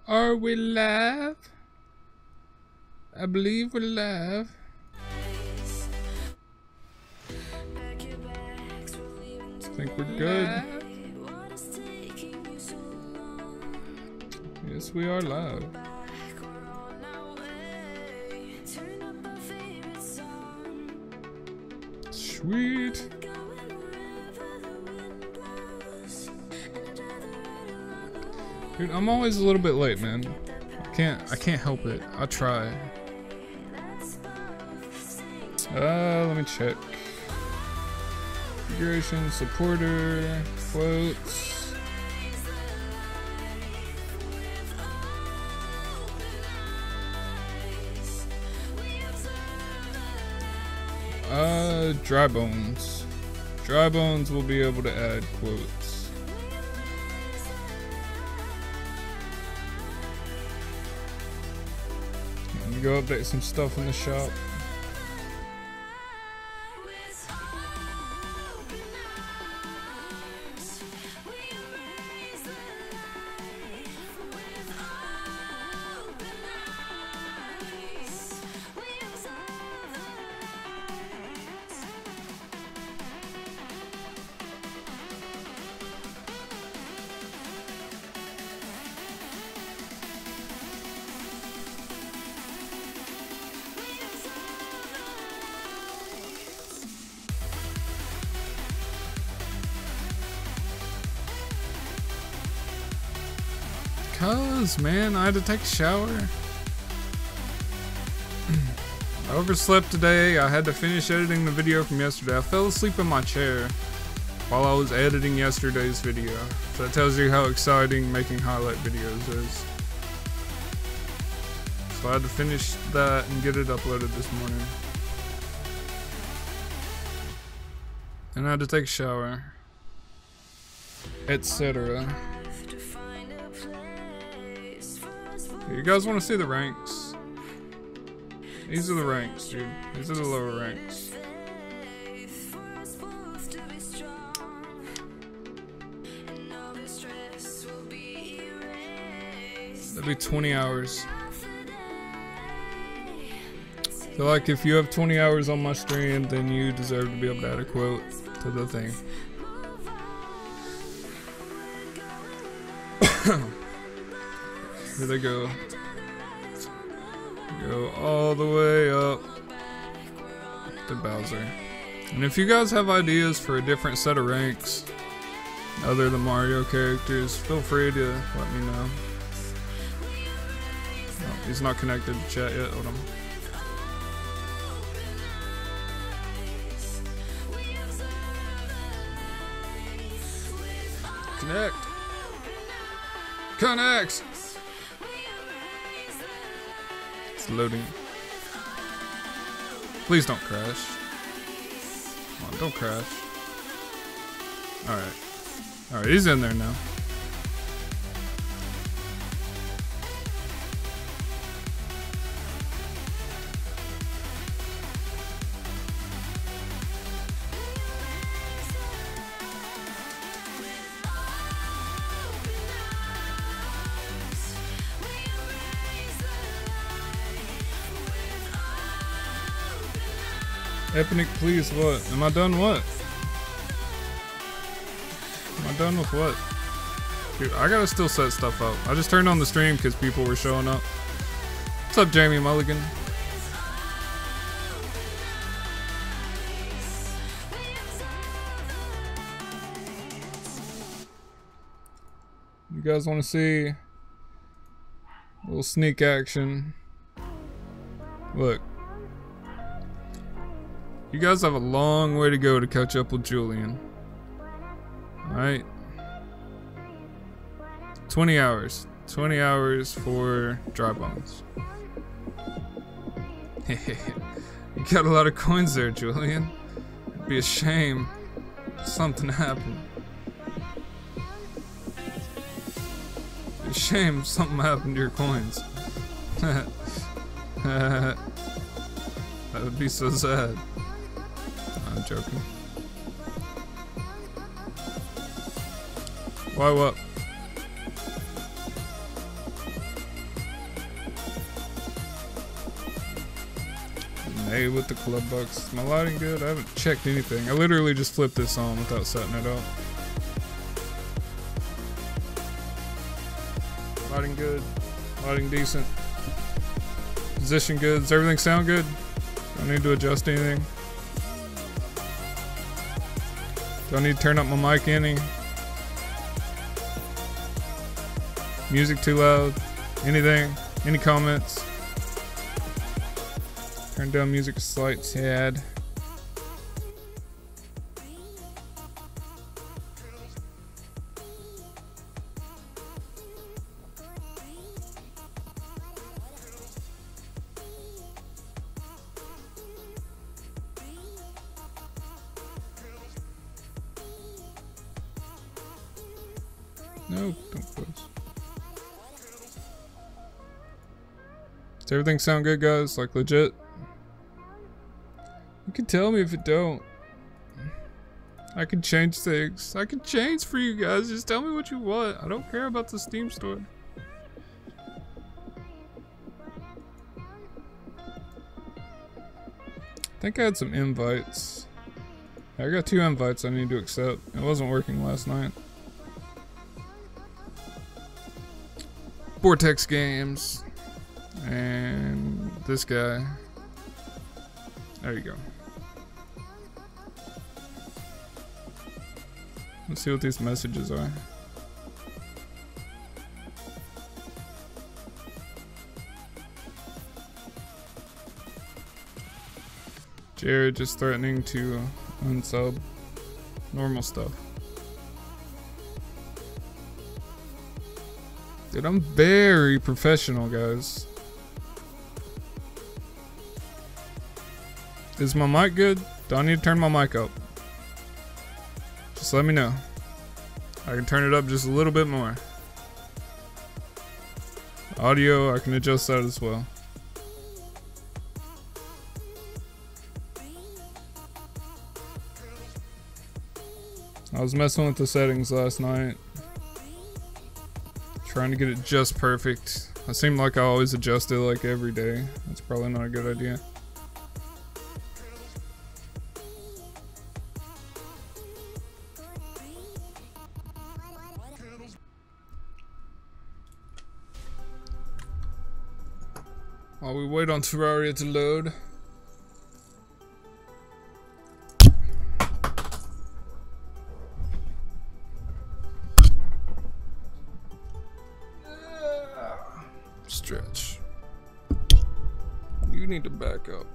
Are we live? I believe we're live. I think we're good. Yes, we are live. Sweet. Dude, I'm always a little bit late, man. I can't help it. I try. Let me check. Configuration, supporter, quotes. Dry bones. Dry bones will be able to add quotes. Let me go update some stuff in the shop. Man, I had to take a shower. I overslept today. I had to finish editing the video from yesterday. I fell asleep in my chair while I was editing yesterday's video. So that tells you how exciting making highlight videos is. So I had to finish that and get it uploaded this morning. And I had to take a shower, etc. You guys want to see the ranks? These are the ranks, dude. These are the lower ranks. That'll be 20 hours. So like if you have 20 hours on my stream, then you deserve to be able to add a quote to the thing. Here they go. Go all the way up to Bowser. And if you guys have ideas for a different set of ranks other than Mario characters, feel free to let me know. Oh, he's not connected to chat yet. Hold on. Connect. Connect. It's loading. Please don't crash. Come on, don't crash. Alright. Alright, he's in there now. Epinic, please, what? Am I done what? Am I done with what? Dude, I gotta still set stuff up. I just turned on the stream because people were showing up. What's up, Jamie Mulligan? You guys want to see a little sneak action? Look. You guys have a long way to go to catch up with Julian. Alright? 20 hours. 20 hours for Dry Bones. You got a lot of coins there, Julian. It'd be a shame if something happened. It'd be a shame if something happened to your coins. That would be so sad. I'm joking. Why what? Hey, with the club box. Is my lighting good? I haven't checked anything. I literally just flipped this on without setting it up. Lighting good. Lighting decent. Position good. Does everything sound good? Don't need to adjust anything. Don't need to turn up my mic any. Music too loud? Anything? Any comments? Turn down music a slight tad. No, don't close. Does everything sound good, guys? Like legit? You can tell me if it don't. I can change things. I can change for you guys. Just tell me what you want. I don't care about the Steam store. I think I had some invites. I got 2 invites I need to accept. It wasn't working last night. Vortex Games. And this guy. There you go. Let's see what these messages are. Jared just threatening to unsub. Normal stuff. Dude, I'm very professional, guys. Is my mic good? Do I need to turn my mic up? Just let me know. I can turn it up just a little bit more. Audio, I can adjust that as well. I was messing with the settings last night. Trying to get it just perfect. I seem like I always adjust it like every day. That's probably not a good idea. While we wait on Terraria to load. Stretch. You need to back up.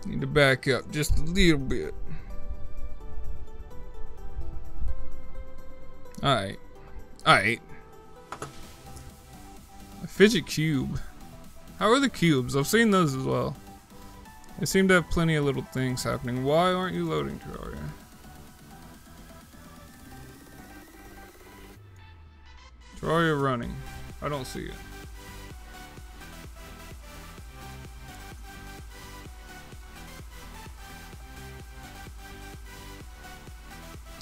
Need to back up just a little bit. Alright. Alright. A fidget cube. How are the cubes? I've seen those as well. They seem to have plenty of little things happening. Why aren't you loading Terraria? Terraria running. I don't see it.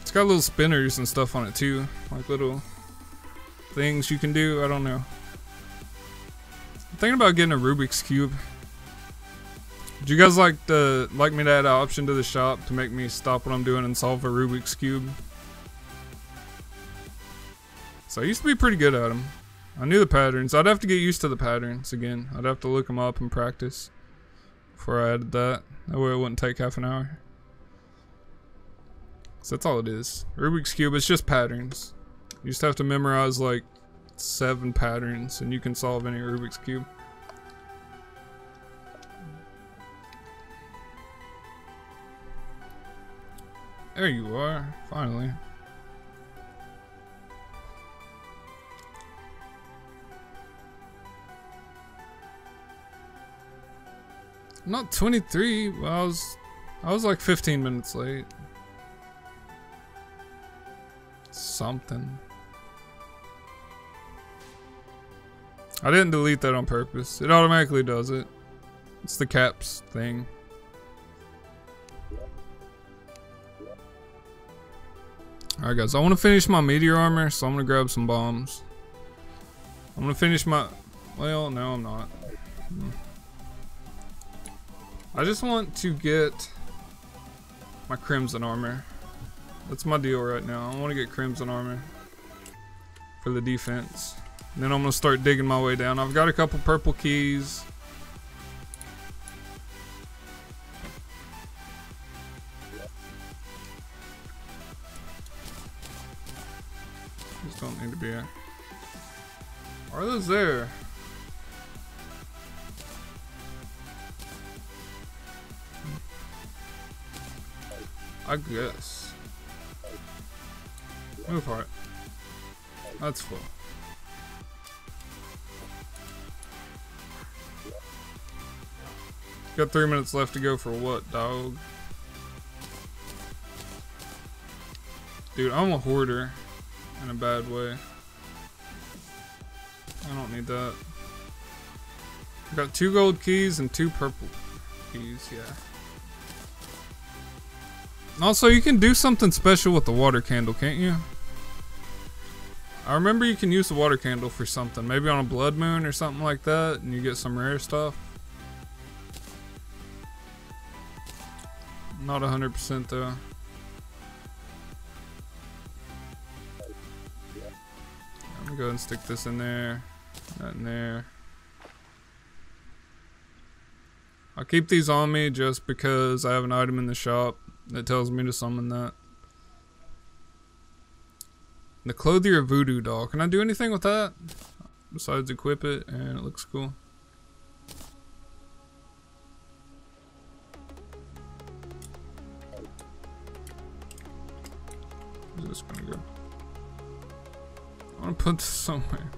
It's got little spinners and stuff on it too. Like little things you can do. I don't know. I'm thinking about getting a Rubik's Cube. Would you guys like me to add an option to the shop to make me stop what I'm doing and solve a Rubik's Cube? So I used to be pretty good at them. I knew the patterns. I'd have to get used to the patterns again. I'd have to look them up and practice before I added that. That way it wouldn't take half an hour. So that's all it is. Rubik's Cube, it's just patterns. You just have to memorize like 7 patterns and you can solve any Rubik's Cube. There you are, finally. I'm not 23, well, I was like 15 minutes late. Something. I didn't delete that on purpose. It automatically does it. It's the caps thing. Alright guys, I want to finish my meteor armor, so I'm going to grab some bombs. I'm going to finish my... Well, no I'm not. I just want to get my Crimson armor. That's my deal right now. I want to get Crimson armor for the defense. And then I'm going to start digging my way down. I've got a couple purple keys. These don't need to be here. Are those there? I guess. Move heart. That's full. Got 3 minutes left to go for what, dog? Dude, I'm a hoarder in a bad way. I don't need that. I got 2 gold keys and 2 purple keys, yeah. Also, you can do something special with the water candle, can't you? I remember you can use the water candle for something. Maybe on a blood moon or something like that, and you get some rare stuff. Not 100% though. I'm gonna go ahead and stick this in there, that in there. I'll keep these on me just because I have an item in the shop that tells me to summon that. The Clothier Voodoo Doll. Can I do anything with that? Besides equip it, and it looks cool. Where's this gonna go? I wanna put this somewhere.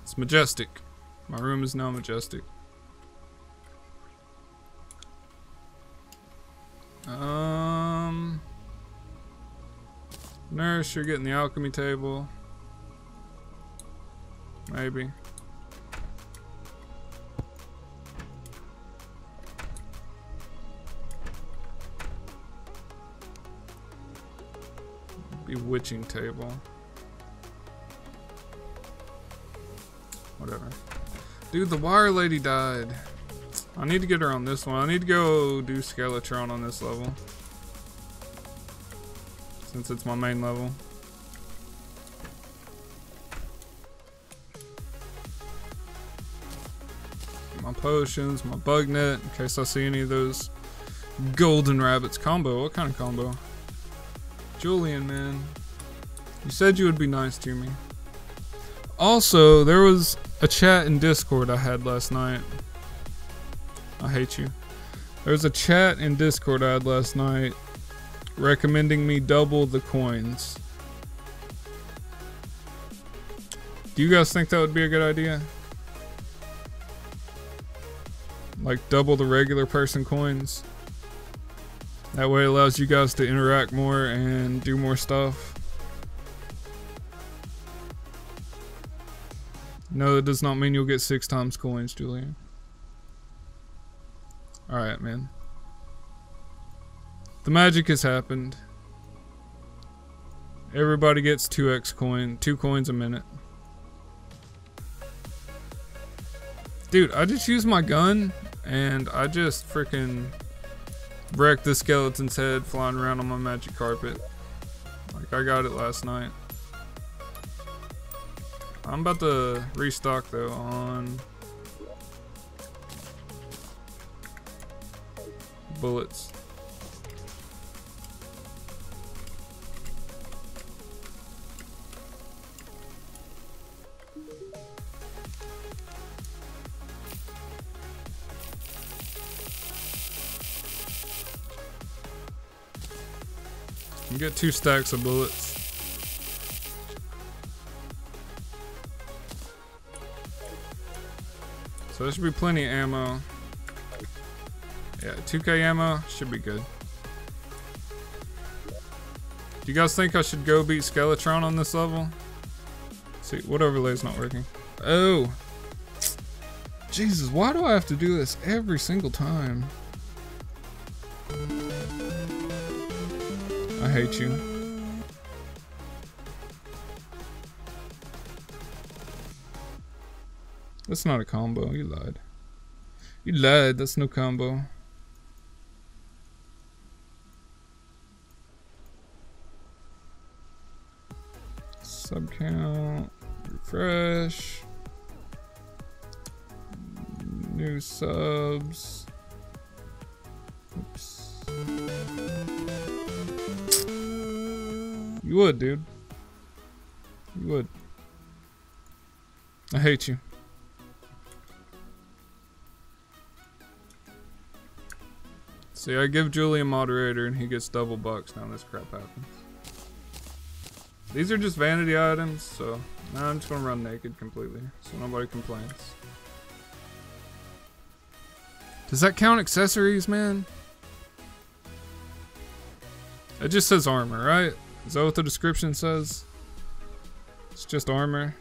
It's majestic. My room is now majestic. Nurse, you're getting the alchemy table. Maybe. Bewitching table. Whatever. Dude, the wire lady died. I need to get her on this one. I need to go do Skeletron on this level, since it's my main level. My potions, my bug net, in case I see any of those golden rabbits. Combo, what kind of combo? Julian, man. You said you would be nice to me. Also, there was a chat in Discord I had last night. I hate you. There was a chat in Discord I had last night recommending me double the coins. Do you guys think that would be a good idea? Like double the regular person coins? That way it allows you guys to interact more and do more stuff. No, that does not mean you'll get 6 times coins, Julian. Alright, man. The magic has happened. Everybody gets 2x coin, 2 coins a minute. Dude, I just used my gun and I just freaking wrecked the skeleton's head flying around on my magic carpet. Like, I got it last night. I'm about to restock though on bullets. You get 2 stacks of bullets. So there should be plenty of ammo. Yeah, 2k ammo should be good. Do you guys think I should go beat Skeletron on this level? See, what overlay's not working? Oh! Jesus, why do I have to do this every single time? I hate you. That's not a combo. You lied. You lied. That's no combo. Sub count. Refresh. New subs. Oops. You would, dude. You would. I hate you. See, I give Julian moderator and he gets double bucks. Now this crap happens. These are just vanity items, so now I'm just gonna run naked completely, so nobody complains. Does that count accessories, man? It just says armor, right? Is that what the description says? It's just armor.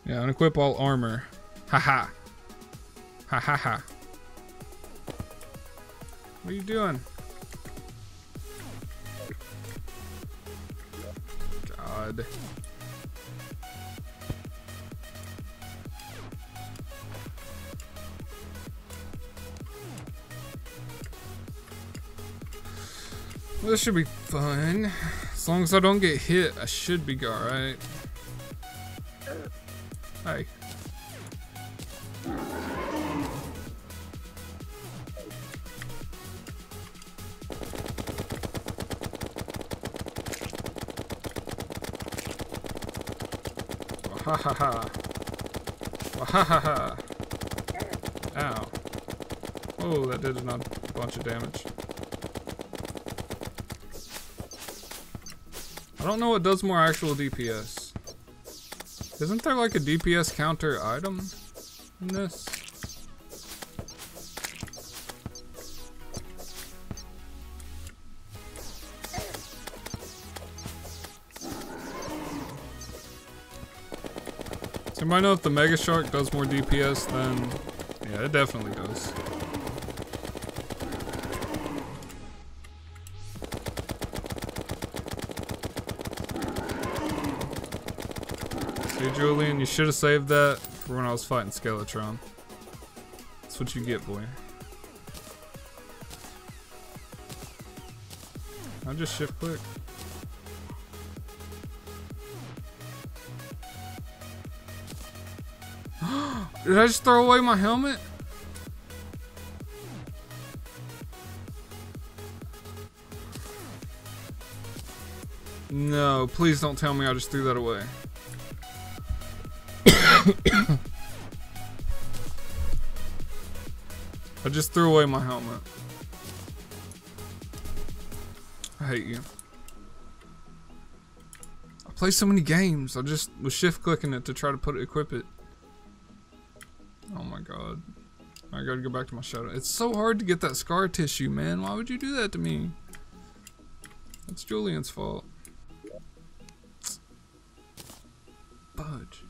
Yeah, unequip all armor. Haha. Ha ha ha. What are you doing? God. Well, this should be fun. As long as I don't get hit, I should be alright. Hey. Ha ha ha. Ha ha ha. Ow. Oh, that did a bunch of damage. I don't know what does more actual DPS. Isn't there like a DPS counter item in this? So you might know if the Mega Shark does more DPS than... Yeah, it definitely does. See, Julian, you should have saved that for when I was fighting Skeletron. That's what you get, boy. I just shift click. Did I just throw away my helmet? No, please don't tell me I just threw that away. I just threw away my helmet. I hate you. I play so many games. I just was shift clicking it to try to equip it. Oh my god. I gotta go back to my shadow. It's so hard to get that scar tissue, man. Why would you do that to me? That's Julian's fault. Budge.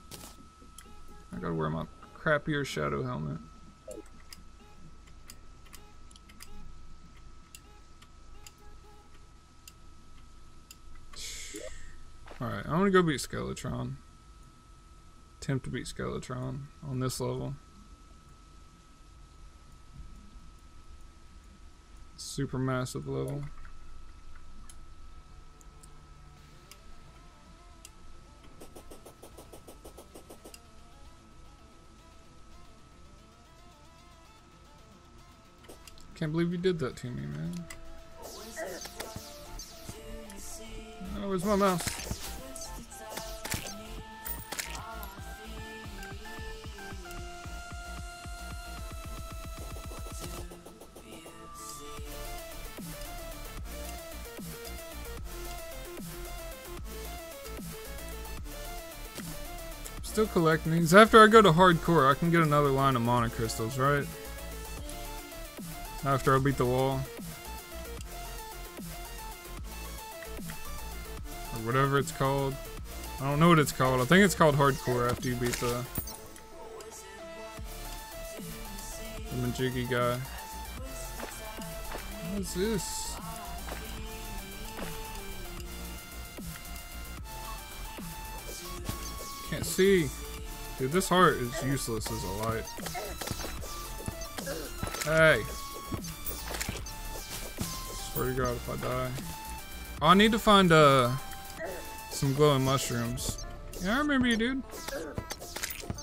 I gotta wear my crappier shadow helmet. Alright, I'm gonna go beat Skeletron. Attempt to beat Skeletron on this level. Super massive level. Can't believe you did that to me, man. Oh, where's my mouse? Still collecting these. After I go to hardcore, I can get another line of mana crystals, right? After I beat the wall. Or whatever it's called. I don't know what it's called. I think it's called hardcore after you beat the Majiggy guy. What is this? Can't see. Dude, this heart is useless as a light. Hey. Swear to God if I die. Oh, I need to find some glowing mushrooms. Yeah, I remember you, dude.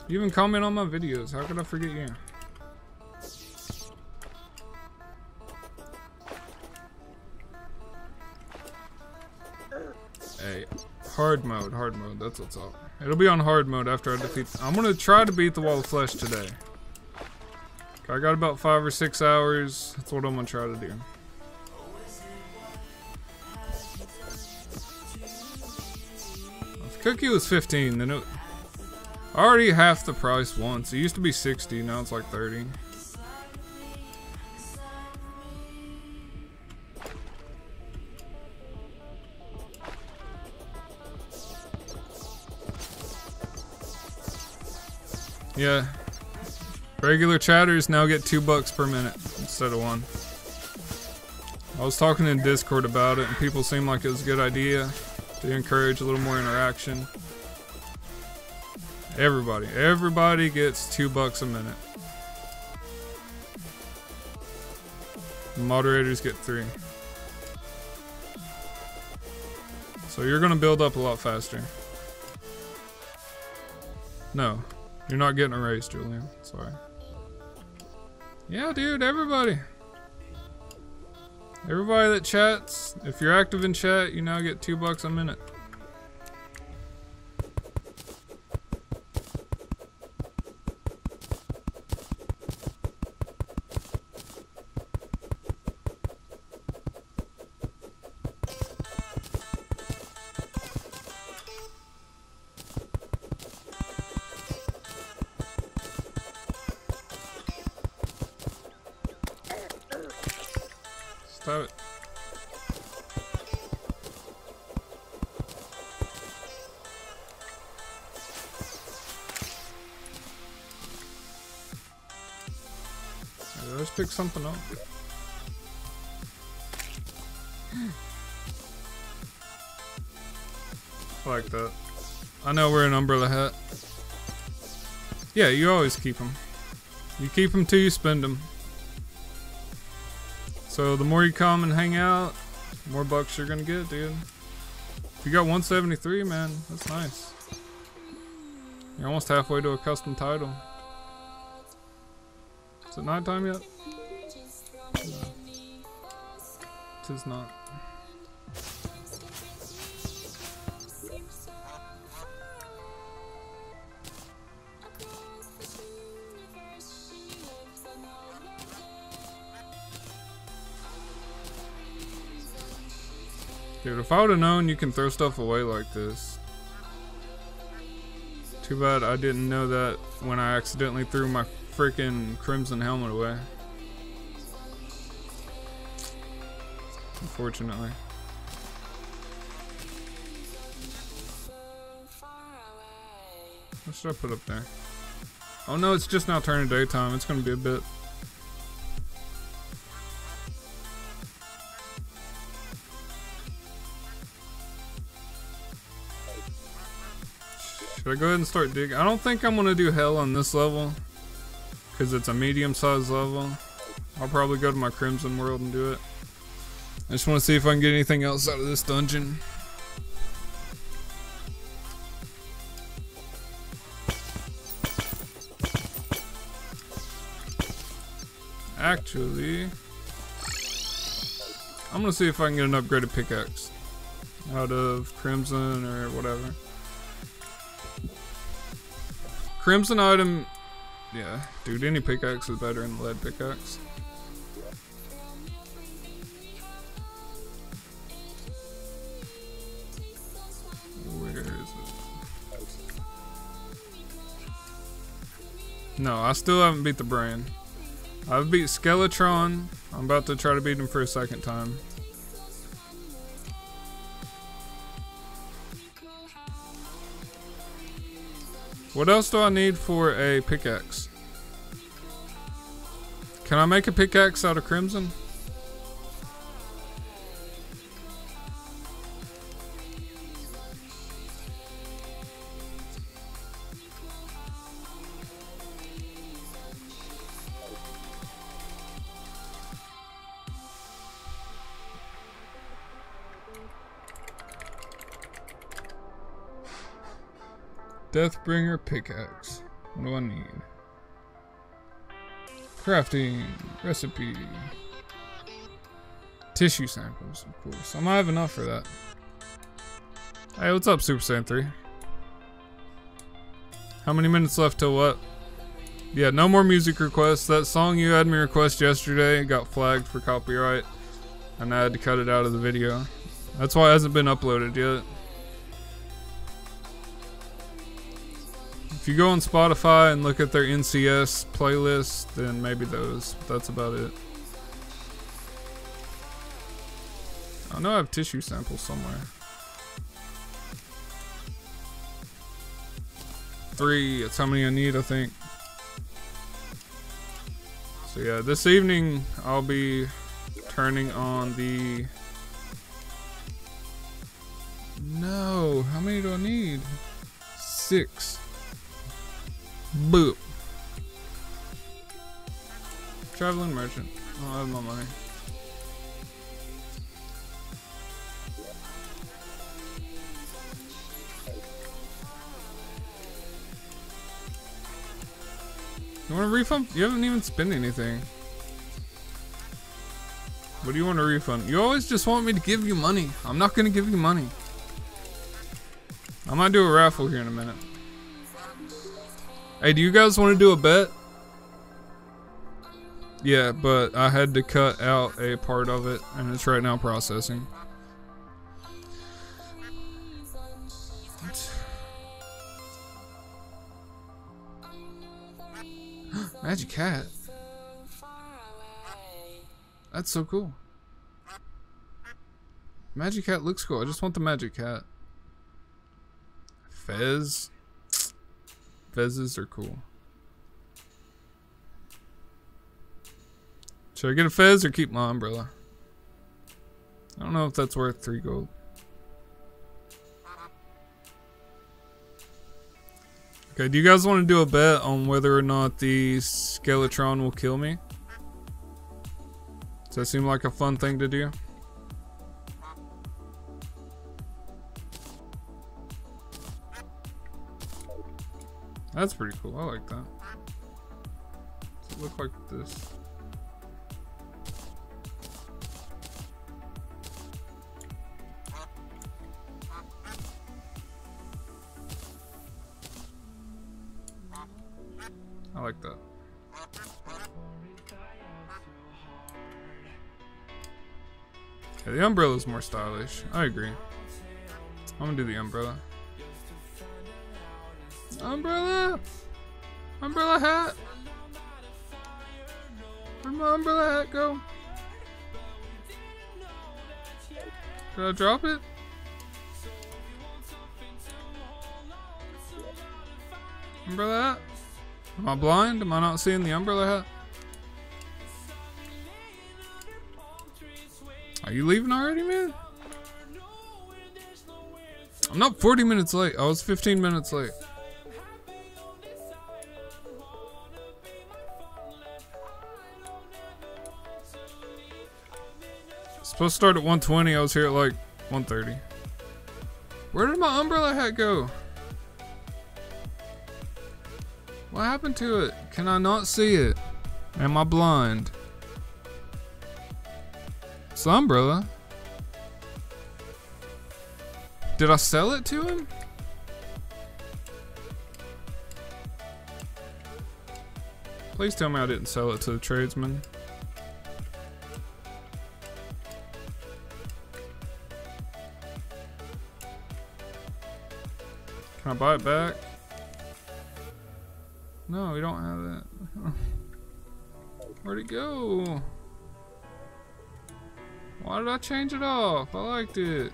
You even comment on my videos. How could I forget you? Hey, hard mode, that's what's up. It'll be on hard mode after I defeat. I'm gonna try to beat the wall of flesh today. I got about 5 or 6 hours. That's what I'm gonna try to do. If Cookie was 15, then it already half the price once. It used to be 60, now it's like 30. Yeah. Regular chatters now get $2 per minute instead of 1. I was talking in Discord about it and people seemed like it was a good idea to encourage a little more interaction. Everybody gets $2 a minute. The moderators get 3. So you're gonna build up a lot faster. No, you're not getting a raise, Julian. Sorry. Yeah, dude, everybody. Everybody that chats, if you're active in chat, you now get $2 a minute. Stop it. Let's pick something up. I like that. I know we're an umbrella hat. Yeah, you always keep them. You keep them till you spend them. So the more you come and hang out, the more bucks you're gonna get, dude. If you got 173, man, that's nice. You're almost halfway to a custom title. Is it nighttime yet? No. It is not. Dude, if I would have known you can throw stuff away like this. Too bad I didn't know that when I accidentally threw my freaking Crimson helmet away. Unfortunately. What should I put up there? Oh no, it's just now turning daytime. It's gonna be a bit. Should I go ahead and start digging? I don't think I'm gonna do hell on this level because it's a medium-sized level. I'll probably go to my Crimson world and do it. I just want to see if I can get anything else out of this dungeon. Actually, I'm gonna see if I can get an upgraded pickaxe out of Crimson or whatever. Crimson item, yeah, dude, any pickaxe is better than the lead pickaxe. Where is it? No, I still haven't beat the Brain. I've beat Skeletron. I'm about to try to beat him for a second time. What else do I need for a pickaxe? Can I make a pickaxe out of Crimson? Deathbringer pickaxe. What do I need? Crafting. Recipe. Tissue samples, of course. I might have enough for that. Hey, what's up, Super Saiyan 3? How many minutes left till what? Yeah, no more music requests. That song you had me request yesterday got flagged for copyright, and I had to cut it out of the video. That's why it hasn't been uploaded yet. If you go on Spotify and look at their NCS playlist, then maybe those. But that's about it. I know I have tissue samples somewhere. 3, that's how many I need, I think. So yeah, this evening I'll be turning on the... No, how many do I need? 6. Boop. Traveling merchant. I don't have my money. You want a refund? You haven't even spent anything. What do you want a refund? You always just want me to give you money. I'm not gonna give you money. I might do a raffle here in a minute. Hey, do you guys want to do a bet? Yeah, but I had to cut out a part of it, and it's right now processing. What? Magic hat. That's so cool. Magic hat looks cool. I just want the magic hat. Fez. Fezes are cool. Should I get a fez or keep my umbrella? I don't know if that's worth 3 gold. Okay, do you guys want to do a bet on whether or not the Skeletron will kill me? Does that seem like a fun thing to do? That's pretty cool. I like that. Does it look like this? I like that. Yeah, the umbrella is more stylish. I agree. I'm gonna do the umbrella. Umbrella! Umbrella hat! Where'd my umbrella hat go? Did I drop it? Umbrella hat? Am I blind? Am I not seeing the umbrella hat? Are you leaving already, man? I'm not 40 minutes late. I was 15 minutes late. Supposed to start at 1:20. I was here at like 1:30. Where did my umbrella hat go? What happened to it? Can I not see it? Am I blind? It's the umbrella. Did I sell it to him? Please tell me I didn't sell it to the tradesman. Can I buy it back? No, we don't have that. Where'd it go? Why did I change it off? I liked it.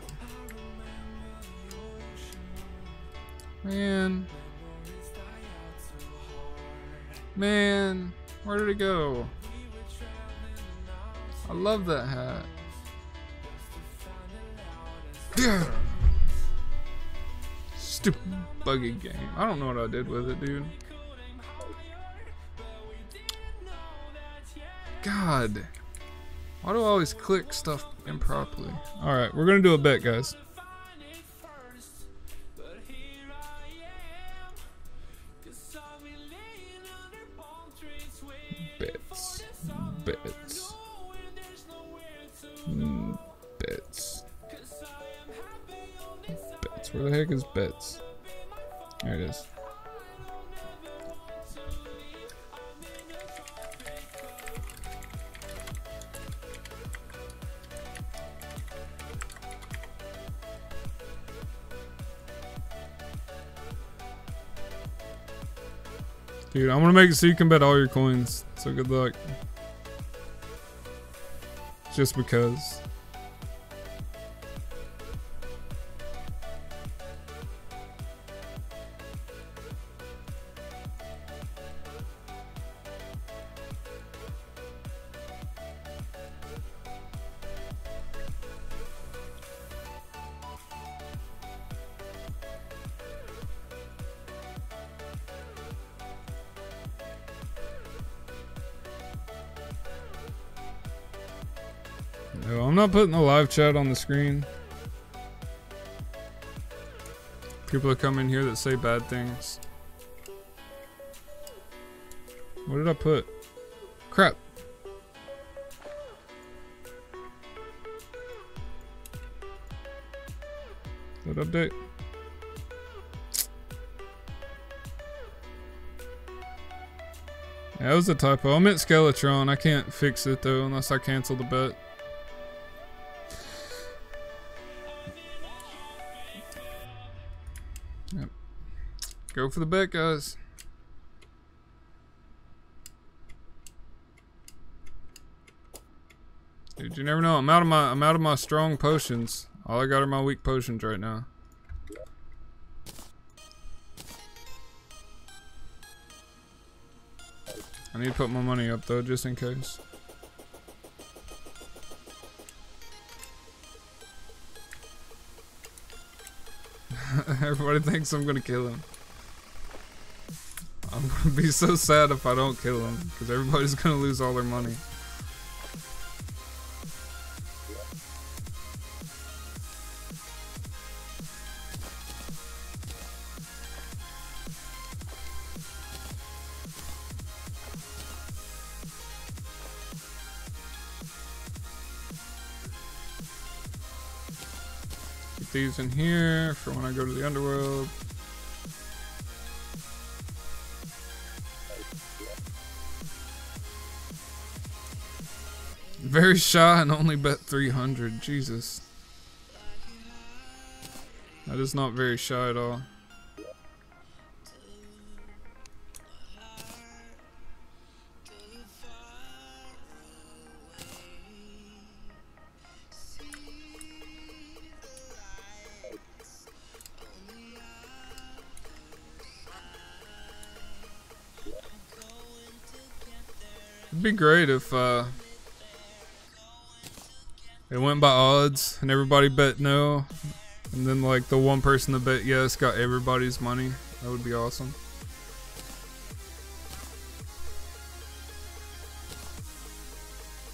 Man. Man. Where did it go? I love that hat. Yeah. Stupid buggy game. I don't know what I did with it, dude. God. Why do I always click stuff improperly? Alright, we're gonna do a bet, guys. Bits. Bits. Bits. Where the heck is Bits? There it is. Dude, I'm gonna make it so you can bet all your coins. So good luck. Just because. No, I'm not putting the live chat on the screen. People that come in here that say bad things. What did I put? Crap. Did that update? Yeah, that was a typo. I meant Skeletron. I can't fix it though unless I cancel the bet. Yep. Go for the bet, guys. Dude, you never know. I'm out of my strong potions. All I got are my weak potions right now. I need to put my money up though, just in case. Everybody thinks I'm gonna kill him. I'm gonna be so sad if I don't kill him, because everybody's gonna lose all their money. Get these in here for when I go to the underworld. Very shy and only bet 300. Jesus. That is not very shy at all. It'd be great if it went by odds and everybody bet no, and then like the one person that bet yes got everybody's money. That would be awesome.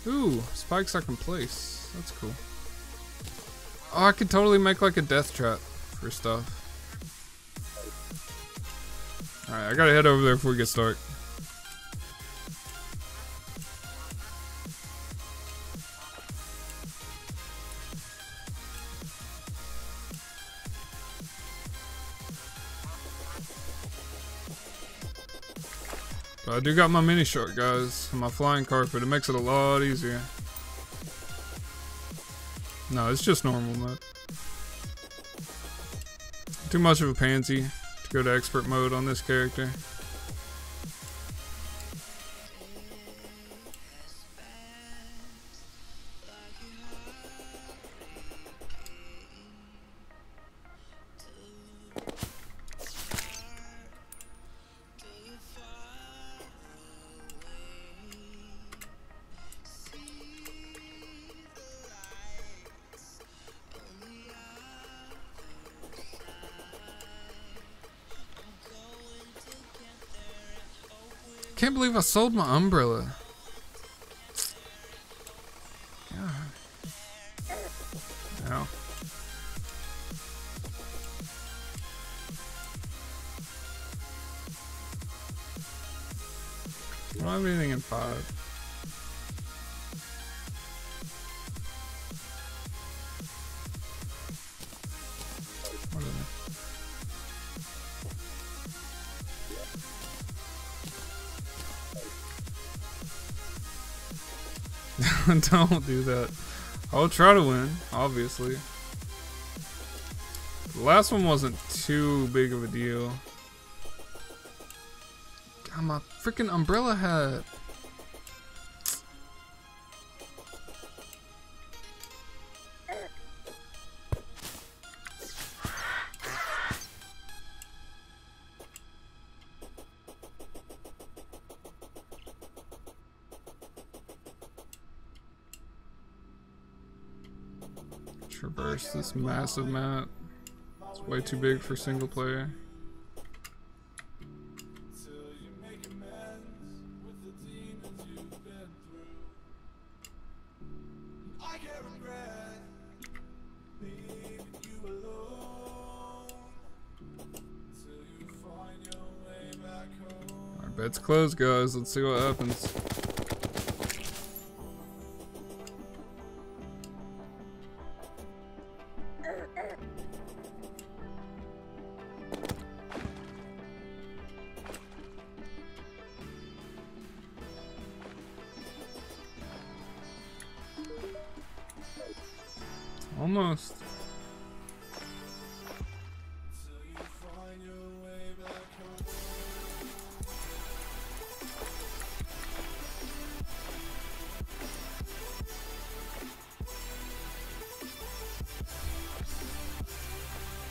Ooh, spikes I can place. That's cool. Oh, I could totally make like a death trap for stuff. Alright, I gotta head over there before we get started. I do got my mini short, guys, and my flying carpet. It makes it a lot easier. No, it's just normal mode. Too much of a pansy to go to expert mode on this character. Can't believe I sold my umbrella. God. Ow. I don't have anything in 5. Don't do that. I'll try to win, obviously. The last one wasn't too big of a deal. God, my freaking umbrella hat. Traverse this massive map. It's way too big for single player. Alright, bet's closed, guys. Let's see what happens. Almost.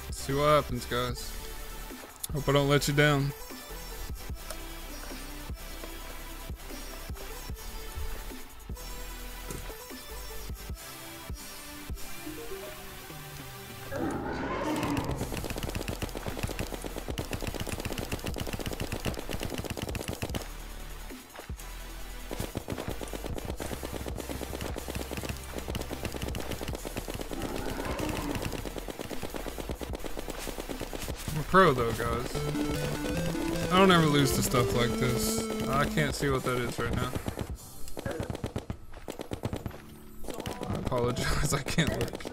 Let's see what happens, guys. Hope I don't let you down. I'm a pro though, guys. I don't ever lose to stuff like this. I can't see what that is right now. I apologize, I can't look.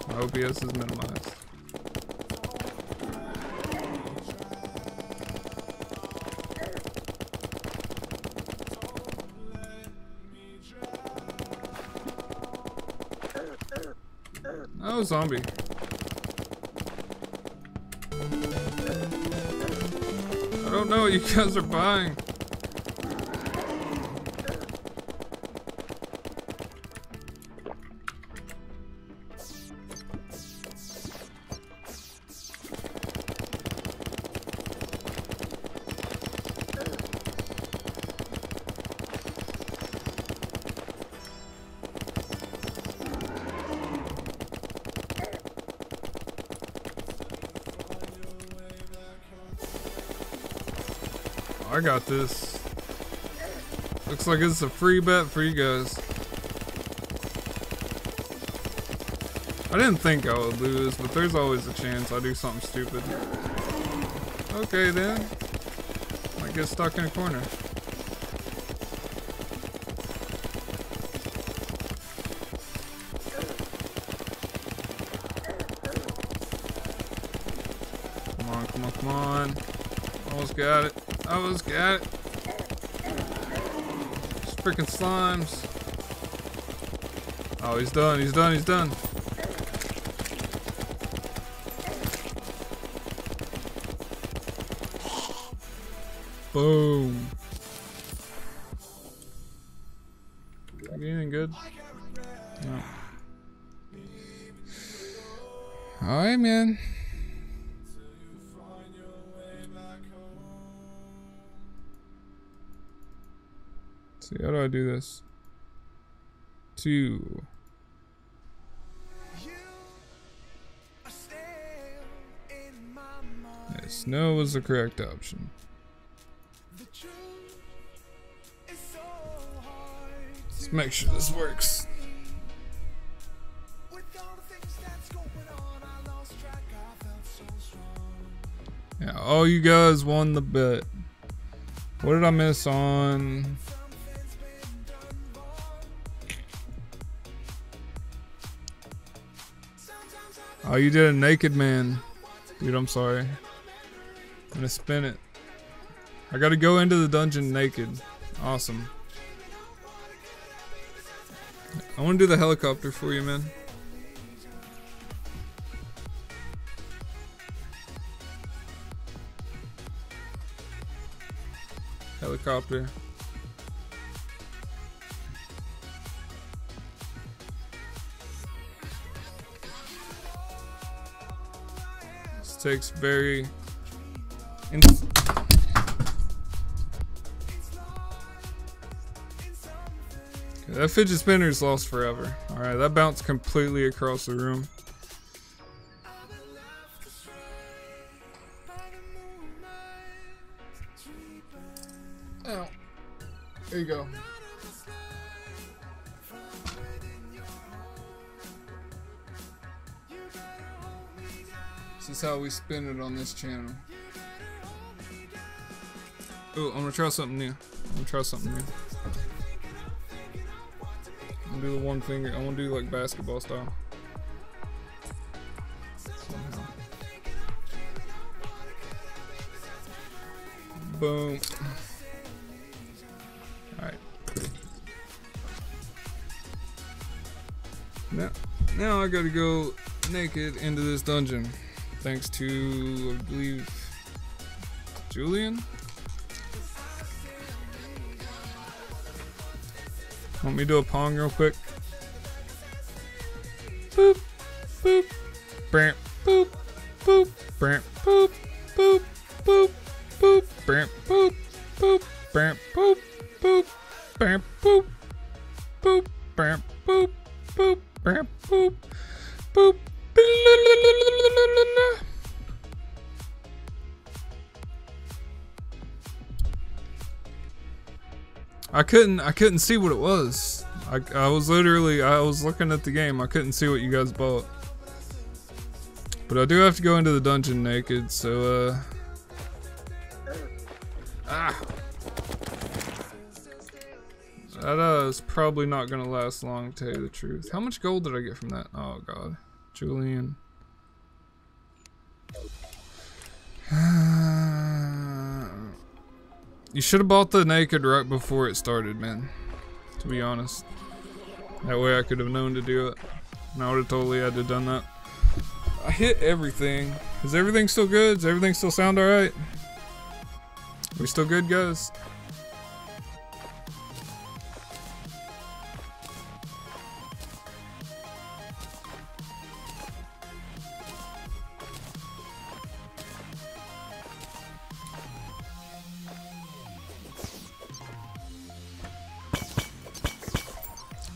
My OBS is minimized. Oh, zombie. I don't know what you guys are buying. I got this. Looks like it's a free bet for you guys. I didn't think I would lose, but there's always a chance I do something stupid. Okay then. Might get stuck in a corner. Come on, come on, come on. Almost got it. Almost got it. These freaking slimes. Oh, he's done, he's done, he's done. Boom. Anything good? No. Alright, man. See, how do I do this? 2. Yes, no was the correct option. Let's make sure this works. Yeah, all you guys won the bet. What did I miss on? Oh, you did a naked man. Dude, I'm sorry. I'm gonna spin it. I gotta go into the dungeon naked. Awesome. I want to do the helicopter for you, man. Helicopter. This takes very... That fidget spinner's lost forever. Alright, that bounced completely across the room. Oh. There you go. This is how we spin it on this channel. Oh, I'm gonna try something new. I'm gonna do the one finger. I wanna do like basketball style. Somehow. Boom. Alright. Now I gotta go naked into this dungeon. Thanks to, I believe, Julian? Want me to do a pong real quick? Boop, boop, bramp, boop, boop, bramp, boop, boop, boop, boop, bramp, boop, boop, bramp, boop, boop, bramp, boop, boop, bramp, boop, boop, bramp, boop, boop. I couldn't see what it was. I was looking at the game. I couldn't see what you guys bought. But I do have to go into the dungeon naked, so that is probably not gonna last long, to tell you the truth. How much gold did I get from that? Oh god. Julian. You should have bought the naked right before it started, man. To be honest. That way I could have known to do it. And I would have totally had to have done that. I hit everything. Is everything still good? Does everything still sound alright? We still good, guys?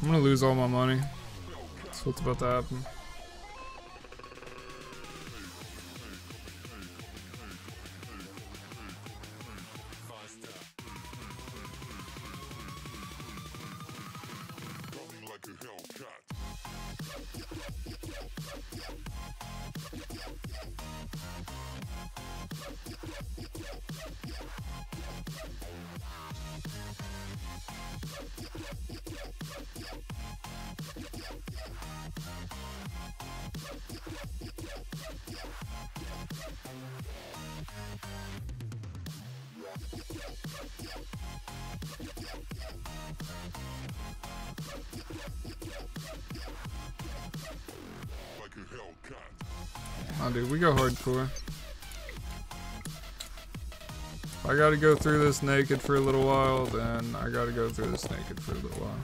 I'm gonna lose all my money. That's what's about to happen. Oh, dude, we go hardcore. If I gotta go through this naked for a little while, then I gotta go through this naked for a little while.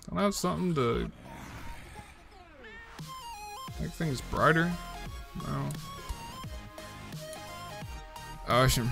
Don't I have something to make things brighter? No. Awesome.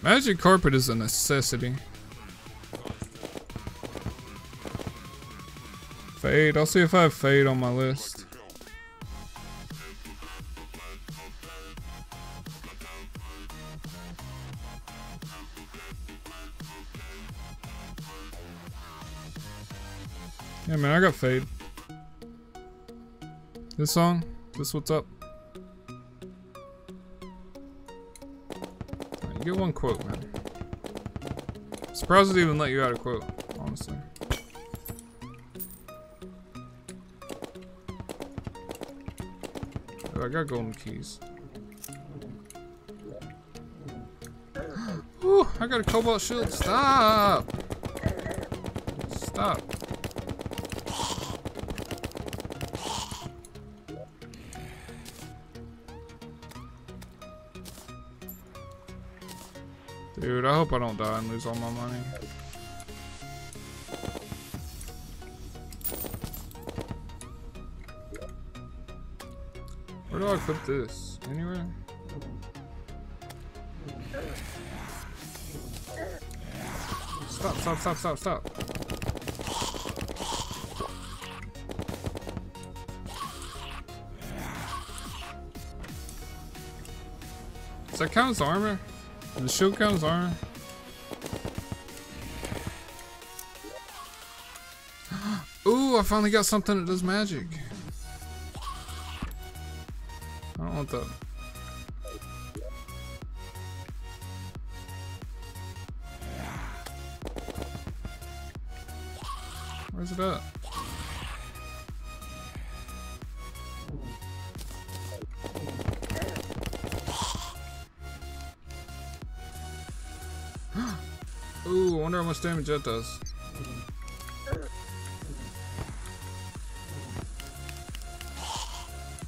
Magic carpet is a necessity. Fade. I'll see if I have fade on my list. Hey man, I got Fade. This song? This what's up? You get one quote, man. Surprised it even let you out a quote, honestly. Oh, I got golden keys. Ooh, I got a cobalt shield. Stop! Stop. Dude, I hope I don't die and lose all my money. Where do I put this? Anywhere? Stop, stop, stop, stop, stop. Does that count as armor? Does the shield count as armor? Ooh, I finally got something that does magic. I don't want that. Where's it at? Ooh, I wonder how much damage that does.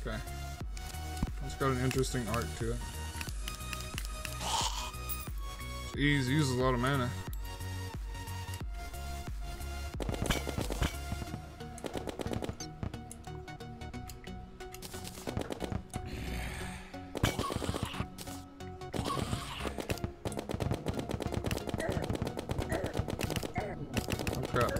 Okay. It's got an interesting arc to it. Jeez, it uses a lot of mana. Oh crap.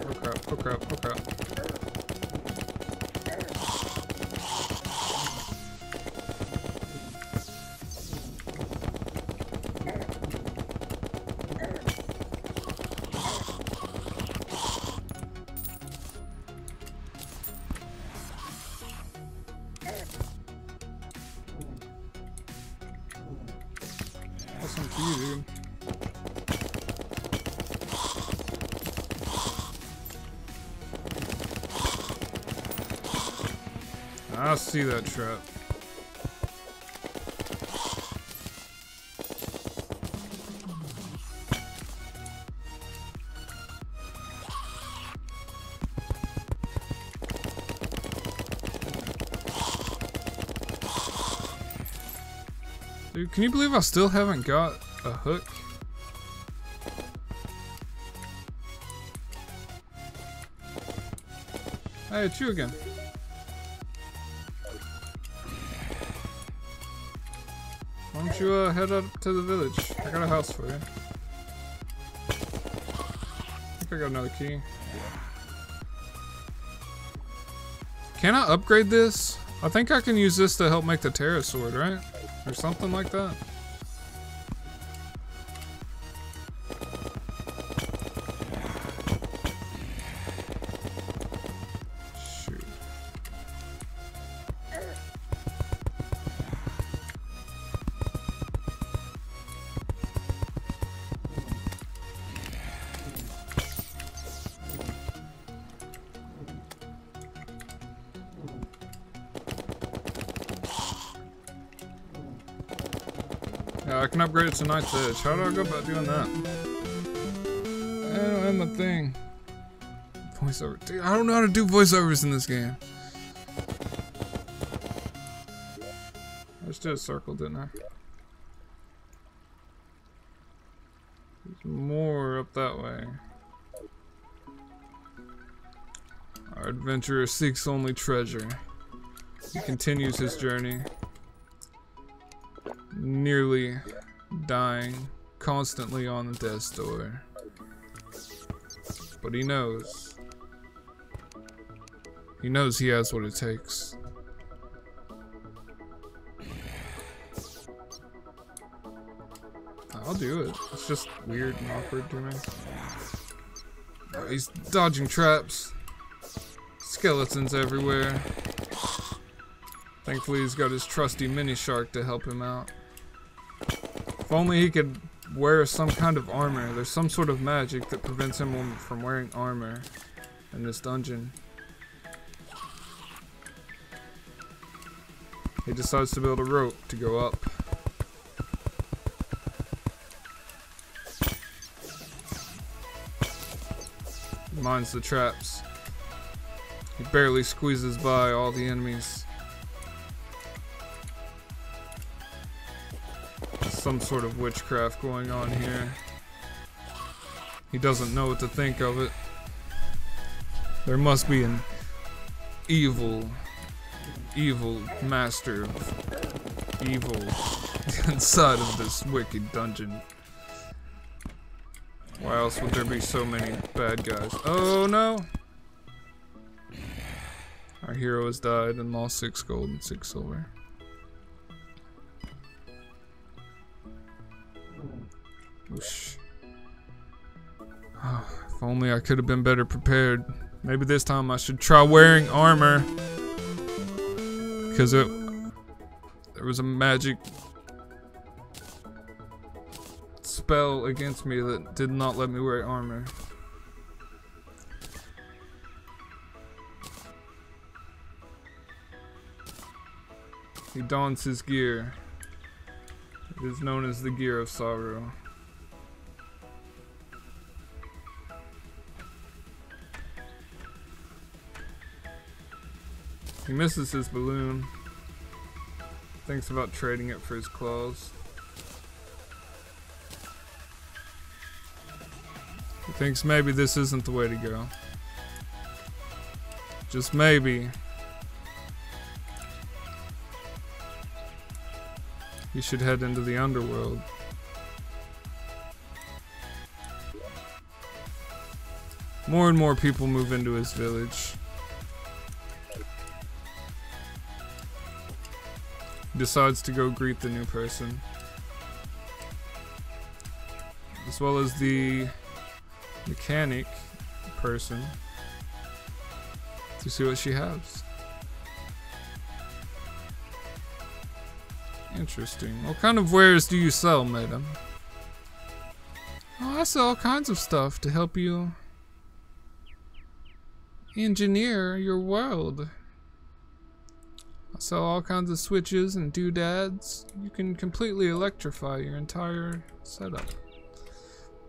That's something for you, dude. I see that trap. Dude, can you believe I still haven't got a hook? Hey, it's you again. Why don't you head up to the village? I got a house for you. I think I got another key. Can I upgrade this? I think I can use this to help make the Terra sword, right? Or something like that. Shoot. Yeah, I can upgrade it to Knight's Edge. How do I go about doing that? I don't have my thing. Voiceover. Dude, I don't know how to do voiceovers in this game. I just did a circle, didn't I? There's more up that way. Our adventurer seeks only treasure. He continues his journey. Nearly dying, constantly on death's door. But he knows. He knows he has what it takes. I'll do it. It's just weird and awkward to me. Oh, he's dodging traps. Skeletons everywhere. Thankfully he's got his trusty mini shark to help him out. If only he could wear some kind of armor. There's some sort of magic that prevents him from wearing armor in this dungeon. He decides to build a rope to go up. He mines the traps. He barely squeezes by all the enemies. Some sort of witchcraft going on here. He doesn't know what to think of it. There must be an evil master of evil inside of this wicked dungeon. Why else would there be so many bad guys? Oh no! Our hero has died and lost 6 gold and 6 silver. Whoosh. Oh, if only I could have been better prepared. Maybe this time I should try wearing armor. Because there was a magic spell against me that did not let me wear armor. He dons his gear. It is known as the Gear of Sorrow. He misses his balloon. Thinks about trading it for his claws. He thinks maybe this isn't the way to go. Just maybe. He should head into the underworld. More and more people move into his village. He decides to go greet the new person, as well as the mechanic person, to see what she has. Interesting. What kind of wares do you sell, madam? Oh, I sell all kinds of stuff to help you engineer your world. I sell all kinds of switches and doodads. You can completely electrify your entire setup.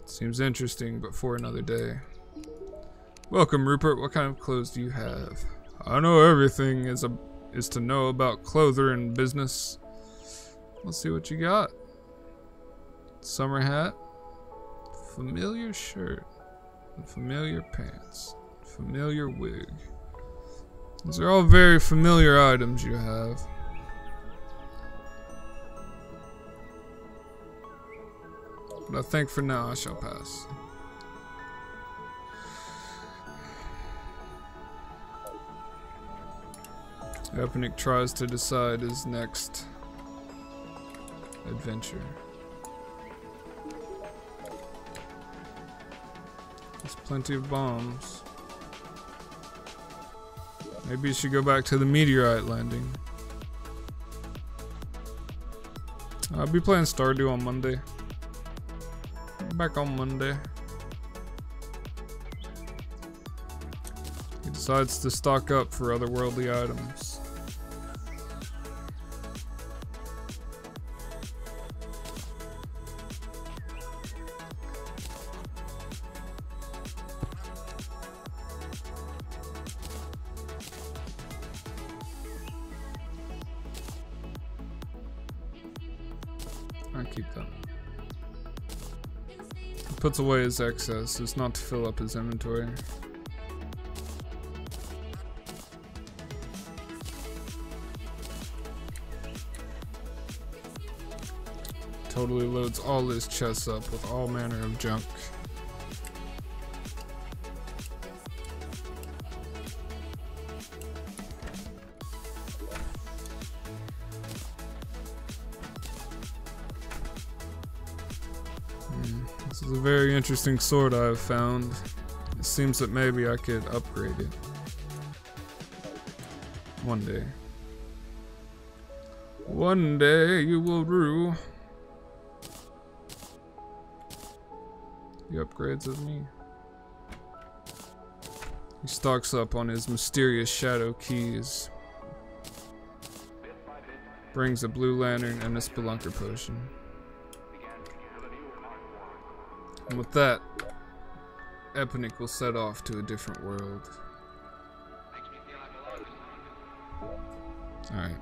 Seems interesting, but for another day. Welcome, Rupert. What kind of clothes do you have? I know everything is to know about clother and business. Let's see what you got. Summer hat, familiar shirt, and familiar pants, familiar wig. These are all very familiar items you have. But I think for now I shall pass. Epnik tries to decide his next adventure. There's plenty of bombs. Maybe you should go back to the meteorite landing. I'll be playing Stardew on Monday. Back on Monday. He decides to stock up for otherworldly items. I keep that. He puts away his excess. It's not to fill up his inventory. Totally loads all his chests up with all manner of junk. This is a very interesting sword I have found. It seems that maybe I could upgrade it. One day. One day you will rue the upgrades of me. He stocks up on his mysterious shadow keys. Brings a blue lantern and a spelunker potion. And with that, Epinic will set off to a different world. Alright.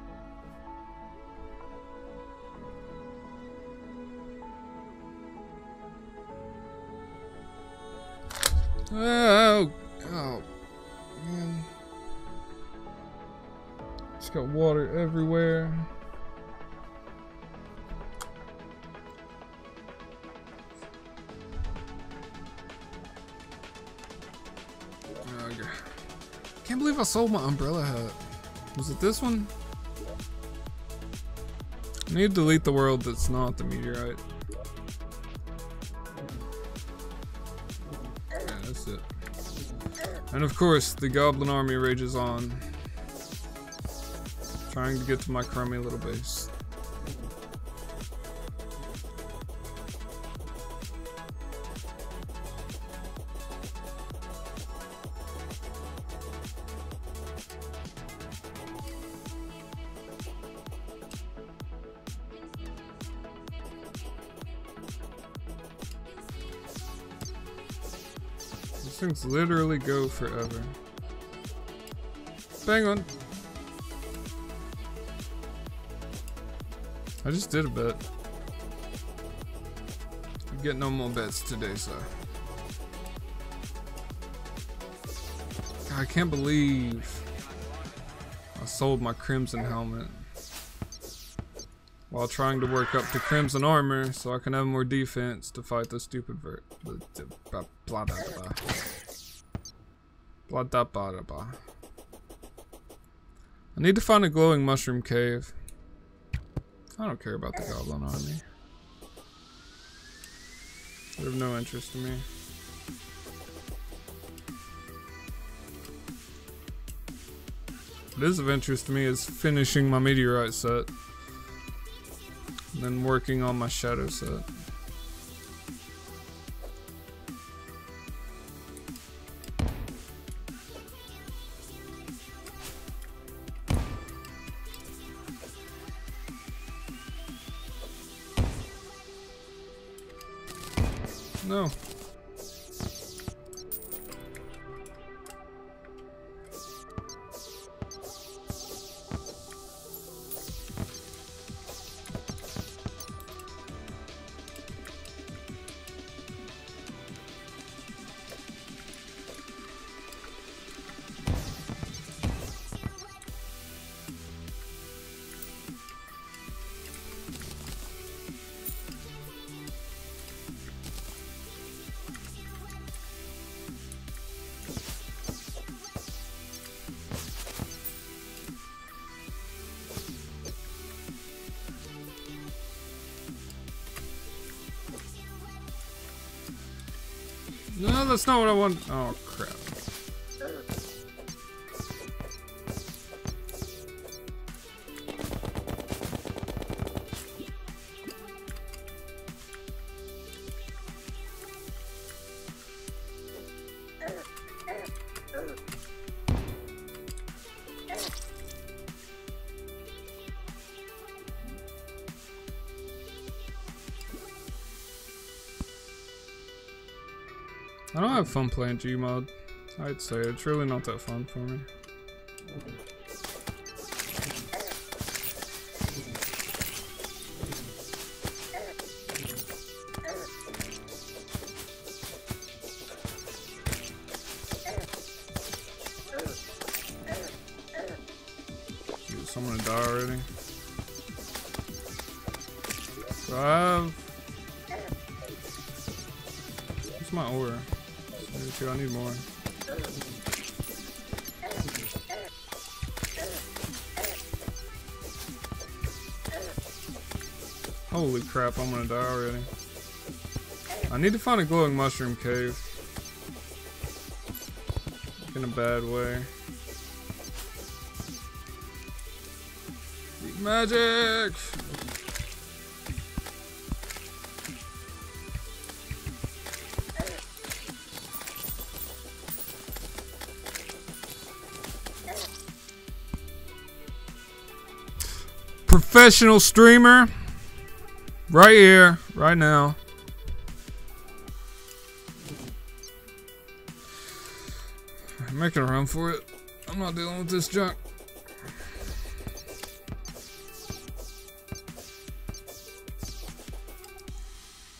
Oh, man. Just got water everywhere. Oh, God. Can't believe I sold my umbrella hat. Was it this one? I need to delete the world that's not the meteorite. Yeah, that's it. And of course, the goblin army rages on. Trying to get to my crummy little base. These things literally go forever. Bang on. I just did a bet. I get no more bets today, so. God, I can't believe I sold my crimson helmet while trying to work up to crimson armor so I can have more defense to fight the stupid blah da ba. I need to find a glowing mushroom cave. I don't care about the goblin army. They have no interest in me. What is of interest to me is finishing my meteorite set. And then working on my shadow set. No. No, that's not what I want. Oh, crap. I don't have fun playing Gmod. I'd say it's really not that fun for me. Is someone gonna die already? Do I have... What's my ore? I need more. Holy crap, I'm gonna die already. I need to find a glowing mushroom cave. In a bad way. Magic! Professional streamer. Right here, right now. I'm making a run for it. I'm not dealing with this junk.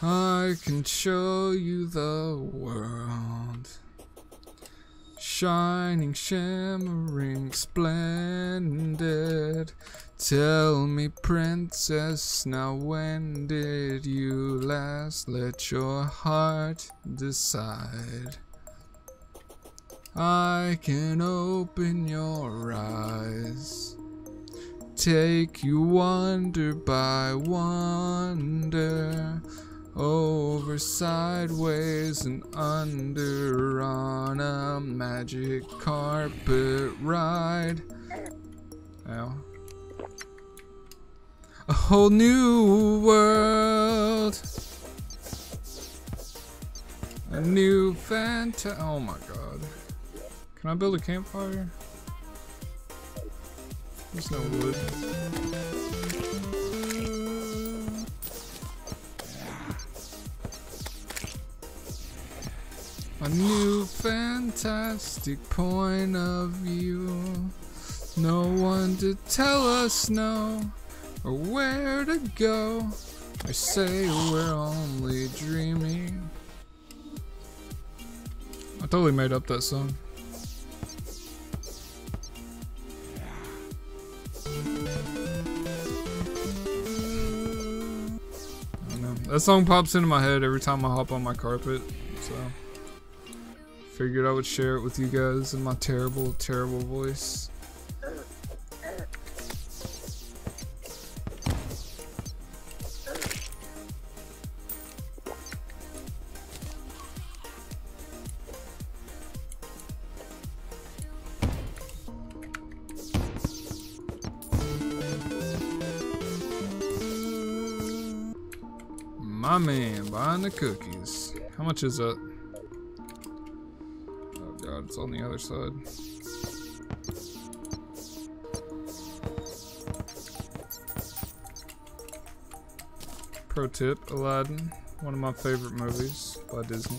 I can show you the world. Shining, shimmering, splendid. Tell me, princess, now when did you last let your heart decide? I can open your eyes, take you wonder by wonder, over, sideways, and under on a magic carpet ride. Ow. A whole new world. A new oh my god. Can I build a campfire? There's no wood. A new fantastic point of view. No one to tell us no, or where to go. I say we're only dreaming. I totally made up that song. I don't know. That song pops into my head every time I hop on my carpet, so figured I would share it with you guys in my terrible, terrible voice. My man buying the cookies. How much is that? Oh god, it's on the other side. Pro tip, Aladdin, one of my favorite movies by Disney.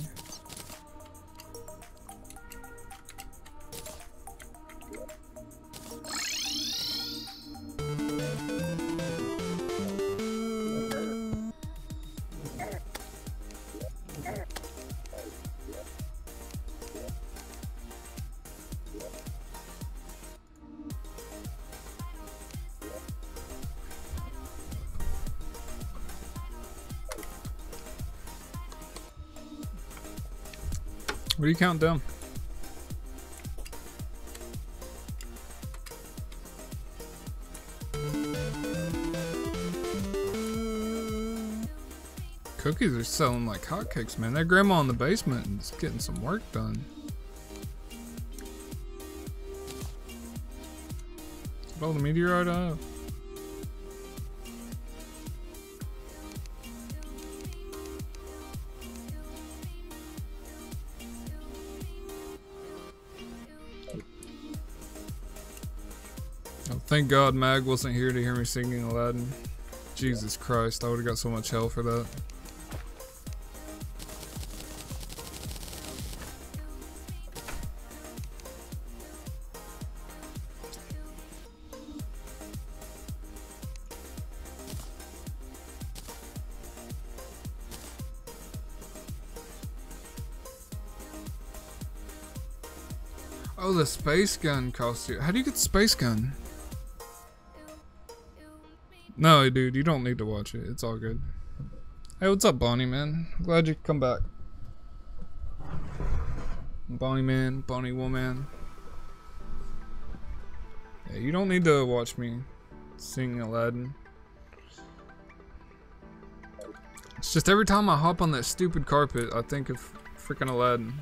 What do you count down? Cookies are selling like hotcakes, man. That grandma in the basement is getting some work done. Is that all the meteorite I have? Thank God Mag wasn't here to hear me singing Aladdin. Jesus Christ, I would've got so much hell for that. Oh, the space gun costs you. How do you get the space gun? No, dude, you don't need to watch it. It's all good. Hey, what's up, Bonnie, man? Glad you could come back. Bonnie man, Bonnie woman. Yeah, you don't need to watch me sing Aladdin. It's just every time I hop on that stupid carpet, I think of freaking Aladdin.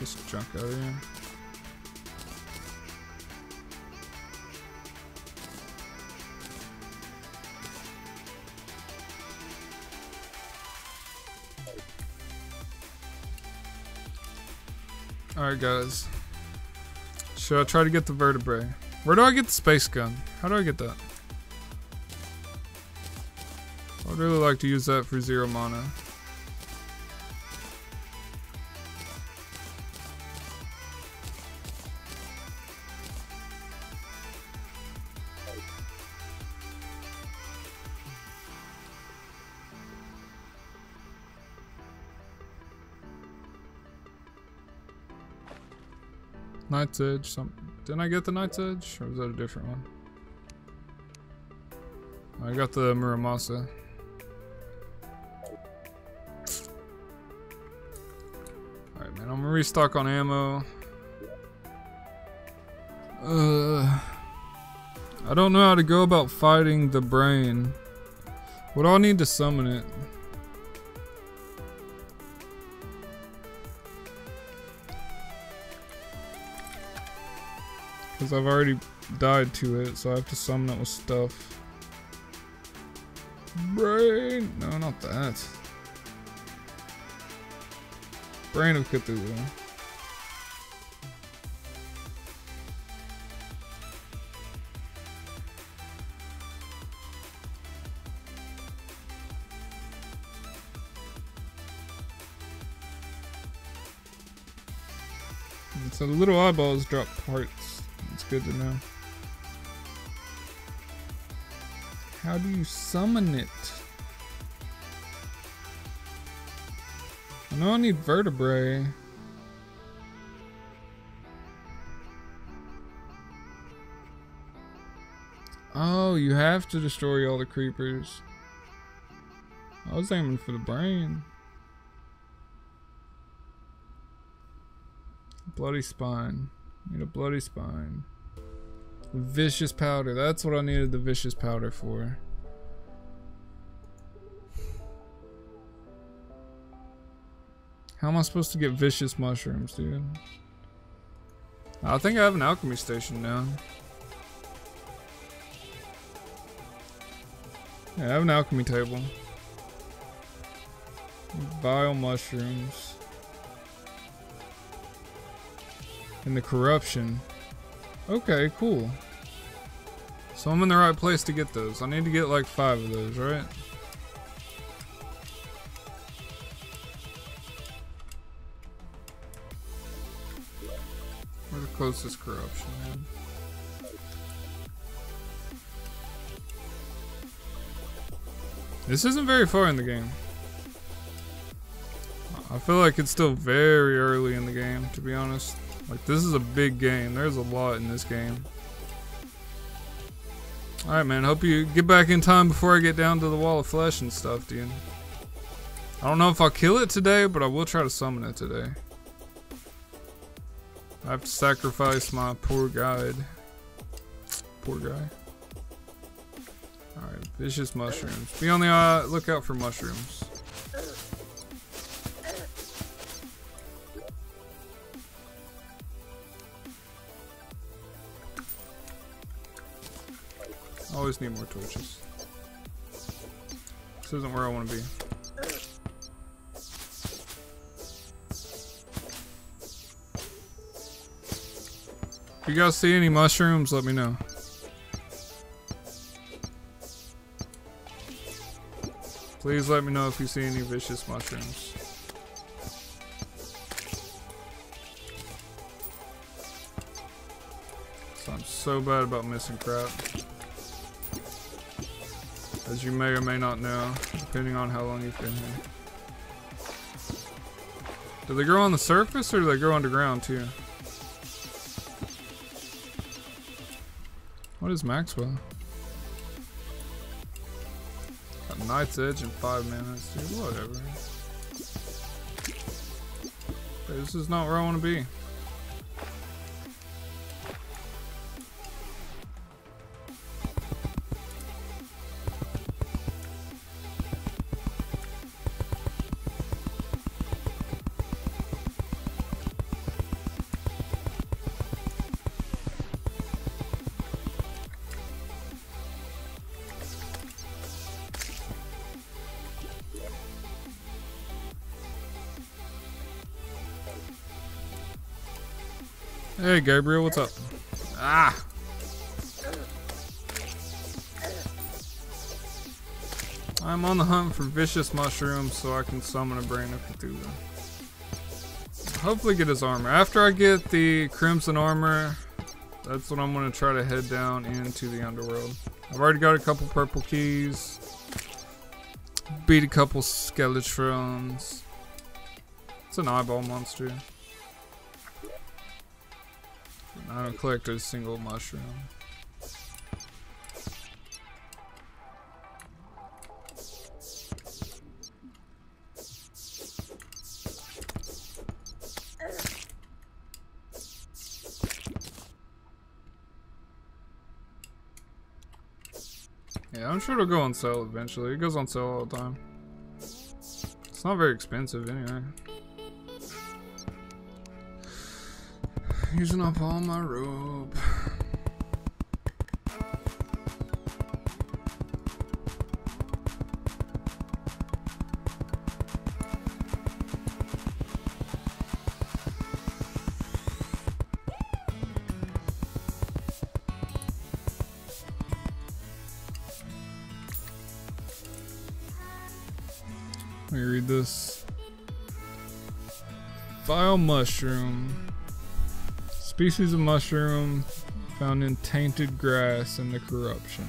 this junk out of here. Alright guys, should I try to get the vertebrae? Where do I get the space gun? How do I get that? I'd really like to use that for 0 mana. Night's Edge, didn't I get the Night's Edge? Or was that a different one? I got the Muramasa. Alright man, I'm gonna restock on ammo. I don't know how to go about fighting the brain. What do I need to summon it? Because I've already died to it, so I have to summon it with stuff. Brain! No, not that. Brain of Cthulhu. And so the little eyeballs drop parts. It's good to know. How do you summon it? I know I need vertebrae. Oh, you have to destroy all the creepers. I was aiming for the brain. Bloody spine. Need a bloody spine. Vicious powder. That's what I needed the vicious powder for. How am I supposed to get vicious mushrooms, dude? I think I have an alchemy station now. Yeah, I have an alchemy table. Vile mushrooms. And the corruption. Okay, cool. So I'm in the right place to get those. I need to get like 5 of those, right? Where's the closest corruption, man? This isn't very far in the game. I feel like it's still very early in the game, to be honest. Like, this is a big game. There's a lot in this game. Alright, man. Hope you get back in time before I get down to the wall of flesh and stuff, dude. I don't know if I'll kill it today, but I will try to summon it today. I have to sacrifice my poor guide. Poor guy. Alright, vicious mushrooms. Be on the lookout for mushrooms. Always need more torches. This isn't where I want to be. If you guys see any mushrooms, let me know. Please let me know if you see any vicious mushrooms. So I'm so bad about missing crap. As you may or may not know, depending on how long you've been here. Do they grow on the surface or do they grow underground too? What is Maxwell? Got Night's Edge in 5 minutes, dude. Whatever. Okay, this is not where I want to be. Hey, Gabriel, what's up? Ah! I'm on the hunt for vicious mushrooms so I can summon a Brain of Cthulhu. Hopefully get his armor. After I get the Crimson armor, that's when I'm going to try to head down into the underworld. I've already got a couple purple keys. Beat a couple Skeletrons. It's an eyeball monster. I haven't collected a single mushroom. Yeah, I'm sure it'll go on sale eventually. It goes on sale all the time. It's not very expensive anyway. Using up all my rope. Let me read this. Vile mushroom. Species of mushroom found in tainted grass and the corruption.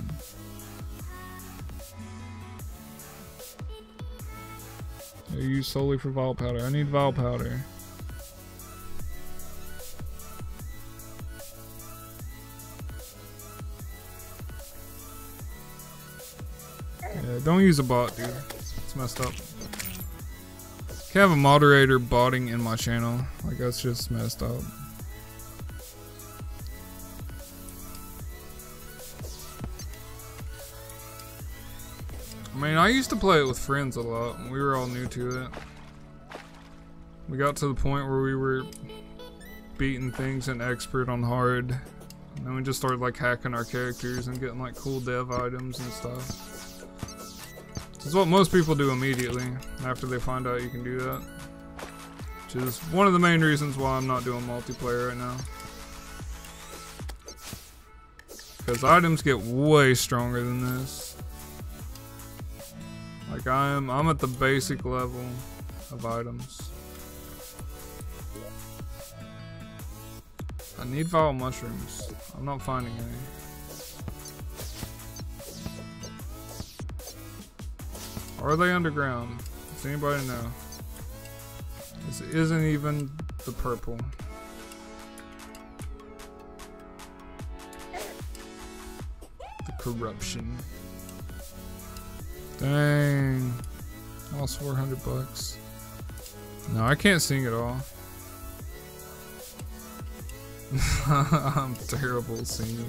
They're used solely for vile powder. I need vile powder. Yeah, don't use a bot, dude. It's messed up. Can't have a moderator botting in my channel. Like, that's just messed up. I mean, I used to play it with friends a lot. We were all new to it. We got to the point where we were beating things and expert on hard. And then we just started like hacking our characters and getting like cool dev items and stuff. This is what most people do immediately after they find out you can do that. Which is one of the main reasons why I'm not doing multiplayer right now. Because items get way stronger than this. Like I'm at the basic level of items. I need vile mushrooms. I'm not finding any. Are they underground? Does anybody know? This isn't even the purple. The corruption. Dang. Lost 400 bucks. No, I can't sing at all. I'm terrible at singing.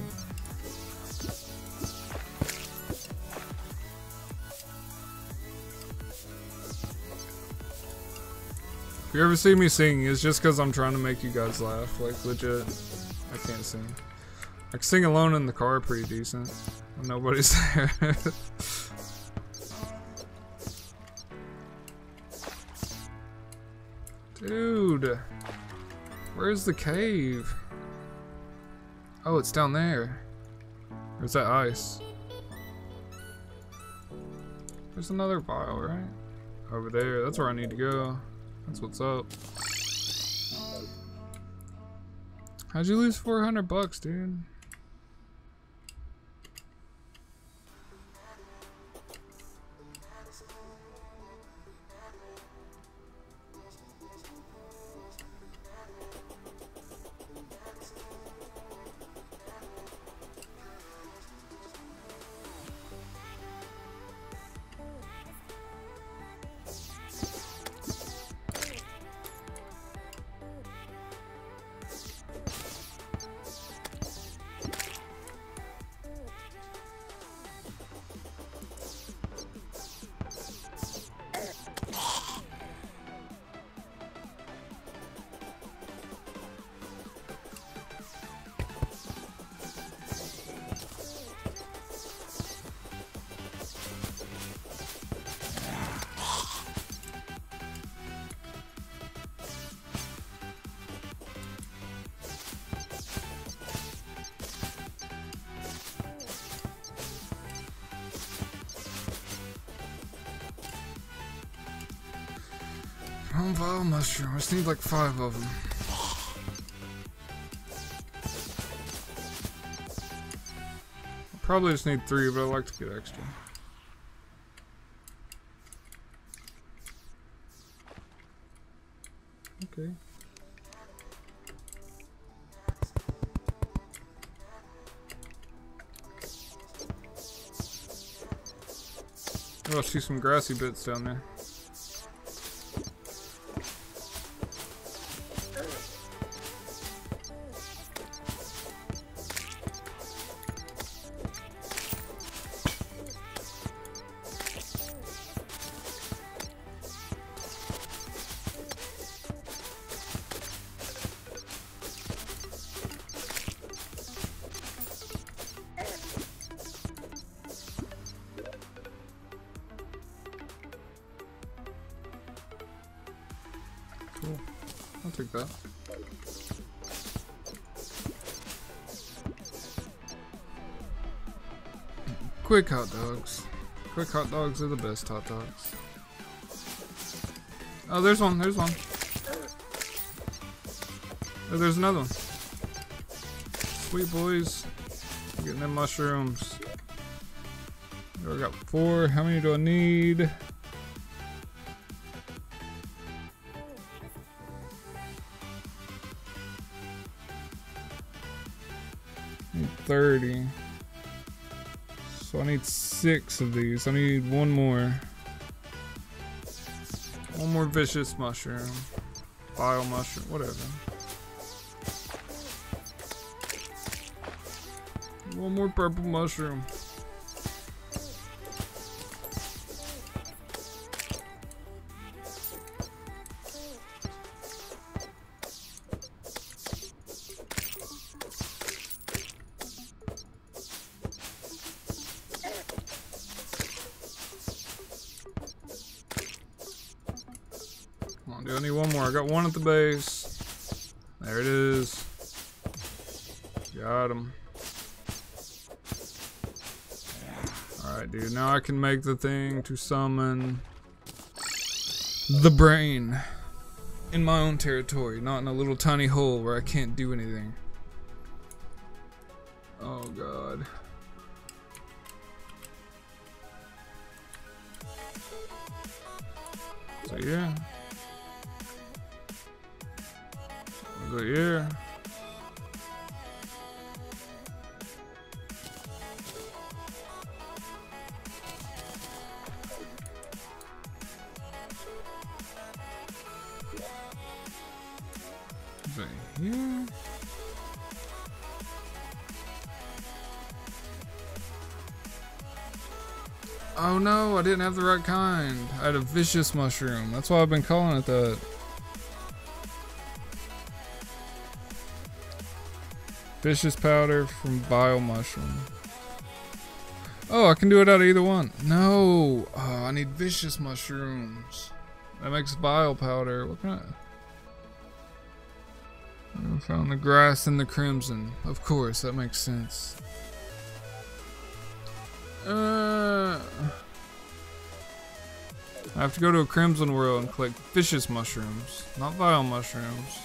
If you ever see me singing, it's just because I'm trying to make you guys laugh. Like, legit. I can't sing. I can sing alone in the car pretty decent. When nobody's there. Dude, where's the cave? Oh, it's down there. Or is that ice? There's another vial, right? Over there, that's where I need to go. That's what's up. How'd you lose 400 bucks, dude? One vile mushroom. I just need like 5 of them. I probably just need 3, but I like to get extra. Okay. Oh, I see some grassy bits down there. Cool. I'll take that. Quick hot dogs. Quick hot dogs are the best hot dogs. Oh, there's one. There's one. Oh, there's another one. Sweet boys. I'm getting them mushrooms. I got 4. How many do I need? I need 30. So I need 6 of these. I need 1 more. 1 more vicious mushroom. Bile mushroom, whatever. 1 more purple mushroom. Come on, dude, I need 1 more. I got 1 at the base. There it is. Got him. Alright, dude. Now I can make the thing to summon the brain in my own territory, not in a little tiny hole where I can't do anything. Oh, God. So, yeah. So, yeah. Right here. Oh no, I didn't have the right kind. I had a vicious mushroom. That's why I've been calling it that. Vicious powder from bile mushroom. Oh, I can do it out of either one. No. Oh, I need vicious mushrooms. That makes bile powder. What kind of... I found the grass and the crimson. Of course, that makes sense. I have to go to a crimson world and collect vicious mushrooms, not vile mushrooms.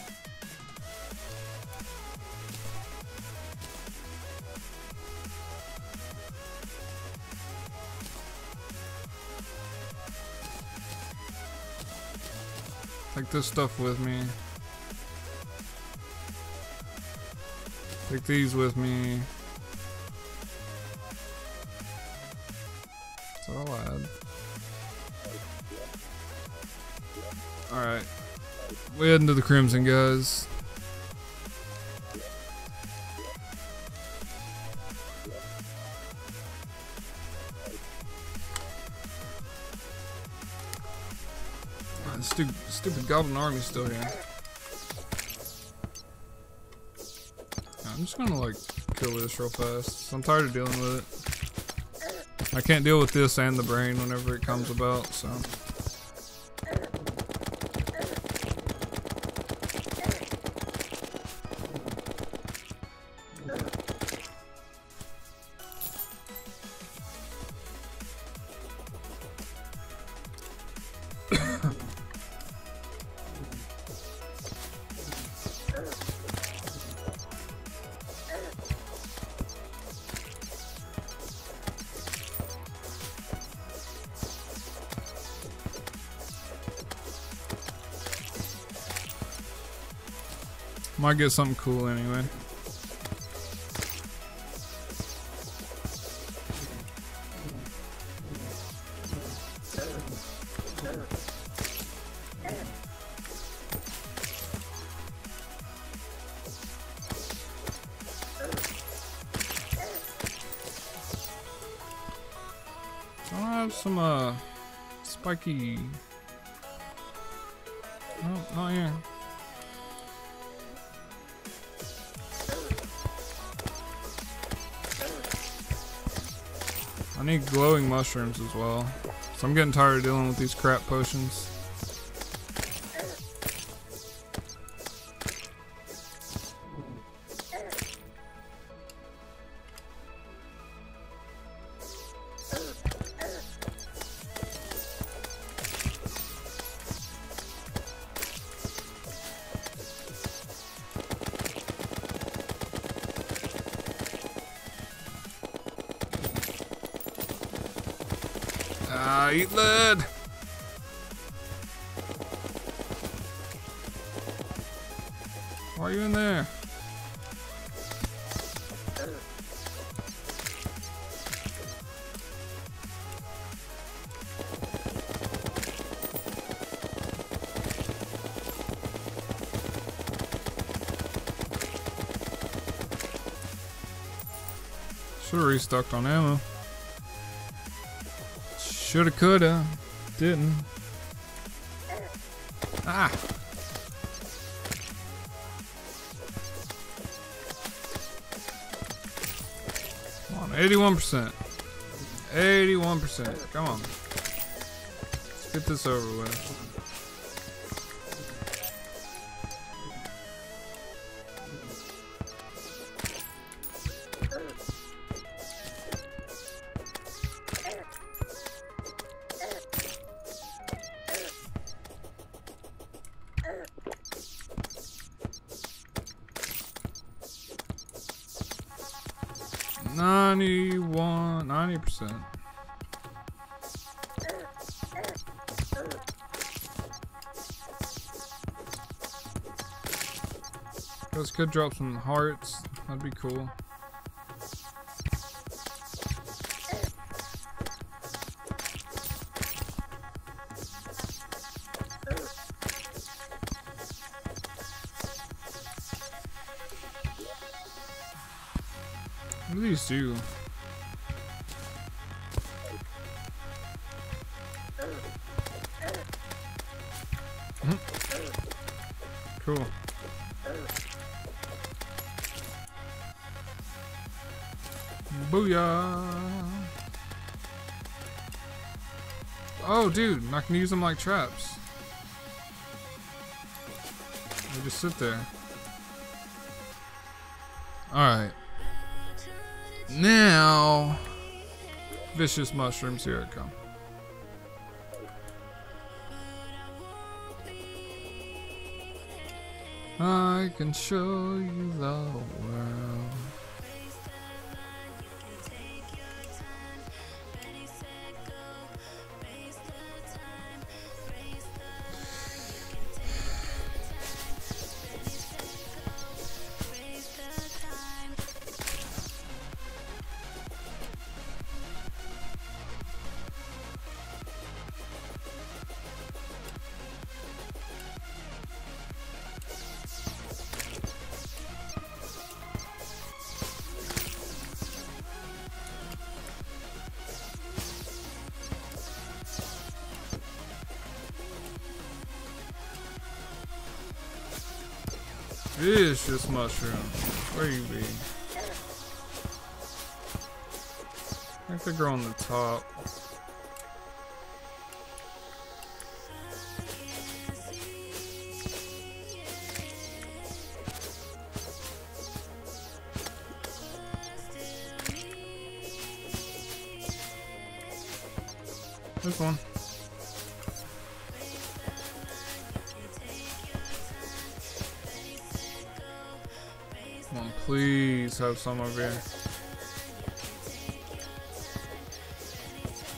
Take this stuff with me. Take these with me. That's all I'll add. Alright. We're heading to the Crimson, guys. Stupid goblin army's still here. I'm just gonna like kill this real fast. I'm tired of dealing with it. I can't deal with this and the brain whenever it comes about, so. Might get something cool anyway. I have some spiky. Oh, not here. I need glowing mushrooms as well. So I'm getting tired of dealing with these crap potions. Eat lead! Why are you in there? Should've restocked on ammo. Shoulda, coulda, didn't. Ah! Come on, 81%. 81%. Come on. Let's get this over with. $91, 90%. Those could drop some hearts. That'd be cool. What do these do? Cool. Booyah! Oh, dude, I can use them like traps. They just sit there. Alright. Now, vicious mushrooms, here it comes. I can show you the world. Vicious mushroom. Where you be? I think they grow on the top. This one. Come on, please have some over here.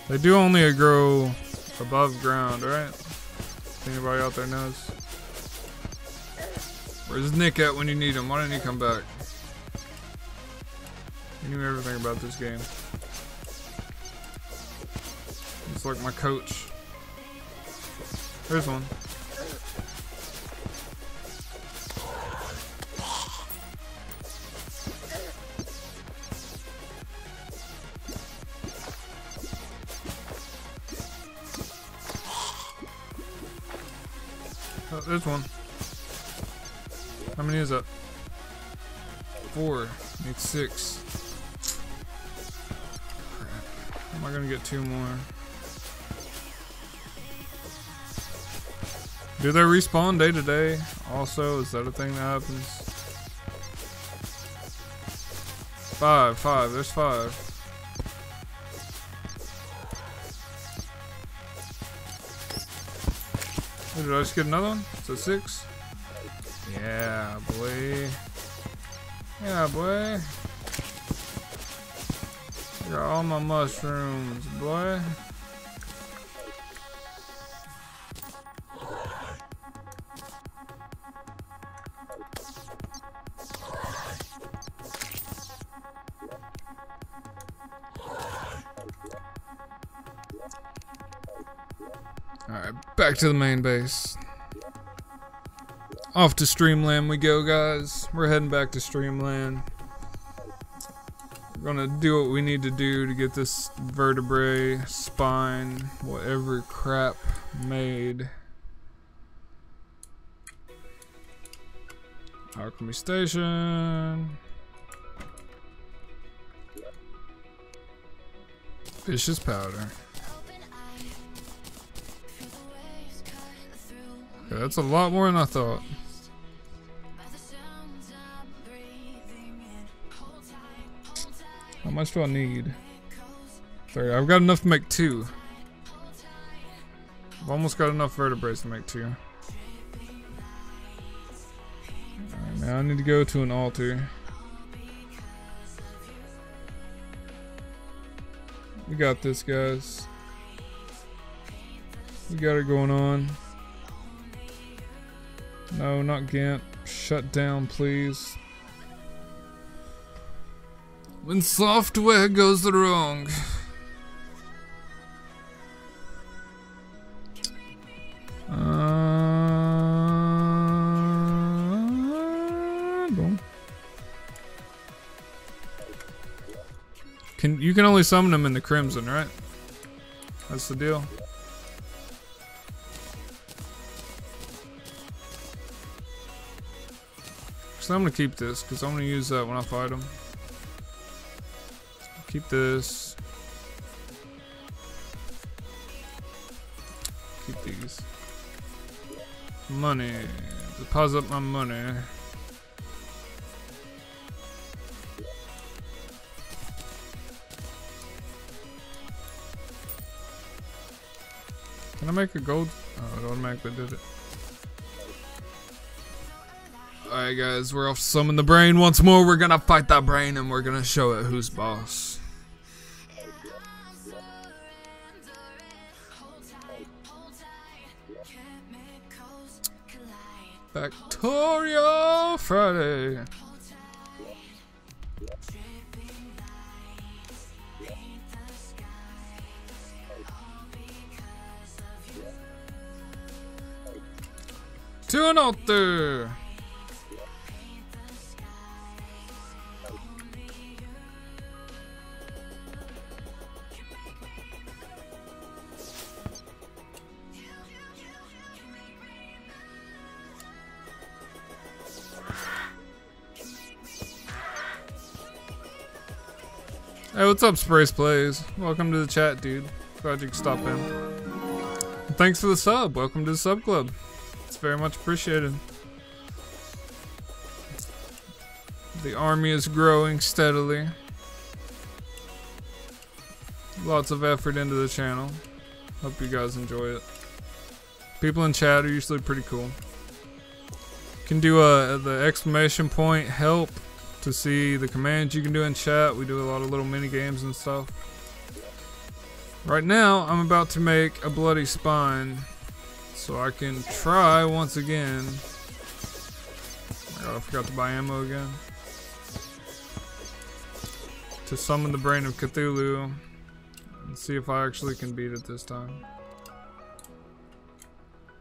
They do only grow above ground, right? If anybody out there knows. Or Where's Nick at when you need him? Why didn't he come back? He knew everything about this game. He's like my coach. There's one. Oh, there's one. How many is that? 4. Need 6. Crap. How am I gonna get 2 more? Do they respawn day to day? Also, is that a thing that happens? 5. There's 5. Oh, did I just get another one? Is that 6? Yeah, boy. Yeah, boy. I got all my mushrooms, boy. Alright, back to the main base. Off to Streamland we go, guys. We're heading back to Streamland. We're gonna do what we need to do to get this vertebrae, spine, whatever crap made. Alchemy Station. Vicious powder. Okay, that's a lot more than I thought. How much do I need? 30. I've got enough to make 2. I've almost got enough vertebrae to make 2. Alright, now I need to go to an altar. We got this, guys. We got it going on. No, not Gant. Shut down, please. When software goes wrong. Boom. You can only summon them in the Crimson, right? That's the deal. So I'm gonna keep this because I'm gonna use that when I fight them. Keep this. Keep these. Money. Deposit my money. Can I make a gold? Oh, it automatically did it. Alright guys, we're off to summon the brain once more. We're gonna fight that brain and we're gonna show it who's boss. Factorio Friday. To an altar. Hey, what's up, Sprace Plays? Welcome to the chat, dude. Glad you could stop in. And thanks for the sub. Welcome to the sub club. It's very much appreciated. The army is growing steadily. Lots of effort into the channel. Hope you guys enjoy it. People in chat are usually pretty cool. You can do the exclamation point help to see the commands you can do in chat. We do a lot of little mini games and stuff. Right now, I'm about to make a bloody spine so I can try once again. Oh, I forgot to buy ammo again. To summon the Brain of Cthulhu. And see if I actually can beat it this time.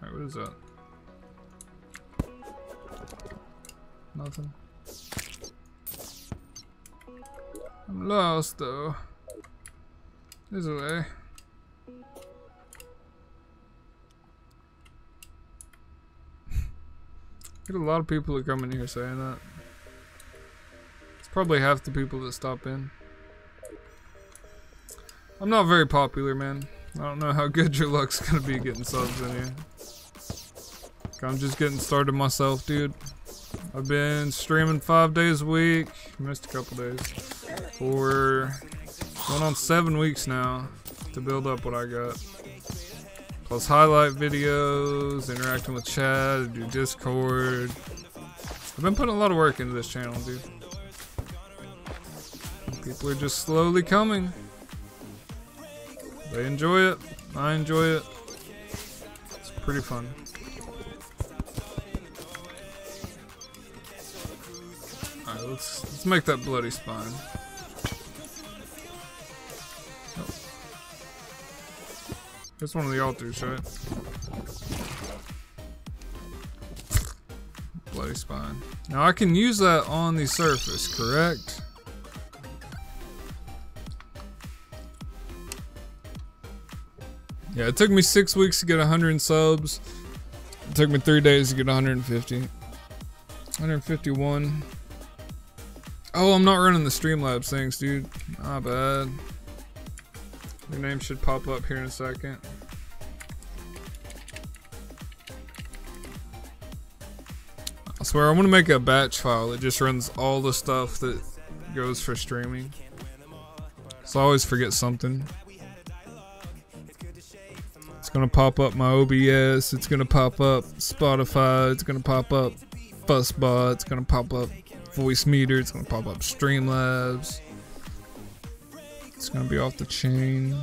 Alright, what is that? Nothing. I'm lost though. There's a way. Get a lot of people that come in here saying that. It's probably half the people that stop in. I'm not very popular, man. I don't know how good your luck's gonna be getting subs in here. I'm just getting started myself, dude. I've been streaming 5 days a week. Missed a couple days. For going on 7 weeks now to build up what I got. Plus highlight videos, interacting with chat, do Discord. I've been putting a lot of work into this channel, dude. People are just slowly coming. They enjoy it. I enjoy it. It's pretty fun. Alright, let's make that bloody spine. Oh. That's one of the altars, right? Bloody spine. Now I can use that on the surface, correct? Yeah, it took me 6 weeks to get 100 subs. It took me 3 days to get 150. 151. Oh, I'm not running the Streamlabs things, dude. Not bad. Your name should pop up here in a second. I swear, I want to make a batch file that just runs all the stuff that goes for streaming. So I always forget something. It's gonna pop up my OBS, it's gonna pop up Spotify, it's gonna pop up Fuzzbot, it's gonna pop up Voicemeeter, it's gonna pop up Streamlabs. It's gonna be off the chain.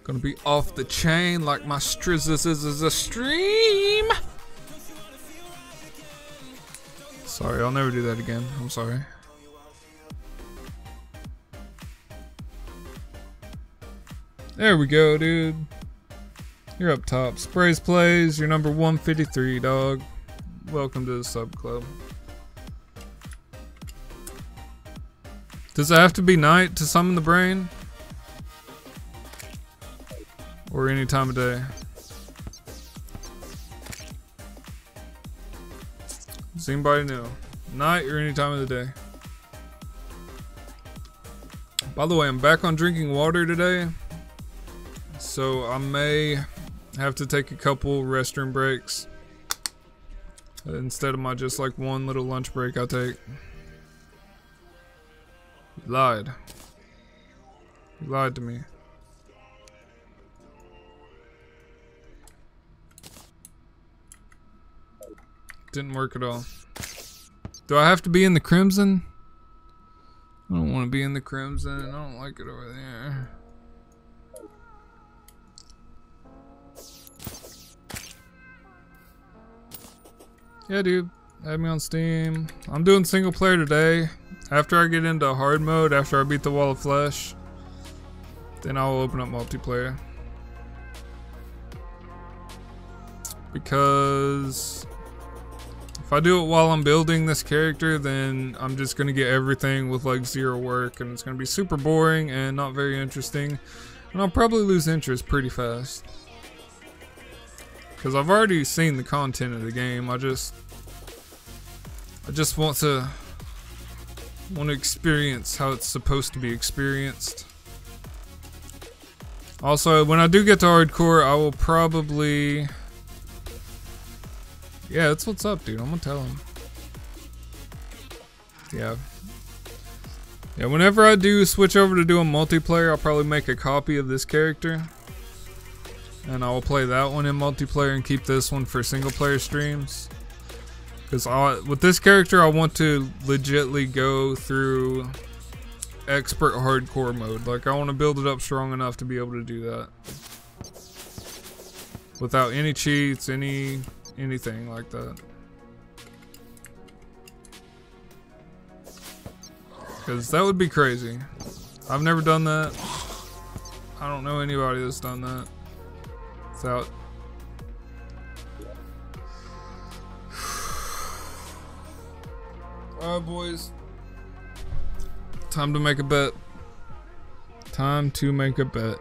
Gonna be off the chain like my Strizzes is a stream. Sorry, I'll never do that again. I'm sorry. There we go, dude. You're up top. Sprays Plays, you're number 153, dog. Welcome to the sub club. Does it have to be night to summon the brain? Or any time of day? Does anybody know? Night or any time of the day? By the way, I'm back on drinking water today. So I may have to take a couple restroom breaks instead of my just like one little lunch break I take. You lied. You lied to me. Didn't work at all. Do I have to be in the Crimson? I don't want to be in the Crimson. I don't like it over there. Yeah, dude. Add me on Steam. I'm doing single player today. After I get into hard mode, after I beat the Wall of Flesh, then I'll open up multiplayer. Because if I do it while I'm building this character, then I'm just gonna get everything with like zero work, and it's gonna be super boring and not very interesting. And I'll probably lose interest pretty fast. Because I've already seen the content of the game. I just want to experience how it's supposed to be experienced. Also, when I do get to hardcore, I will probably... Yeah, that's what's up, dude. I'm gonna tell him. Yeah. Yeah, whenever I do switch over to doing multiplayer, I'll probably make a copy of this character. And I will play that one in multiplayer and keep this one for single player streams. Because with this character, I want to legitly go through expert hardcore mode. Like, I want to build it up strong enough to be able to do that. without any cheats, anything like that. Because that would be crazy. I've never done that. I don't know anybody that's done that without. Alright, boys. Time to make a bet. Time to make a bet.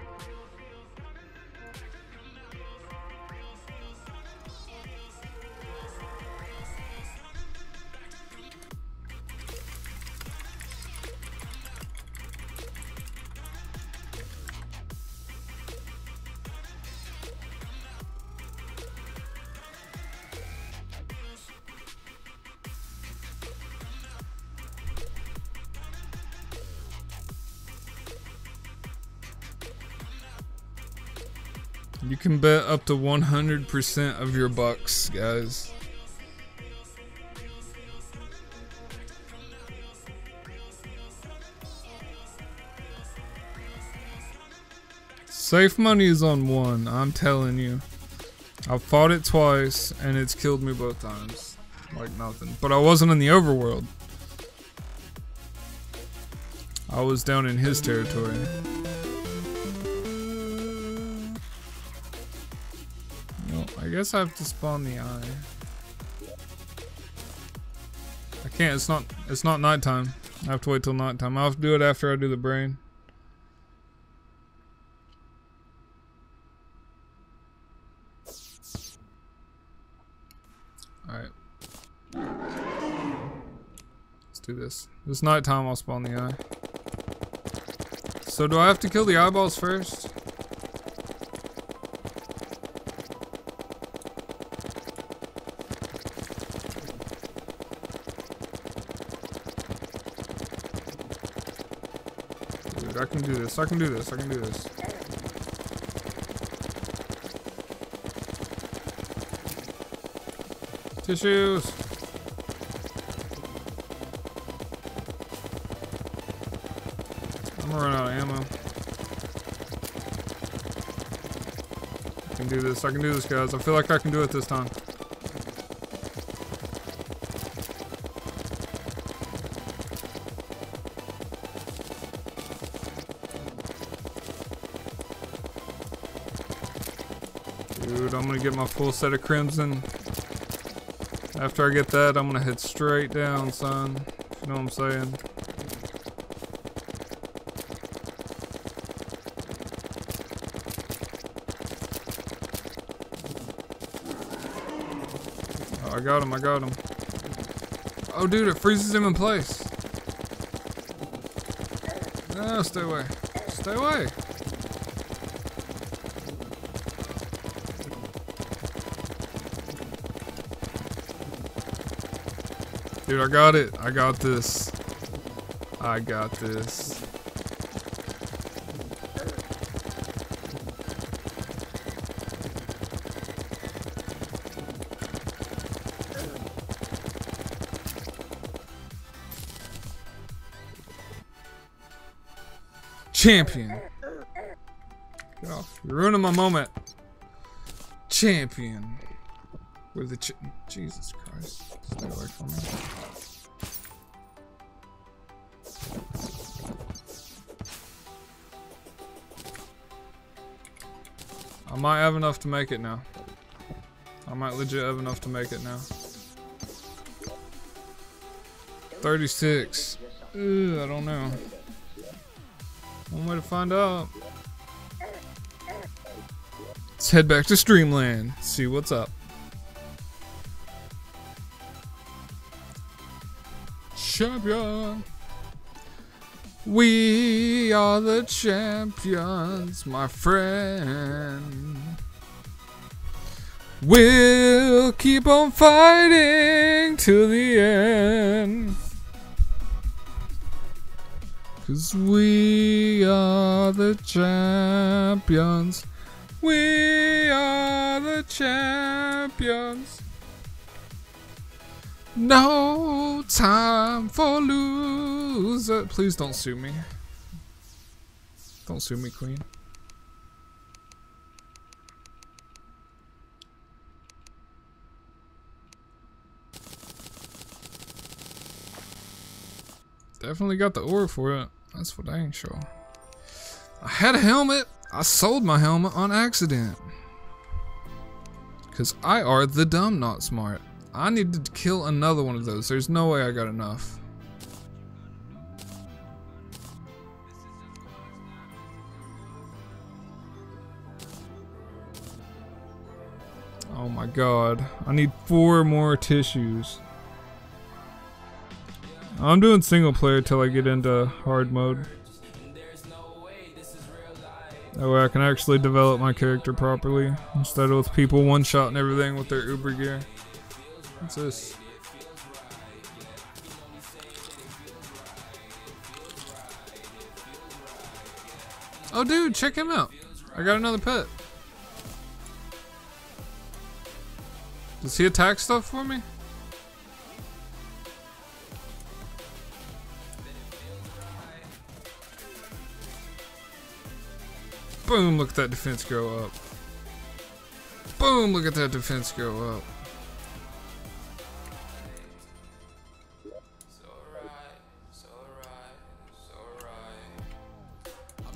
You can bet up to 100% of your bucks, guys. Safe money is on 1, I'm telling you. I've fought it twice and it's killed me both times. Like nothing. But I wasn't in the overworld. I was down in his territory. I guess I have to spawn the eye. I can't, it's not nighttime. I have to wait till nighttime. I'll have to do it after I do the brain. Alright. Let's do this. This nighttime I'll spawn the eye. So do I have to kill the eyeballs first? I can do this, I can do this, I can do this. Tissues! I'm gonna run out of ammo. I can do this, guys. I feel like I can do it this time. Dude, I'm gonna get my full set of crimson. After I get that, I'm gonna head straight down, son. If you know what I'm saying. Oh, I got him, I got him. Oh, dude, it freezes him in place. No, stay away. Stay away. Dude, I got it. I got this. I got this. Champion. Get off. You're ruining my moment. Champion. With the Jesus Christ. Stay away from me. I might have enough to make it now. I might legit have enough to make it now. 36. Ugh, I don't know. One way to find out. Let's head back to Streamland. See what's up. Champion. We are the champions, my friend. We'll keep on fighting till the end. 'Cause we are the champions. We are the champions. No time for loser. Please don't sue me. Don't sue me, Queen. Definitely got the ore for it. That's for dang sure. I had a helmet. I sold my helmet on accident. Because I are the dumb, not smart. I needed to kill another one of those. There's no way I got enough. Oh my god. I need 4 more tissues. I'm doing single player till I get into hard mode. That way I can actually develop my character properly instead of with people one-shotting everything with their Uber gear. What's this? Oh dude, check him out. I got another pet. Does he attack stuff for me? Boom, look at that defense go up. Boom, look at that defense go up.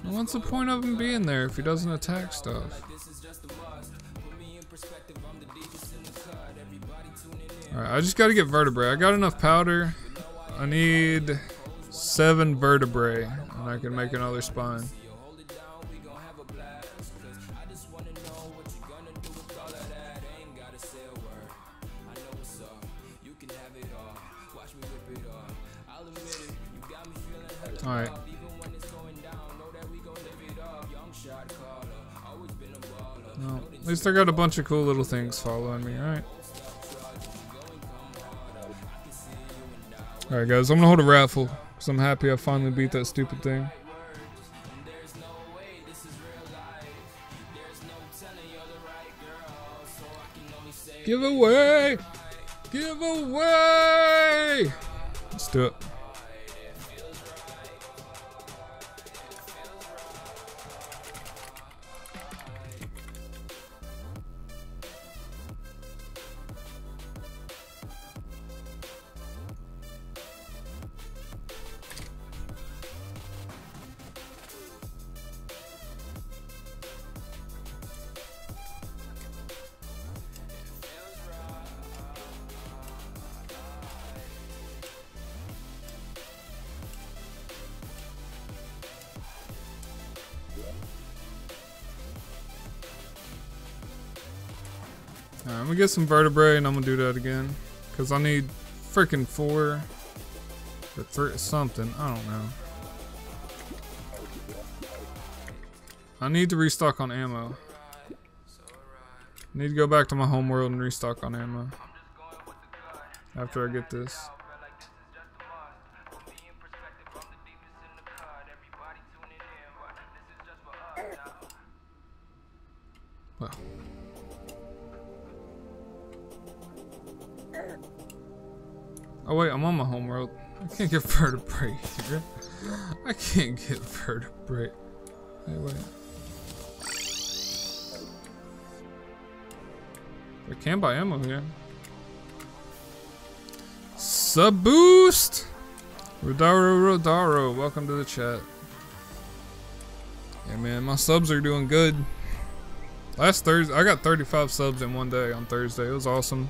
What's the point of him being there if he doesn't attack stuff? Alright, I just gotta get vertebrae. I got enough powder. I need 7 vertebrae, and I can make another spine. Alright. Well, at least I got a bunch of cool little things following me, alright? Alright guys, I'm gonna hold a raffle, because I'm happy I finally beat that stupid thing. Giveaway! Giveaway! Let's do it. Alright, I'm gonna get some vertebrae and I'm gonna do that again. Because I need freaking 4 or 3 something. I don't know. I need to restock on ammo. I need to go back to my home world and restock on ammo. After I get this. Well. Oh wait, I'm on my home world. I can't get vertebrae here. I can't get vertebrae. Hey, wait. I can buy ammo here. Sub boost! Rodaro, welcome to the chat. Yeah man, my subs are doing good. Last Thursday, I got 35 subs in one day on Thursday. It was awesome.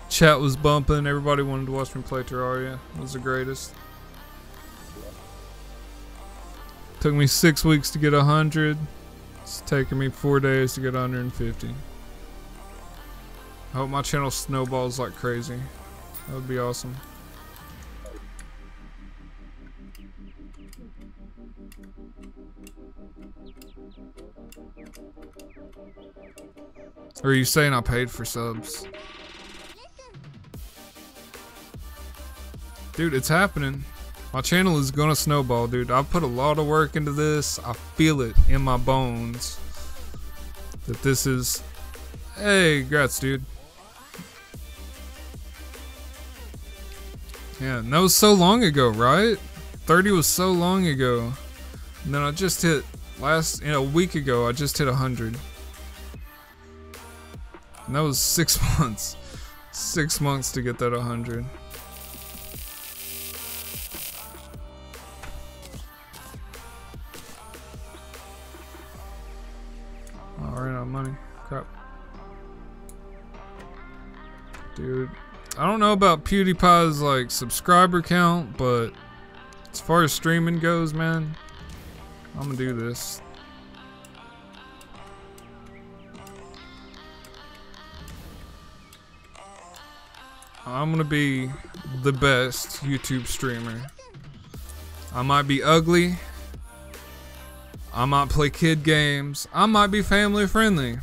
Chat was bumping. Everybody wanted to watch me play Terraria. It was the greatest. Took me 6 weeks to get 100. It's taking me 4 days to get 150. I hope my channel snowballs like crazy. That would be awesome. Or are you saying I paid for subs? Dude, it's happening. My channel is gonna snowball, dude. I've put a lot of work into this. I feel it in my bones. That this is... Hey, congrats, dude. Yeah, and that was so long ago, right? 30 was so long ago. And then I just hit a week ago, I just hit 100. And that was 6 months. 6 months to get that 100. Crap. Dude, I don't know about PewDiePie's like subscriber count, but as far as streaming goes, man, I'm gonna do this. I'm gonna be the best YouTube streamer. I might be ugly. I might play kid games. I might be family friendly.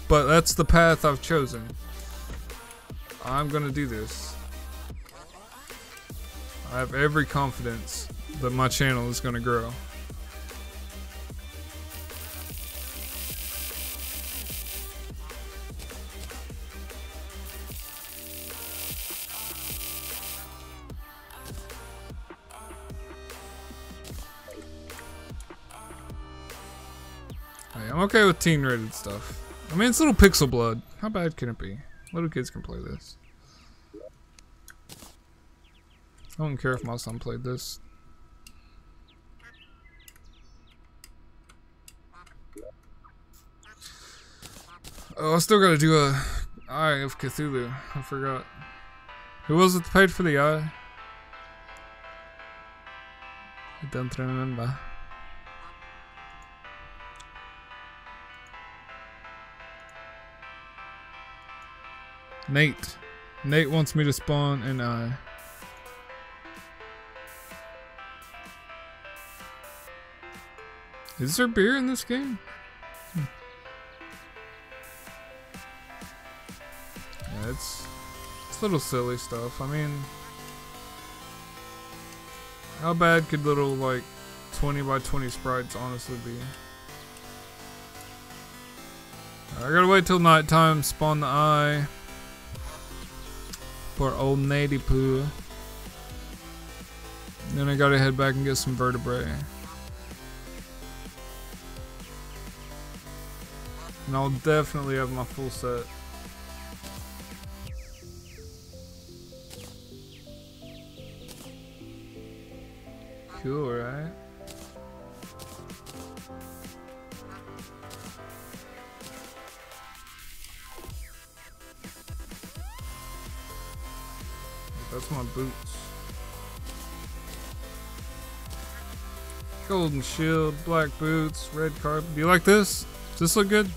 But that's the path I've chosen. I'm gonna do this. I have every confidence that my channel is gonna grow. Hey, I'm okay with teen rated stuff. I mean, it's little Pixel Blood. How bad can it be? Little kids can play this. I don't care if my son played this. Oh, I still gotta do a Eye of Cthulhu. I forgot. Who was it that paid for the eye? I don't remember. Nate. Nate wants me to spawn an eye. Is there beer in this game? Yeah, it's little silly stuff. I mean, how bad could little like 20 by 20 sprites honestly be? I gotta wait till nighttime, spawn the eye. Poor old Natey Poo. Then I gotta head back and get some vertebrae. And I'll definitely have my full set. Cool, right? That's my boots. Golden shield, black boots, red carpet. Do you like this? Does this look good?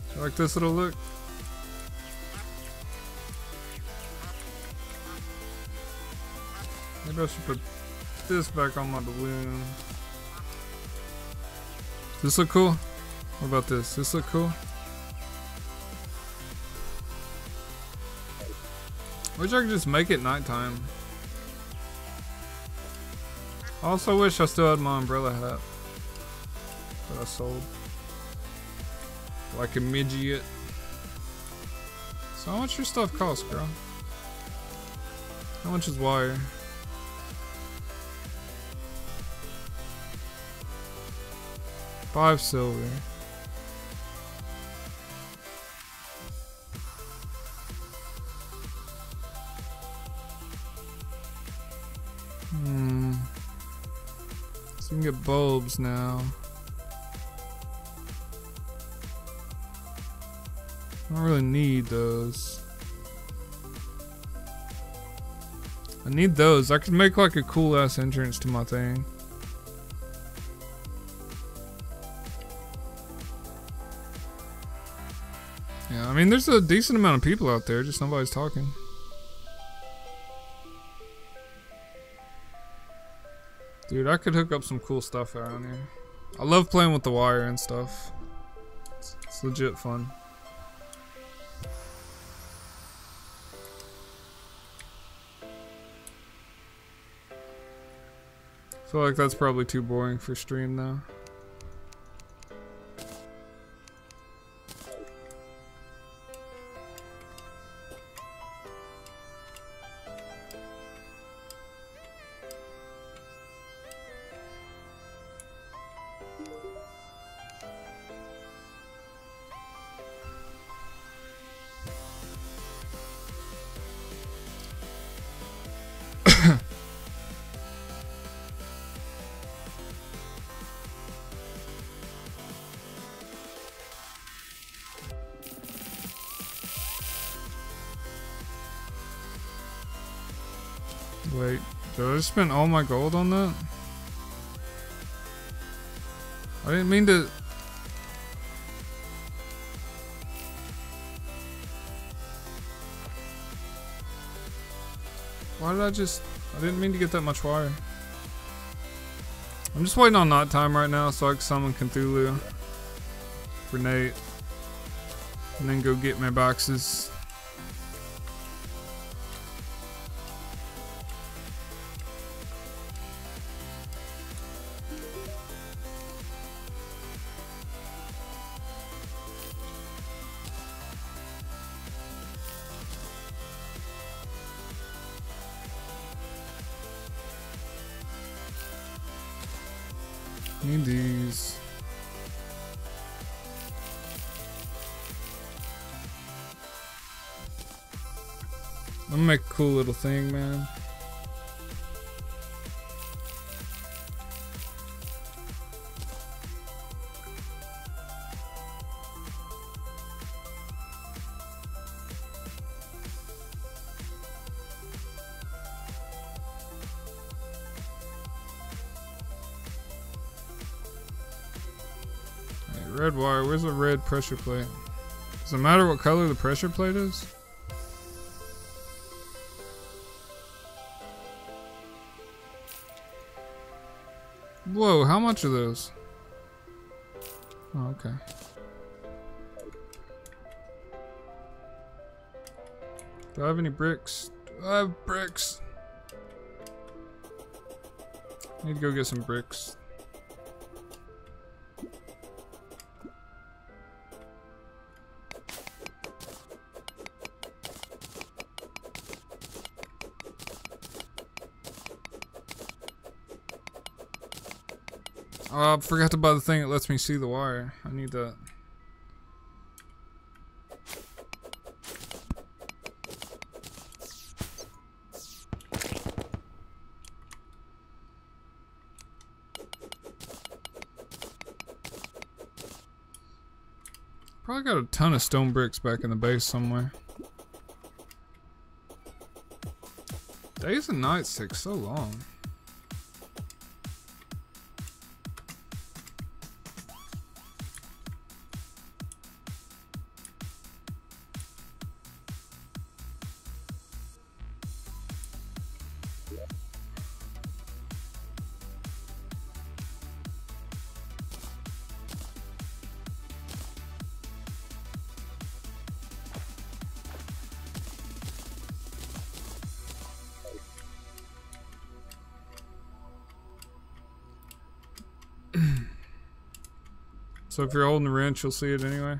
Do you like this little look? Maybe I should put this back on my balloon. Does this look cool? What about this? Does this look cool? Wish I could just make it nighttime. I also wish I still had my umbrella hat that I sold. Like a midget. So how much your stuff cost, girl? How much is wire? $5 silver. So you can get bulbs now. I don't really need those. I need those. I could make like a cool ass entrance to my thing. Yeah, I mean there's a decent amount of people out there, just nobody's talking. Dude, I could hook up some cool stuff around here. I love playing with the wire and stuff. It's legit fun. I feel like that's probably too boring for stream though. Wait, did I just spend all my gold on that? I didn't mean to... Why did I just... I didn't mean to get that much wire. I'm just waiting on night time right now so I can summon Cthulhu for Nate. And then go get my boxes. Need these. I'm gonna make a cool little thing, man. Red wire, where's the red pressure plate? Does it matter what color the pressure plate is? Whoa, how much are those? Oh, okay. Do I have any bricks? Do I have bricks? I need to go get some bricks. Oh, I forgot to buy the thing that lets me see the wire. I need that. Probably got a ton of stone bricks back in the base somewhere. Days and nights take so long. So if you're holding the wrench, you'll see it anyway.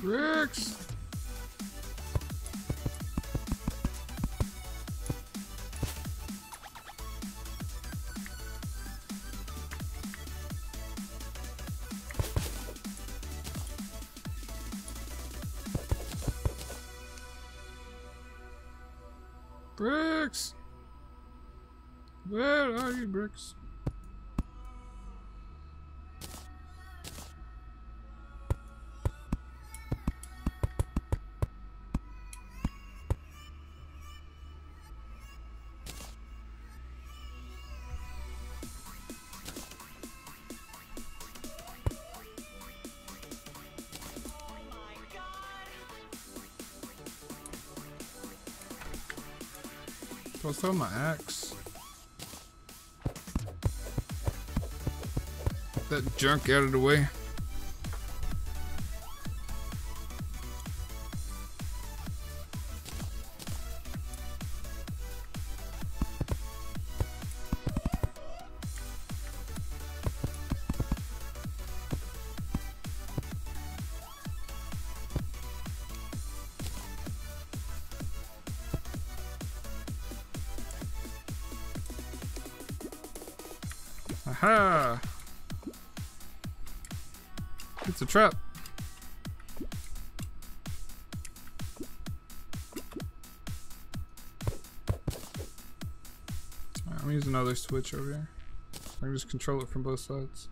Bricks! Bricks! Where are you, bricks? Do I throw my axe? That junk out of the way. Aha! It's a trap. Alright, I'm gonna use another switch over here. I can just control it from both sides.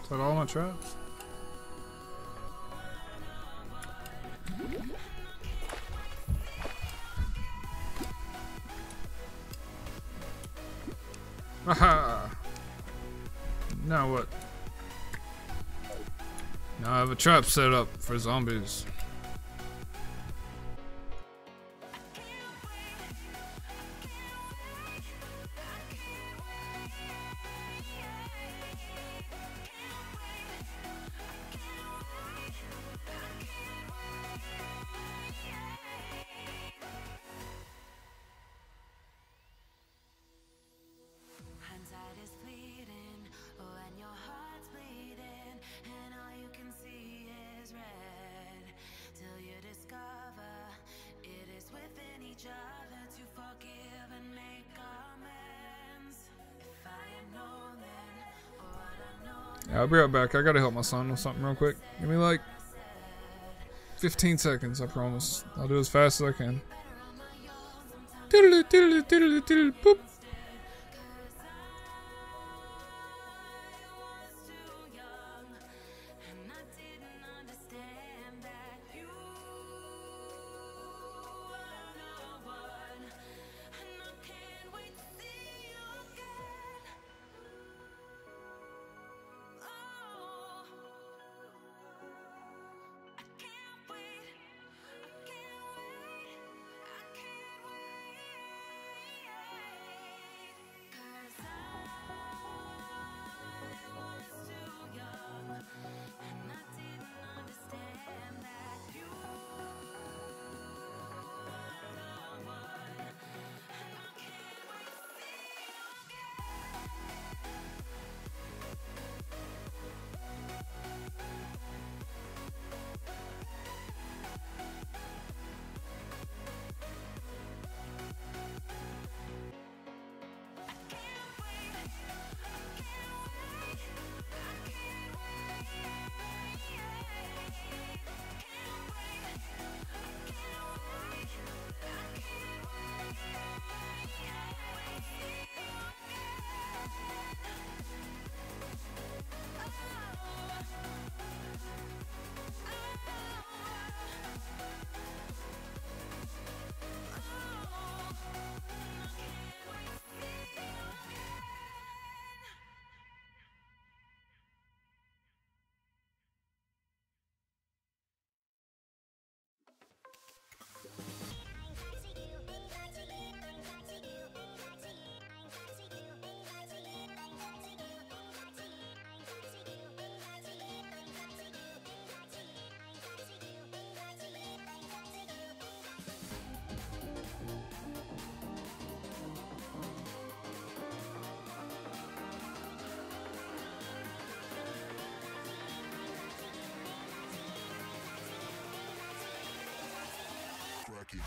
Is that all my traps? Aha! Now what? Now I have a trap set up for zombies. Yeah, I'll be right back. I gotta help my son with something real quick. Give me like 15 seconds, I promise. I'll do as fast as I can. Diddle diddle diddle diddle boop. Cracky.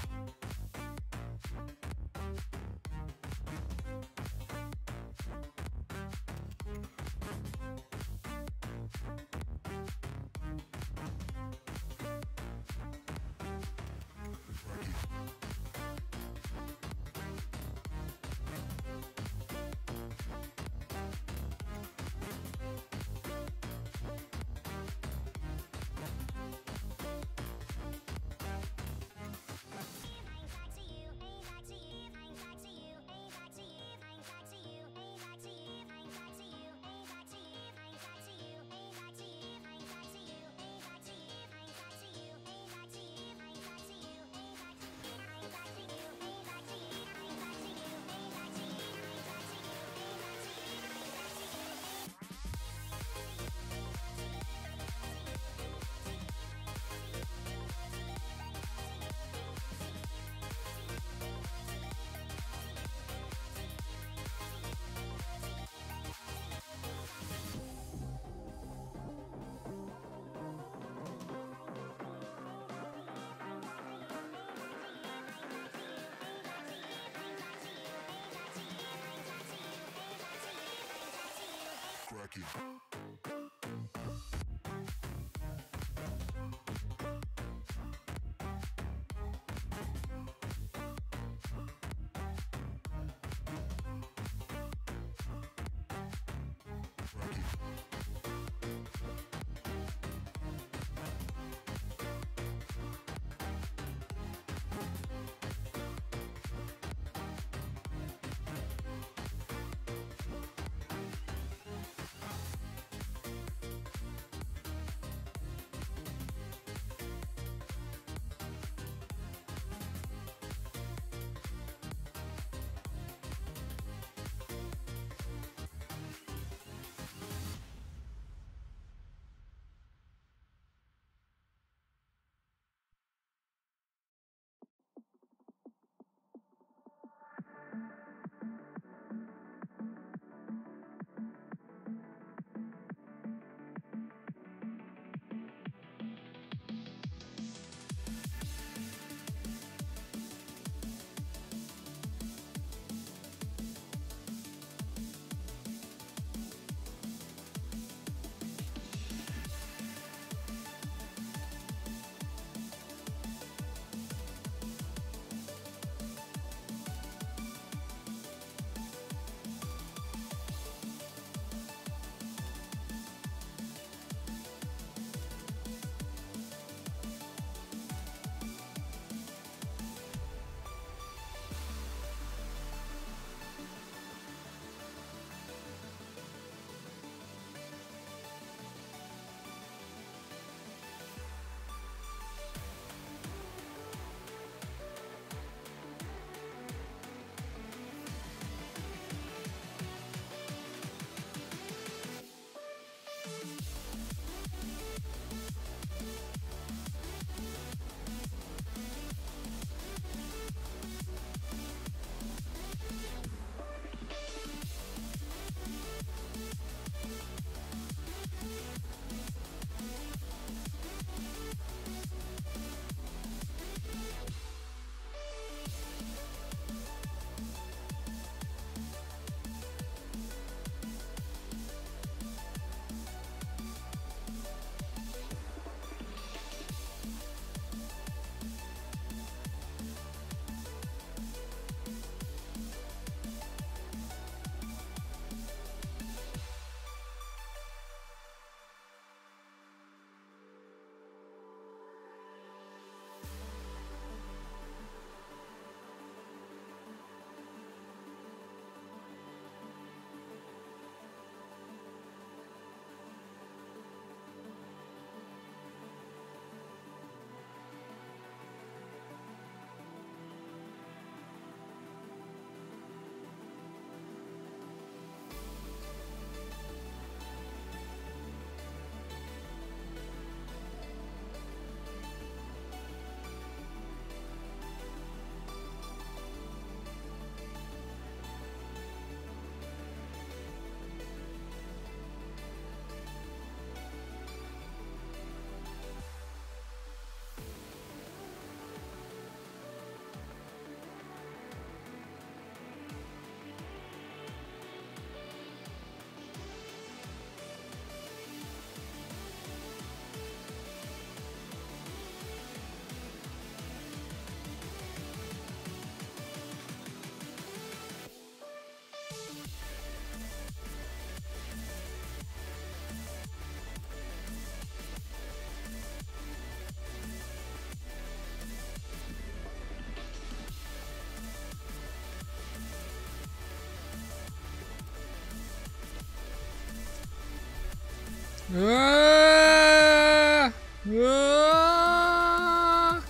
Ah! Ah!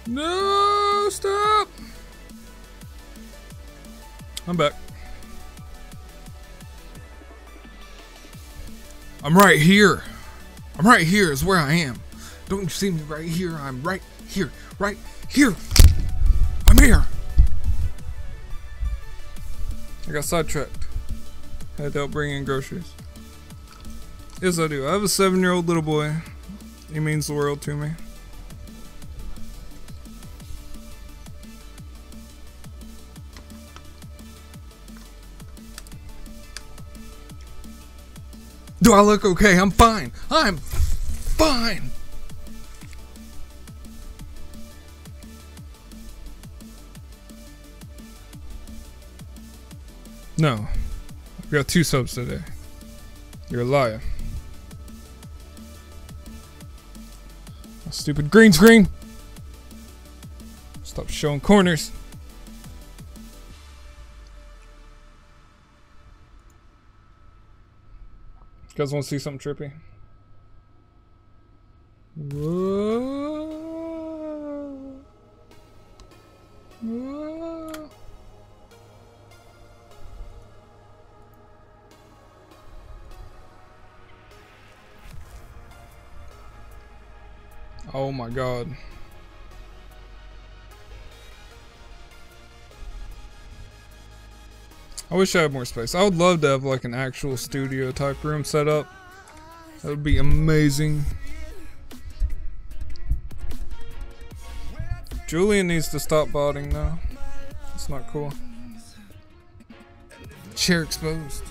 No, stop! I'm back. I'm right here. I'm right here is where I am. Don't you see me right here? I'm right here. Right here. I'm here. I got sidetracked. Had to help bring in groceries. Yes, I do. I have a 7-year-old little boy. He means the world to me. Do I look okay? I'm fine. I'm fine. No. I've got 2 subs today. You're a liar. A stupid green screen. Stop showing corners. You guys want to see something trippy? Whoa. Whoa. Oh my god. I wish I had more space. I would love to have like an actual studio type room set up. That would be amazing. Julian needs to stop botting though. It's not cool. Chair exposed.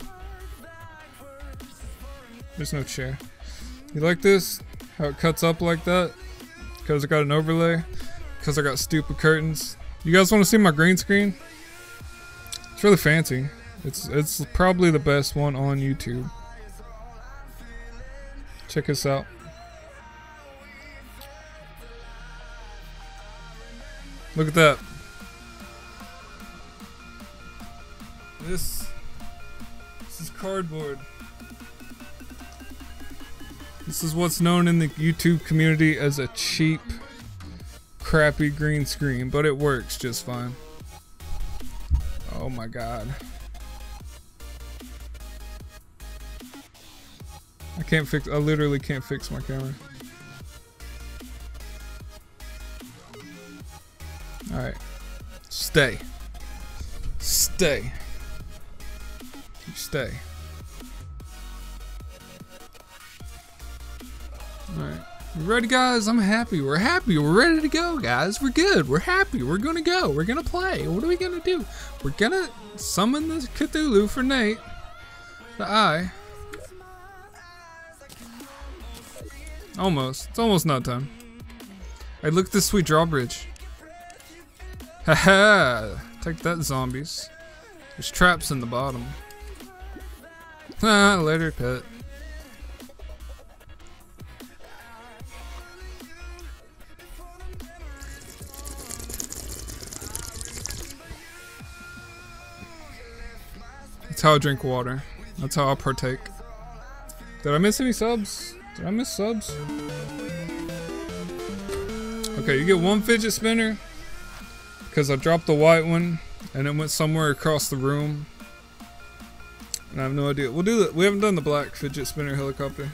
There's no chair. You like this? How it cuts up like that? Because I got an overlay? Because I got stupid curtains? You guys want to see my green screen? It's really fancy. It's probably the best one on YouTube. Check this out. Look at that. This is cardboard. This is what's known in the YouTube community as a cheap, crappy green screen, but it works just fine. Oh my god. I literally can't fix my camera. Alright. Stay. Stay. You stay. Alright. You ready, guys? I'm happy. We're happy. We're ready to go, guys. We're good. We're happy. We're gonna go. We're gonna play. What are we gonna do? We're gonna summon the Cthulhu for Nate. The eye. Almost. It's almost not done. Hey, look at this sweet drawbridge. Haha! Take that, zombies. There's traps in the bottom. Ah, later, pet. That's how I drink water. That's how I partake. Did I miss any subs? Did I miss subs? Okay, you get 1 fidget spinner. Because I dropped the white one and it went somewhere across the room. And I have no idea. We'll do that. We haven't done the black fidget spinner helicopter.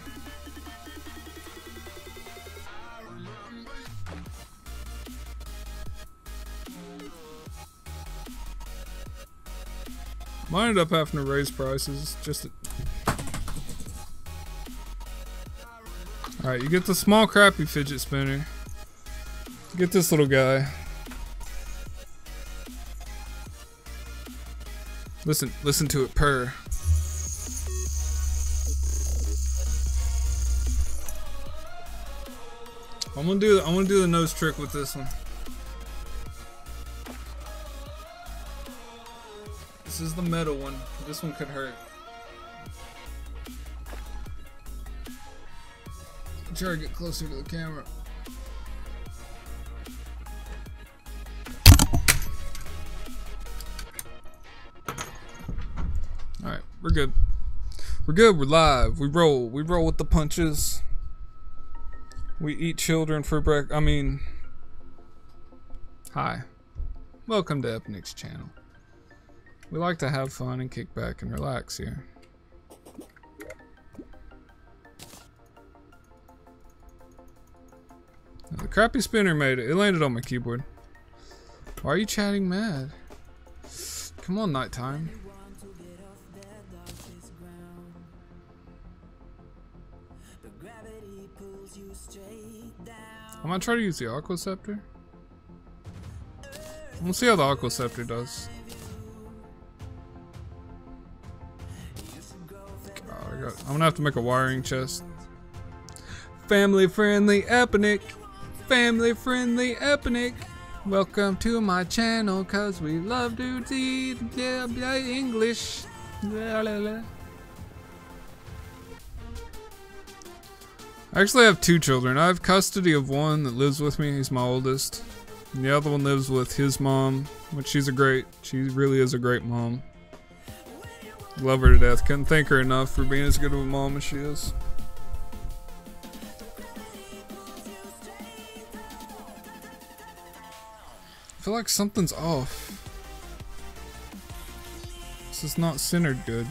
Might end up having to raise prices just to... Alright, you get the small crappy fidget spinner. Get this little guy. Listen to it purr. I'm gonna do the nose trick with this one. This is the metal one. This one could hurt. Try to get closer to the camera. Alright, we're good. We're good, we're live. We roll with the punches. We eat children for hi. Welcome to Epnic's channel. We like to have fun and kick back and relax here. The crappy spinner made it. It landed on my keyboard. Why are you chatting mad? Come on, nighttime. I'm gonna try to use the Aqua Scepter. We'll see how the Aqua Scepter does. Oh, I'm gonna have to make a wiring chest. Family friendly Epinic. Family friendly Epinic. Welcome to my channel, cause we love to eat English. Blah, blah, blah. I actually have 2 children. I have custody of one that lives with me. He's my oldest. And the other one lives with his mom, which she really is a great mom. Love her to death. Couldn't thank her enough for being as good of a mom as she is. I feel like something's off. This is not centered good.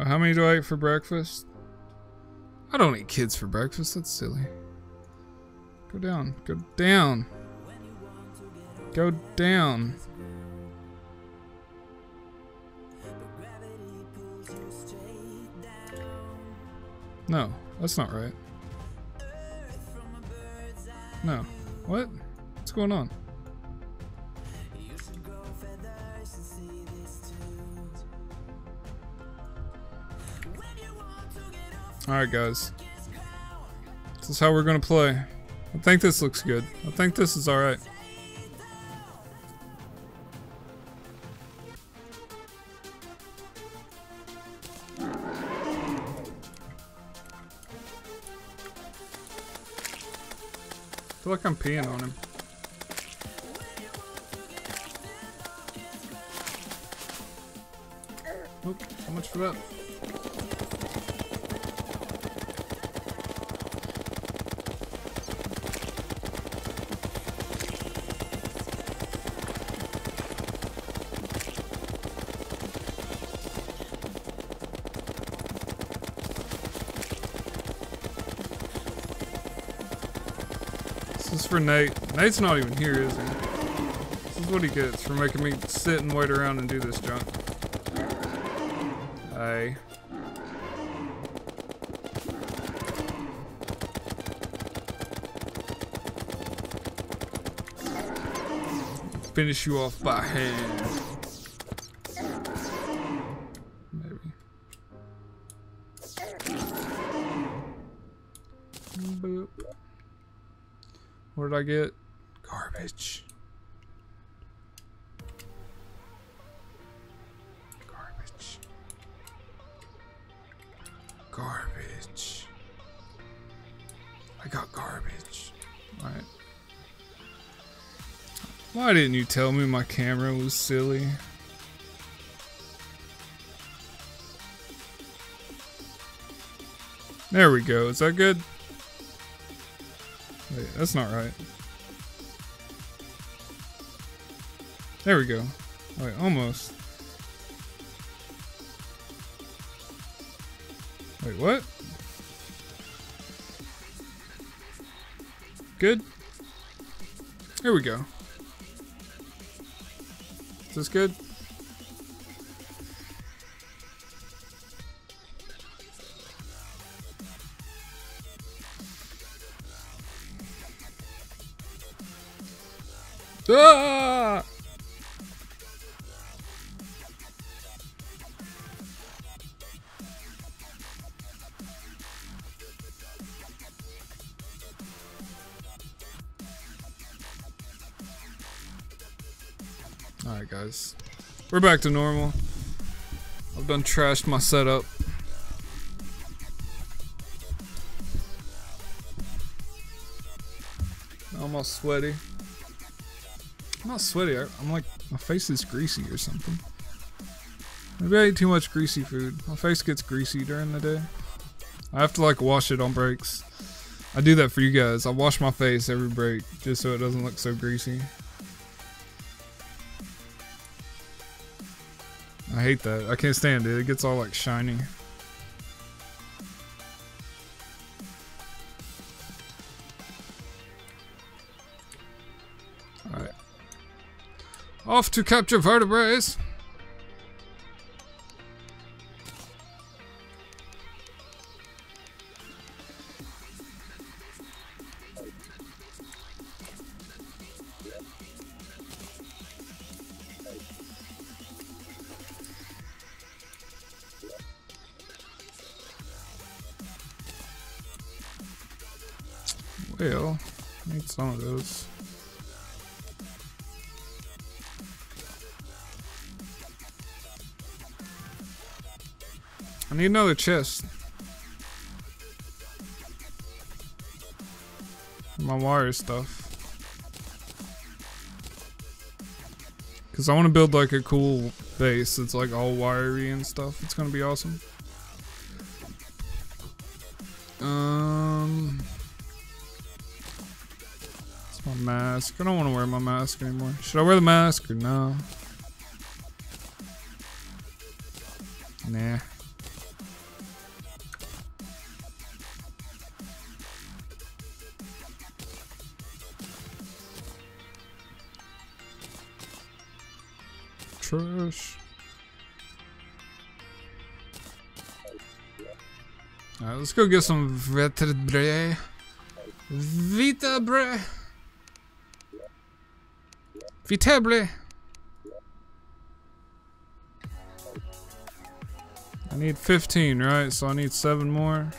How many do I eat for breakfast? I don't eat kids for breakfast, that's silly. Go down, go down. Go down. No, that's not right. No. What? What's going on? Alright guys, this is how we're gonna play. I think this looks good. I think this is alright. I feel like I'm peeing on him. Oh, how much for that? This is for Nate. Nate's not even here, is he? This is what he gets for making me sit and wait around and do this junk. Hey. Finish you off by hand. Maybe. Boop. What did I get? Garbage. Garbage. Garbage. I got garbage. Alright. Why didn't you tell me my camera was silly? There we go. Is that good? Wait, that's not right. There we go. Wait, almost. Wait, what? Good? Here we go. Is this good? Ah! Alright guys, we're back to normal. I've done trashed my setup. Now I'm all sweaty. I'm not sweaty, I'm like, my face is greasy or something. Maybe I ate too much greasy food. My face gets greasy during the day. I have to like wash it on breaks. I do that for you guys. I wash my face every break just so it doesn't look so greasy. I hate that. I can't stand it. It gets all like shiny. Alright. Off to capture vertebrae. Well, I need some of those. I need another chest. My wire stuff. Cause I want to build like a cool base that's like all wiry and stuff. It's gonna be awesome. It's my mask. I don't want to wear my mask anymore. Should I wear the mask or no? Nah. Trash. Alright, let's go get some vertebrae. Vertebrae. Vertebrae. I need 15, right? So I need 7 more.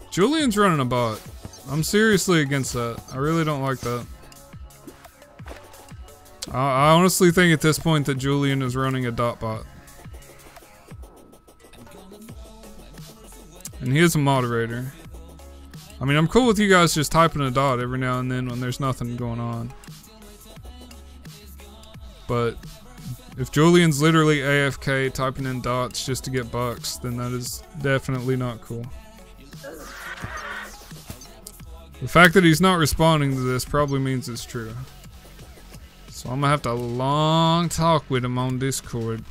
Julian's running a bot. I'm seriously against that. I really don't like that. I honestly think at this point that Julian is running a dot bot. And he is a moderator. I mean, I'm cool with you guys just typing a dot every now and then when there's nothing going on. But if Julian's literally AFK typing in dots just to get bucks, then that is definitely not cool. The fact that he's not responding to this probably means it's true. So I'm gonna have to long talk with him on Discord.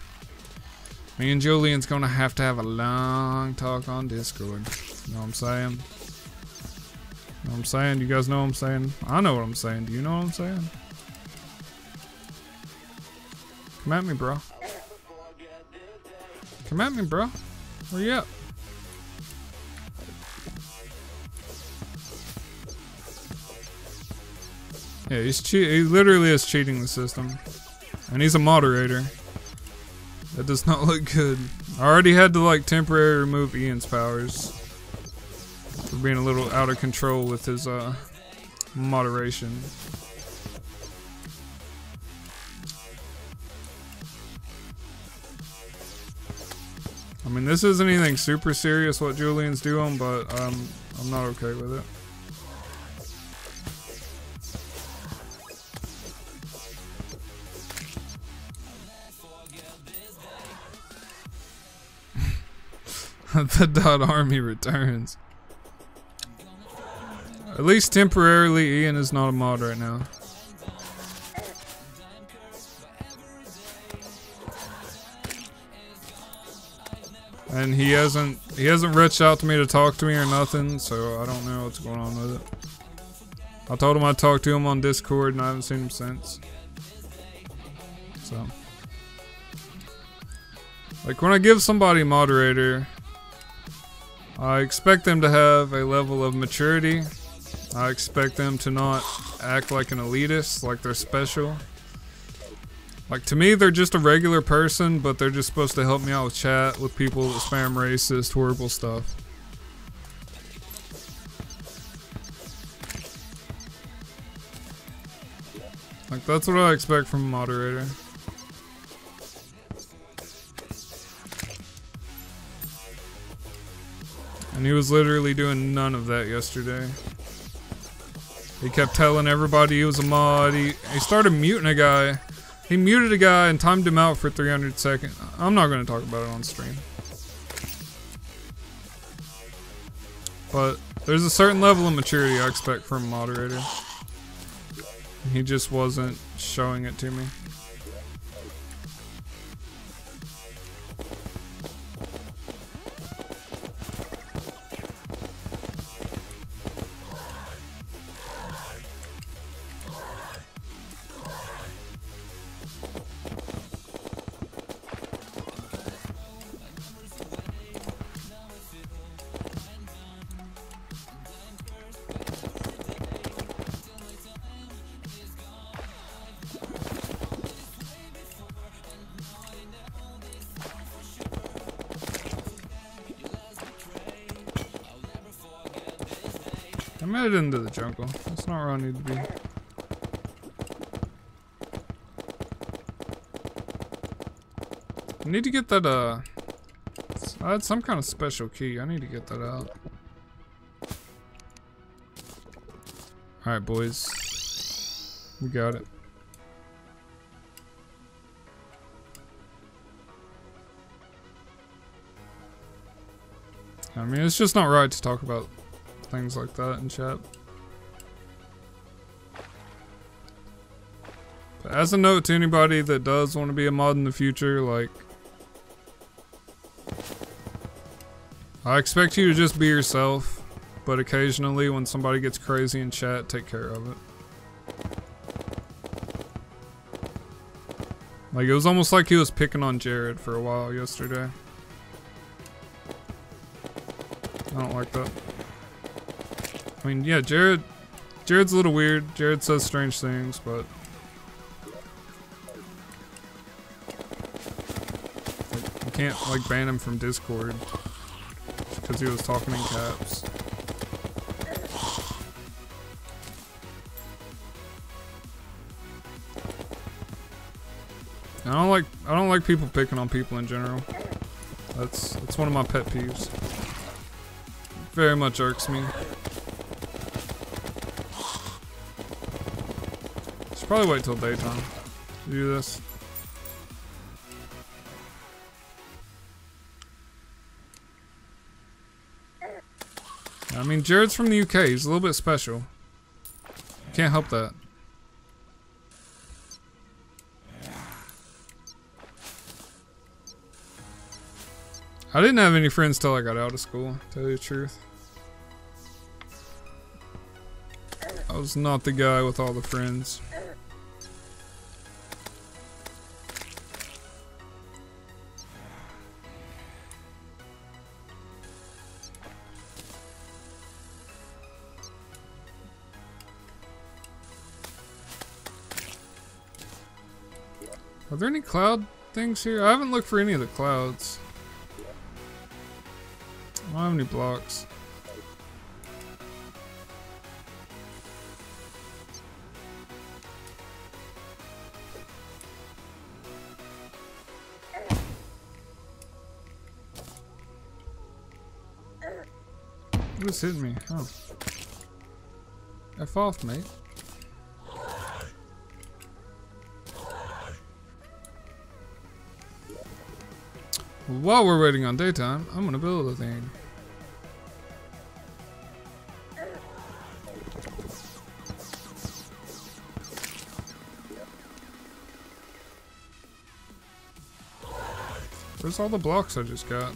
Me and Julian's gonna have to have a long talk on Discord. You know what I'm saying? You know what I'm saying? You guys know what I'm saying? I know what I'm saying. Do you know what I'm saying? Come at me, bro. Come at me, bro. Where you at? Yeah, he literally is cheating the system. And he's a moderator. That does not look good. I already had to like temporarily remove Ian's powers for being a little out of control with his moderation. I mean, this isn't anything super serious what Julian's doing, but I'm not okay with it. The dot army returns. At least temporarily, Ian is not a mod right now. And he hasn't reached out to me to talk to me or nothing, so I don't know what's going on with it. I told him I'd talk to him on Discord and I haven't seen him since. So, like, when I give somebody a moderator, I expect them to have a level of maturity. I expect them to not act like an elitist, like they're special. Like, to me, they're just a regular person, but they're just supposed to help me out with chat, with people that spam racist, horrible stuff. Like, that's what I expect from a moderator. And he was literally doing none of that yesterday. He kept telling everybody he was a mod. He started muting a guy. He muted a guy and timed him out for 300 seconds. I'm not going to talk about it on stream. But there's a certain level of maturity I expect from a moderator. He just wasn't showing it to me. I'm headed into the jungle. That's not where I need to be. I need to get that, I had some kind of special key. I need to get that out. Alright, boys. We got it. I mean, it's just not right to talk about things like that in chat. But as a note to anybody that does want to be a mod in the future, like, I expect you to just be yourself, but occasionally when somebody gets crazy in chat, take care of it. Like, it was almost like he was picking on Jared for a while yesterday. I don't like that. I mean, yeah, Jared's a little weird. Jared says strange things, but like, you can't like ban him from Discord because he was talking in caps. And I don't like people picking on people in general. That's one of my pet peeves. Very much irks me. Should probably wait till daytime to do this. I mean, Jared's from the UK. He's a little bit special. Can't help that. I didn't have any friends till I got out of school, to tell you the truth. I was not the guy with all the friends. Are there any cloud things here? I haven't looked for any of the clouds. I don't have any blocks. What just hit me? Oh. F off, mate. While we're waiting on daytime, I'm gonna build a thing. Where's all the blocks I just got?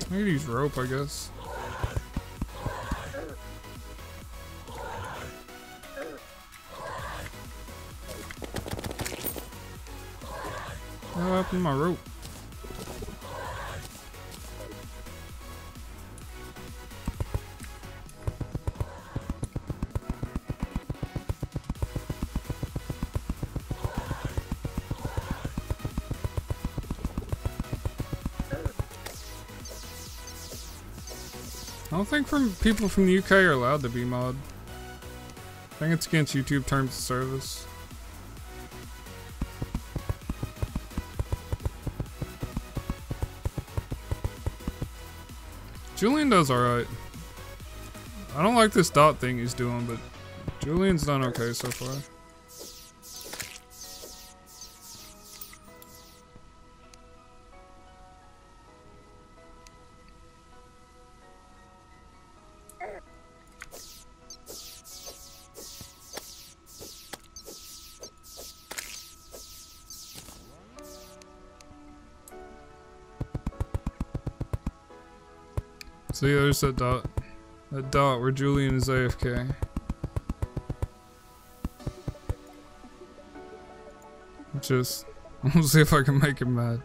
I could use rope, I guess. What happened to my rope? I don't think people from the UK are allowed to be mod. I think it's against YouTube terms of service. Julian does alright. I don't like this dot thing he's doing, but Julian's done okay so far. See, there's that dot. That dot where Julian is AFK. Just, we'll see if I can make him mad.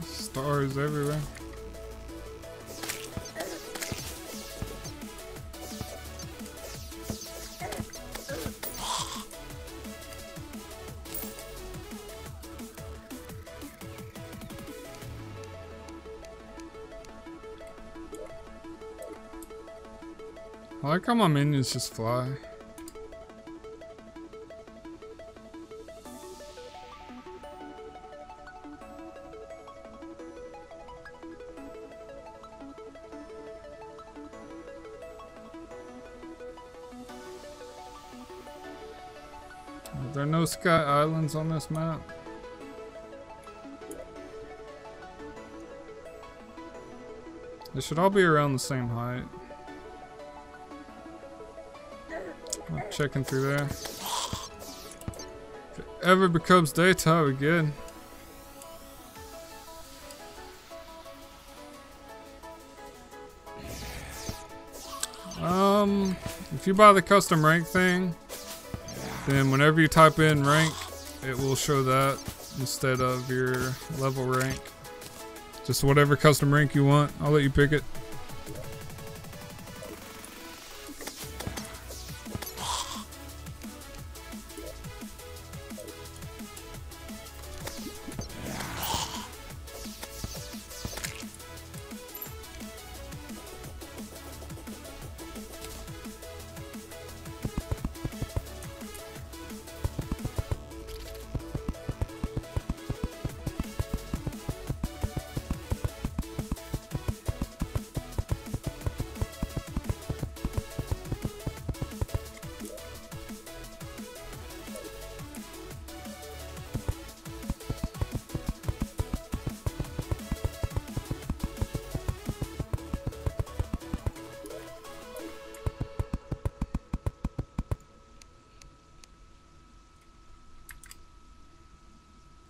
Stars everywhere. I like how my minions just fly. There are no sky islands on this map. They should all be around the same height. I'm checking through there. If it ever becomes daytime again. If you buy the custom rank thing, then whenever you type in rank, it will show that instead of your level rank. Just whatever custom rank you want, I'll let you pick it.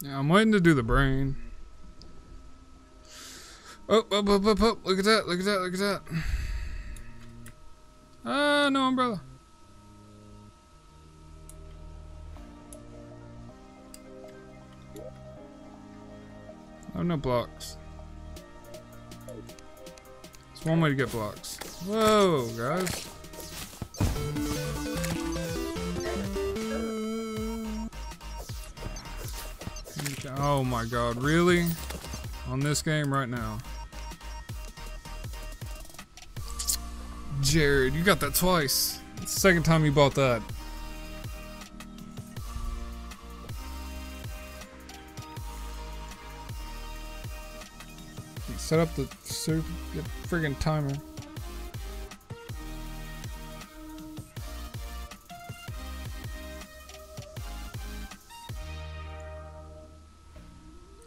Yeah, I'm waiting to do the brain. Oh, look at that, look at that, look at that. Ah, no umbrella. Oh, no blocks. It's one way to get blocks. Whoa, guys. Oh my god, really? On this game right now. Jared, you got that twice. It's the second time you bought that. Set up the friggin' timer.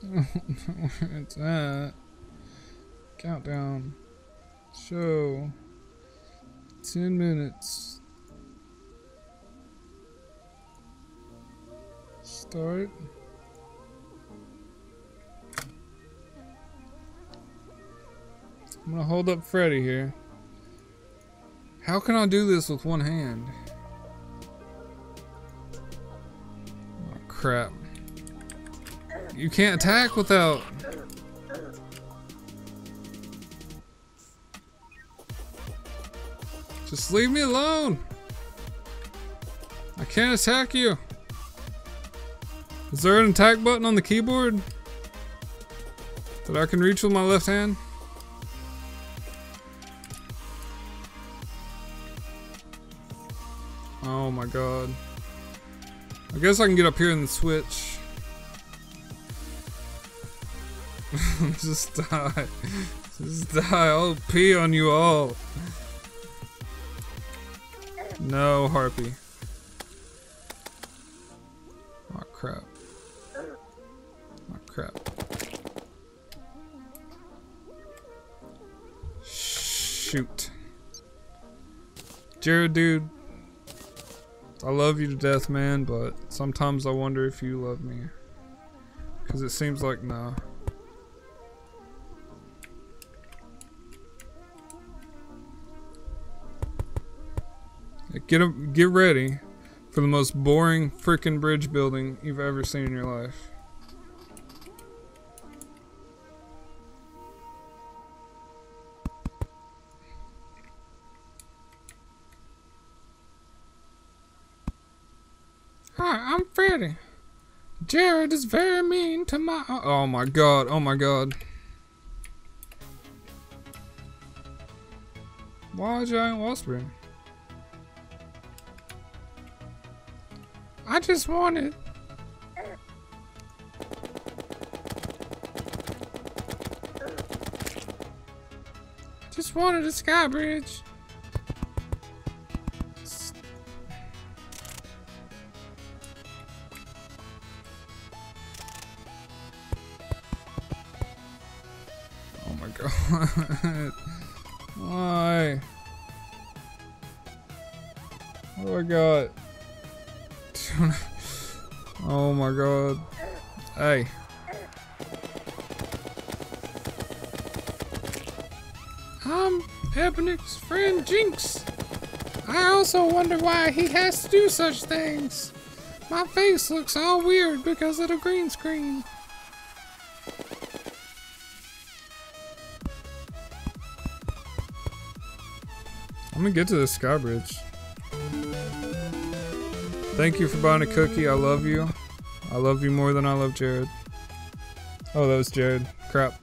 Where it's at. Countdown. Show. 10 minutes. Start. I'm gonna hold up Freddy here. How can I do this with one hand? Oh crap. You can't attack without... Just leave me alone! I can't attack you. Is there an attack button on the keyboard that I can reach with my left hand? Oh my god. I guess I can get up here and switch. Just die. Just die. I'll pee on you all. No, Harpy. Oh crap. Oh crap. Shoot. Jared, dude. I love you to death, man, but sometimes I wonder if you love me. Because it seems like no. Get ready for the most boring freaking bridge building you've ever seen in your life. Hi, I'm Freddy. Jared is very mean to my... Oh my god, oh my god. Why giant whispering? I just wanted... a sky bridge. Oh my god. Why? What do I got? Oh my god. Hey. I'm Ebony's friend Jinx. I also wonder why he has to do such things. My face looks all weird because of the green screen. I'm gonna get to the sky bridge. Thank you for buying a cookie. I love you. I love you more than I love Jared. Oh, that was Jared. Crap.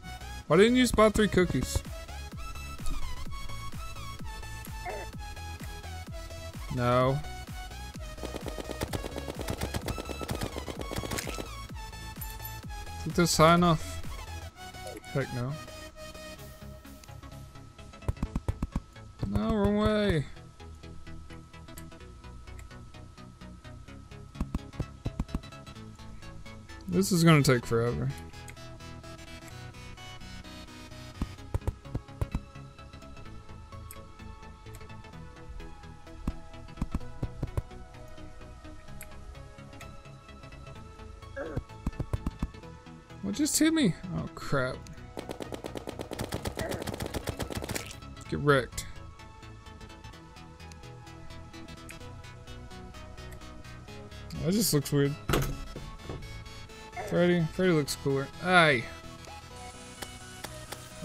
Why didn't you just buy 3 cookies? No. Is this high enough? Heck no. No, wrong way. This is gonna take forever. What just hit me? Oh crap. Get wrecked. That just looks weird. Freddy looks cooler. Hey!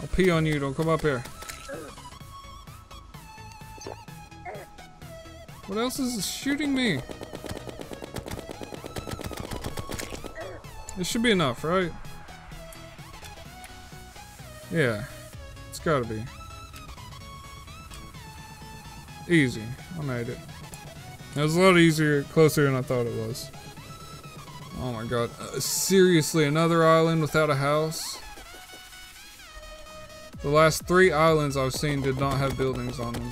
I'll pee on you, don't come up here. What else is shooting me? This should be enough, right? Yeah, it's gotta be. Easy, I made it. It was a lot easier, closer than I thought it was. Oh my god, seriously, another island without a house? The last 3 islands I've seen did not have buildings on them.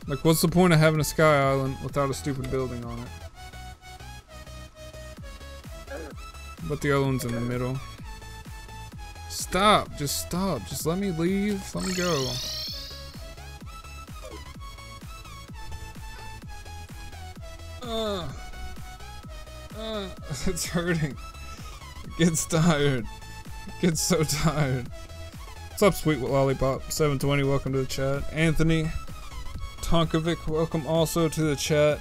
Like, what's the point of having a sky island without a stupid building on it? But the other one's in the middle. Stop, just let me leave, let me go. It's hurting. It gets tired. It gets so tired. What's up, Sweet Lollipop? 720, welcome to the chat. Anthony Tonkovic, welcome also to the chat.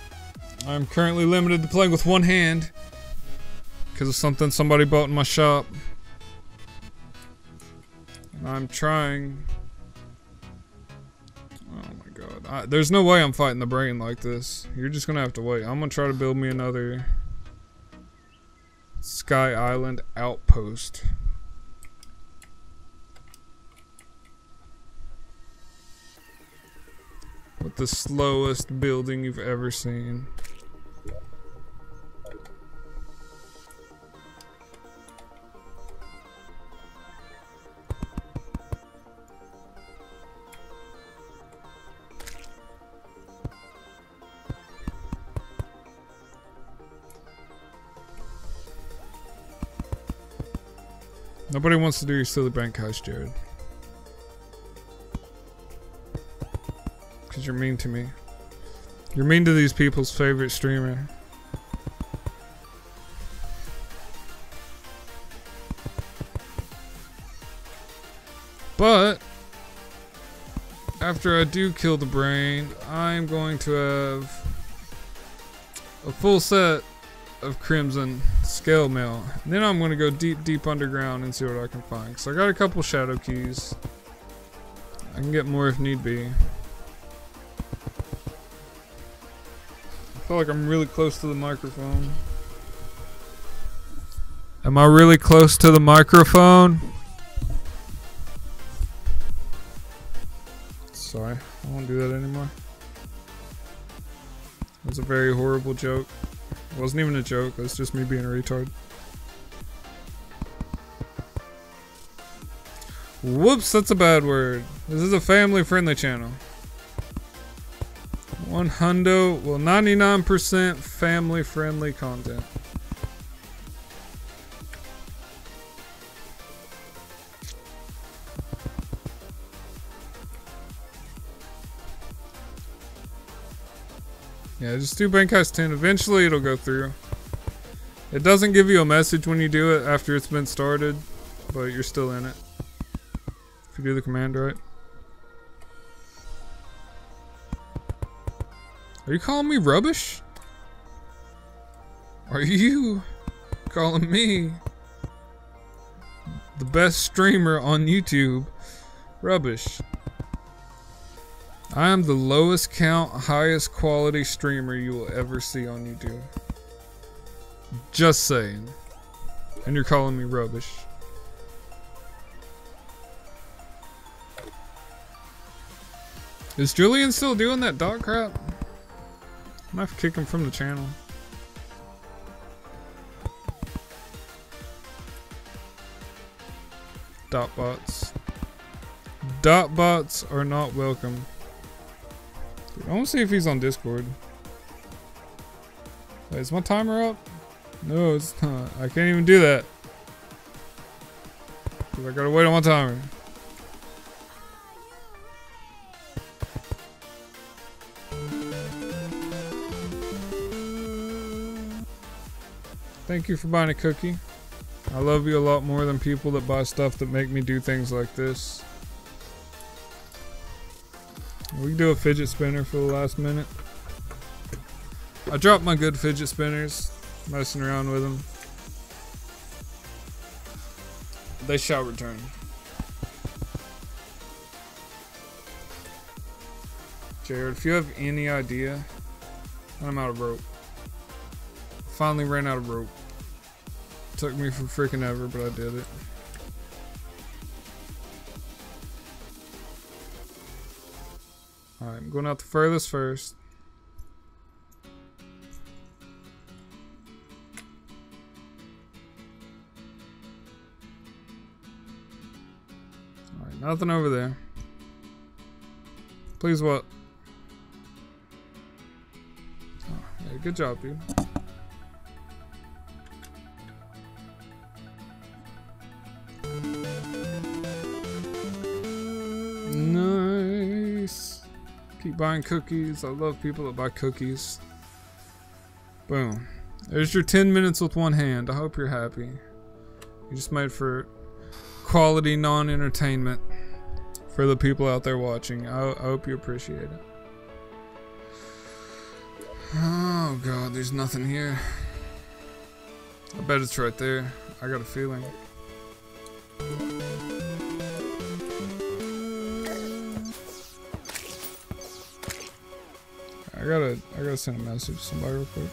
I'm currently limited to playing with one hand because of something somebody bought in my shop. And I'm trying Oh my god. There's no way I'm fighting the brain like this. You're just gonna have to wait. I'm gonna try to build me another Sky Island outpost. With the slowest building you've ever seen. Nobody wants to do your silly bank heist, Jared. Because you're mean to me. You're mean to these people's favorite streamer. But after I do kill the brain, I'm going to have a full set of Crimson Scale Mail. And then I'm going to go deep underground and see what I can find. So I got a couple shadow keys. I can get more if need be. I feel like I'm really close to the microphone. Am I really close to the microphone? Sorry, I won't do that anymore. It was a very horrible joke. It wasn't even a joke, it was just me being a retard. Whoops, that's a bad word. This is a family-friendly channel. 99% family-friendly content. Yeah, just do Bank Heist 10. Eventually it'll go through. It doesn't give you a message when you do it after it's been started, but you're still in it. If you do the command right. Are you calling me rubbish? Are you calling me, the best streamer on YouTube, rubbish? I am the lowest count, highest quality streamer you will ever see on YouTube. Just saying. And you're calling me rubbish. Is Julian still doing that dog crap? I might have to kick him from the channel. Dot bots. Dot bots are not welcome. Dude, I want to see if he's on Discord. Wait, is my timer up? No, it's not. I can't even do that. I gotta wait on my timer. Thank you for buying a cookie. I love you a lot more than people that buy stuff that make me do things like this. We can do a fidget spinner for the last minute. I dropped my good fidget spinners, messing around with them. They shall return. Jared, if you have any idea, I'm out of rope. Finally ran out of rope. Took me for freaking ever, but I did it. Alright, I'm going out the furthest first. Alright, nothing over there. Please what? Oh, yeah, good job, dude. Nice. Keep buying cookies. I love people that buy cookies. Boom. There's your 10 minutes with one hand. I hope you're happy. You just made for quality non-entertainment for the people out there watching. I hope you appreciate it. Oh god, there's nothing here. I bet it's right there. I got a feeling. I gotta send a message to somebody real quick.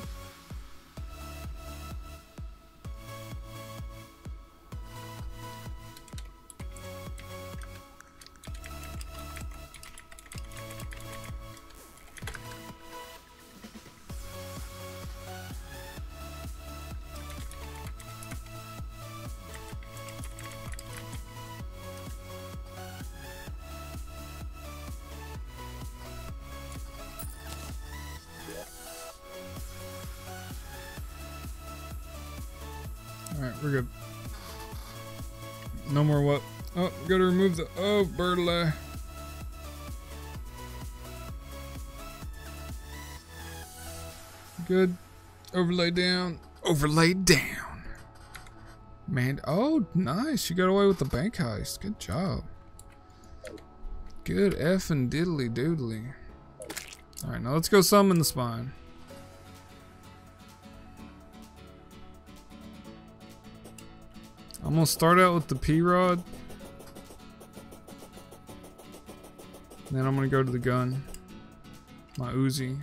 Alright, we're good. No more what? Oh, gotta remove the overlay. Good. Overlay down. Overlay down. Man, oh, nice. You got away with the bank heist. Good job. Good effing diddly doodly. Alright, now let's go summon the spine. I'm gonna start out with the P-Rod. Then I'm gonna go to the gun. My Uzi.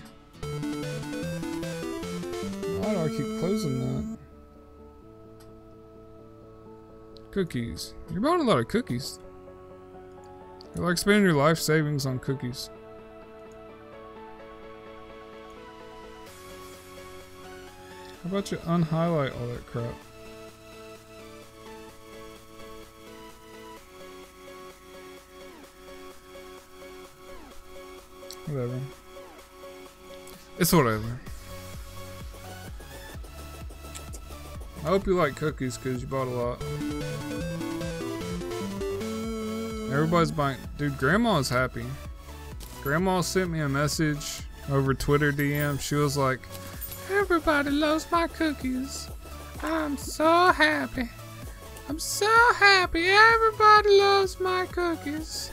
Why do I keep closing that? Cookies. You're buying a lot of cookies. You're like spending your life savings on cookies. How about you unhighlight all that crap? Whatever. It's whatever. I hope you like cookies because you bought a lot. Everybody's buying. Dude, Grandma's happy. Grandma sent me a message over Twitter DM. She was like, everybody loves my cookies. I'm so happy. I'm so happy. Everybody loves my cookies.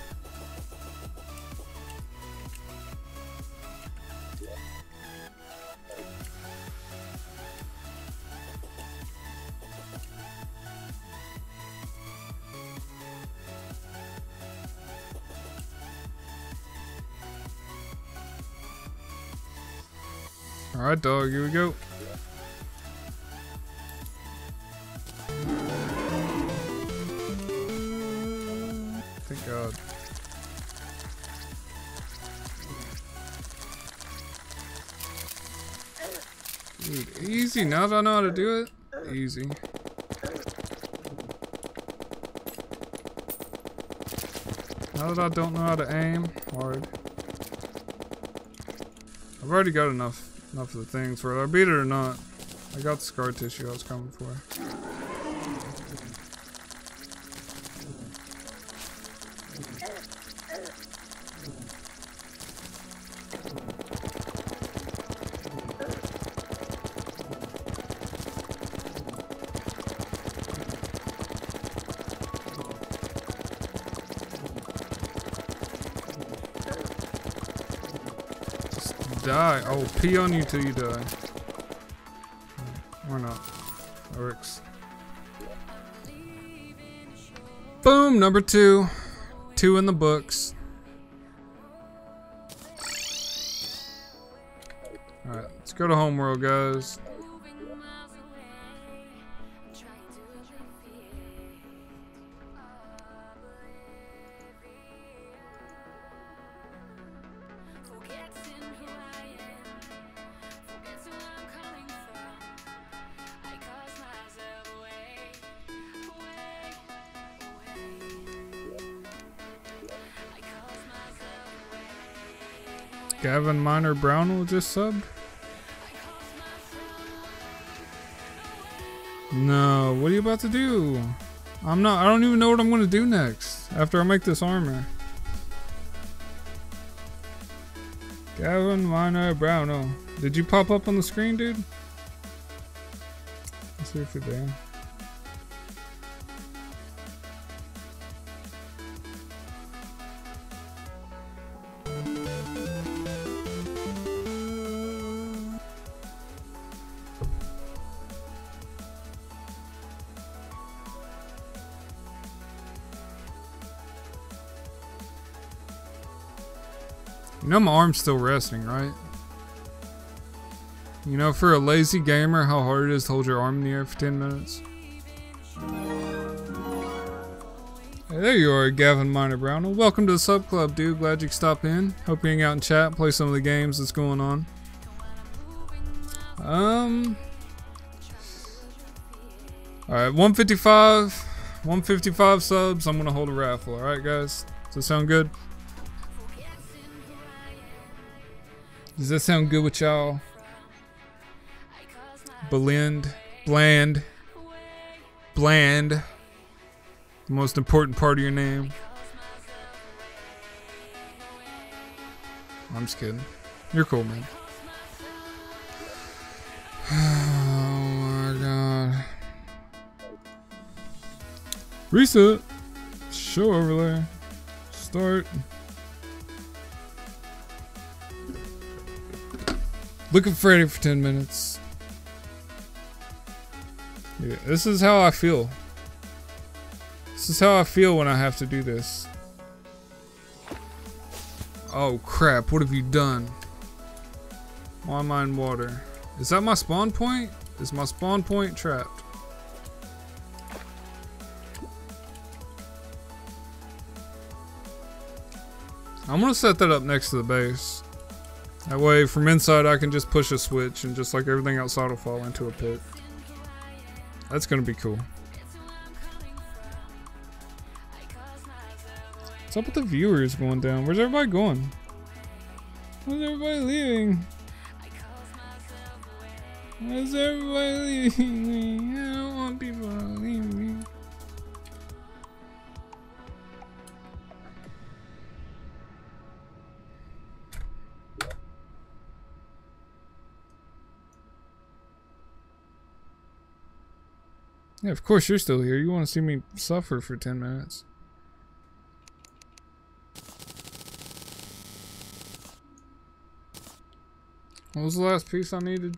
Alright, dog, here we go. Thank God. Dude, easy. Now that I know how to do it, easy. Now that I don't know how to aim, hard. I've already got enough of the things for it. I beat it or not. I got the scar tissue I was coming for. Die. I will pee on you till you die. Or not. Oryx. Boom! Number 2. 2 in the books. Alright, let's go to Homeworld, guys. Gavin Miner Brownell just subbed? No, what are you about to do? I don't even know what I'm gonna do next after I make this armor. Gavin Miner Brownell. Did you pop up on the screen, dude? Let's see if you're there. You know my arm's still resting, right? You know, for a lazy gamer, how hard it is to hold your arm in the air for 10 minutes. Hey, there you are, Gavin Minor Brown. Well, welcome to the sub club, dude. Glad you could stop in. Hope you hang out and chat, play some of the games that's going on. Alright, 155 subs. I'm gonna hold a raffle. Alright, guys? Does that sound good? Does that sound good with y'all? Bland. The most important part of your name. I'm just kidding. You're cool, man. Oh my god. Reset. Show overlay. Start. Look at Freddy for 10 minutes. Yeah, this is how I feel. This is how I feel when I have to do this. Oh crap, what have you done? Why am I in water? Is that my spawn point? Is my spawn point trapped? I'm gonna set that up next to the base. That way from inside I can just push a switch and just like everything outside will fall into a pit. That's gonna be cool. What's up with the viewers going down? Where's everybody going? Where's everybody leaving? Where's everybody leaving me? I don't want people to leave me. Yeah, of course you're still here. You want to see me suffer for 10 minutes. What was the last piece I needed?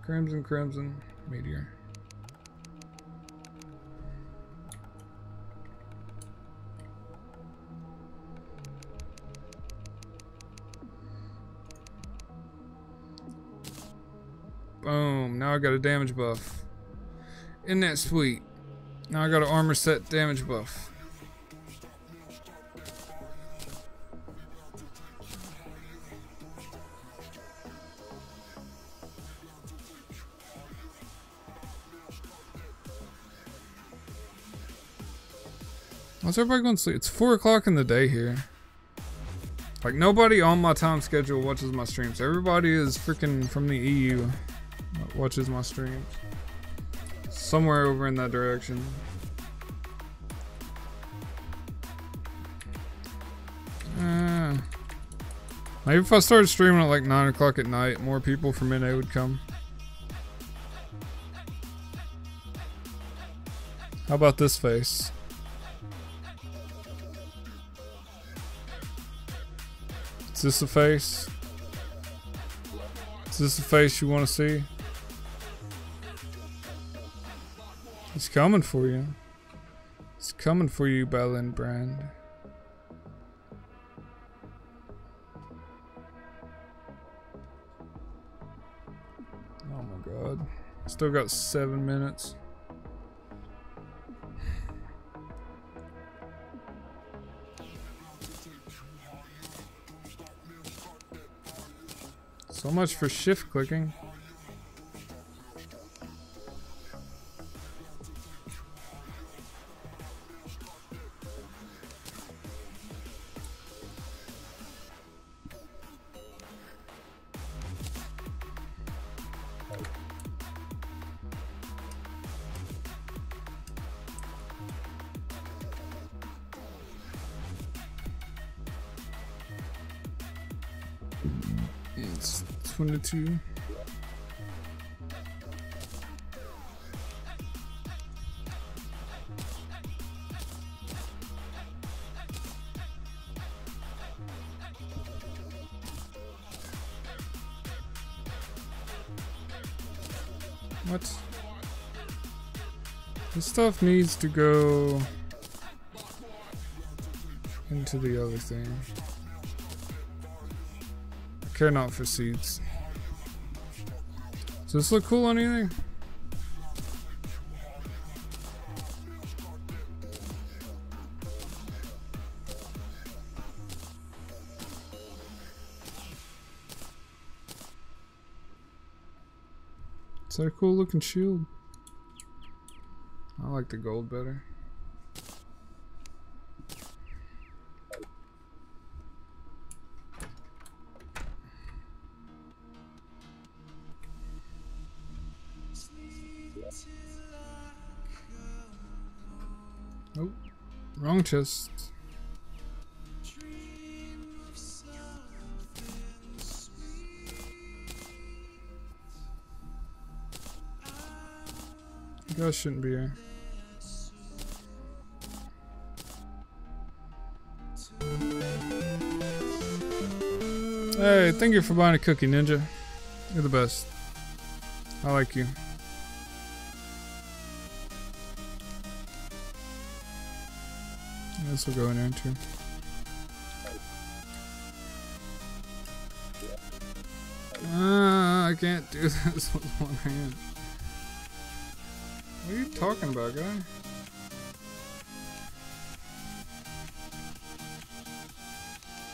Crimson Meteor. Boom, now I got a damage buff. Isn't that sweet? Now I got an armor set damage buff. Why's everybody going to sleep? It's 4 o'clock in the day here. Like nobody on my time schedule watches my streams. Everybody is freaking from the EU that watches my streams. Somewhere over in that direction. Maybe if I started streaming at like 9 o'clock at night, more people from NA would come. How about this face? Is this a face? Is this a face you want to see? He's coming for you. He's coming for you, Balin Brand. Oh my god. Still got 7 minutes. So much for shift clicking. It's 22. What? This stuff needs to go into the other thing. I care not for seeds. this look cool on anything? Is that a cool looking shield? I like the gold better. Nope. Wrong chest. You guys shouldn't be here. Hey, thank you for buying a cookie, Ninja. You're the best. I like you. This will go in there too. I can't do this with one hand. What are you talking about, guy?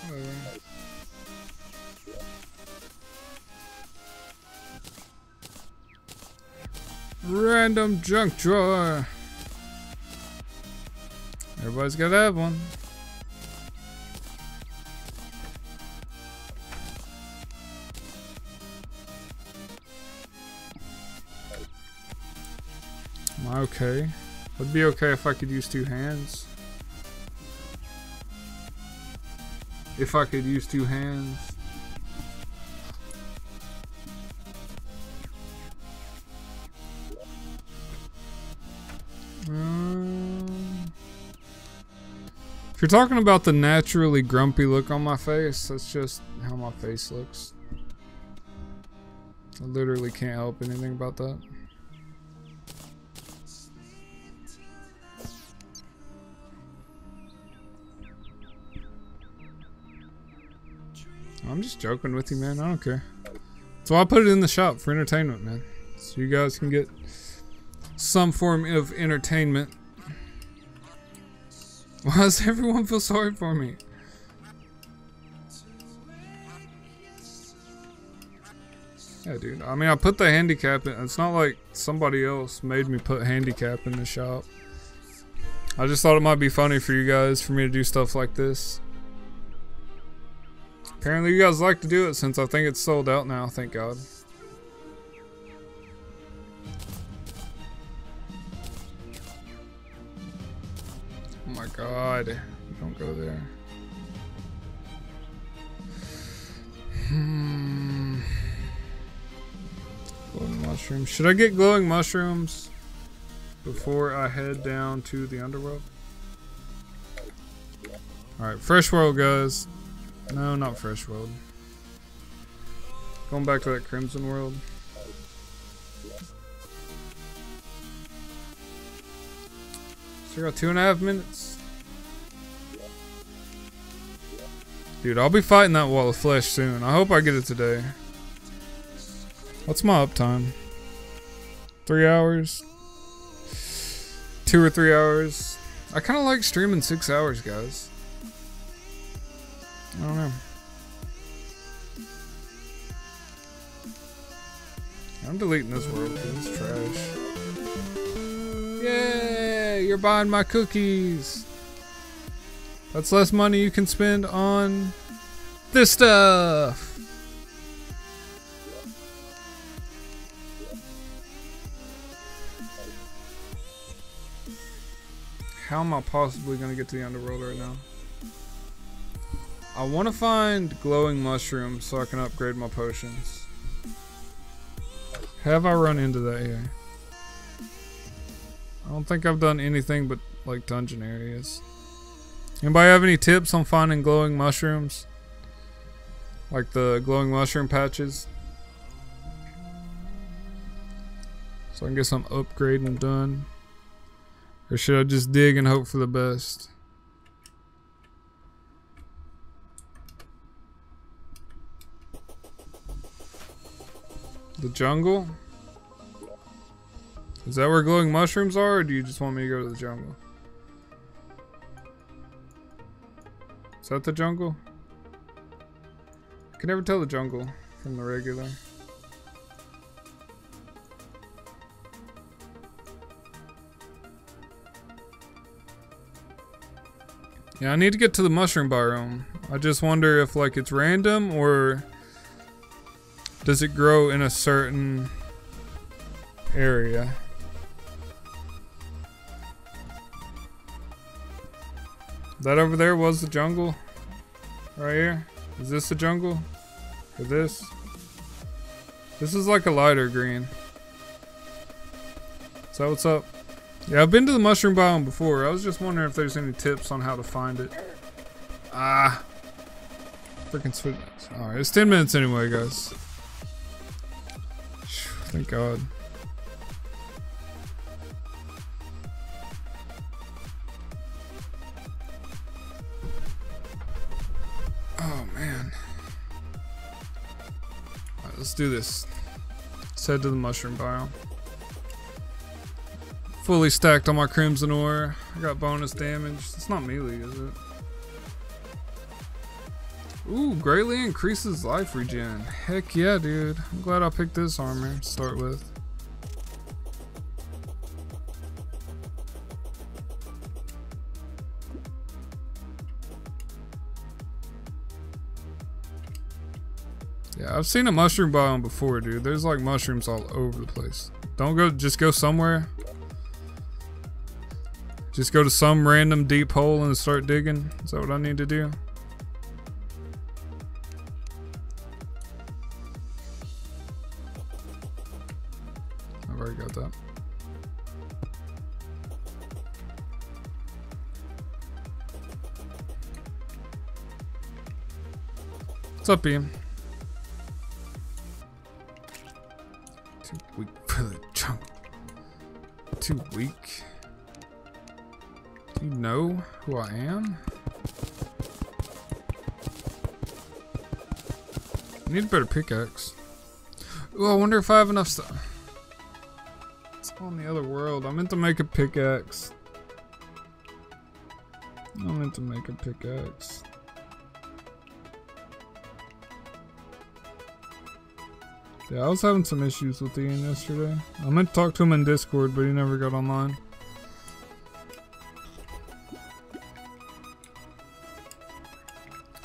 Whatever. Random junk drawer. Everybody's gotta have one. Am I okay? Would be okay if I could use two hands. If I could use two hands. If you're talking about the naturally grumpy look on my face, that's just how my face looks. I literally can't help anything about that. I'm just joking with you, man. I don't care. So I put it in the shop for entertainment, man. So you guys can get some form of entertainment. Why does everyone feel sorry for me? Yeah, dude. I mean, I put the handicap in. It's not like somebody else made me put handicap in the shop. I just thought it might be funny for you guys for me to do stuff like this. Apparently you guys like to do it since I think it's sold out now, thank God. Oh my God, don't go there. Glowing mushrooms. Should I get glowing mushrooms before I head down to the underworld? Alright, fresh world, guys. No, not fresh world. Going back to that crimson world. Still got 2.5 minutes. Dude, I'll be fighting that wall of flesh soon. I hope I get it today. What's my uptime? 3 hours? 2 or 3 hours? I kind of like streaming 6 hours, guys. I don't know. I'm deleting this world because it's trash. Yay! You're buying my cookies! That's less money you can spend on this stuff! How am I possibly going to get to the underworld right now? I want to find glowing mushrooms so I can upgrade my potions. Have I run into that here? I don't think I've done anything but like dungeon areas. Anybody have any tips on finding glowing mushrooms? Like the glowing mushroom patches? So I can get some upgrading done. Or should I just dig and hope for the best? The jungle? Is that where glowing mushrooms are, or do you just want me to go to the jungle? Is that the jungle? I can never tell the jungle from the regular. Yeah, I need to get to the mushroom biome. I just wonder if like it's random or does it grow in a certain area? That over there was the jungle? Right here? Is this the jungle? Or this? This is like a lighter green. Is that what's up? Yeah, I've been to the mushroom biome before. I was just wondering if there's any tips on how to find it. Ah. Freaking switch. Alright, it's 10 minutes anyway, guys. Thank God. Oh, man. Alright, let's do this. Let's head to the mushroom biome. Fully stacked on my crimson ore. I got bonus damage. It's not melee, is it? Ooh, greatly increases life regen. Heck yeah, dude. I'm glad I picked this armor to start with. Yeah, I've seen a mushroom biome before, dude. There's like mushrooms all over the place. Don't go, just go somewhere. Just go to some random deep hole and start digging. Is that what I need to do? I've already got that. What's up, Ian? Too weak for the jungle. Too weak. You know who I am? I need a better pickaxe. Ooh, I wonder if I have enough stuff. It's on the other world. I meant to make a pickaxe. Yeah, I was having some issues with Ian yesterday. I meant to talk to him in Discord, but he never got online.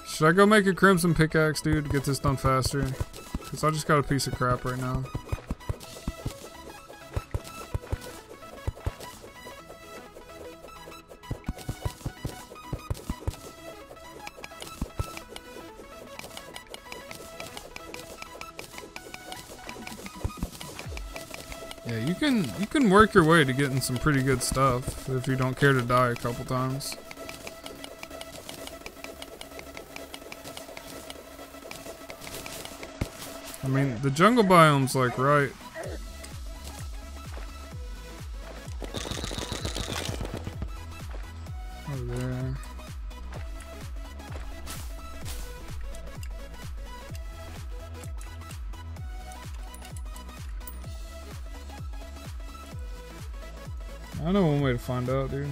Should I go make a crimson pickaxe, dude, to get this done faster? Because I just got a piece of crap right now. Yeah, you can work your way to getting some pretty good stuff if you don't care to die a couple times. I mean, the jungle biome's like right. Over there. I know one way to find out, dude.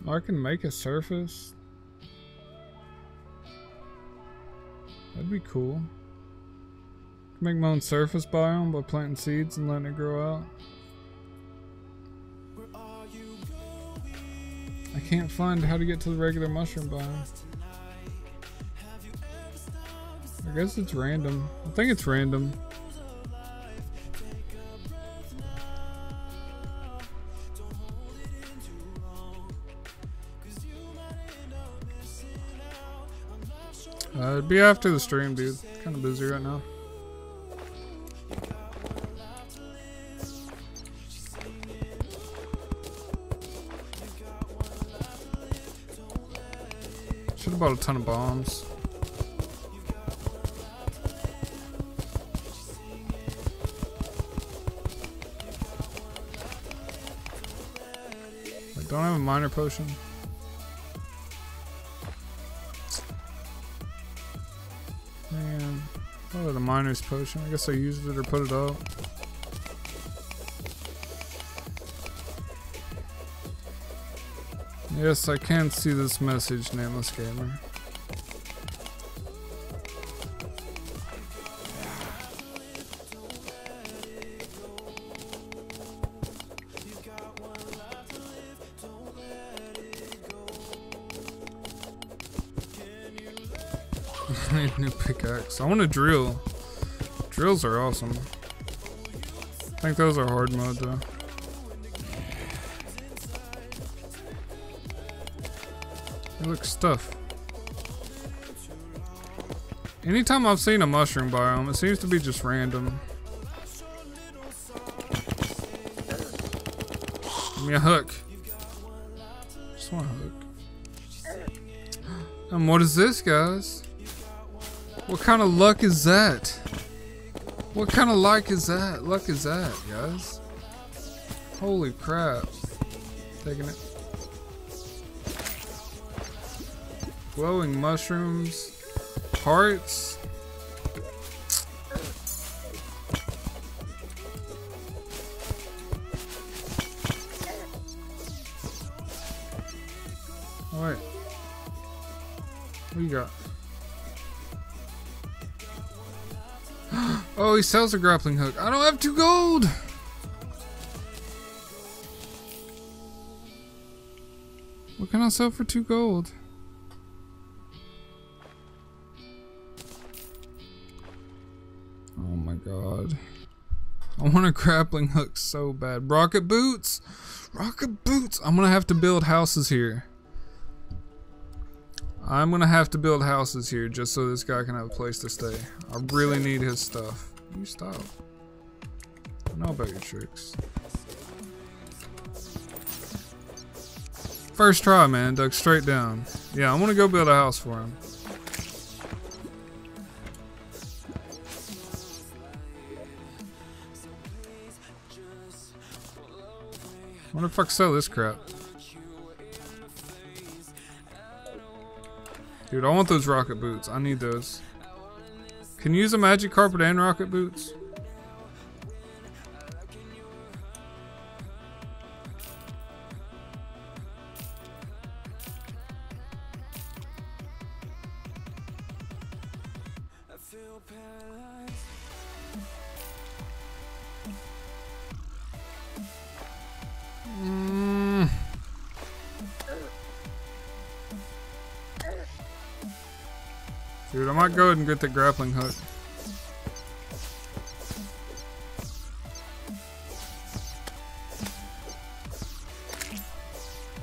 Oh, I can make a surface. That'd be cool. I can make my own surface biome by planting seeds and letting it grow out. I can't find how to get to the regular mushroom biome. I guess it's random. I think it's random. It'd be after the stream, dude. Kind of busy right now. Should have bought a ton of bombs. I don't have a minor potion. Man, what the miner's potion? I guess I used it or put it out. Yes, I can see this message, Nameless Gamer. I need a new pickaxe. I want a drill. Drills are awesome. I think those are hard mode though. Hey, look, stuff. Anytime I've seen a mushroom biome, it seems to be just random. Give me a hook. Just want a hook. And what is this, guys? What kind of luck is that? What kind of luck is that? Luck is that, guys? Holy crap. Taking it. Glowing mushrooms. Hearts. Alright. What you got? Oh, he sells a grappling hook. I don't have 2 gold! What can I sell for 2 gold? Oh my god. I want a grappling hook so bad. Rocket boots! Rocket boots! I'm gonna have to build houses here. I'm gonna have to build houses here just so this guy can have a place to stay. I really need his stuff. You stop. I know about your tricks. First try, man. Dug straight down. Yeah, I want to go build a house for him. Wonder if I can sell this crap. Dude, I want those rocket boots. I need those. Can you use a magic carpet and rocket boots? Dude, I might go ahead and get the grappling hook.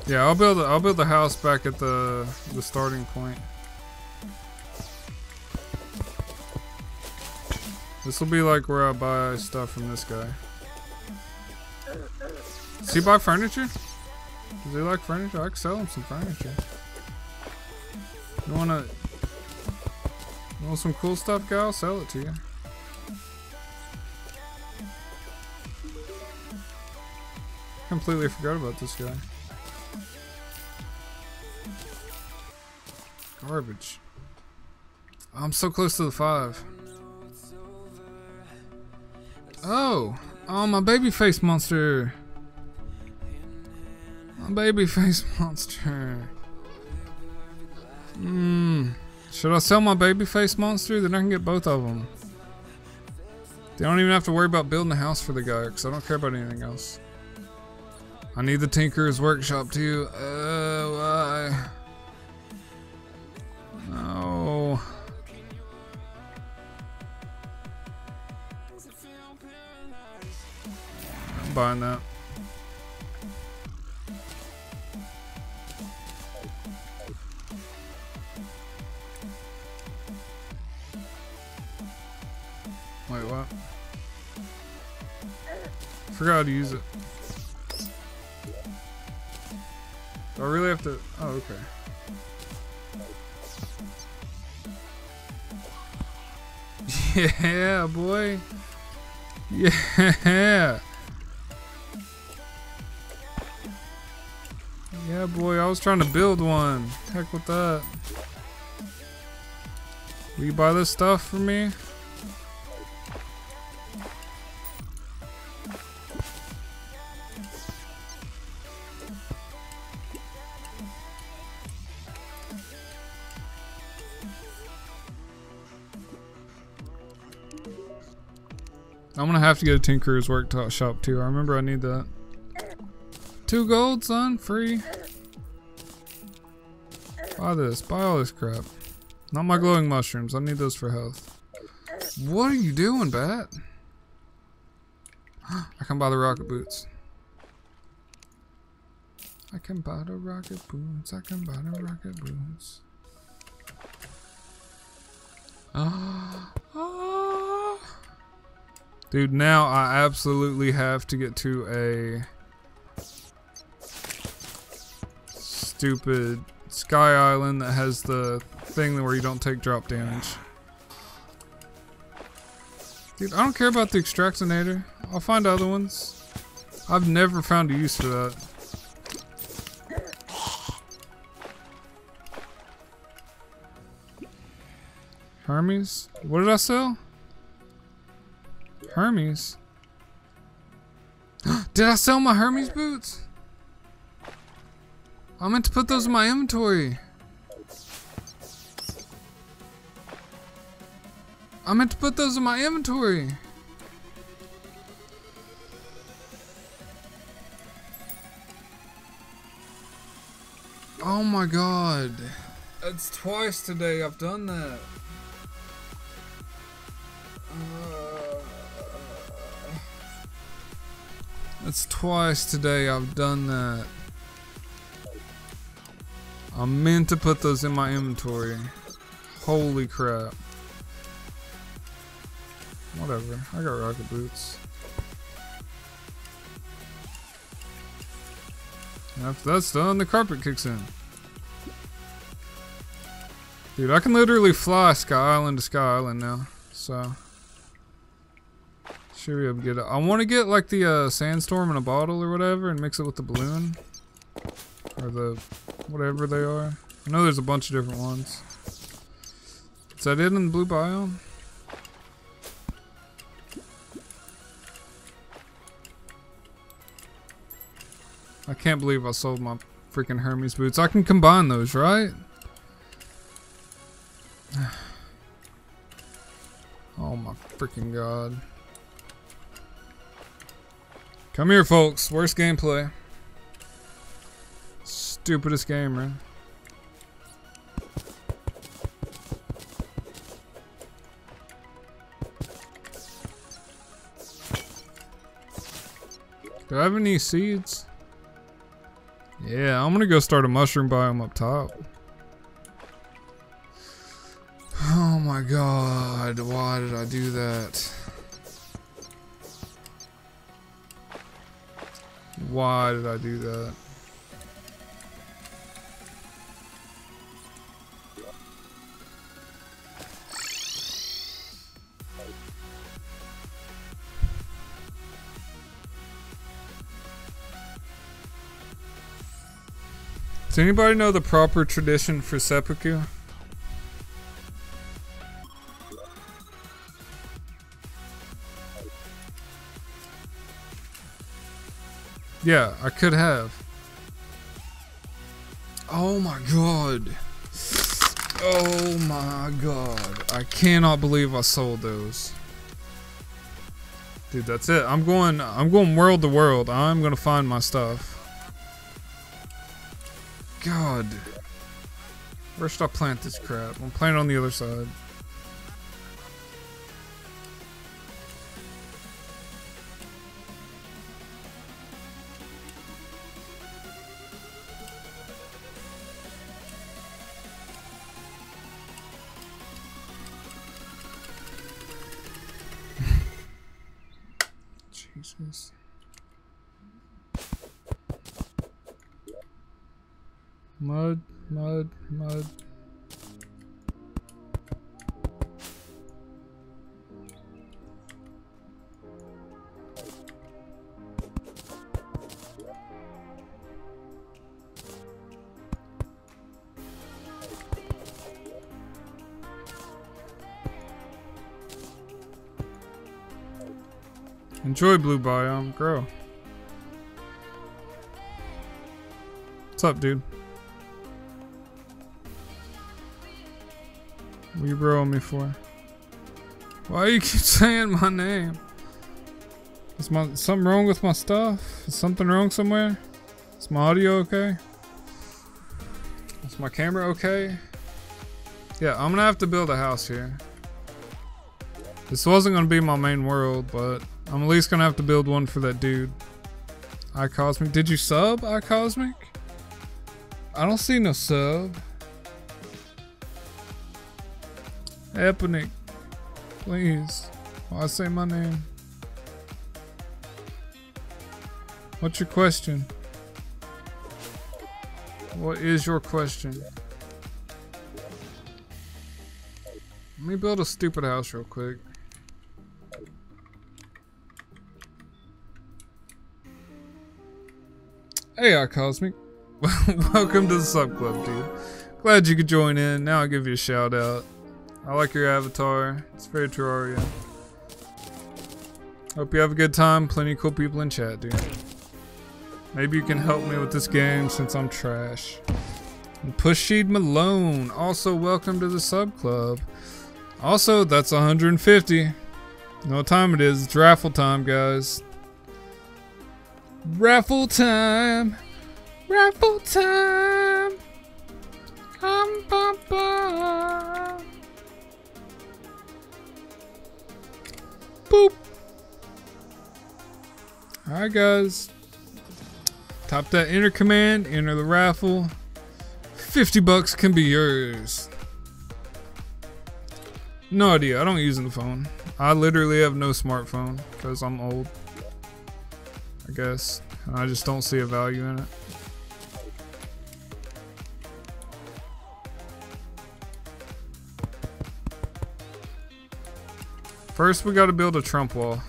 Yeah, I'll build the house back at the starting point. This will be like where I buy stuff from this guy. Does he buy furniture? Does he like furniture? I can sell him some furniture. You want some cool stuff, guy? I'll sell it to you. Completely forgot about this guy. Garbage. Oh, I'm so close to the 5. Oh, my baby face monster. My baby face monster. Should I sell my baby face monster? Then I can get both of them. They don't even have to worry about building a house for the guy, because I don't care about anything else. I need the Tinker's Workshop too. Why? No. I'm buying that. Wait, what? Forgot how to use it. Do I really have to? Oh, okay. Yeah, boy. Yeah. Yeah, boy. I was trying to build one. Heck with that. Will you buy this stuff for me? I'm gonna have to get a Tinkerer's Workshop too. I remember I need that. 2 gold, son, free. Buy this, buy all this crap. Not my glowing mushrooms, I need those for health. What are you doing, Bat? I can buy the rocket boots. I can buy the rocket boots, I can buy the rocket boots. Dude, now I absolutely have to get to a stupid Sky Island that has the thing where you don't take drop damage. Dude, I don't care about the Extractinator. I'll find other ones. I've never found a use for that. Hermes? What did I sell? Hermes? Did I sell my Hermes boots? I meant to put those in my inventory. I meant to put those in my inventory. Oh my god. That's twice today I've done that. That's twice today I've done that. I meant to put those in my inventory. Holy crap. Whatever, I got rocket boots. After that's done, the carpet kicks in. Dude, I can literally fly Sky Island to Sky Island now, so should be able to get it. I want to get like the sandstorm in a bottle or whatever and mix it with the balloon. Or the whatever they are. I know there's a bunch of different ones. Is that it in the blue biome? I can't believe I sold my freaking Hermes boots. I can combine those, right? Oh my freaking god. Come here, folks. Worst gameplay. Stupidest game, man. Do I have any seeds? Yeah, I'm gonna go start a mushroom biome up top. Oh my god, why did I do that? Why did I do that? Does anybody know the proper tradition for seppuku? Yeah, I could have. Oh my god. Oh my god. I cannot believe I sold those. Dude, that's it. I'm going world to world. I'm gonna find my stuff. God. Where should I plant this crap? I'm planting on the other side. pieces. Mud, mud, mud. Enjoy blue biome, grow. What's up, dude? What are you broing me for? Why do you keep saying my name? Is something wrong with my stuff? Is something wrong somewhere? Is my audio okay? Is my camera okay? Yeah, I'm gonna have to build a house here. This wasn't gonna be my main world, but I'm at least gonna have to build one for that dude. iCosmic. Did you sub, iCosmic? I don't see no sub. Epinic. Please. Why say my name? What's your question? What is your question? Let me build a stupid house real quick. Hey, iCosmic. Welcome to the sub club, dude. Glad you could join in. Now I'll give you a shout out. I like your avatar. It's very Terraria. Hope you have a good time. Plenty of cool people in chat, dude. Maybe you can help me with this game since I'm trash. And Pusheed Malone. Also, welcome to the sub club. Also, that's 150. You know what time it is. It's raffle time, guys. Raffle time. Raffle time. Boop. Alright, guys. Top that enter command. Enter the raffle. 50 bucks can be yours. No idea. I don't use the phone. I literally have no smartphone because I'm old, I guess. And I just don't see a value in it. First, we gotta build a Trump wall.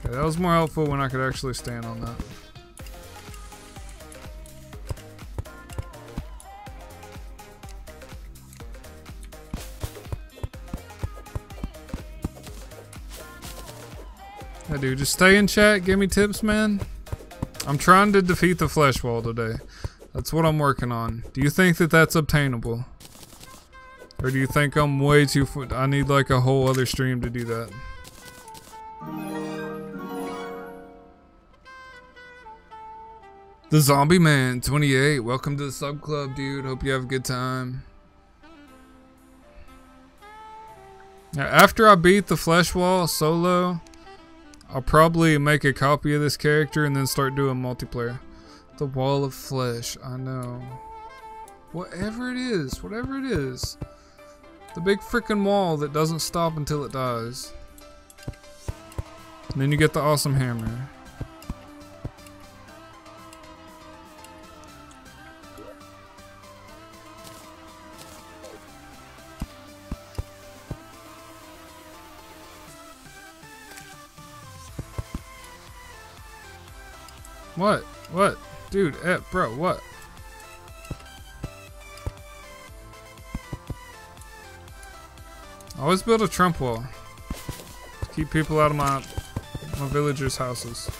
Okay, that was more helpful when I could actually stand on that. Yeah, dude, just stay in chat, give me tips, man. I'm trying to defeat the flesh wall today. That's what I'm working on. Do you think that that's obtainable? Or do you think I'm way too... I need like a whole other stream to do that? The Zombie Man 28. Welcome to the sub club, dude. Hope you have a good time. Now, after I beat the flesh wall solo, I'll probably make a copy of this character and then start doing multiplayer. The wall of flesh. I know. Whatever it is. Whatever it is. The big freaking wall that doesn't stop until it dies. And then you get the awesome hammer. What? What? Dude, bro, what? I always build a Trump wall to keep people out of my villagers' houses.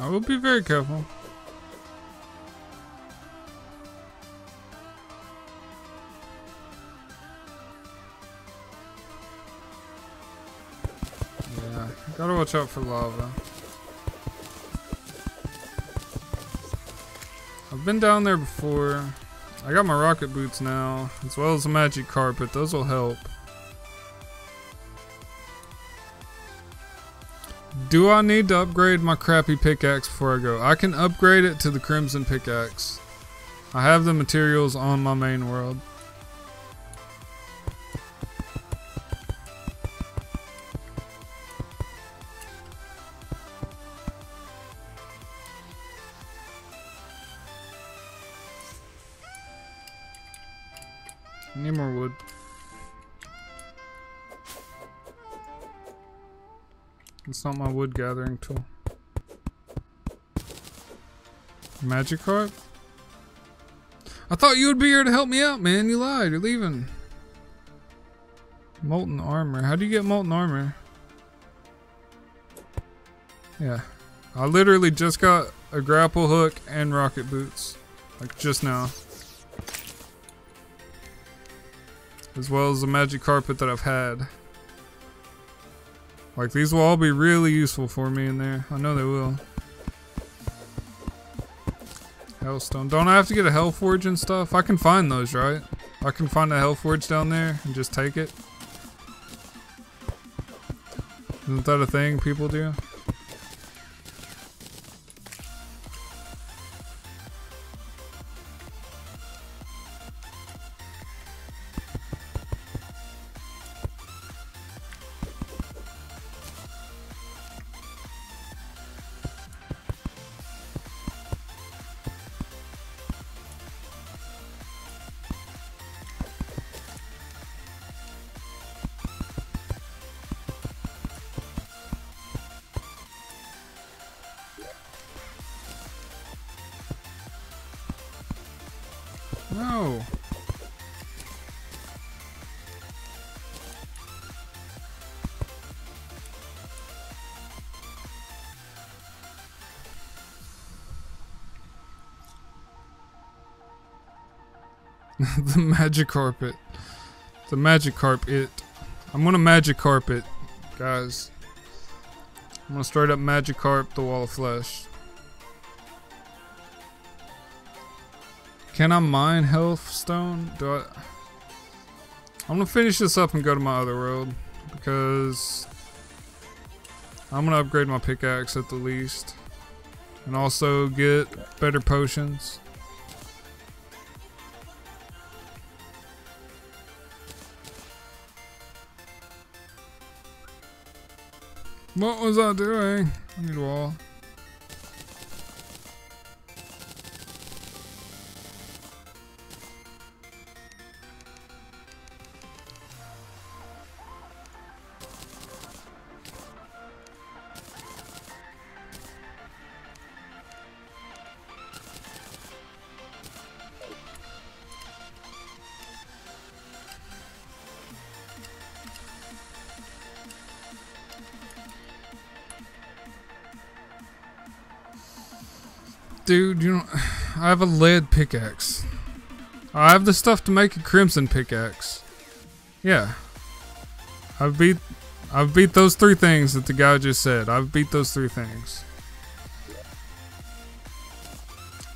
I will be very careful. Yeah, gotta watch out for lava. I've been down there before. I got my rocket boots now, as well as a magic carpet. Those will help. Do I need to upgrade my crappy pickaxe before I go? I can upgrade it to the crimson pickaxe. I have the materials on my main world. I need more wood. It's not my wood gathering tool. Magikarp? I thought you would be here to help me out, man. You lied. You're leaving. Molten armor. How do you get molten armor? Yeah. I literally just got a grapple hook and rocket boots. Like just now. As well as the magic carpet that I've had. Like, these will all be really useful for me in there. I know they will. Hellstone. Don't I have to get a Hellforge and stuff? I can find those, right? I can find a Hellforge down there and just take it. Isn't that a thing people do? No. The magic carpet. The magic carpet. I'm gonna magic carpet, guys. I'm gonna straight up magic carp the wall of flesh. Can I mine health stone? I'm gonna finish this up and go to my other world because I'm gonna upgrade my pickaxe at the least and also get better potions. What was I doing? I need a wall. Dude, you know, I have a lead pickaxe. I have the stuff to make a crimson pickaxe. Yeah. I've beat those three things that the guy just said. I've beat those three things.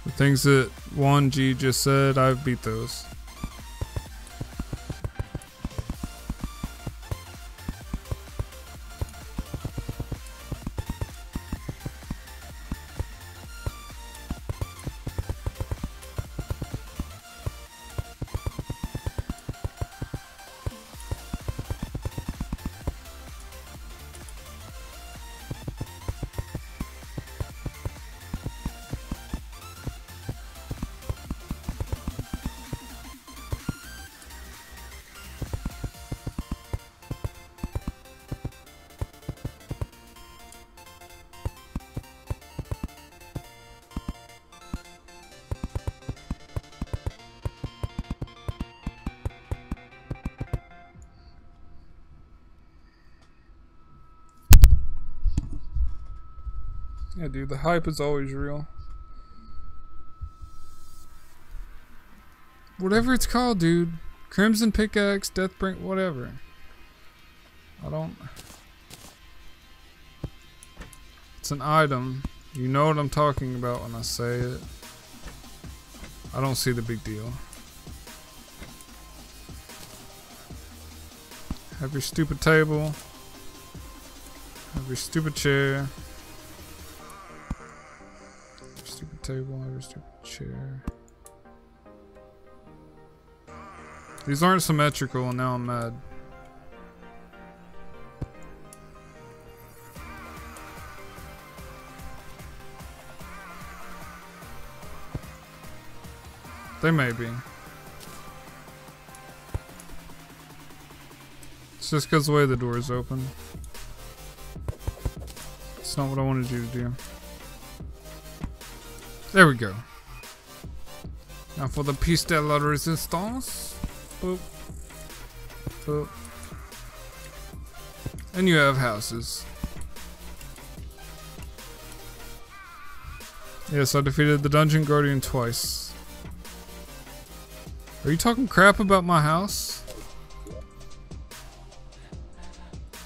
The things that 1G just said, I've beat those. Yeah, dude, the hype is always real. Whatever it's called, dude. Crimson Pickaxe, Deathbringer, whatever. I don't... It's an item. You know what I'm talking about when I say it. I don't see the big deal. Have your stupid table. Have your stupid chair. Have your stupid table, have your stupid chair. These aren't symmetrical and now I'm mad. They may be. It's just because the way the door is open. It's not what I wanted you to do. There we go. Now for the piece de la resistance. Boop. Boop. And you have houses. Yes, I defeated the Dungeon Guardian twice. Are you talking crap about my house?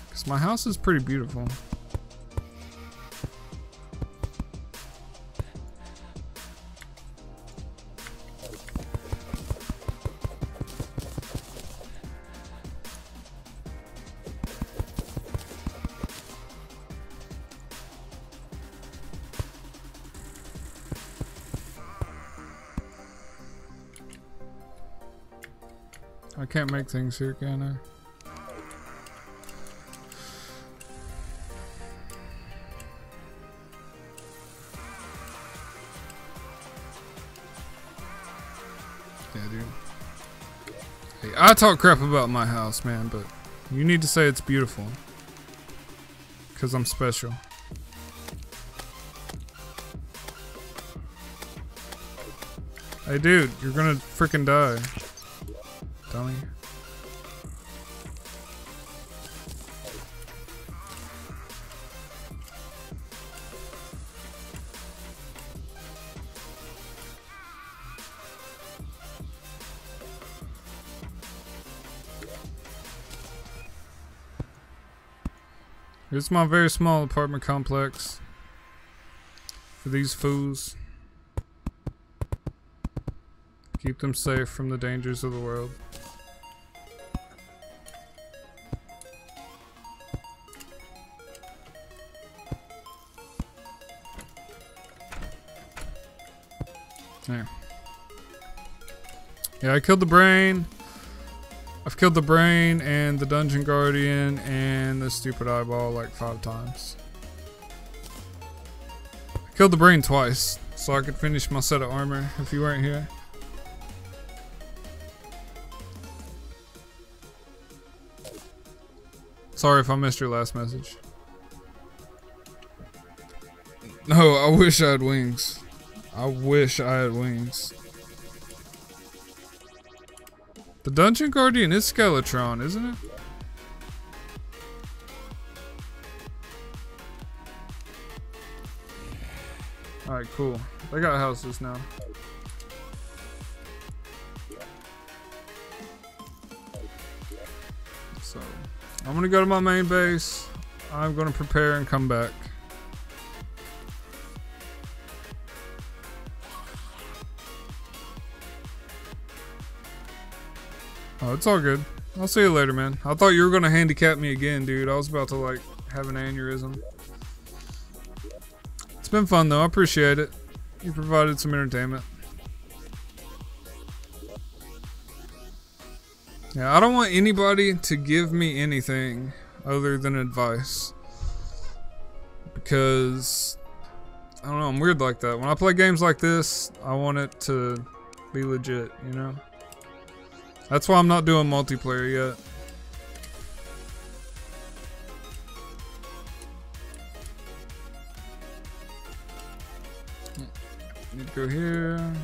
Because my house is pretty beautiful. I can't make things here, can I? Yeah, dude. Hey, I talk crap about my house, man, but you need to say it's beautiful. 'Cause I'm special. Hey, dude, you're gonna freaking die. Dummy. Here's my very small apartment complex for these fools. Keep them safe from the dangers of the world. There. Yeah, I killed the brain. I've killed the brain and the Dungeon Guardian and the stupid eyeball like 5 times. I killed the brain twice so I could finish my set of armor if you weren't here. Sorry if I missed your last message. No, I wish I had wings. I wish I had wings. The Dungeon Guardian is Skeletron, isn't it? Alright, cool. They got houses now. So, I'm gonna go to my main base. I'm gonna prepare and come back. Oh, it's all good. I'll see you later, man. I thought you were gonna handicap me again, dude. I was about to, like, have an aneurysm. It's been fun, though. I appreciate it. You provided some entertainment. Yeah, I don't want anybody to give me anything other than advice. Because, I don't know, I'm weird like that. When I play games like this, I want it to be legit, you know? That's why I'm not doing multiplayer yet. Need to go here.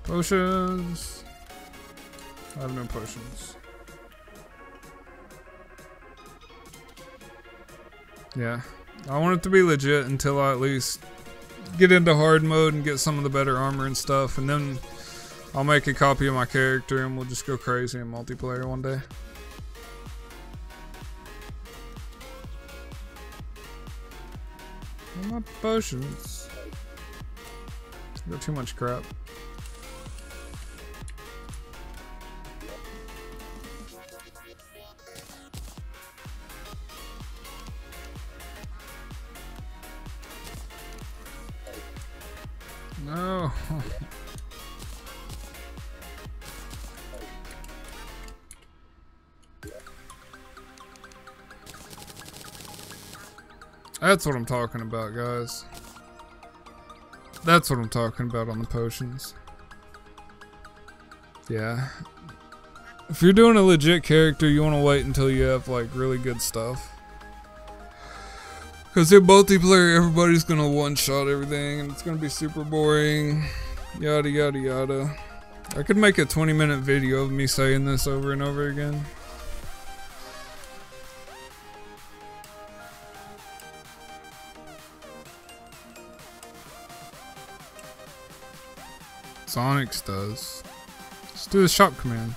Potions. I have no potions. Yeah. I want it to be legit until I at least get into hard mode and get some of the better armor and stuff, and then I'll make a copy of my character and we'll just go crazy in multiplayer one day. Where are my potions? Got too much crap. No. That's what I'm talking about, guys. That's what I'm talking about on the potions. Yeah. If you're doing a legit character, you want to wait until you have like really good stuff. Because in multiplayer, everybody's going to one-shot everything and it's going to be super boring. Yada yada yada. I could make a 20-minute video of me saying this over and over again. Sonics does. Let's do the shop command.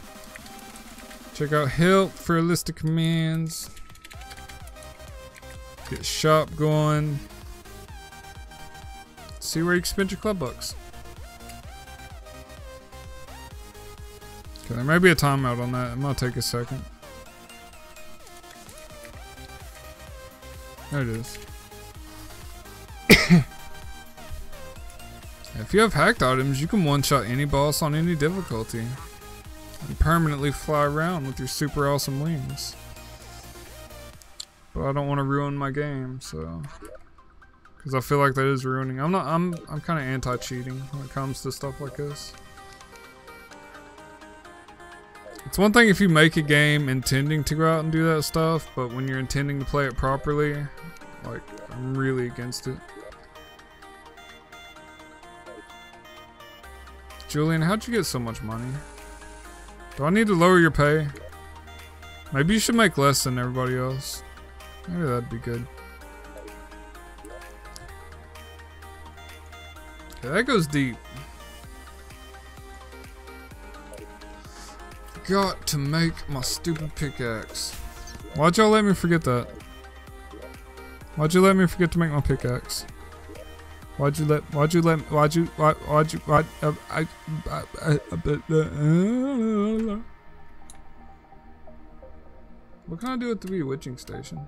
Check out help for a list of commands. Get shop going. See where you can spend your club bucks. Okay, there may be a timeout on that. It might take a second. There it is. If you have hacked items, you can one-shot any boss on any difficulty and permanently fly around with your super awesome wings. But I don't want to ruin my game, so because I feel like that is ruining. I'm kind of anti-cheating when it comes to stuff like this. It's one thing if you make a game intending to go out and do that stuff, but when you're intending to play it properly, like, I'm really against it. Julian, how'd you get so much money? Do I need to lower your pay? Maybe you should make less than everybody else. Maybe that'd be good. Okay, that goes deep. Got to make my stupid pickaxe. Why'd y'all let me forget that? Why'd you let me forget to make my pickaxe? What can I do at the bewitching station?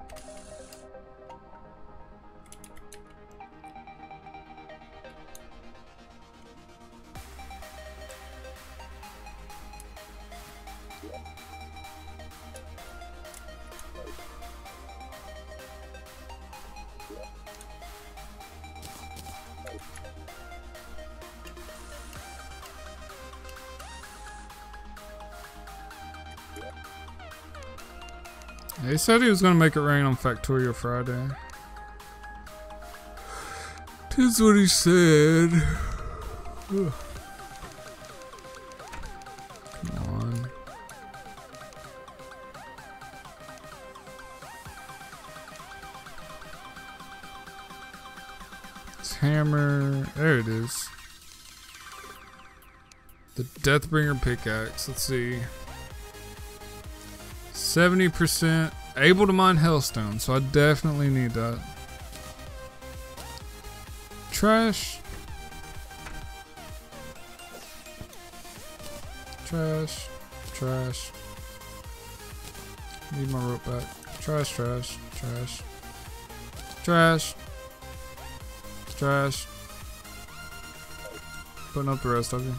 He said he was gonna make it rain on Factorio Friday. 'Tis what he said. Ugh. Come on. This hammer. There it is. The Deathbringer pickaxe. Let's see. 70% able to mine hellstone, so I definitely need that. Trash. Trash. Trash. Need my rope back. Trash, trash, trash. Trash. Trash. Putting up the rest of you.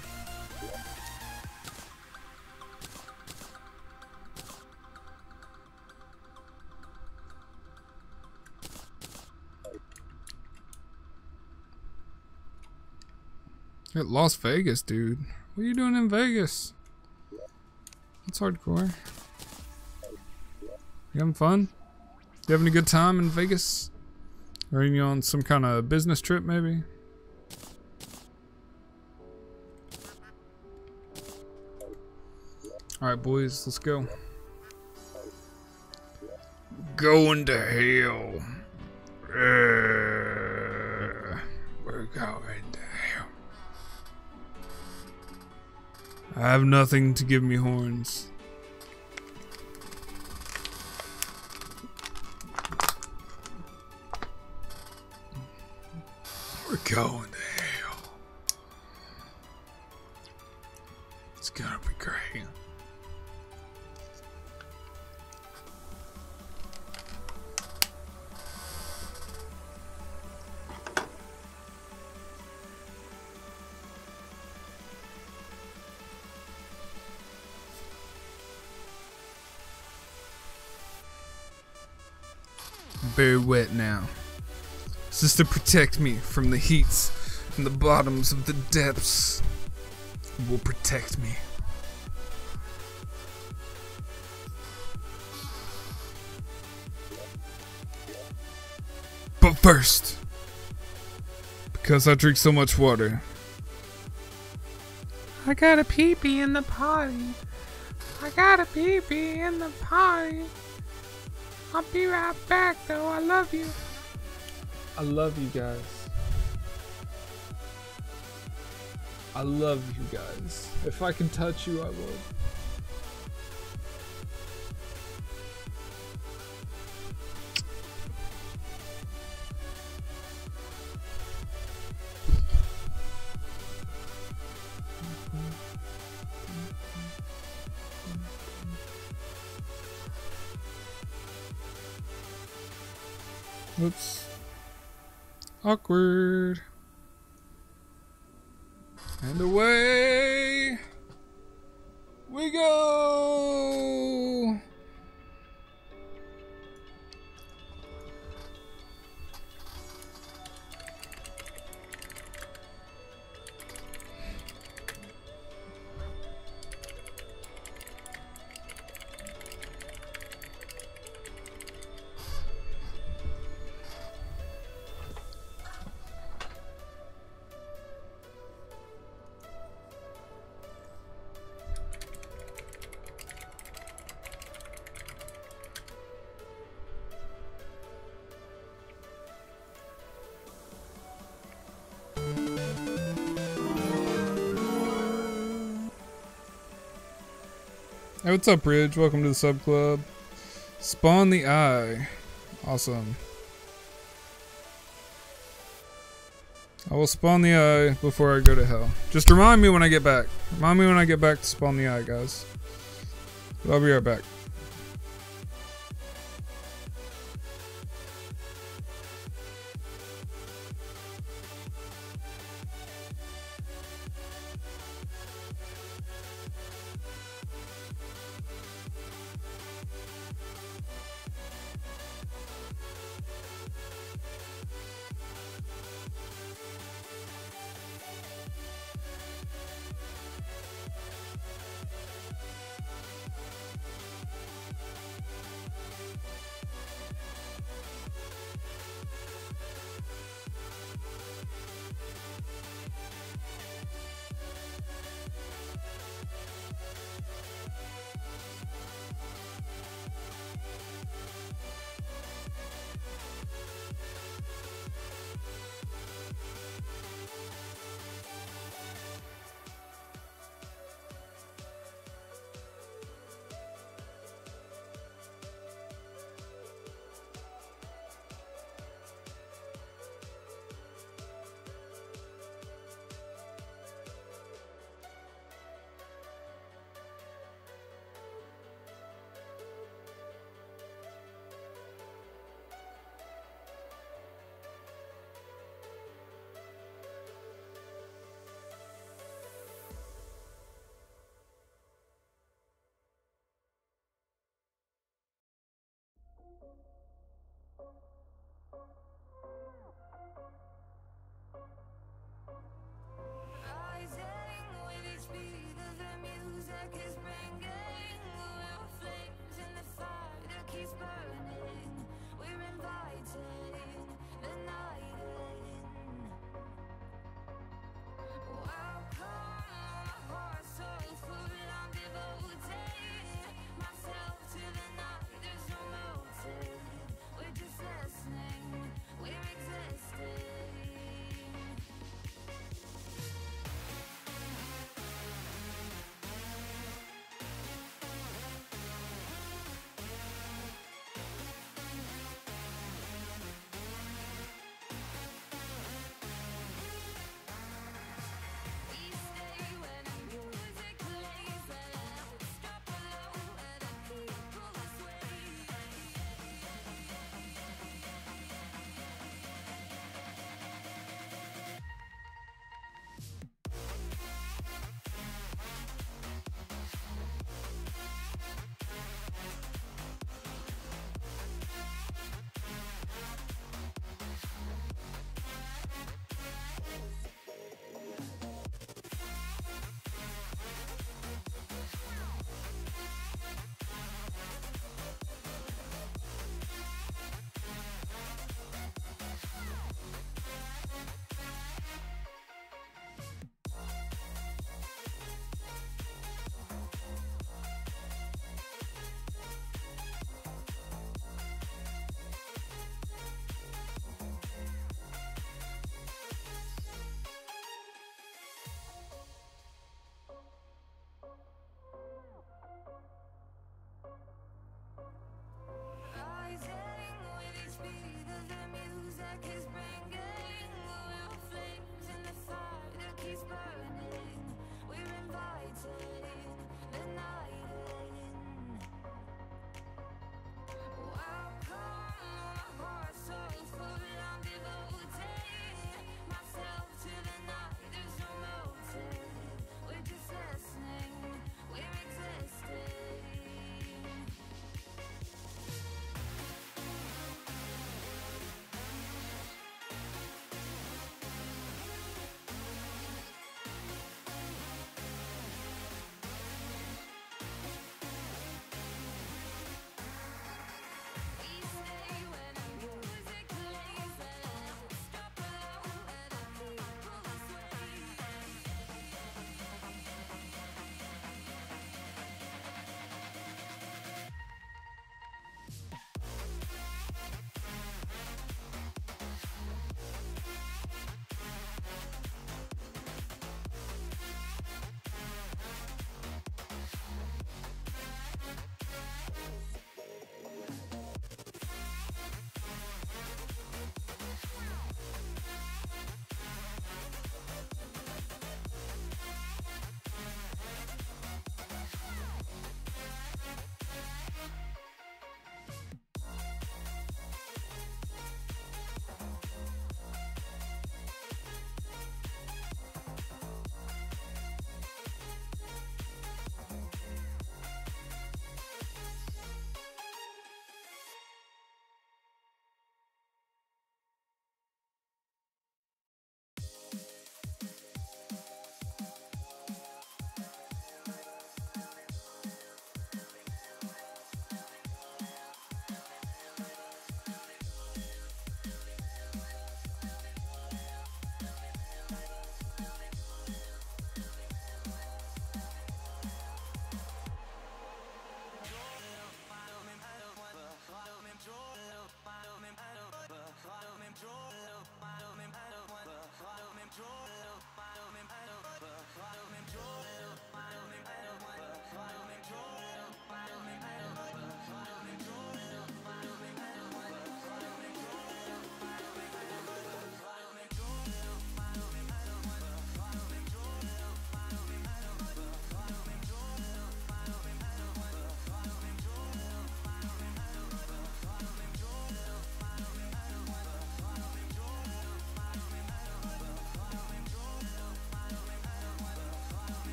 At Las Vegas, dude. What are you doing in Vegas? That's hardcore. You having fun? You having a good time in Vegas? Or are you on some kind of business trip, maybe? Alright, boys, let's go. Going to hell. I have nothing to give me horns. We're going to hell. It's gonna be great. I'm very wet now. This is to protect me from the heats and the bottoms of the depths. It will protect me. But first, because I drink so much water, I got a pee-pee in the potty. I got a pee-pee in the potty. I'll be right back though, I love you. I love you guys. I love you guys. If I can touch you, I would. Whoops. Awkward. And away we go. Hey, what's up, Ridge? Welcome to the sub club. Spawn the eye. Awesome. I will spawn the eye before I go to hell. Just remind me when I get back. Remind me when I get back to spawn the eye, guys. I'll be right back.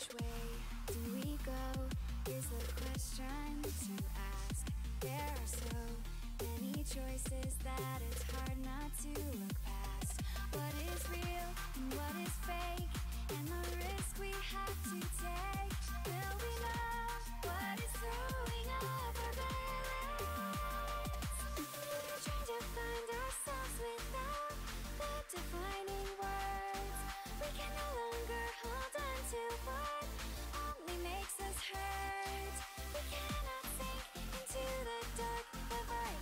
Which way do we go is the question to ask. There are so many choices that it's hard not to look past. What is real and what is fake, and the risk we have to take. Will we know what is throwing off our balance? We're trying to find ourselves without the defining words. We can no longer hold on to what only makes us hurt. We cannot sink into the dark of our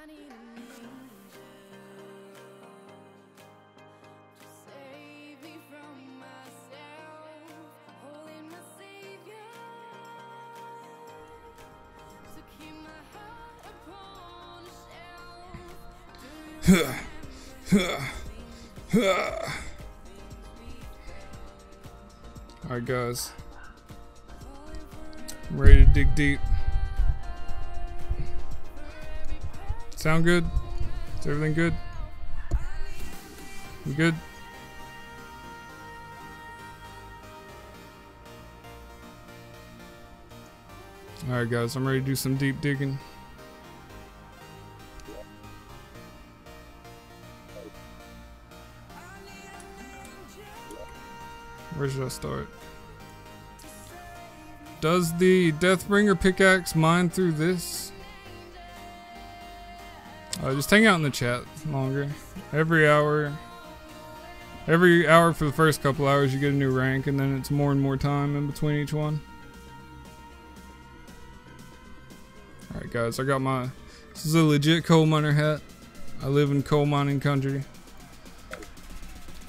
I need an angel to save me from myself, holding my savior, to keep my heart upon a shelf. Alright guys, I'm ready to dig deep. Sound good? Is everything good? You good? Alright guys, I'm ready to do some deep digging. Where should I start? Does the Deathbringer pickaxe mine through this? Just hang out in the chat longer. Every hour for the first couple hours you get a new rank, and then it's more and more time in between each one. Alright guys, I got this is a legit coal miner hat. I live in coal mining country.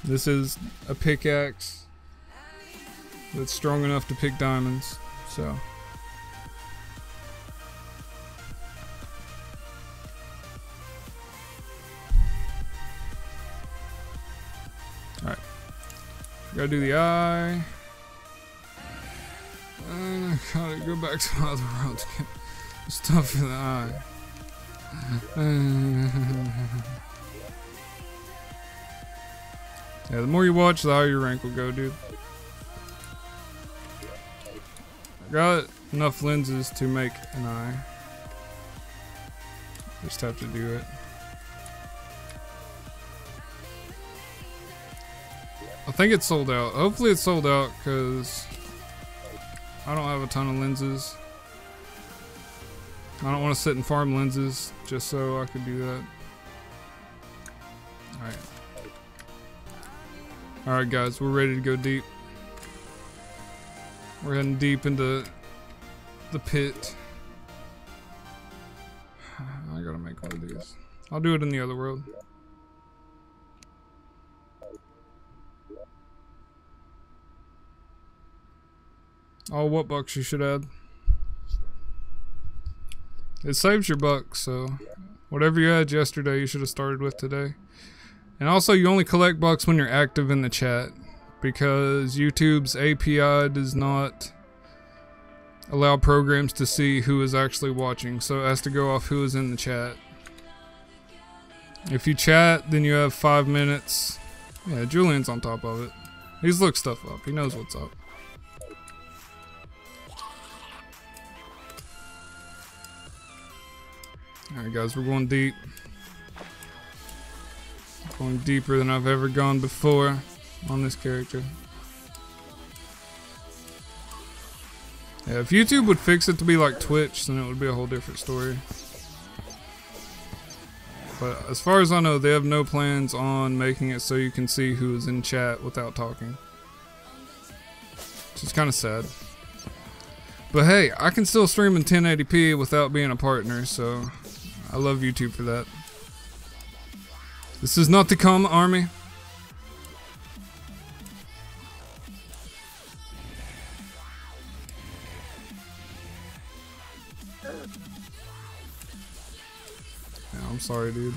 This is a pickaxe that's strong enough to pick diamonds, so. Alright. Gotta do the eye. And I gotta go back to my other route to get stuff for the eye. Yeah, the more you watch, the higher your rank will go, dude. I got enough lenses to make an eye. Just have to do it. I think it's sold out. Hopefully it's sold out, because I don't have a ton of lenses. I don't want to sit and farm lenses just so I could do that. Alright. Alright guys, we're ready to go deep. We're heading deep into the pit. I gotta make one of these. I'll do it in the other world. Oh, what bucks you should add? It saves your bucks, so whatever you had yesterday, you should have started with today. And also, you only collect bucks when you're active in the chat, because YouTube's API does not allow programs to see who is actually watching, so it has to go off who is in the chat. If you chat, then you have 5 minutes. Yeah, Julian's on top of it. He's looked stuff up. He knows what's up. Alright guys, we're going deep. Going deeper than I've ever gone before on this character. Yeah, if YouTube would fix it to be like Twitch, then it would be a whole different story. But as far as I know, they have no plans on making it so you can see who is in chat without talking. Which is kind of sad. But hey, I can still stream in 1080p without being a partner, so I love YouTube for that. This is not the Kama army. sorry, dude.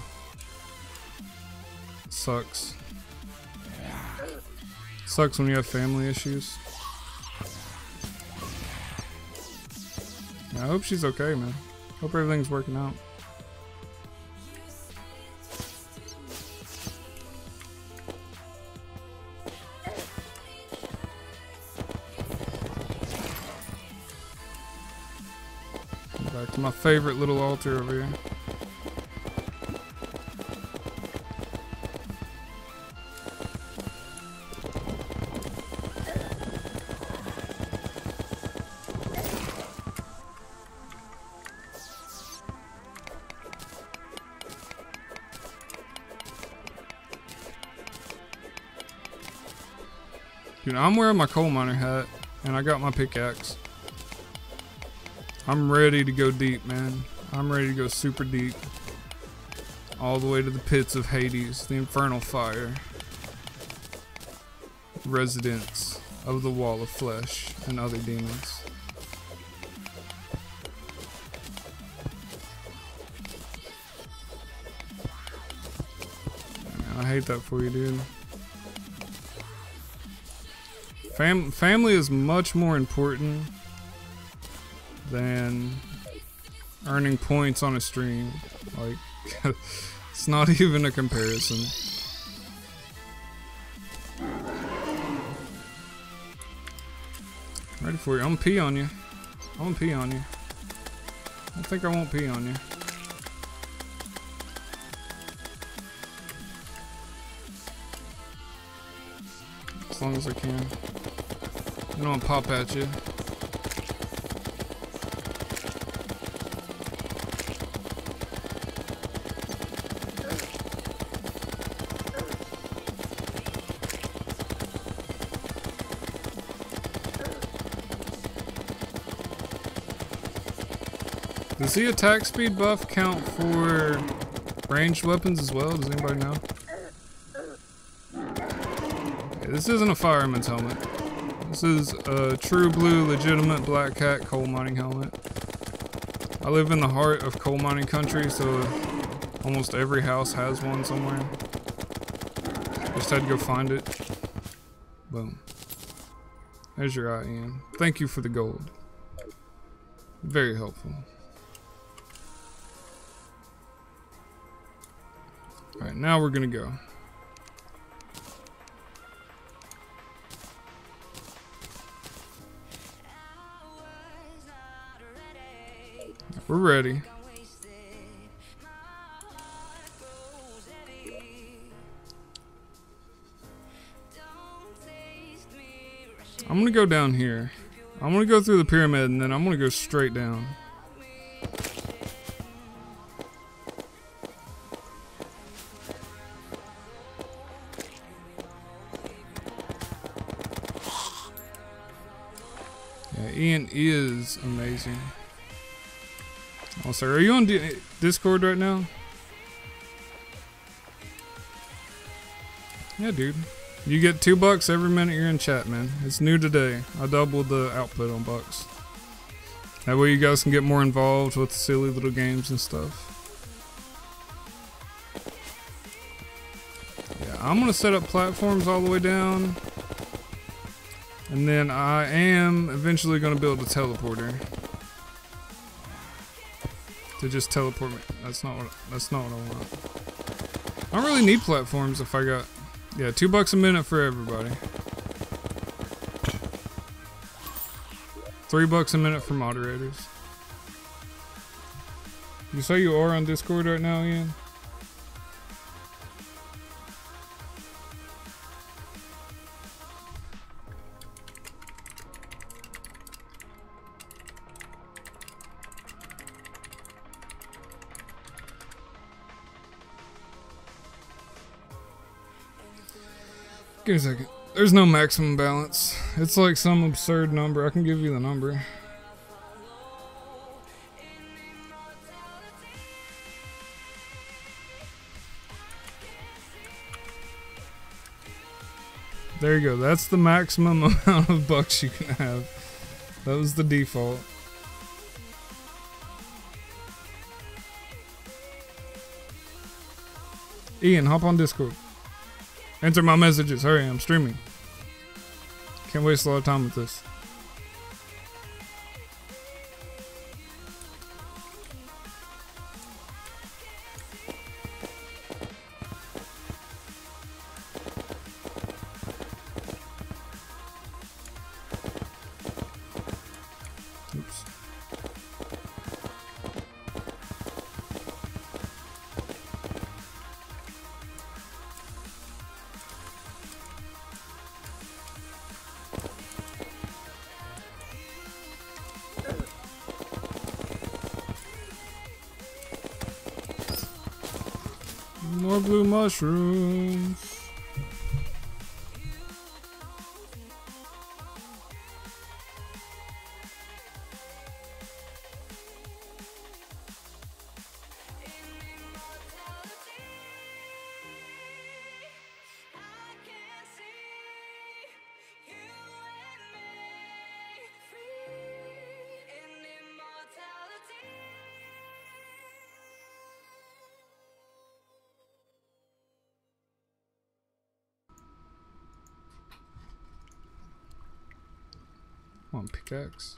Sucks. Sucks when you have family issues. Yeah, I hope she's okay, man. Hope everything's working out. Back to my favorite little altar over here. Dude, I'm wearing my coal miner hat, and I got my pickaxe. I'm ready to go deep, man. I'm ready to go super deep. All the way to the pits of Hades, the infernal fire. Residents of the wall of flesh and other demons. Man, I hate that for you, dude. Family is much more important than earning points on a stream. Like, it's not even a comparison. Ready for you. I'm gonna pee on you. I'm gonna pee on you. I think I won't pee on you. As long as I can. I don't want to pop at you. Does the attack speed buff count for ranged weapons as well? Does anybody know? Okay, this isn't a fireman's helmet. This is a true blue, legitimate Black Cat coal mining helmet. I live in the heart of coal mining country, so almost every house has one somewhere. Just had to go find it. Boom. There's your eye, Ian. Thank you for the gold. Very helpful. Alright, now we're gonna go. We're ready. I'm gonna go down here. I'm gonna go through the pyramid and then I'm gonna go straight down. Yeah, Ian is amazing. Oh, sir, are you on Discord right now? Yeah, dude. You get $2 every minute you're in chat, man. It's new today. I doubled the output on bucks. That way you guys can get more involved with the silly little games and stuff. Yeah, I'm gonna set up platforms all the way down. And then I am eventually gonna build a teleporter. To just teleport me. That's not what I want. I don't really need platforms if I got, yeah, $2 a minute for everybody. $3 a minute for moderators. You say you are on Discord right now, Ian? Give me a second. There's no maximum balance. It's like some absurd number. I can give you the number. There you go. That's the maximum amount of bucks you can have. That was the default. Ian, hop on Discord. Answer my messages. Hurry, I'm streaming. Can't waste a lot of time with this. Oops. More blue mushrooms. Come on, pickaxe.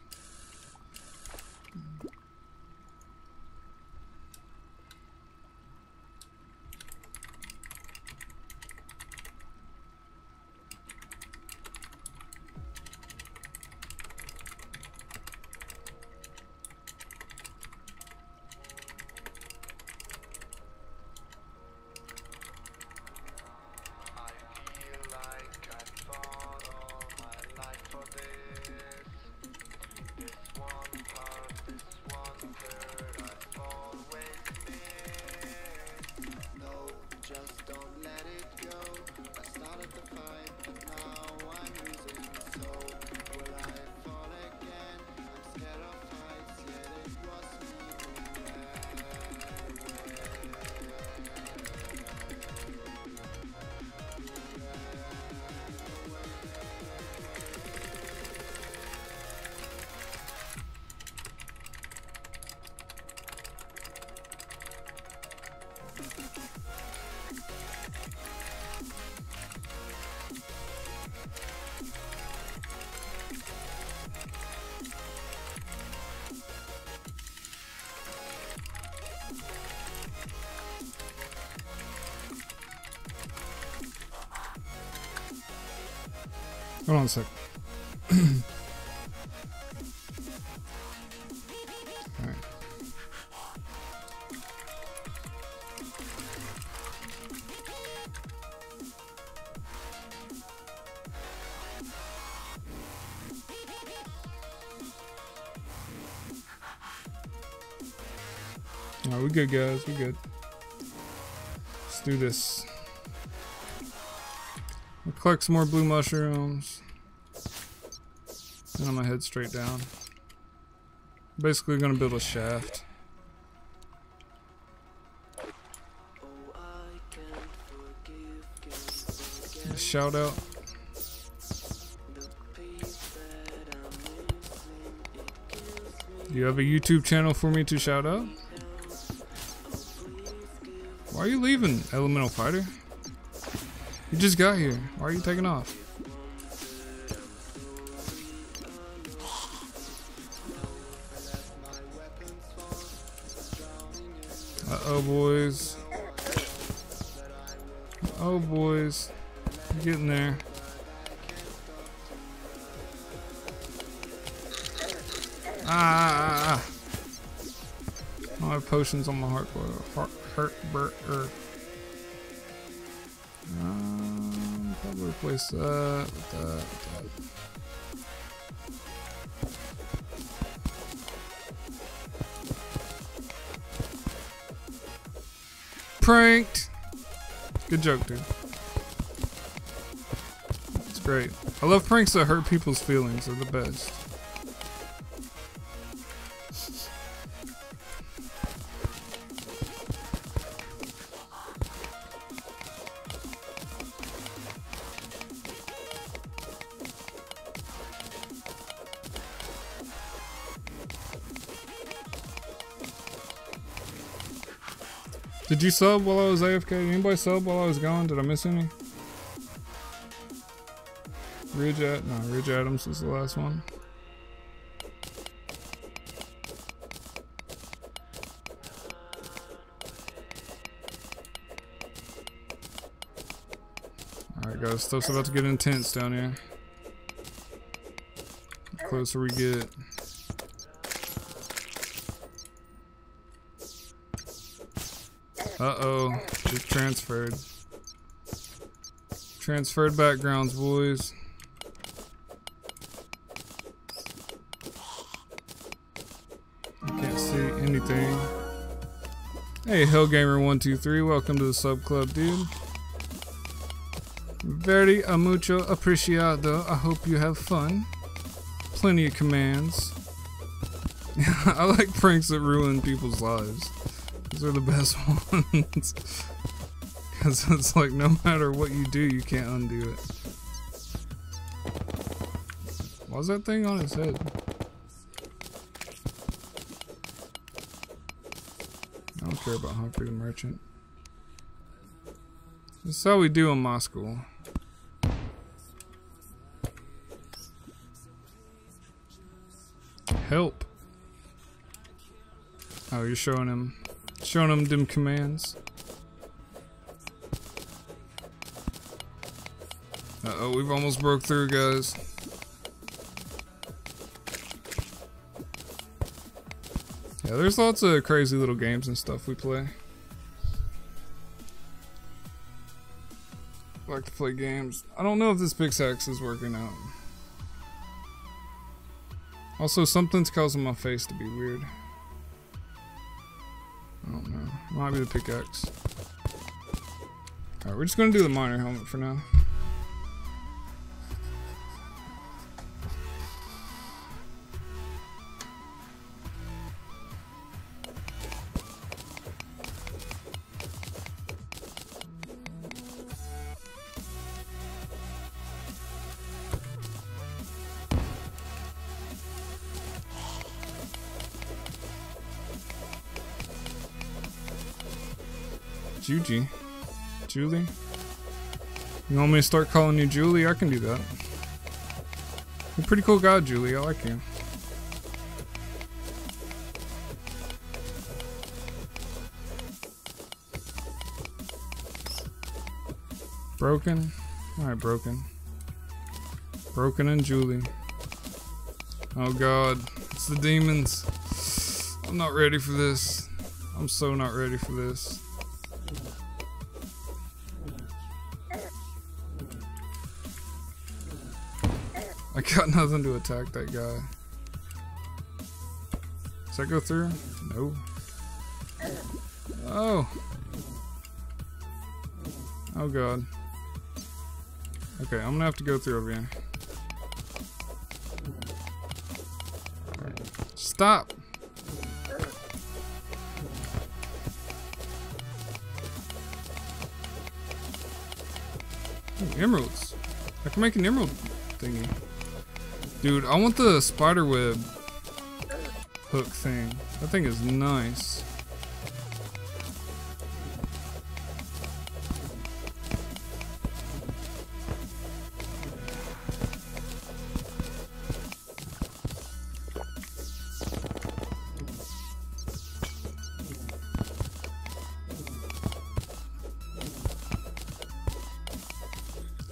Hold on a sec. Alright. Alright, we good, guys. We good. Let's do this. We'll collect some more blue mushrooms. And I'm gonna head straight down. Basically gonna build a shaft. A shout out. Do you have a YouTube channel for me to shout out? Why are you leaving, Elemental Fighter? You just got here. Why are you taking off? Uh-oh, boys. Oh, boys. I'm getting there. Ah! I don't have potions on my heart burger. Probably replace that with that. Pranked! Good joke, dude. It's great. I love pranks that hurt people's feelings. They're the best. Did you sub while I was AFK? Did anybody sub while I was gone? Did I miss any? Ridge Adams was the last one. Alright guys, stuff's about to get intense down here. The closer we get. Uh-oh, we transferred. Transferred backgrounds, boys. I can't see anything. Hey, Hellgamer123, welcome to the sub club, dude. Very mucho apreciado. I hope you have fun. Plenty of commands. I like pranks that ruin people's lives. Those are the best ones. Because it's like no matter what you do, you can't undo it. Why's that thing on his head? I don't care about Humphrey the Merchant. This is how we do in my school. Help. Oh, you're showing him them commands. Uh-oh, we've almost broke through, guys. Yeah, there's lots of crazy little games and stuff we play. I like to play games. I don't know if this pickaxe is working out. Also, something's causing my face to be weird. I don't know. Might be the pickaxe. Alright, we're just gonna do the miner helmet for now. Julie? You want me to start calling you Julie? I can do that. You're a pretty cool guy, Julie. I like you. Broken? Alright, Broken. Broken and Julie. Oh god. It's the demons. I'm not ready for this. I'm so not ready for this. I got nothing to attack that guy. Does that go through? No. Oh. Oh god. Okay, I'm gonna have to go through over here. Stop! Ooh, emeralds. I can make an emerald thingy. Dude, I want the spiderweb hook thing. That thing is nice.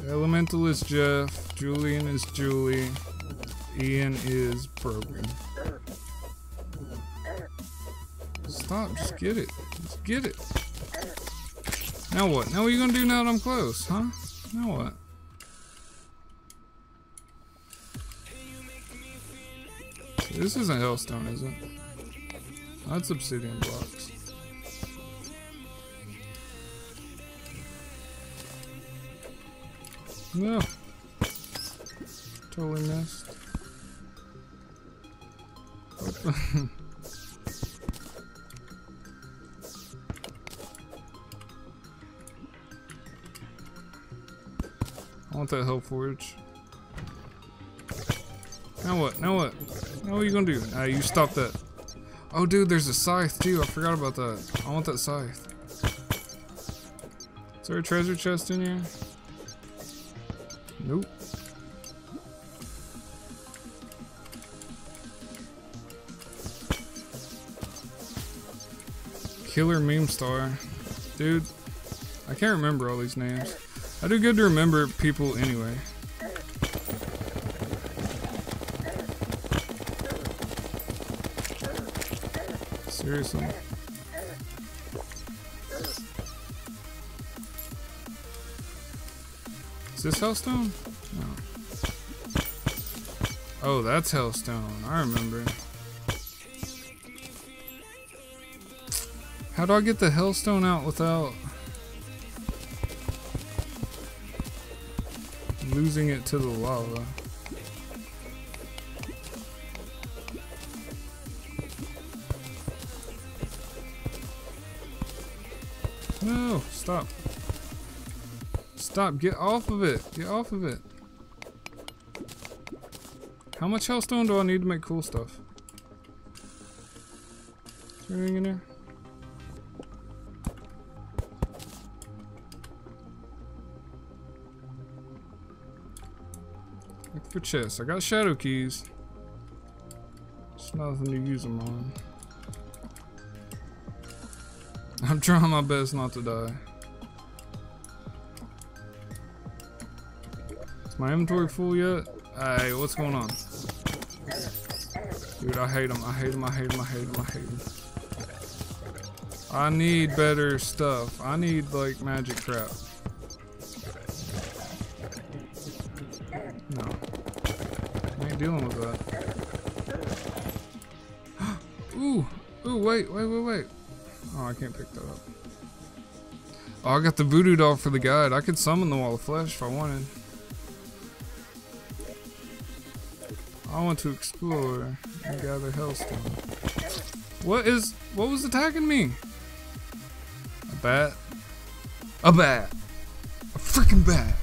Elemental is Jeff, Julian is Julie, Ian is Broken. Stop, just get it. Just get it. Now what? Now what are you gonna do now that I'm close, huh? Now what? This isn't Hellstone, is it? That's obsidian blocks. No. Totally missed. I want that hell forge. Now what? Now what? Now what are you gonna do? You stop that. Oh dude, there's a scythe too. I forgot about that. I want that scythe. Is there a treasure chest in here? Nope. Killer Meme Star. Dude, I can't remember all these names. I do good to remember people anyway. Seriously. Is this Hellstone? No. Oh, that's Hellstone. I remember. How do I get the Hellstone out without losing it to the lava? No, stop. Stop, get off of it. Get off of it. How much Hellstone do I need to make cool stuff? Is there anything in there? Look for chests. I got shadow keys. Just nothing to use them on. I'm trying my best not to die. Is my inventory full yet? Hey, what's going on? Dude, I hate him. I hate him. I hate him. I hate him. I hate him. I need better stuff. I need like magic crap. No. I ain't dealing with that. Ooh. Ooh, wait. Oh, I can't pick that up. Oh, I got the voodoo doll for the guide. I could summon the wall of flesh if I wanted. I want to explore and gather Hellstone. What was attacking me? A bat? A bat! A freaking bat!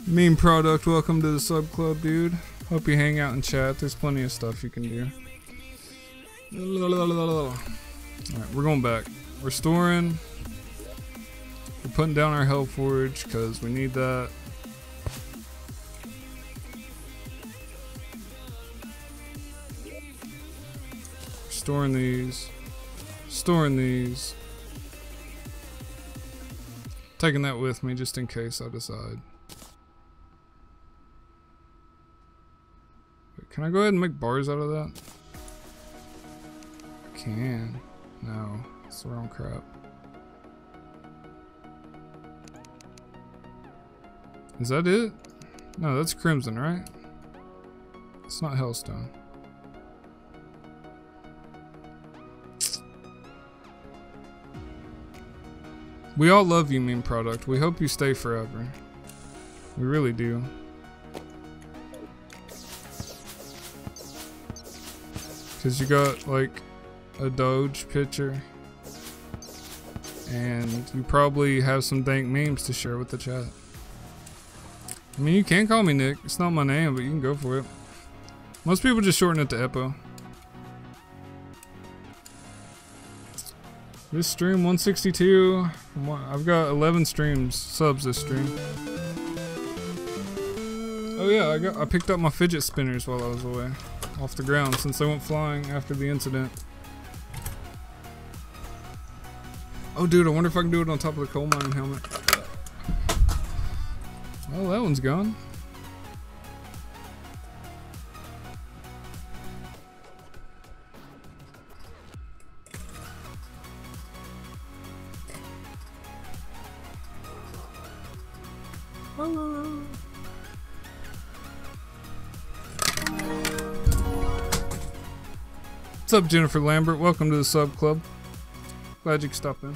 Meme Product, welcome to the sub club, dude. Hope you hang out and chat. There's plenty of stuff you can do. Alright, we're going back. We're storing. We're putting down our Hell Forge because we need that. Storing these. Storing these. Taking that with me just in case I decide. Wait, can I go ahead and make bars out of that? I can. No, it's the wrong crap. Is that it? No, that's Crimson, right? It's not Hellstone. We all love you, Meme Product. We hope you stay forever. We really do. Cause you got like a Doge picture. And you probably have some dank memes to share with the chat. I mean, you can call me Nick. It's not my name, but you can go for it. Most people just shorten it to Eppo. This stream 162. I've got 11 subs this stream. Oh yeah, I picked up my fidget spinners while I was away, off the ground, since they went flying after the incident. Oh dude, I wonder if I can do it on top of the coal mining helmet. Well, that one's gone. What's up, Jennifer Lambert? Welcome to the sub club. Glad you could stop in.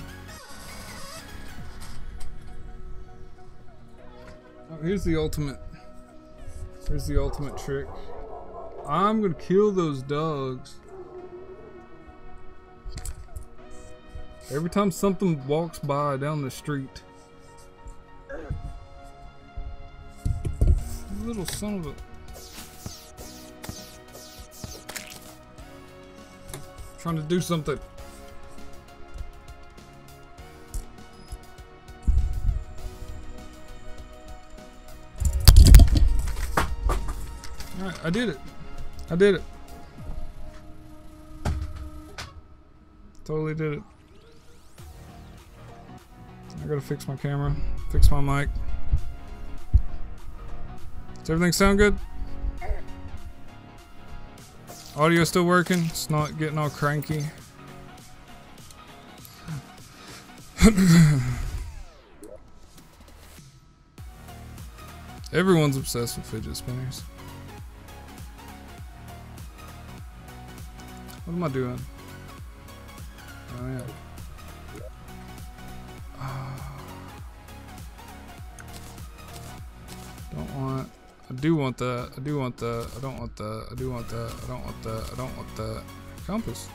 Oh, here's the ultimate. Here's the ultimate trick. I'm gonna kill those dogs. Every time something walks by down the street. Little son of a... trying to do something. Alright, I did it. I did it. Totally did it. I gotta fix my camera, fix my mic. Does everything sound good? Audio still working? It's not getting all cranky. Everyone's obsessed with fidget spinners. What am I doing? Oh yeah. Don't want. I do want that. I do want that. I don't want that. I do want that. I don't want that. I don't want that. Compass.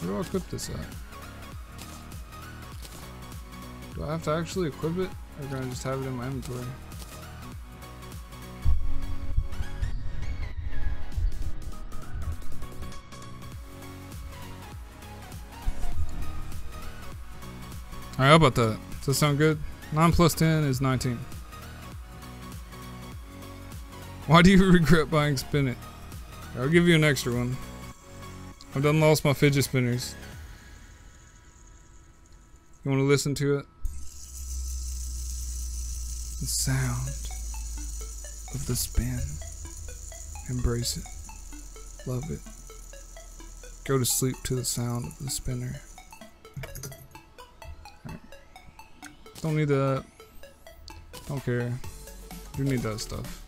Where do I equip this at? Do I have to actually equip it? Or can I just have it in my inventory? Alright, how about that? Does that sound good? 9 plus 10 is 19. Why do you regret buying Spin It? I'll give you an extra one. I've done lost my fidget spinners. You want to listen to it? The sound of the spin. Embrace it. Love it. Go to sleep to the sound of the spinner. Don't need that. Don't care. You need that stuff.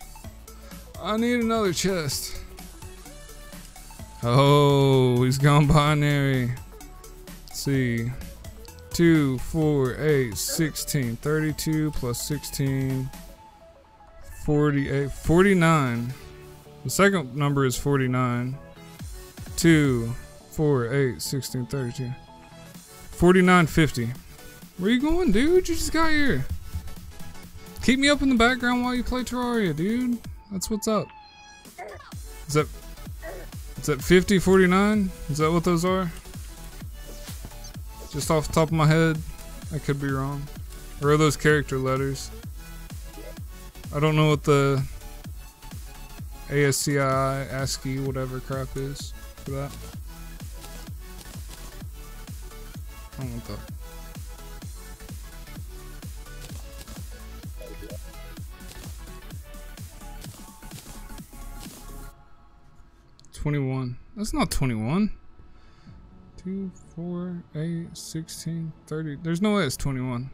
I need another chest. Oh, he's gone binary. Let's see. 2, 4, 8, 16. 32 plus 16. 48. 49. The second number is 49. 2, 4, 8, 16, 32. 49, 50. Where you going, dude? You just got here. Keep me up in the background while you play Terraria, dude. That's what's up. Is that 50, 49? Is that what those are? Just off the top of my head. I could be wrong. Or are those character letters? I don't know what the ASCII, ASCII, whatever crap is for that. I don't want that. 21. That's not 21. 2, 4, 8, 16, 30. There's no way it's 21.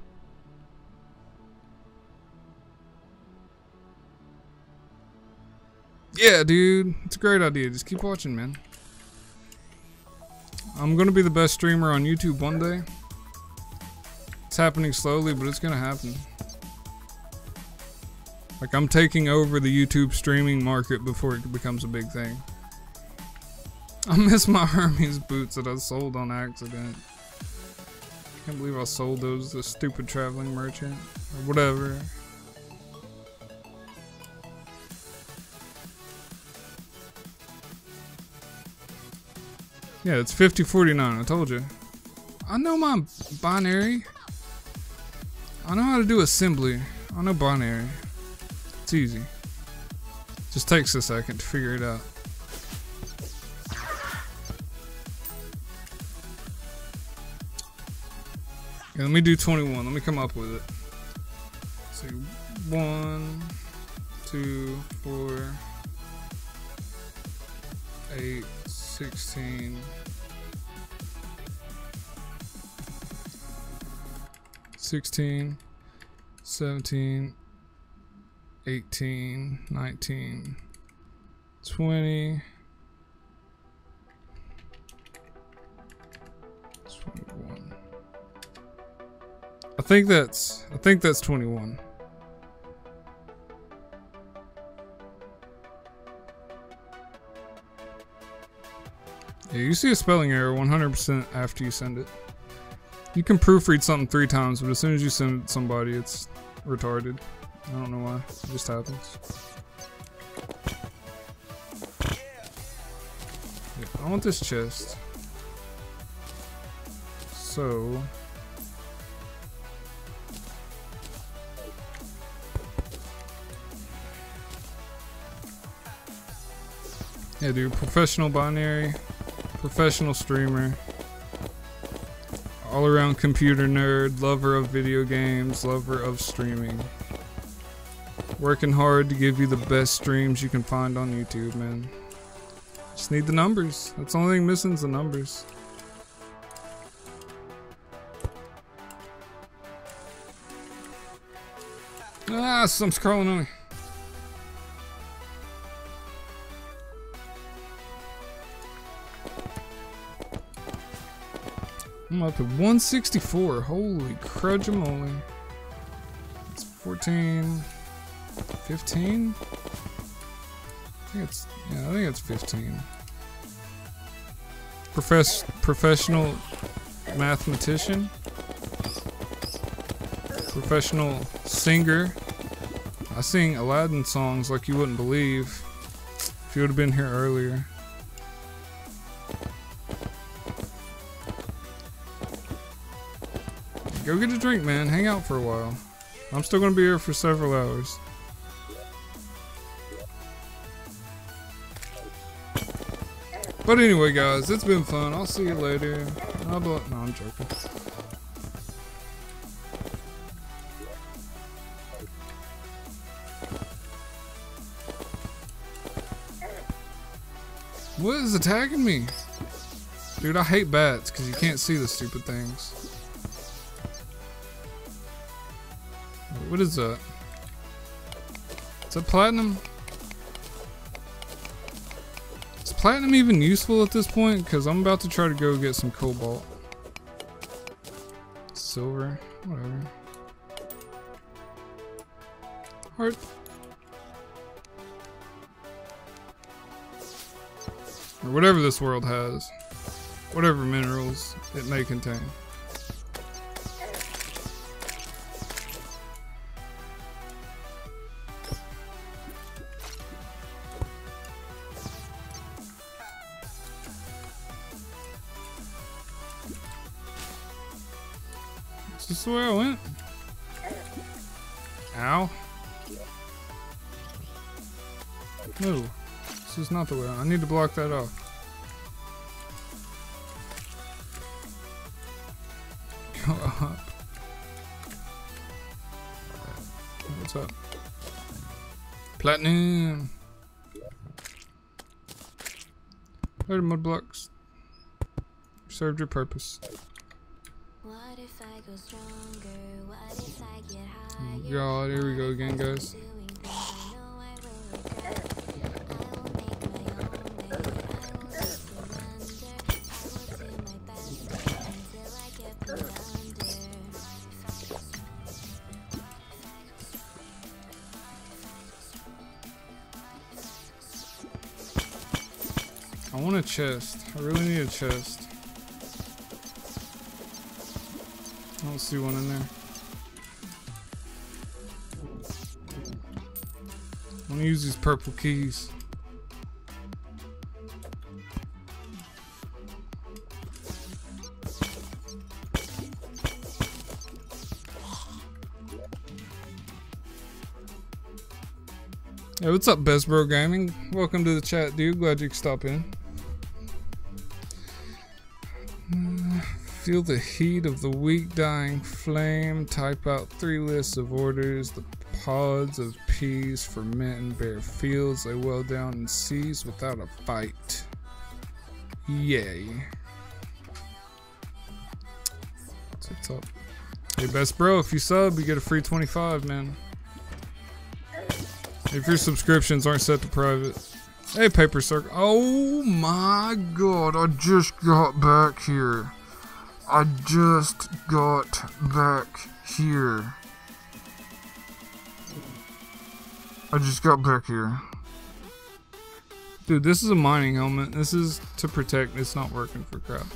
Yeah, dude. It's a great idea. Just keep watching, man. I'm gonna be the best streamer on YouTube one day. It's happening slowly, but it's gonna happen. Like, I'm taking over the YouTube streaming market before it becomes a big thing. I miss my Hermes boots that I sold on accident. Can't believe I sold those to the stupid traveling merchant. Or whatever. Yeah, it's 5049, I told you. I know my binary. I know how to do assembly. I know binary. It's easy. Just takes a second to figure it out. Yeah, let me do 21. Let me come up with it. So 1, 2, 4, 8, 16, 16, 17, 18, 19, 20, 21. I think that's 21. Yeah, you see a spelling error 100% after you send it. You can proofread something 3 times, but as soon as you send it to somebody, it's retarded. I don't know why. It just happens. I want this chest. So yeah, dude, professional binary, professional streamer, all around computer nerd, lover of video games, lover of streaming. Working hard to give you the best streams you can find on YouTube, man. Just need the numbers. That's the only thing missing is the numbers. Ah, something's crawling on me. I'm up at 164. Holy crudgemoly. It's 14, 15? I think it's 15. Professional mathematician. Professional singer. I sing Aladdin songs like you wouldn't believe if you would have been here earlier. Go get a drink, man. Hang out for a while. I'm still gonna be here for several hours. But anyway, guys, it's been fun. I'll see you later. No, I'm joking. What is attacking me? Dude, I hate bats because you can't see the stupid things. What is that? Is that platinum? Is platinum even useful at this point? Because I'm about to try to go get some cobalt. Silver, whatever. Heart. Or whatever this world has. Whatever minerals it may contain. Is this the way I went? Ow. No. This is not the way. I need to block that off. Go up. What's up? Platinum. Later, mud blocks. Served your purpose. What if I go stronger? What if I get Oh higher? God, here we go again, guys. Doing things I know I will regret. I will make my own way. I will not surrender. I will do my best until I get put under. I want a chest. I really need a chest. I don't see one in there. I want to use these purple keys. Hey, what's up, Besbro Gaming? Welcome to the chat, dude. Glad you could stop in. Feel the heat of the weak dying flame. Type out 3 lists of orders. The pods of peas ferment in bare fields. Lay well down in seas without a fight. Yay. What's up? Hey, best bro, if you sub, you get a free 25, man. If your subscriptions aren't set to private. Hey, Paper Circle. Oh my God, I just got back here. I just got back here. I just got back here. Dude, this is a mining helmet. This is to protect. It's not working for crap.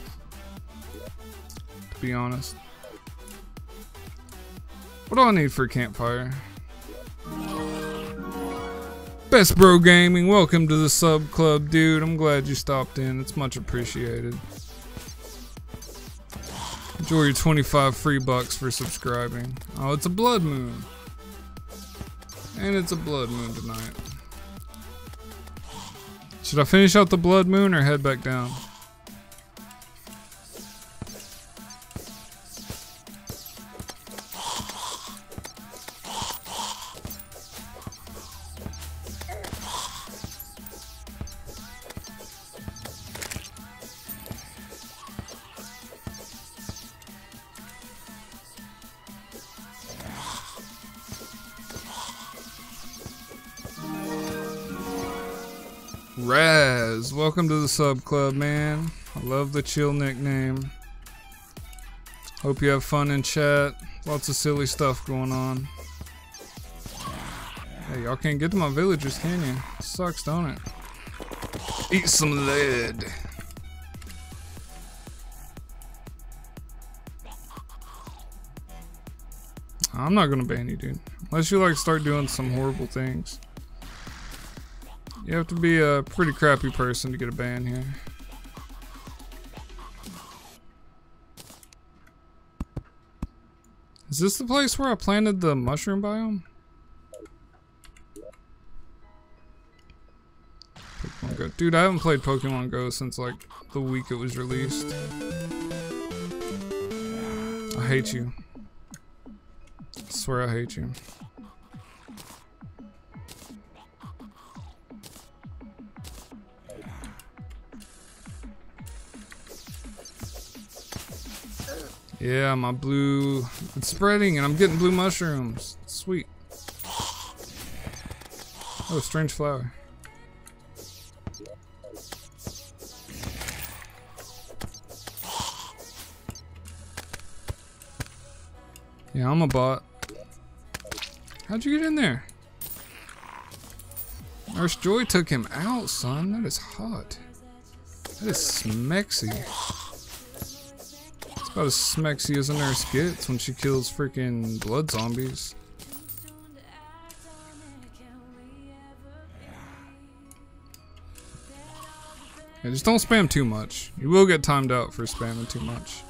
To be honest. What do I need for a campfire? Best Bro Gaming, welcome to the sub club, dude. I'm glad you stopped in. It's much appreciated. Enjoy your 25 free bucks for subscribing. Oh, it's a blood moon. And it's a blood moon tonight. Should I finish out the blood moon or head back down? Raz, welcome to the sub club, man. I love the chill nickname. Hope you have fun in chat. Lots of silly stuff going on. Hey, y'all can't get to my villagers, can you? Sucks, don't it? Eat some lead. I'm not gonna ban you, dude. Unless you like start doing some horrible things. You have to be a pretty crappy person to get a ban here. Is this the place where I planted the mushroom biome? Pokemon Go. Dude, I haven't played Pokemon Go since like the week it was released. I hate you. I swear I hate you. Yeah, my blue, it's spreading and I'm getting blue mushrooms. Sweet. Oh, strange flower. Yeah, I'm a bot. How'd you get in there? Nurse Joy took him out, son. That is hot. That is smexy. About as smexy as a nurse gets when she kills freaking blood zombies. Yeah, just don't spam too much. You will get timed out for spamming too much.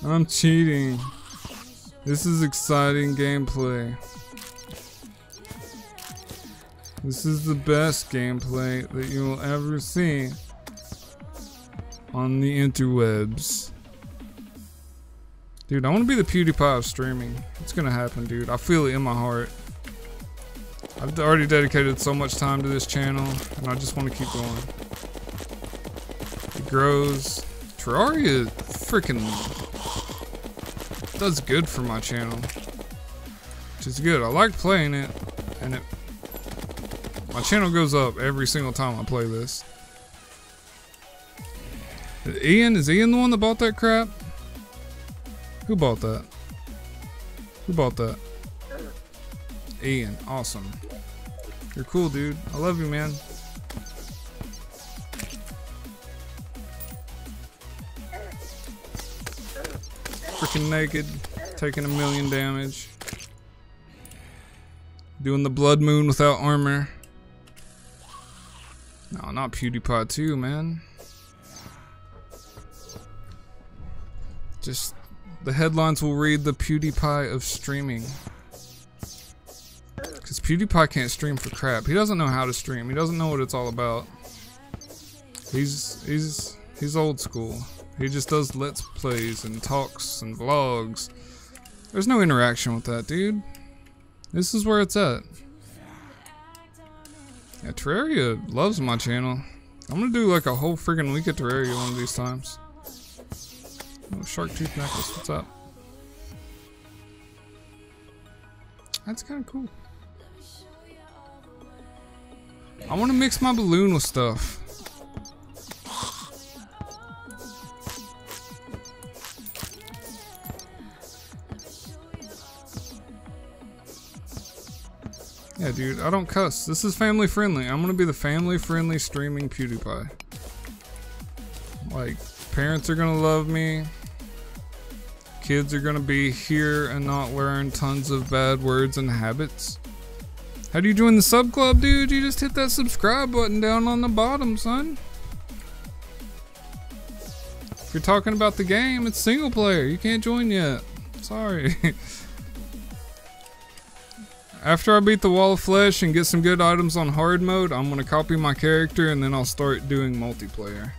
I'm cheating. This is exciting gameplay. This is the best gameplay that you will ever see on the interwebs. Dude, I want to be the PewDiePie of streaming. It's gonna happen, dude. I feel it in my heart. I've already dedicated so much time to this channel, and I just want to keep going. It grows. Terraria freaking does good for my channel, which is good. I like playing it, and my channel goes up every single time I play this. Is Ian the one that bought that crap? Who bought that? Who bought that? Ian, awesome. You're cool, dude. I love you, man. Freaking naked, taking 1,000,000 damage. Doing the blood moon without armor. No, not PewDiePie 2, man. Just, the headlines will read the PewDiePie of streaming. Because PewDiePie can't stream for crap. He doesn't know how to stream. He doesn't know what it's all about. He's old school. He just does let's plays and talks and vlogs. There's no interaction with that, dude. This is where it's at. Yeah, Terraria loves my channel. I'm gonna do like a whole freaking week of Terraria one of these times. Oh, shark tooth necklace, what's up? That's kind of cool. I want to mix my balloon with stuff. Yeah, dude, I don't cuss. This is family friendly. I'm gonna be the family friendly streaming PewDiePie. Like, parents are gonna love me. Kids are gonna be here and not learn tons of bad words and habits. How do you join the sub club, dude? You just hit that subscribe button down on the bottom, son. If you're talking about the game, it's single player. You can't join yet. Sorry. After I beat the Wall of Flesh and get some good items on hard mode, I'm gonna copy my character and then I'll start doing multiplayer.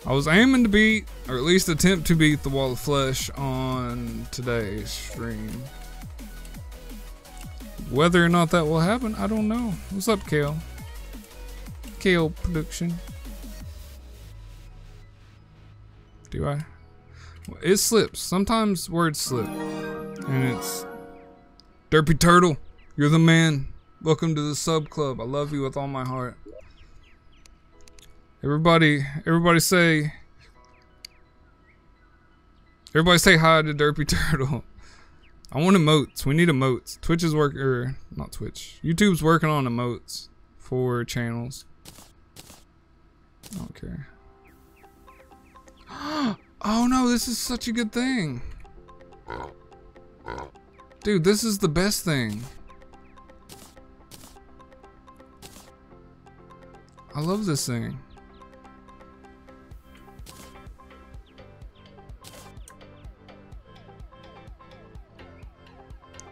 I was aiming to beat, or at least attempt to beat the Wall of Flesh on today's stream. Whether or not that will happen, I don't know. What's up, Kale? Kale Production. Do I? It slips. Sometimes words slip. And it's... Derpy Turtle, you're the man. Welcome to the sub club. I love you with all my heart. Everybody say hi to Derpy Turtle. I want emotes. We need emotes. Twitch is not Twitch. YouTube's working on emotes for channels. I don't care. Oh no, this is such a good thing. Dude, this is the best thing. I love this thing.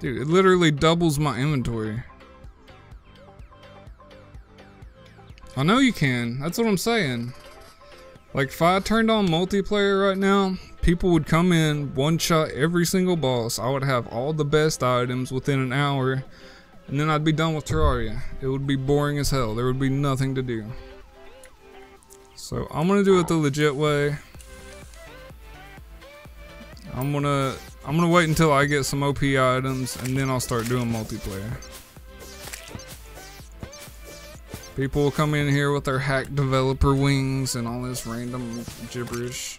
Dude, it literally doubles my inventory. I know you can. That's what I'm saying. Like, if I turned on multiplayer right now, people would come in, one-shot every single boss. I would have all the best items within an hour, and then I'd be done with Terraria. It would be boring as hell. There would be nothing to do. So, I'm gonna do it the legit way. I'm gonna wait until I get some OP items, and then I'll start doing multiplayer. People will come in here with their hack developer wings and all this random gibberish.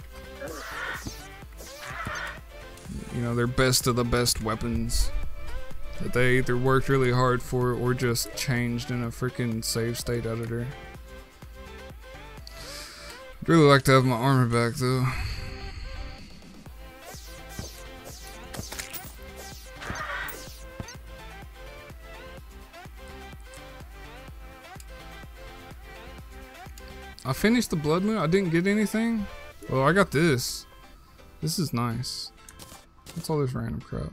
You know, their best of the best weapons that they either worked really hard for or just changed in a freaking save state editor. I'd really like to have my armor back though. I finished the Blood Moon. I didn't get anything. Well, I got this. This is nice. What's all this random crap?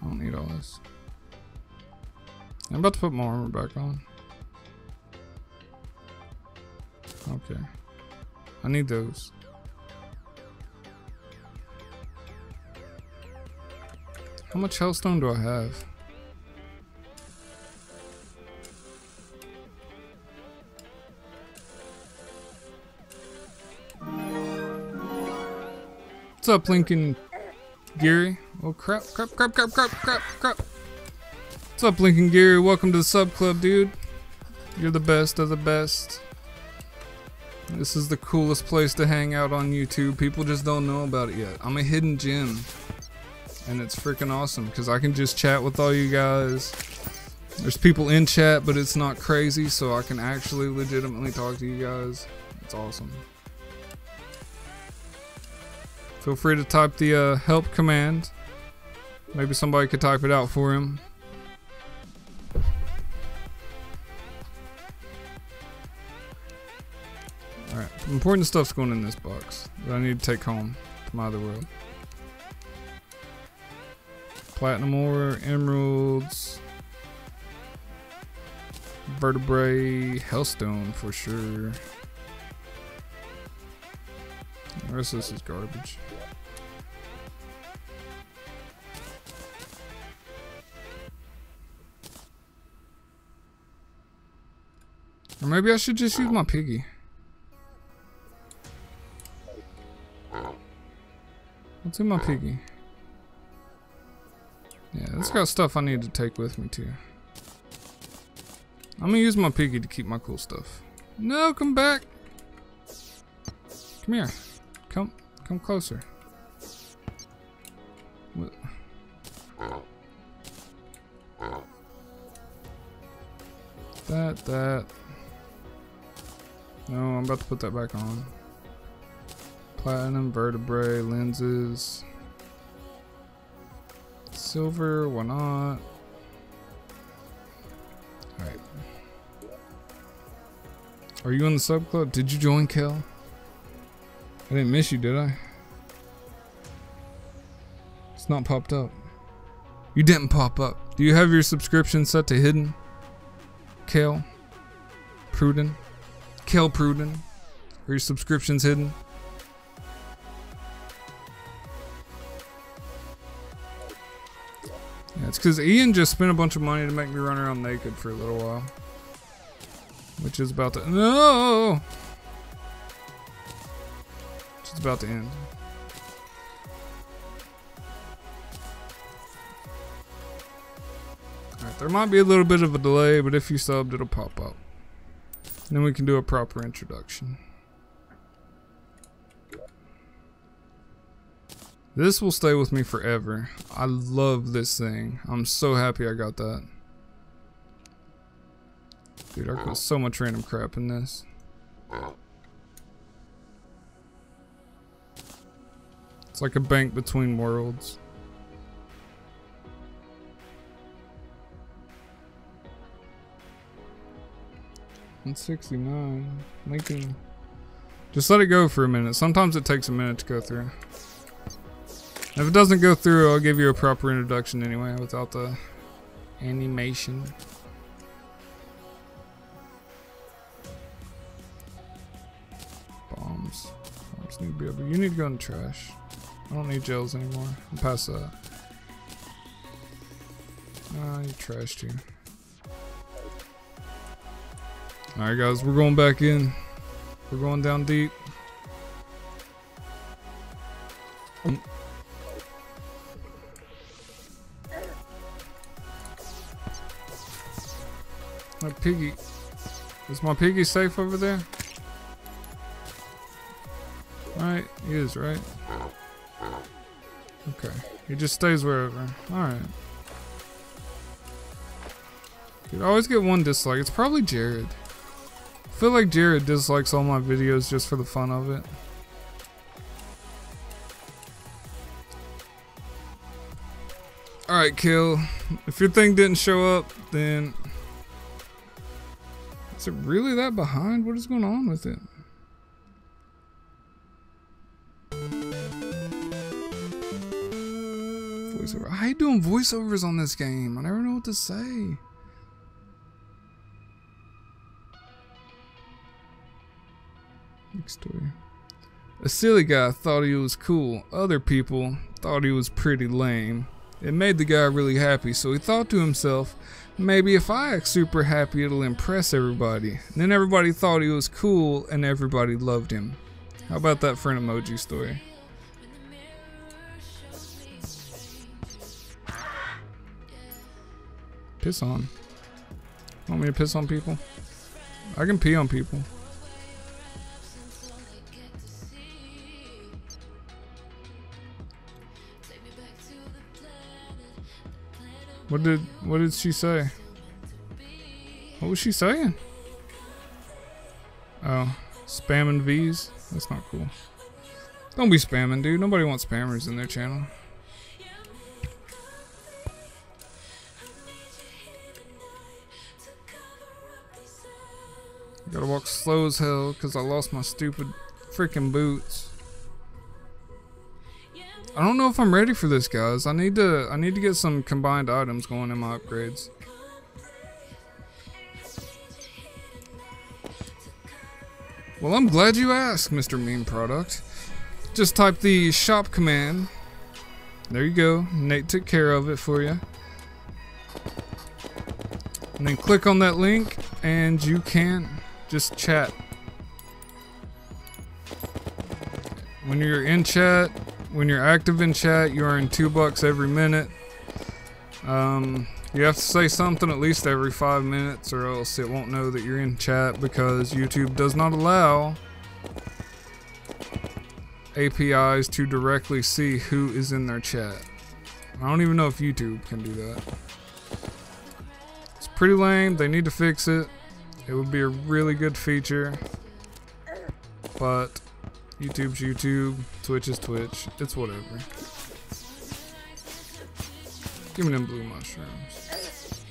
I don't need all this. I'm about to put my armor back on. Okay. I need those. How much hellstone do I have? What's up, Lincoln Gary? Oh crap. What's up, Lincoln Gary? Welcome to the sub club, dude. You're the best of the best. This is the coolest place to hang out on YouTube. People just don't know about it yet. I'm a hidden gem. And it's freaking awesome because I can just chat with all you guys. There's people in chat, but it's not crazy, so I can actually legitimately talk to you guys. It's awesome. Feel free to type the help command. Maybe somebody could type it out for him. Alright, important stuff's going in this box that I need to take home to my other world. Platinum ore, emeralds, vertebrae, hellstone for sure. The rest of this is garbage. Or maybe I should just use my piggy. What's in my piggy? Yeah, it's got stuff I need to take with me too. I'm gonna use my piggy to keep my cool stuff. No, come back. Come here. Come closer. What? That. No, I'm about to put that back on. Platinum, vertebrae, lenses. Silver, why not? Alright. Are you in the sub club? Did you join, Kel? I didn't miss you, did I? It's not popped up. You didn't pop up. Do you have your subscription set to hidden? Kel? Pruden? Kel Pruden? Are your subscriptions hidden? Yeah, it's because Ian just spent a bunch of money to make me run around naked for a little while. Which is about to... No! Which is about to end. Alright, there might be a little bit of a delay, but if you subbed, it'll pop up. Then we can do a proper introduction. This will stay with me forever. I love this thing. I'm so happy I got that. Dude, I put so much random crap in this. It's like a bank between worlds. $169. Lincoln. Just let it go for a minute. Sometimes it takes a minute to go through. If it doesn't go through, I'll give you a proper introduction anyway without the animation. Bombs. Bombs need to be able. You need to go in the trash. I don't need gels anymore. I'm past that. Ah, you trashed you. Alright guys, we're going back in. We're going down deep. My piggy. Is my piggy safe over there? Right, he is, right? Okay, he just stays wherever. Alright. Dude, I always get one dislike. It's probably Jared. I feel like Jared dislikes all my videos just for the fun of it. Alright, Kill. If your thing didn't show up, then... Is it really that behind? What is going on with it? Voiceover. I hate doing voiceovers on this game. I never know what to say. Next story. A silly guy thought he was cool. Other people thought he was pretty lame. It made the guy really happy, so he thought to himself, maybe if I act super happy, it'll impress everybody. And then everybody thought he was cool, and everybody loved him. How about that for an emoji story? Piss on. Want me to piss on people? I can pee on people. What did she say? What was she saying? Oh, spamming V's? That's not cool. Don't be spamming, dude. Nobody wants spammers in their channel. Gotta walk slow as hell because I lost my stupid freaking boots. I don't know if I'm ready for this, guys. I need to get some combined items going in my upgrades. Well, I'm glad you asked, Mr. Meme Product. Just type the shop command. There you go. Nate took care of it for you. And then click on that link and you can just chat. When you're in chat, when you're active in chat, you earn $2 every minute. You have to say something at least every 5 minutes or else it won't know that you're in chat because YouTube does not allow APIs to directly see who is in their chat. I don't even know if YouTube can do that. It's pretty lame. They need to fix it. It would be a really good feature, but YouTube's YouTube, Twitch is Twitch. It's whatever. Give me them blue mushrooms.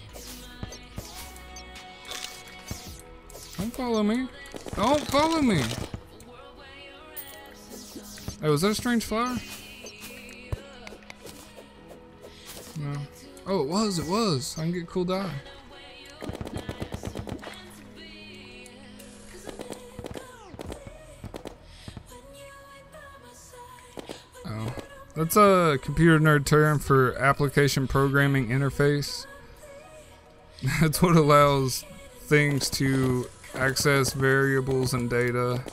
Don't follow me. Don't follow me. Hey, was that a strange flower? No. Oh, it was. It was. I can get cool dye. Oh. That's a computer nerd term for application programming interface. That's what allows things to access variables and data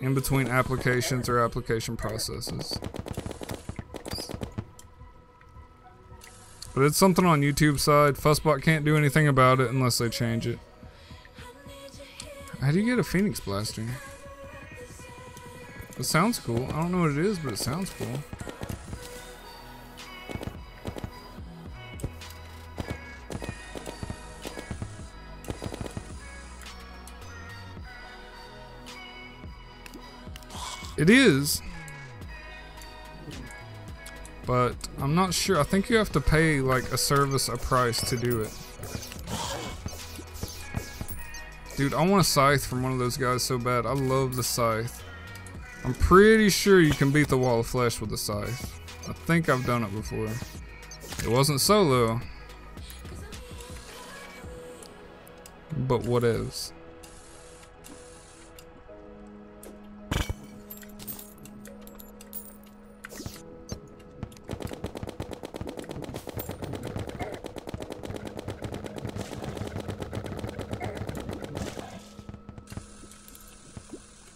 in between applications or application processes. But it's something on YouTube side. Fussbot can't do anything about it unless they change it. How do you get a Phoenix Blaster? It sounds cool. I don't know what it is, but it sounds cool. It is. But I'm not sure. I think you have to pay like a service a price to do it. Dude, I want a scythe from one of those guys so bad. I love the scythe. I'm pretty sure you can beat the wall of flesh with a scythe. I think I've done it before. It wasn't solo. But whatevs.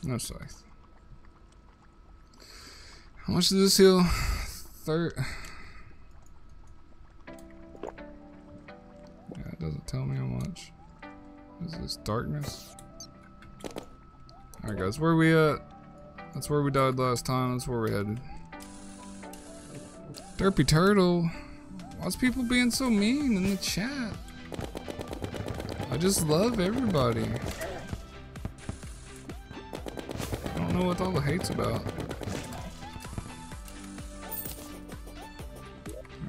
No scythe. How much does this heal? Yeah, it doesn't tell me how much. Is this darkness? Alright guys, where are we at? That's where we died last time. That's where we're headed. Derpy Turtle. Why's people being so mean in the chat? I just love everybody. I don't know what all the hate's about.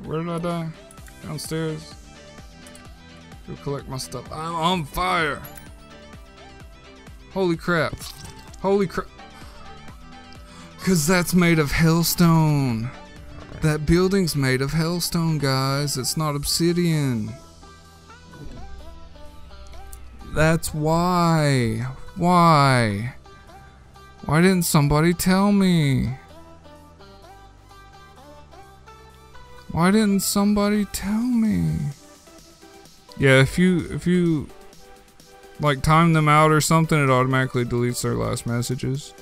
Where did I die? Downstairs. Go collect my stuff. I'm on fire! Holy crap. Holy crap. Cause that's made of hellstone. That building's made of hellstone, guys. It's not obsidian. That's why. Why? Why didn't somebody tell me? Why didn't somebody tell me? Yeah, if you like time them out or something, it automatically deletes their last messages.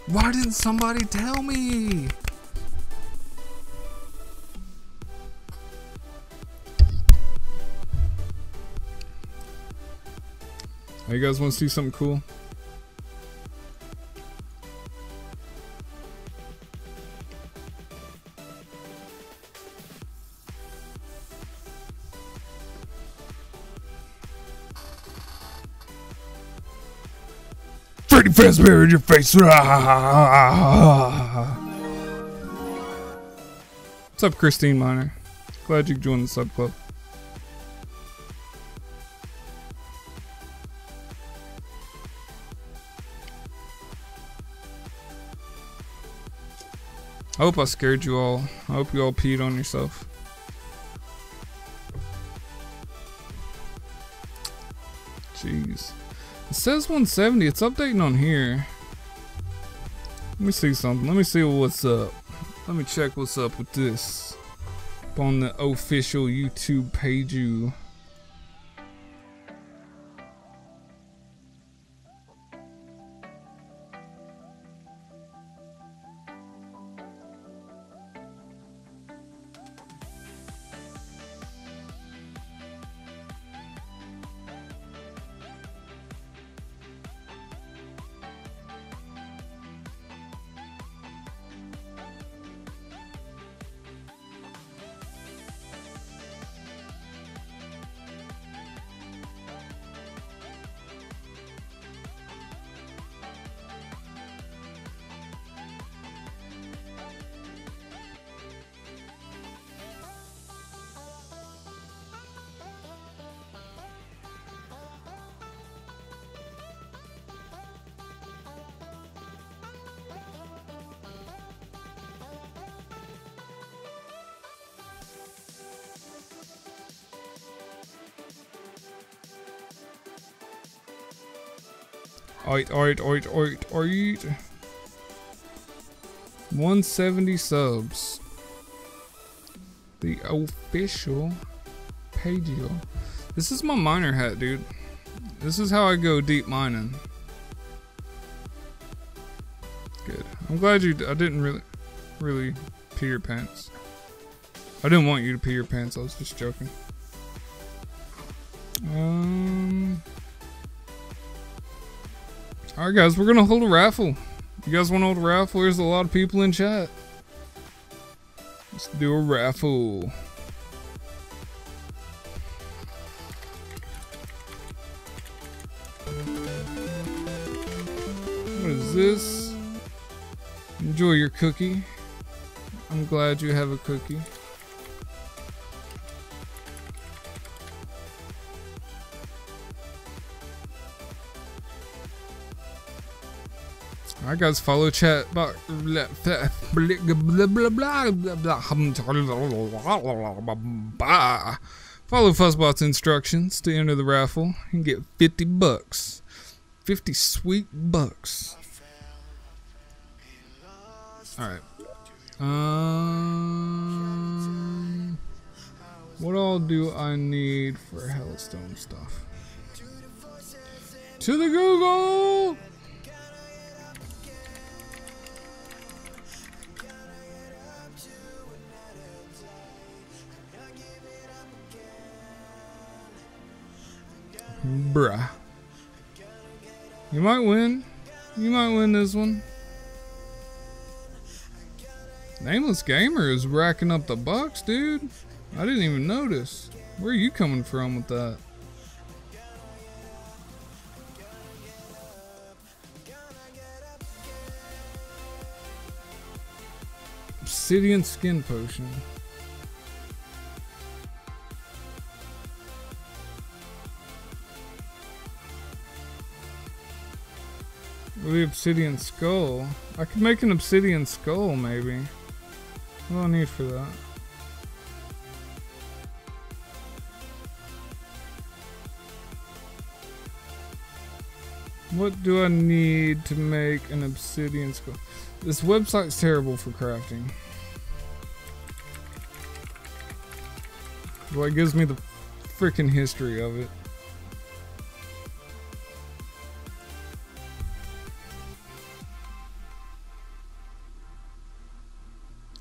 Why didn't somebody tell me? Hey, you guys want to see something cool? Freddy Fazbear in your face. What's up, Christine Miner? Glad you joined the sub club. I hope I scared you all. I hope you all peed on yourself. Jeez. It says 170. It's updating on here. Let me see something. Let me see what's up. Let me check what's up with this. Up on the official YouTube page. Oit, oit, oit, oit, oit. 170 subs. The official Pageo. This is my miner hat, dude. This is how I go deep mining. Good. I'm glad you. I didn't really pee your pants. I didn't want you to pee your pants. I was just joking. Alright, guys, we're gonna hold a raffle. You guys want to hold a raffle? There's a lot of people in chat. Let's do a raffle. What is this? Enjoy your cookie. I'm glad you have a cookie. Alright, guys, follow chat. Follow Fuzzbot's instructions to enter the raffle. You can get 50 bucks. 50 sweet bucks. Alright. What all do I need for Hellstone stuff? To the Google! Bruh. You might win. You might win this one. Nameless Gamer is racking up the bucks, dude. I didn't even notice. Where are you coming from with that? Obsidian skin potion. With the obsidian skull. I could make an obsidian skull, maybe. What do I need for that? What do I need to make an obsidian skull? This website's terrible for crafting. Well, it gives me the freaking history of it.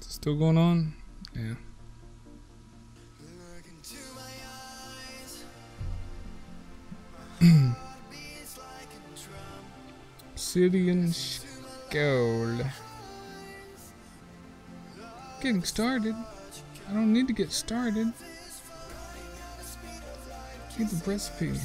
Still going on? Yeah. Obsidian skull. Getting started. I don't need to get started. Get the recipe.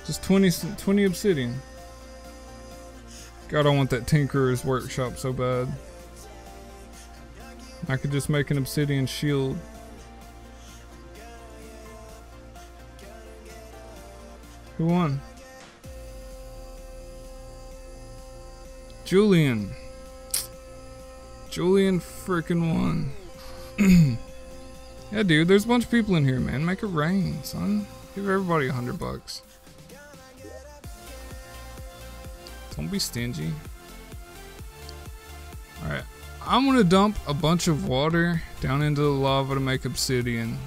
Just 20 obsidian. God, I want that Tinkerer's Workshop so bad. I could just make an obsidian shield. Who won? Julian. Julian frickin' won. Yeah, dude, there's a bunch of people in here, man. Make it rain, son. Give everybody $100. Don't be stingy. Alright, I'm gonna dump a bunch of water down into the lava to make obsidian.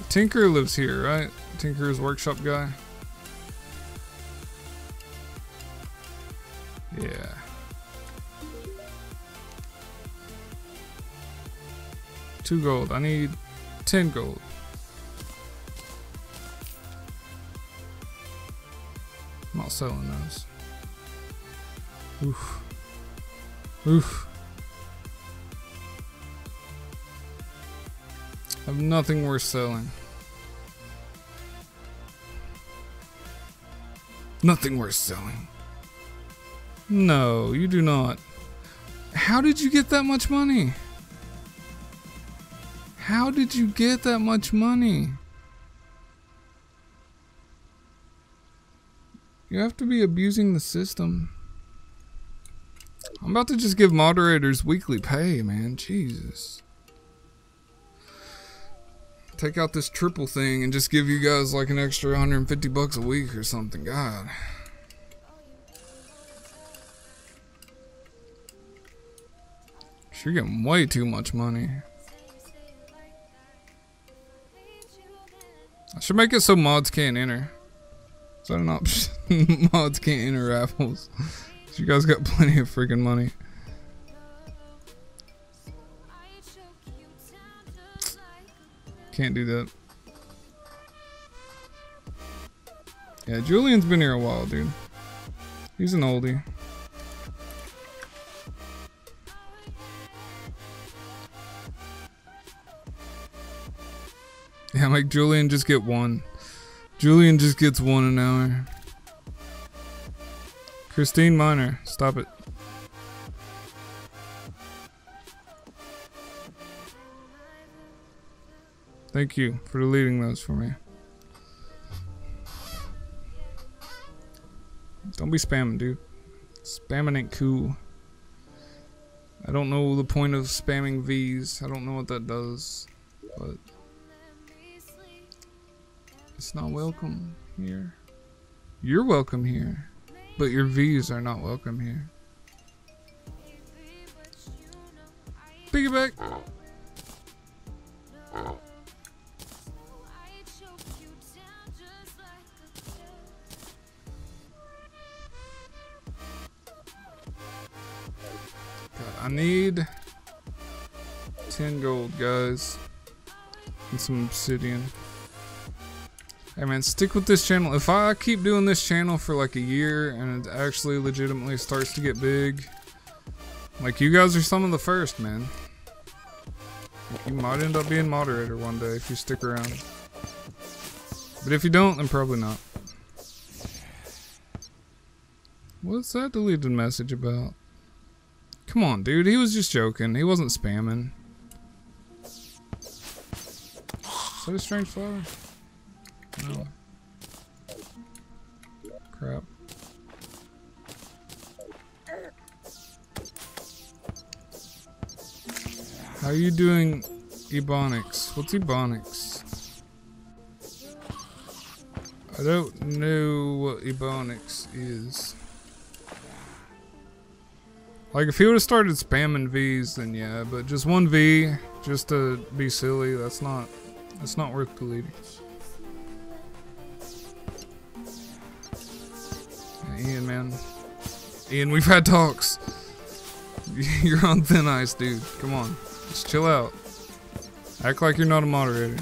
Tinker lives here, right? Tinker's Workshop guy. Yeah. $2 gold. I need 10 gold. I'm not selling those. Oof. Oof. I have nothing worth selling. Nothing worth selling. No, you do not. How did you get that much money? How did you get that much money? You have to be abusing the system. I'm about to just give moderators weekly pay, man. Jesus. Take out this triple thing and just give you guys like an extra 150 bucks a week or something. God. You're getting way too much money. I should make it so mods can't enter. Is that an option? Mods can't enter raffles. You guys got plenty of freaking money. Can't do that. Yeah, Julian's been here a while, dude. He's an oldie. Yeah, make Julian just get one. Julian just gets one an hour. Christine Miner, stop it. Thank you for deleting those for me. Don't be spamming, dude. Spamming ain't cool. I don't know the point of spamming V's. I don't know what that does, but it's not welcome here. You're welcome here, but your V's are not welcome here. Piggyback. I need 10 gold, guys, and some obsidian. Hey man, stick with this channel. If I keep doing this channel for like a year and it actually legitimately starts to get big, like you guys are some of the first, man. You might end up being moderator one day if you stick around. But if you don't, then probably not. What's that deleted message about? Come on, dude. He was just joking. He wasn't spamming. Is that a strange flower? No. Crap. How are you doing, Ebonics? What's Ebonics? I don't know what Ebonics is. Like, if he would have started spamming V's, then yeah, but just one V, just to be silly, that's not worth deleting. Yeah, Ian, man. Ian, we've had talks. You're on thin ice, dude. Come on. Just chill out. Act like you're not a moderator.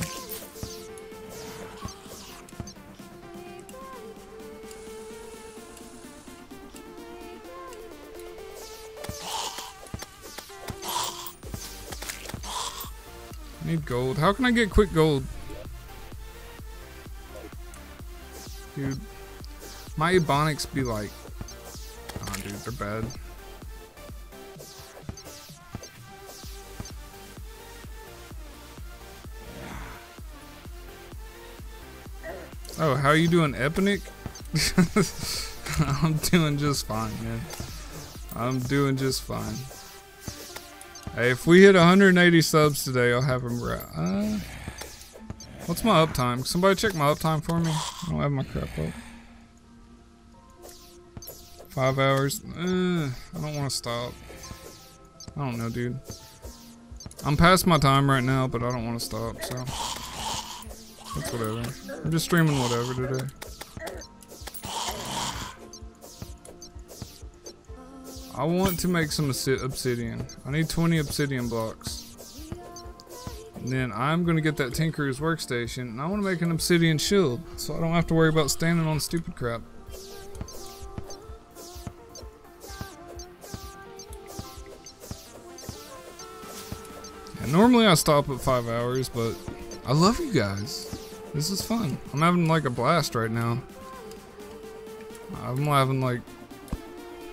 I need gold. How can I get quick gold? Dude. My Ebonics be like... Oh, dude, they're bad. Oh, how are you doing, Epinic? I'm doing just fine, man. I'm doing just fine. Hey, if we hit 180 subs today, I'll have him right. What's my uptime? Somebody check my uptime for me. I don't have my crap up. 5 hours. I don't want to stop. I don't know, dude. I'm past my time right now, but I don't want to stop, so that's whatever. I'm just streaming whatever today. I want to make some obsidian. I need 20 obsidian blocks. And then I'm going to get that Tinker's workstation, and I want to make an obsidian shield, so I don't have to worry about standing on stupid crap. And normally I stop at 5 hours, but I love you guys. This is fun. I'm having like a blast right now. I'm having like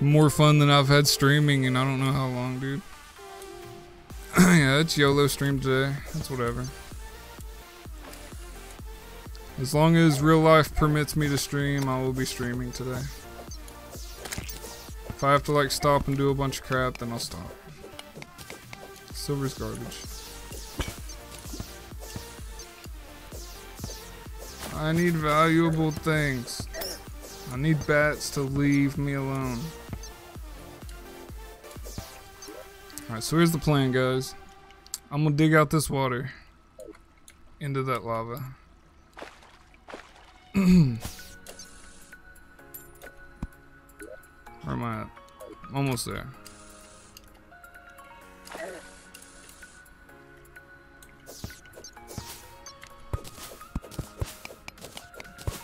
more fun than I've had streaming in I don't know how long, dude. Yeah, it's YOLO stream today. That's whatever. As long as real life permits me to stream, I will be streaming today. If I have to like stop and do a bunch of crap, then I'll stop. Silver's garbage. I need valuable things. I need bats to leave me alone. Alright, so here's the plan, guys. I'm gonna dig out this water into that lava. Where am I at? Almost there.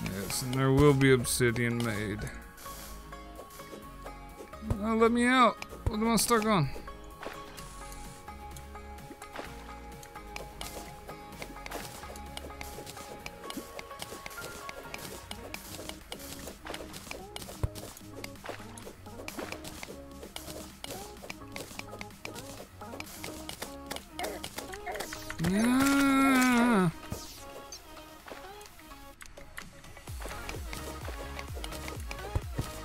Yes, and there will be obsidian made. Oh, let me out. What am I stuck on? Yeah.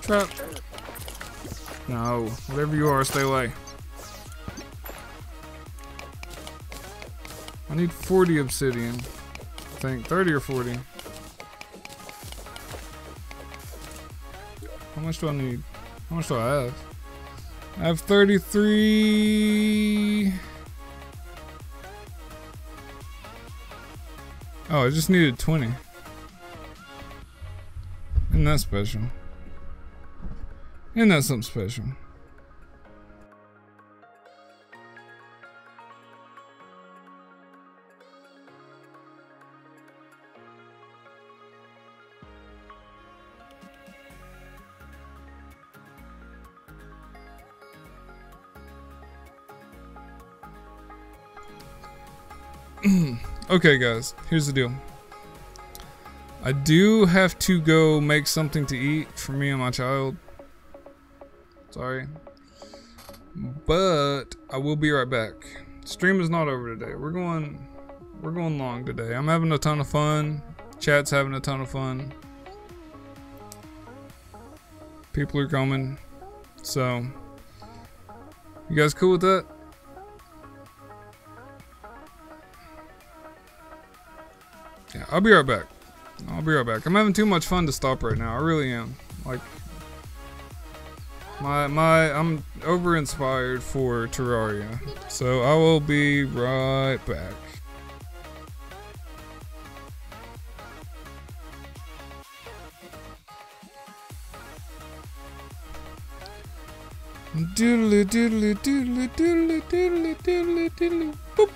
Trap. No, whatever you are, stay away. I need 40 obsidian. I think 30 or 40. How much do I need? How much do I have? I have 33. Oh, I just needed 20. Isn't that special? Isn't that something special? Okay, guys, here's the deal. I do have to go make something to eat for me and my child. Sorry. But I will be right back. Stream is not over today. We're going long today. I'm having a ton of fun. Chat's having a ton of fun. People are coming. So, you guys cool with that? Yeah, I'll be right back. I'm having too much fun to stop right now. I really am. Like, I'm over inspired for Terraria. So I will be right back. Doodly doodly doodly doodly doodly doodly doodly boop.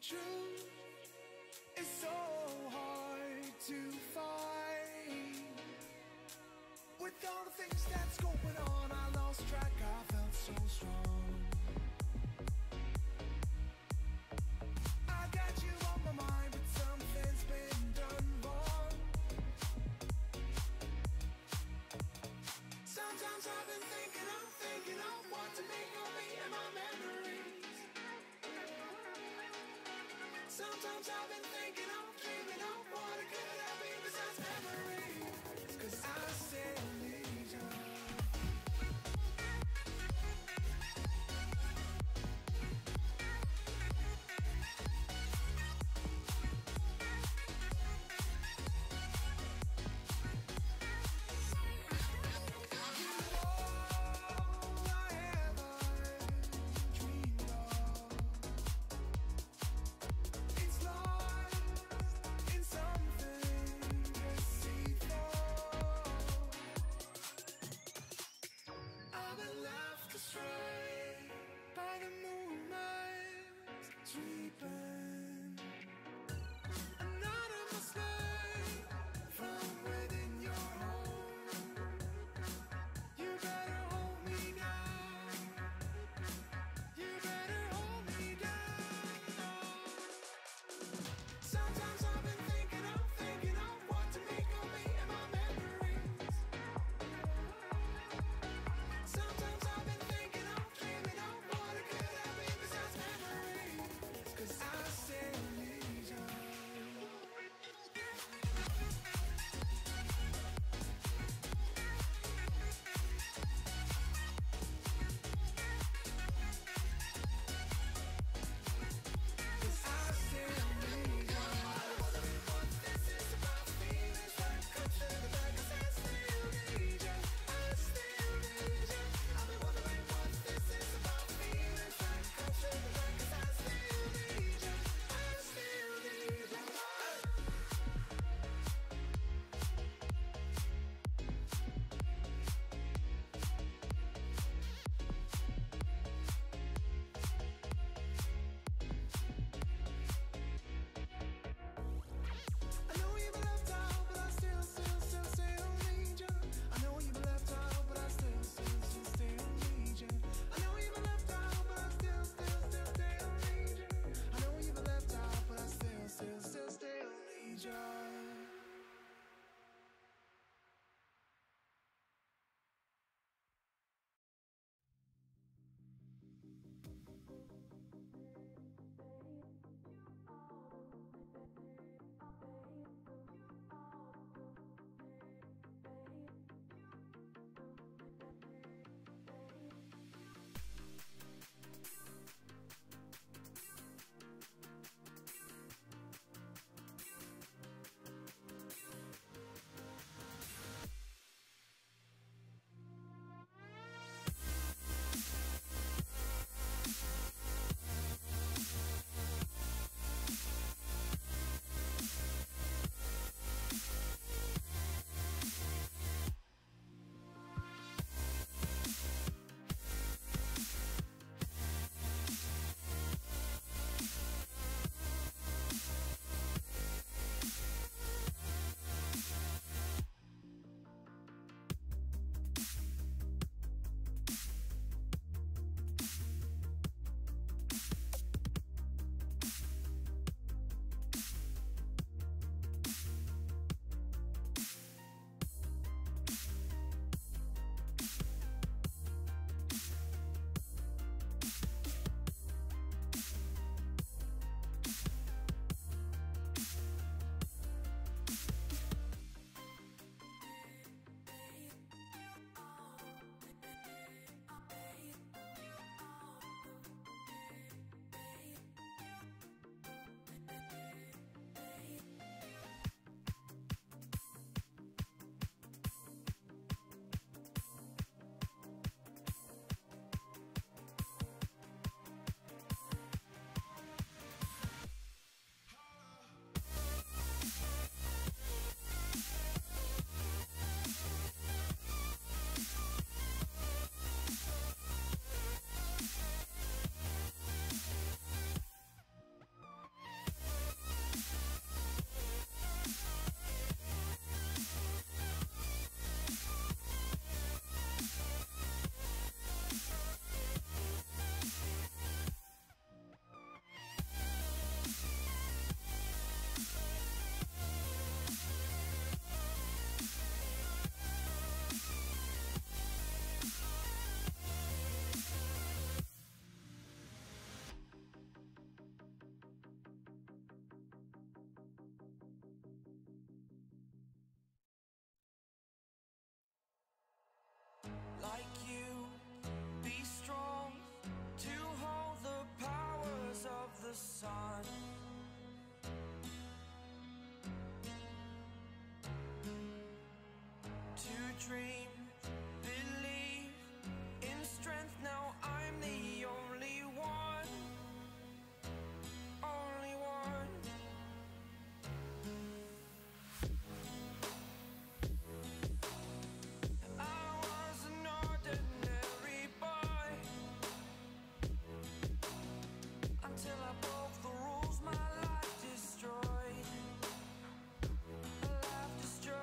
truth is so hard to find. With all the things that's going on, I lost track, I felt so strong. I got you on my mind, but something's been done wrong. Sometimes I've been thinking of what to make of me and my memories. Sometimes I've been thinking of, dreaming of what it could have been besides memories. 'Cause I still need you. dream, believe in strength. Now I'm the only one, only one. I was an ordinary boy until I broke the rules. My life destroyed, my life destroyed.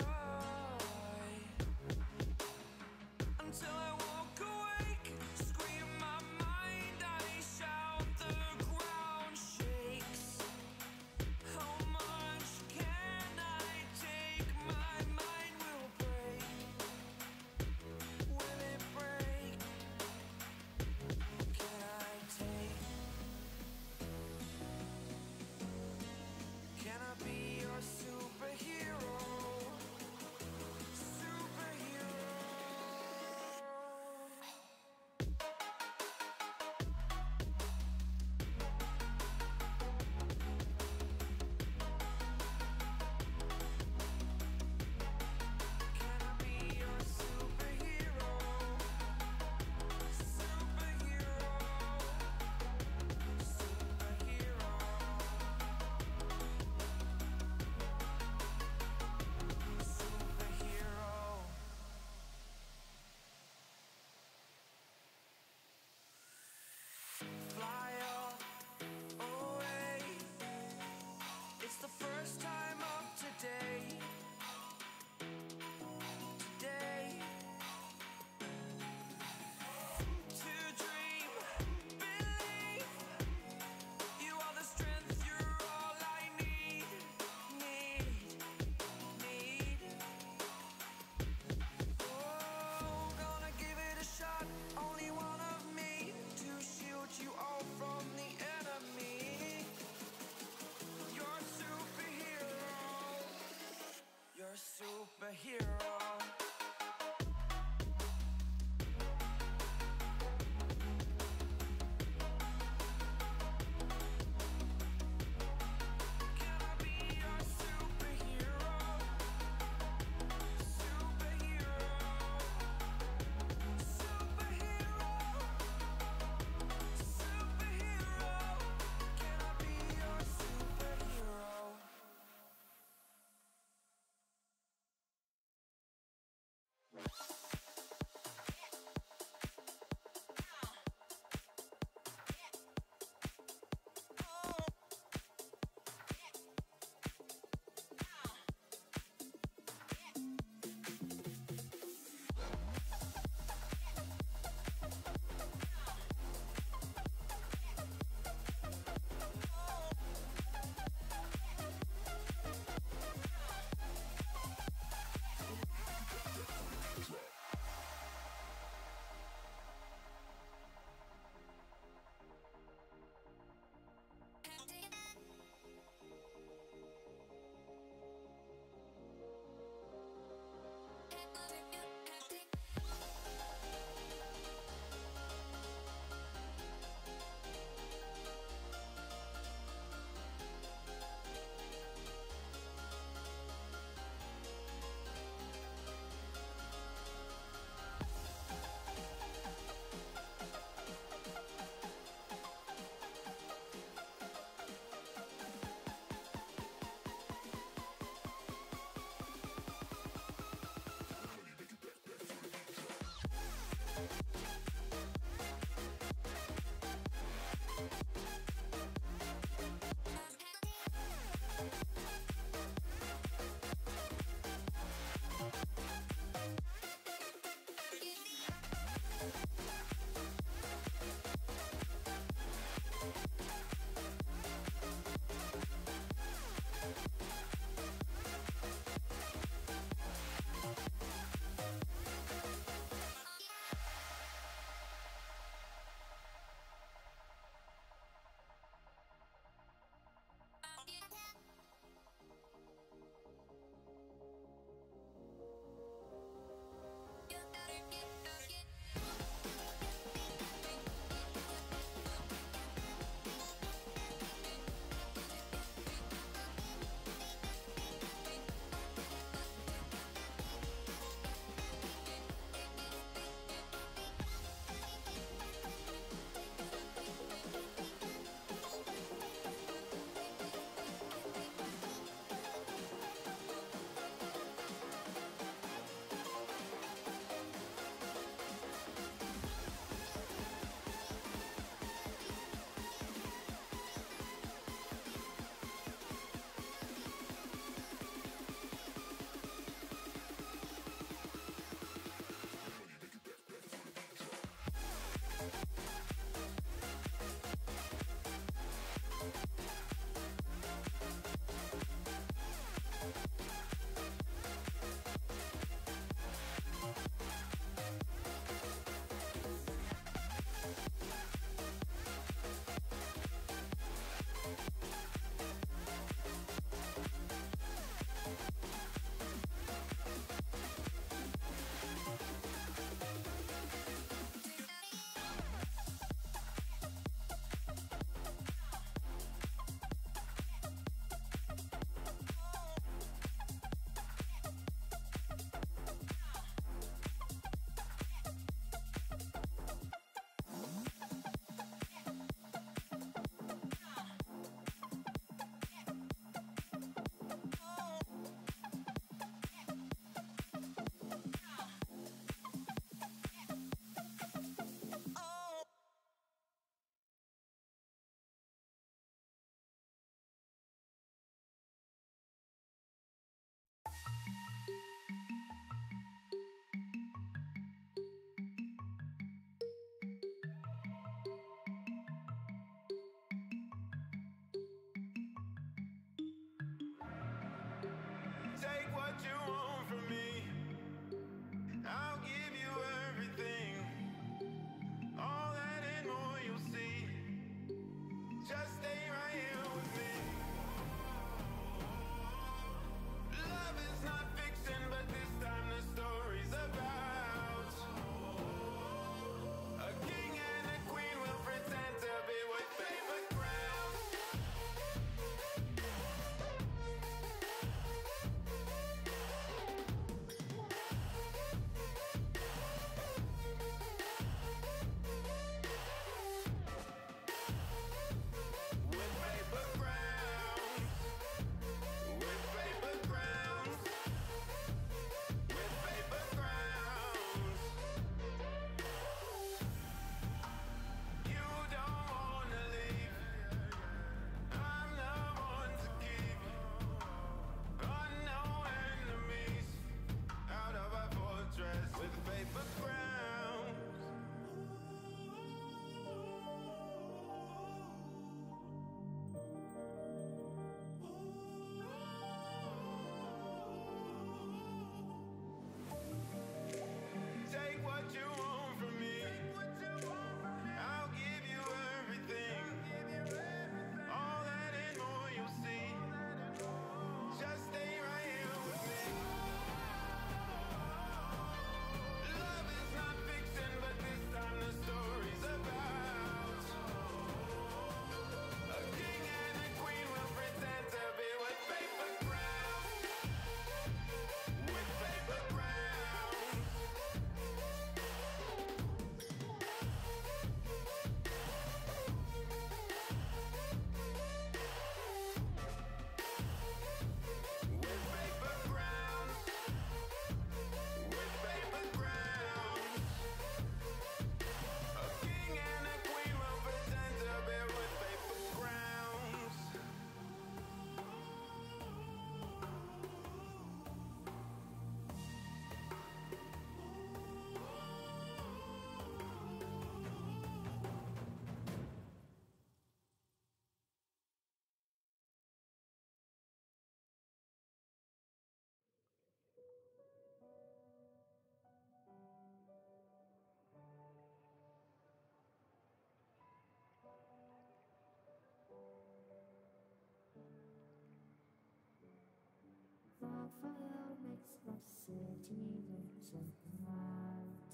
the city looks apart.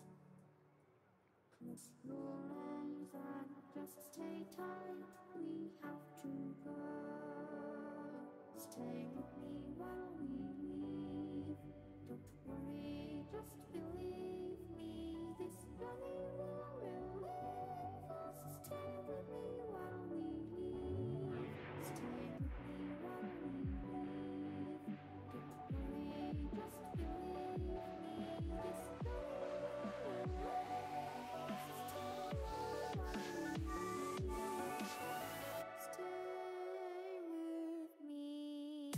Close your eyes and just stay tight. We have to go. Stay with me while we leave. Don't worry, just believe me. This journey will relieve us. Stay with me while we leave. Stay with me while we leave. Don't worry, just believe me. This journey will relieve us. Stay while we leave. Stay with me.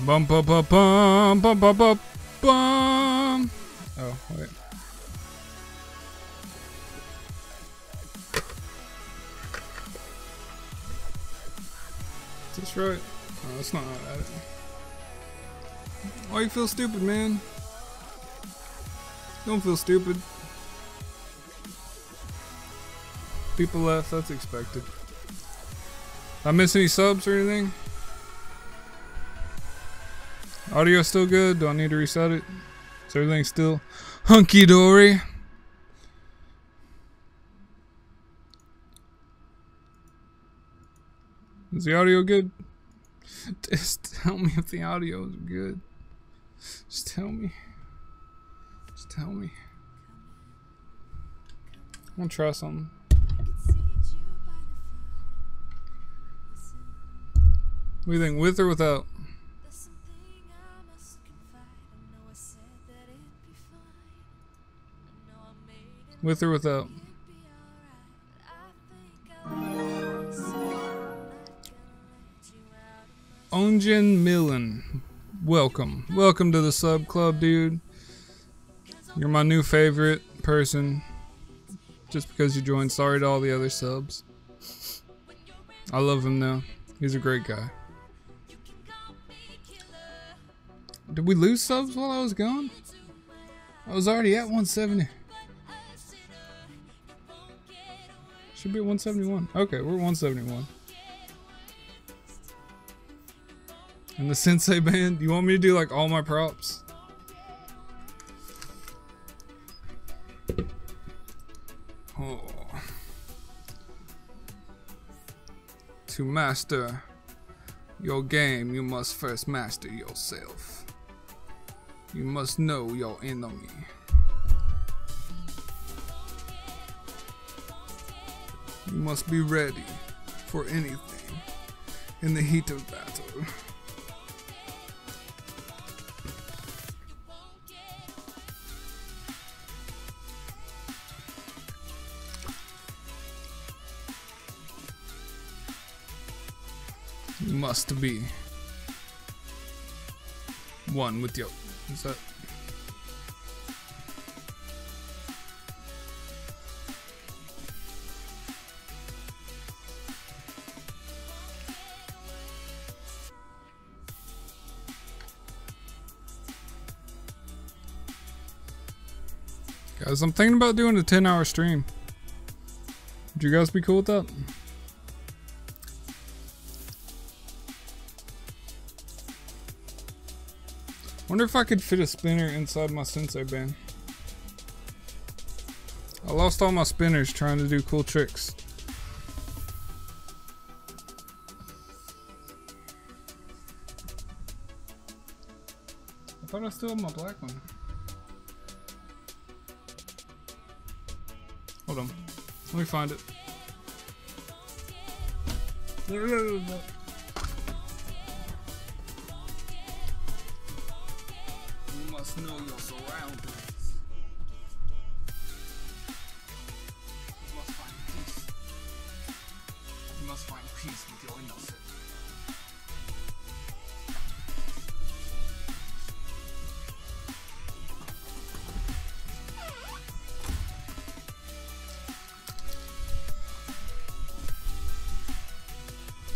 Bum bum bum bum bum bum bum bum. Oh wait. Is this right? Oh, that's not how I add it. Why you feel stupid, man? Don't feel stupid. People left, that's expected. Did I miss any subs or anything? Audio still good? Do I need to reset it? Is everything still hunky-dory? Is the audio good? Just tell me if the audio is good. Just tell me. Just tell me. I'm gonna try something. What do you think, with or without? With or without? Onjin Millen, welcome. Welcome to the sub club, dude. You're my new favorite person. Just because you joined, sorry to all the other subs. I love him though. He's a great guy. Did we lose subs while I was gone? I was already at 170. Should be at 171. Okay, we're at 171. And the Sensei band, you want me to do like all my props? Oh. To master your game, you must first master yourself. You must know your enemy. You must be ready for anything in the heat of battle. You must be one with your... What's that? Guys, I'm thinking about doing a 10-hour stream. Would you guys be cool with that? Wonder if I could fit a spinner inside my Sensei band. I lost all my spinners trying to do cool tricks. I thought I still had my black one. Hold on. Let me find it. You must know your surroundings. You must find peace. You must find peace with your innocence.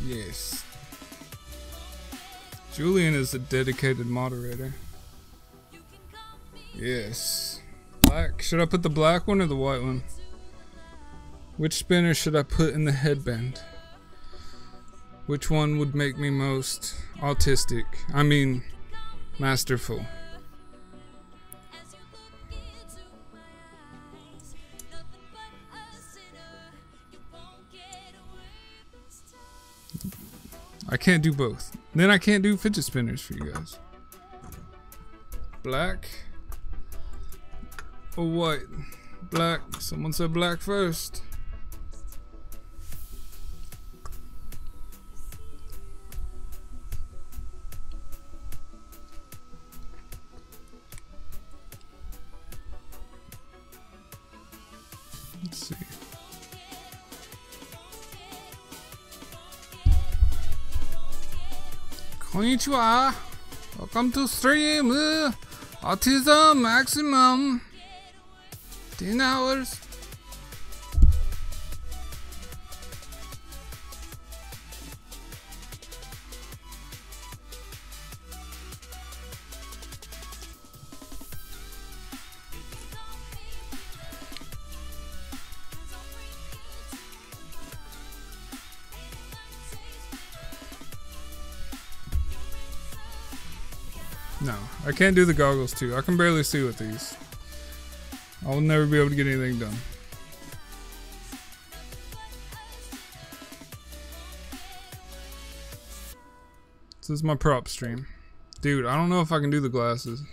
Yes. Julian is a dedicated moderator. Yes. Black. Should I put the black one or the white one? Which spinner should I put in the headband? Which one would make me most autistic? I mean, masterful. I can't do both. Then I can't do fidget spinners for you guys. Black or white? Black. Someone said black first. Let's see. Konnichiwa. Welcome to stream. Autism maximum. 10 hours. No, I can't do the goggles too. I can barely see with these. I will never be able to get anything done. This is my prop stream. Dude, I don't know if I can do the glasses.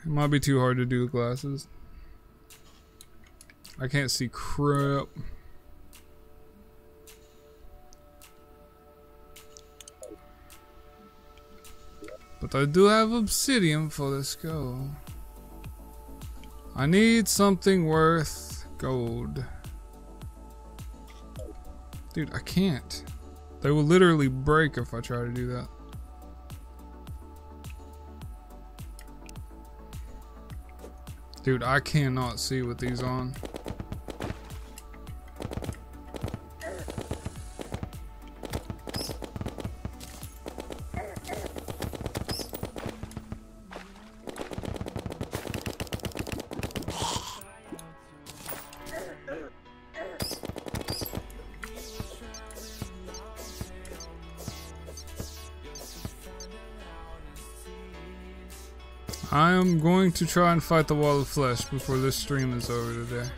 It might be too hard to do the glasses. I can't see crap. But I do have obsidian for this go. I need something worth gold. Dude, I can't. They will literally break if I try to do that. Dude, I cannot see with these on. I am going to try and fight the wall of flesh before this stream is over today.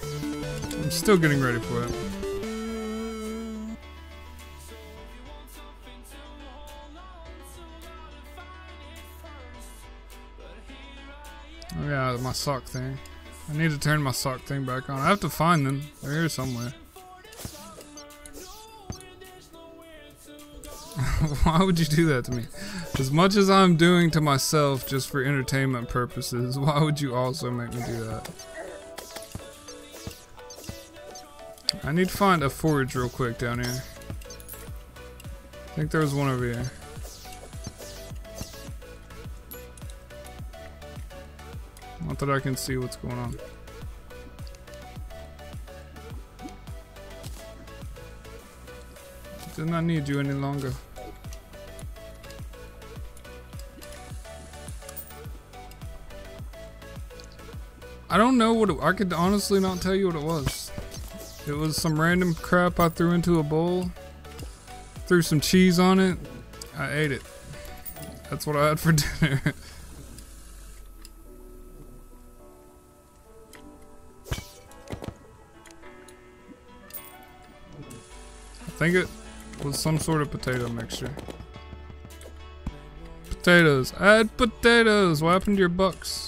I'm still getting ready for it. Oh yeah, my sock thing. I need to turn my sock thing back on. I have to find them. They're here somewhere. Why would you do that to me? As much as I'm doing to myself just for entertainment purposes, why would you also make me do that? I need to find a forge real quick down here. I think there was one over here. Not that I can see what's going on. Do not need you any longer. I don't know what I could honestly not tell you what it was. It was some random crap I threw into a bowl. Threw some cheese on it. I ate it. That's what I had for dinner. I think it was some sort of potato mixture. Potatoes. Add potatoes. What happened to your bucks?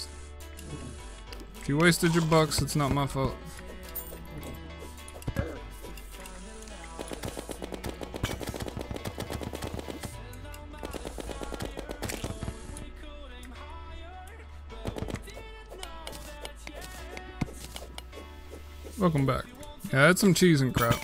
If you wasted your bucks, it's not my fault. Welcome back. Yeah, I had some cheese and crap.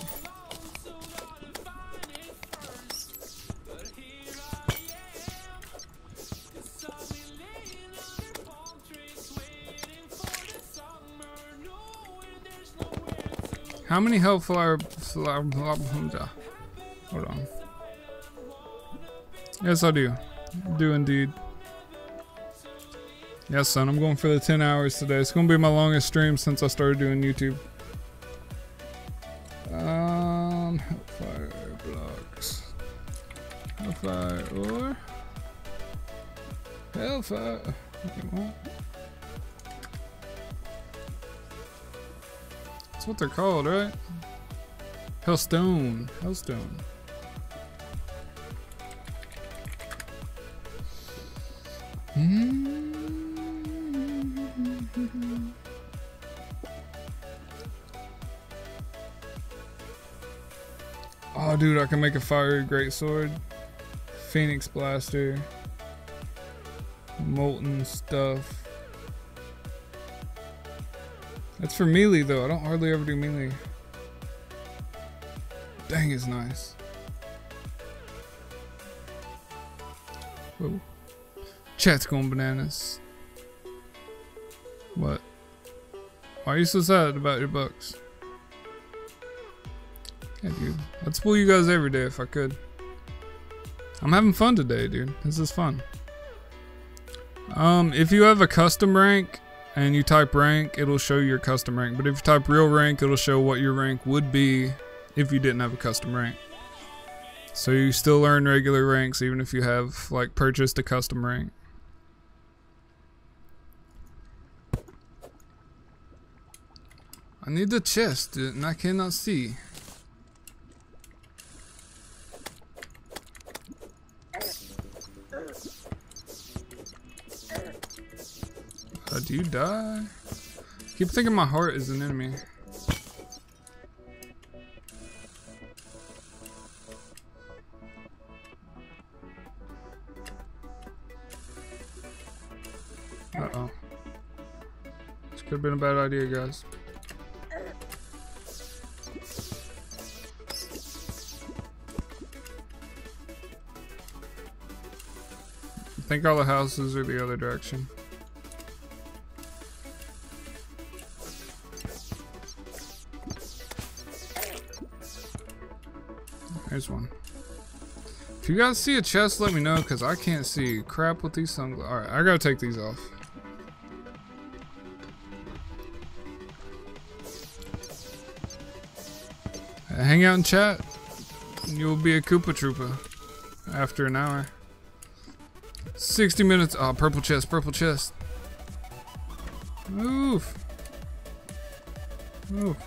How many hellfire hold on. Yes, I do. I do indeed. Yes, son, I'm going for the 10 hours today. It's gonna be my longest stream since I started doing YouTube. Hellfire blocks. Hellfire ore. Hellfire. What? That's what they're called, right? Hellstone. Hellstone. Oh, dude, I can make a fiery greatsword. Phoenix blaster. Molten stuff. That's for melee though. I don't hardly ever do melee. Dang, it's nice. Whoa. Chat's going bananas. What? Why are you so sad about your bucks? Yeah, dude. I'd spoil you guys every day if I could. I'm having fun today, dude. This is fun. If you have a custom rank and you type rank, it'll show your custom rank. But if you type real rank, it'll show what your rank would be if you didn't have a custom rank. So you still earn regular ranks even if you have, like, purchased a custom rank. I need the chest, dude, and I cannot see. Do you die? Keep thinking my heart is an enemy. Uh-oh. This could have been a bad idea, guys. I think all the houses are the other direction. There's one. If you guys see a chest, let me know, because I can't see crap with these sunglasses. Alright, I gotta take these off. Hang out and chat, and you'll be a Koopa Troopa after an hour. 60 minutes. Oh, purple chest, purple chest. Move. Move.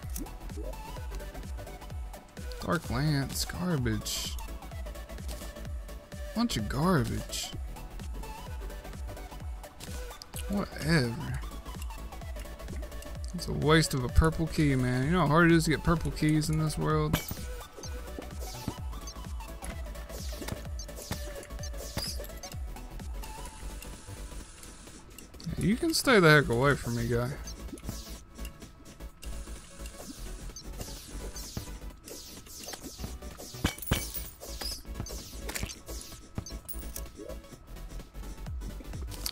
Dark Lance, garbage. Bunch of garbage. Whatever. It's a waste of a purple key, man. You know how hard it is to get purple keys in this world? You can stay the heck away from me, guy.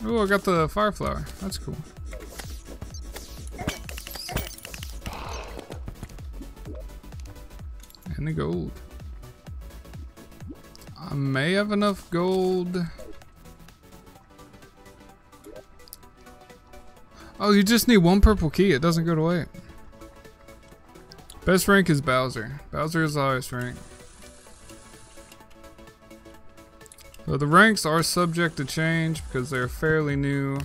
Oh, I got the fire flower. That's cool. And the gold. I may have enough gold. Oh, you just need one purple key. It doesn't go to weight. Best rank is Bowser. Bowser is the highest rank. So the ranks are subject to change because they're fairly new.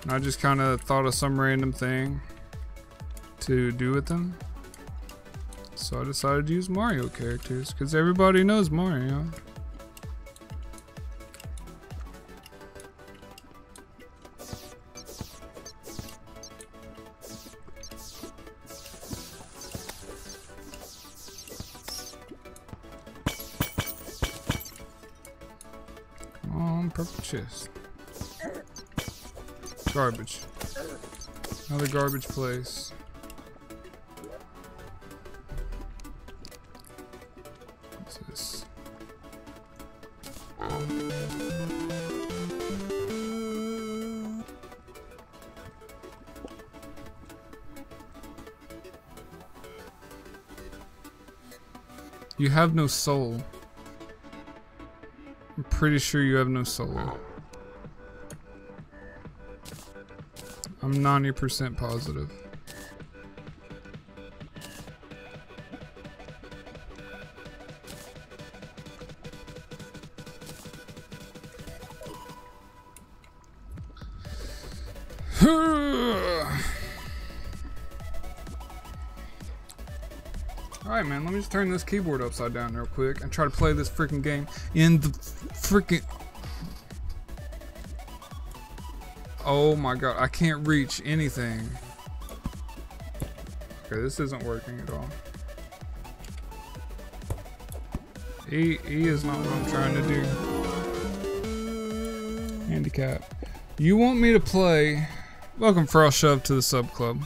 And I just kind of thought of some random thing to do with them. So I decided to use Mario characters because everybody knows Mario. Purple chest. Garbage. Another garbage place. What's this? You have no soul. I'm pretty sure you have no soul. I'm 90% positive. Alright, man, let me just turn this keyboard upside down real quick and try to play this freaking game in the freaking... Oh my god, I can't reach anything. Okay, this isn't working at all. E is not what I'm trying to do. Handicap. You want me to play... Welcome, Frost Shove, to the sub club.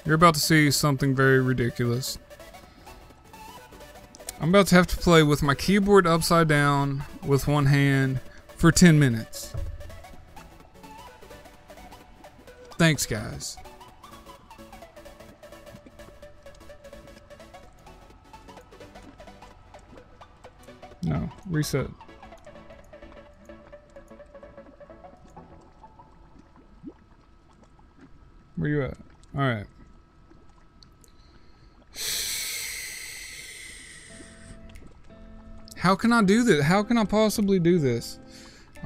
You're about to see something very ridiculous. I'm about to have to play with my keyboard upside down with one hand, for 10 minutes. Thanks, guys. No, reset. Where you at? Alright. How can I do this? How can I possibly do this?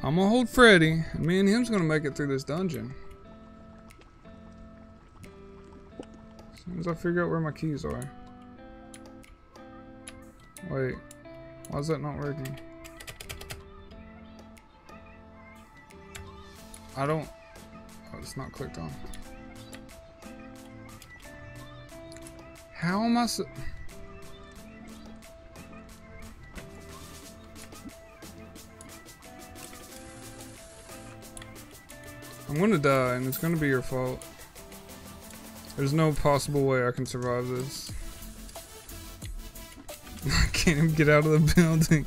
I'm gonna hold Freddy, and me and him's gonna make it through this dungeon. As soon as I figure out where my keys are. Wait, why is that not working? I don't... Oh, it's not clicked on. How am I so... I'm gonna die, and it's gonna be your fault. There's no possible way I can survive this. I can't even get out of the building.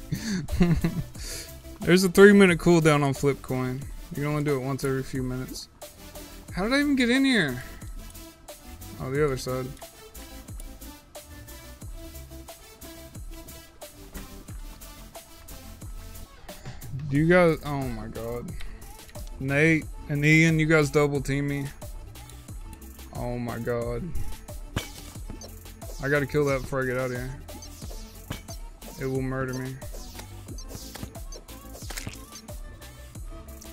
There's a 3-minute cooldown on flip coin. You can only do it once every few minutes. How did I even get in here? Oh, the other side. Do you guys... Oh my god. Nate and Ian, you guys double team me. Oh my god. I gotta kill that before I get out of here. It will murder me.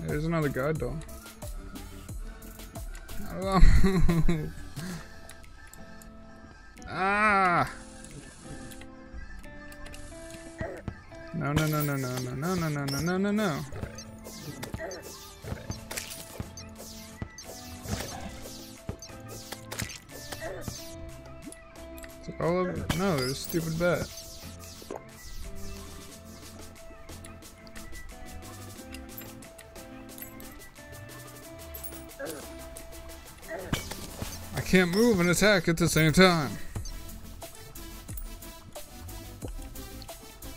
There's another guide dog. Ah! No, no, no, no, no, no, no, no, no, no, no, no, no. All over. No, there's a stupid bat. I can't move and attack at the same time.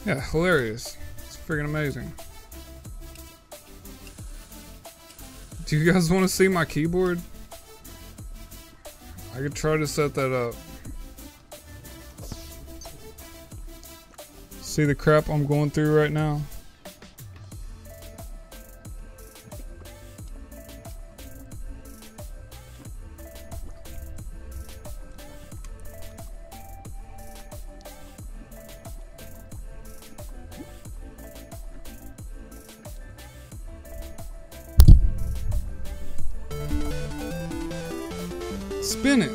Yeah, hilarious. It's freaking amazing. Do you guys want to see my keyboard? I could try to set that up. See the crap I'm going through right now? Spin it!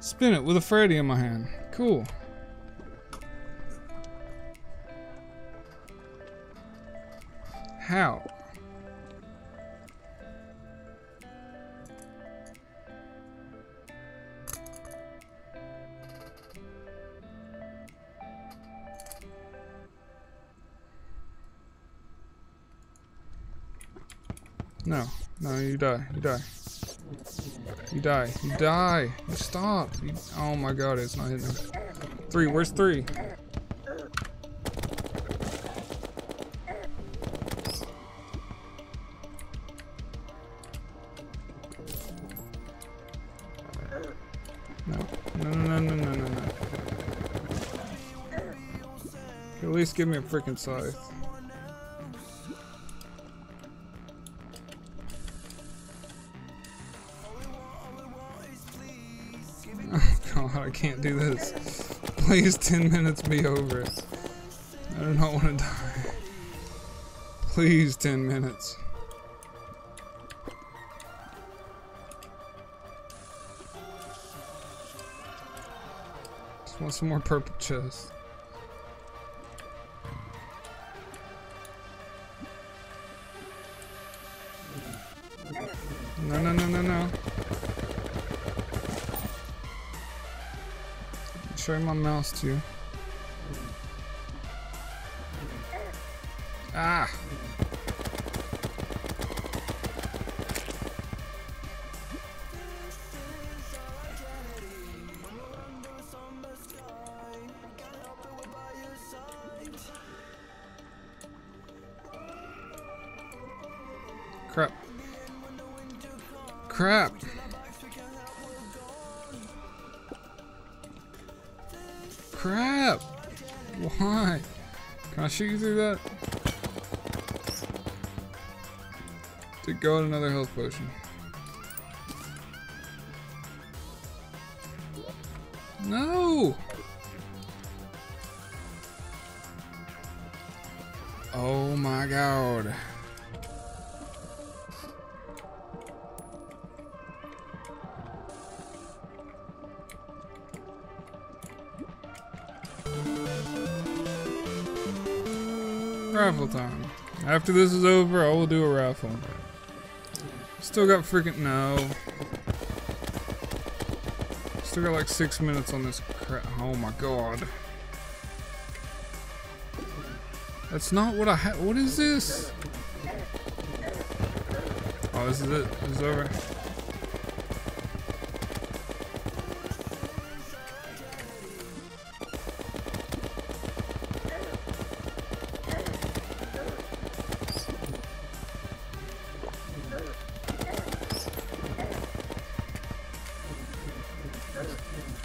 Spin it with a Freddy in my hand. Cool. How? No, no, you die, you die. You die, you die, you stop. You, oh my god, it's not hitting him. 3, where's 3? No. At least give me a freaking scythe. Oh god, I can't do this. Please 10 minutes be over. I do not want to die. Please 10 minutes. Want some more purple chests. No. Show my mouse to you. Ah! Crap. Crap. Crap. Why? Can I shoot you through that? Good God, another health potion. No! Oh my God. Raffle time. After this is over, I will do a raffle. Still got freaking no. Still got like 6 minutes on this crap. Oh my God. That's not what I had. What is this? Oh, this is it. This is over.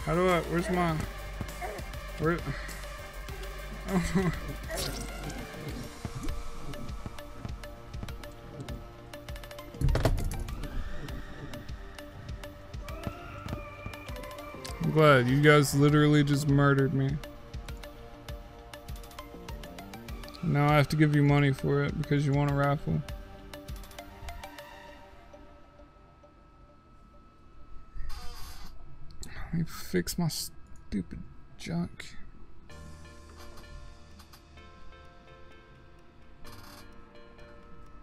How do I? Where's my? Where? Oh. I'm glad you guys literally just murdered me. Now I have to give you money for it because you want a raffle. Let me fix my stupid junk.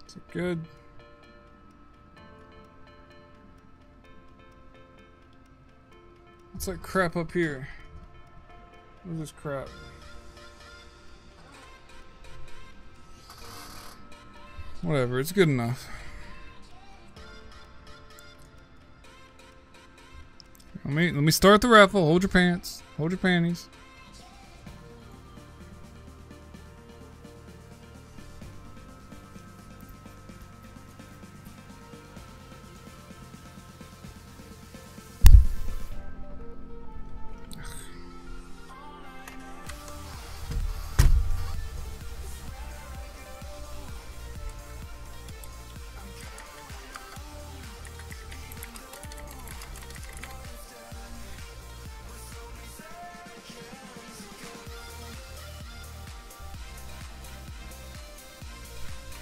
Is it good? What's that crap up here? What is this crap? Whatever, it's good enough. Let me start the raffle. Hold your pants. Hold your panties.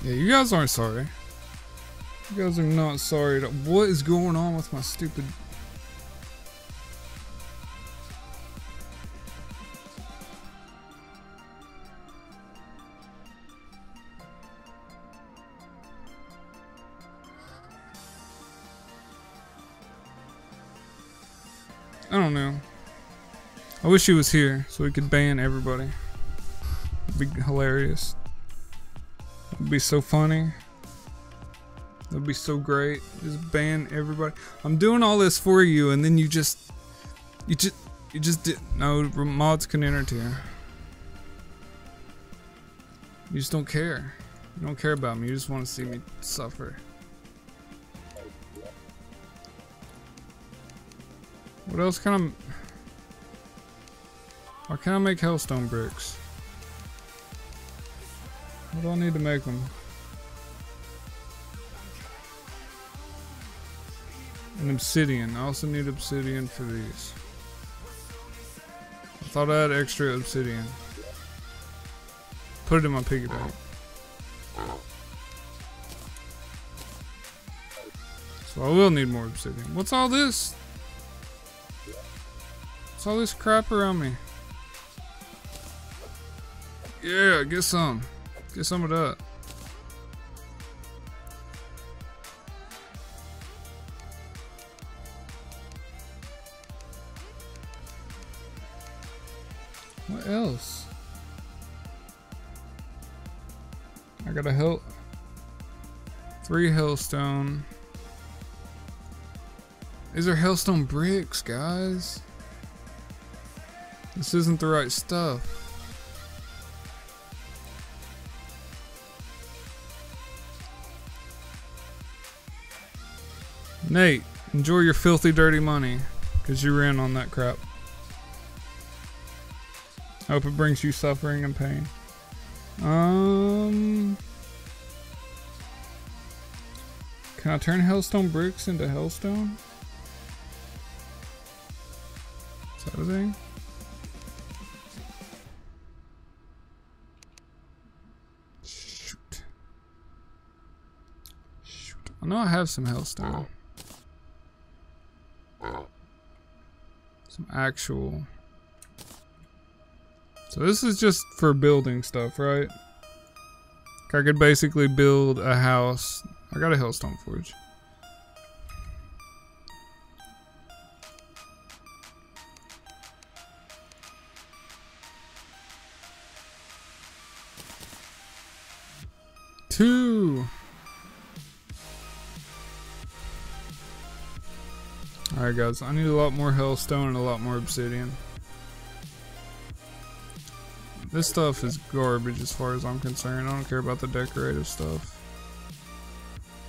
Yeah, you guys aren't sorry. You guys are not sorry. What is going on with my stupid... I don't know. I wish he was here so we could ban everybody. It'd be hilarious. It'd be so funny. That'd be so great. Just ban everybody. I'm doing all this for you, and then you just did. No, mods can enter here. You just don't care. You don't care about me. You just want to see me suffer. What else can I? Why can't I make hellstone bricks? What do I need to make them? An obsidian. I also need obsidian for these. I thought I had extra obsidian. Put it in my piggy bank. So I will need more obsidian. What's all this? What's all this crap around me? Yeah, get some. Get some of that. What else? I got a 3 hellstone. These are hellstone bricks, guys. This isn't the right stuff. Nate, enjoy your filthy dirty money, because you ran on that crap. Hope it brings you suffering and pain. Can I turn Hellstone bricks into Hellstone? Is that a thing? Shoot. Shoot. I know I have some Hellstone. Some actual. So this is just for building stuff, right? I could basically build a house. I got a Hellstone forge. Two. Alright guys, I need a lot more Hellstone and a lot more obsidian. This stuff is garbage as far as I'm concerned. I don't care about the decorative stuff.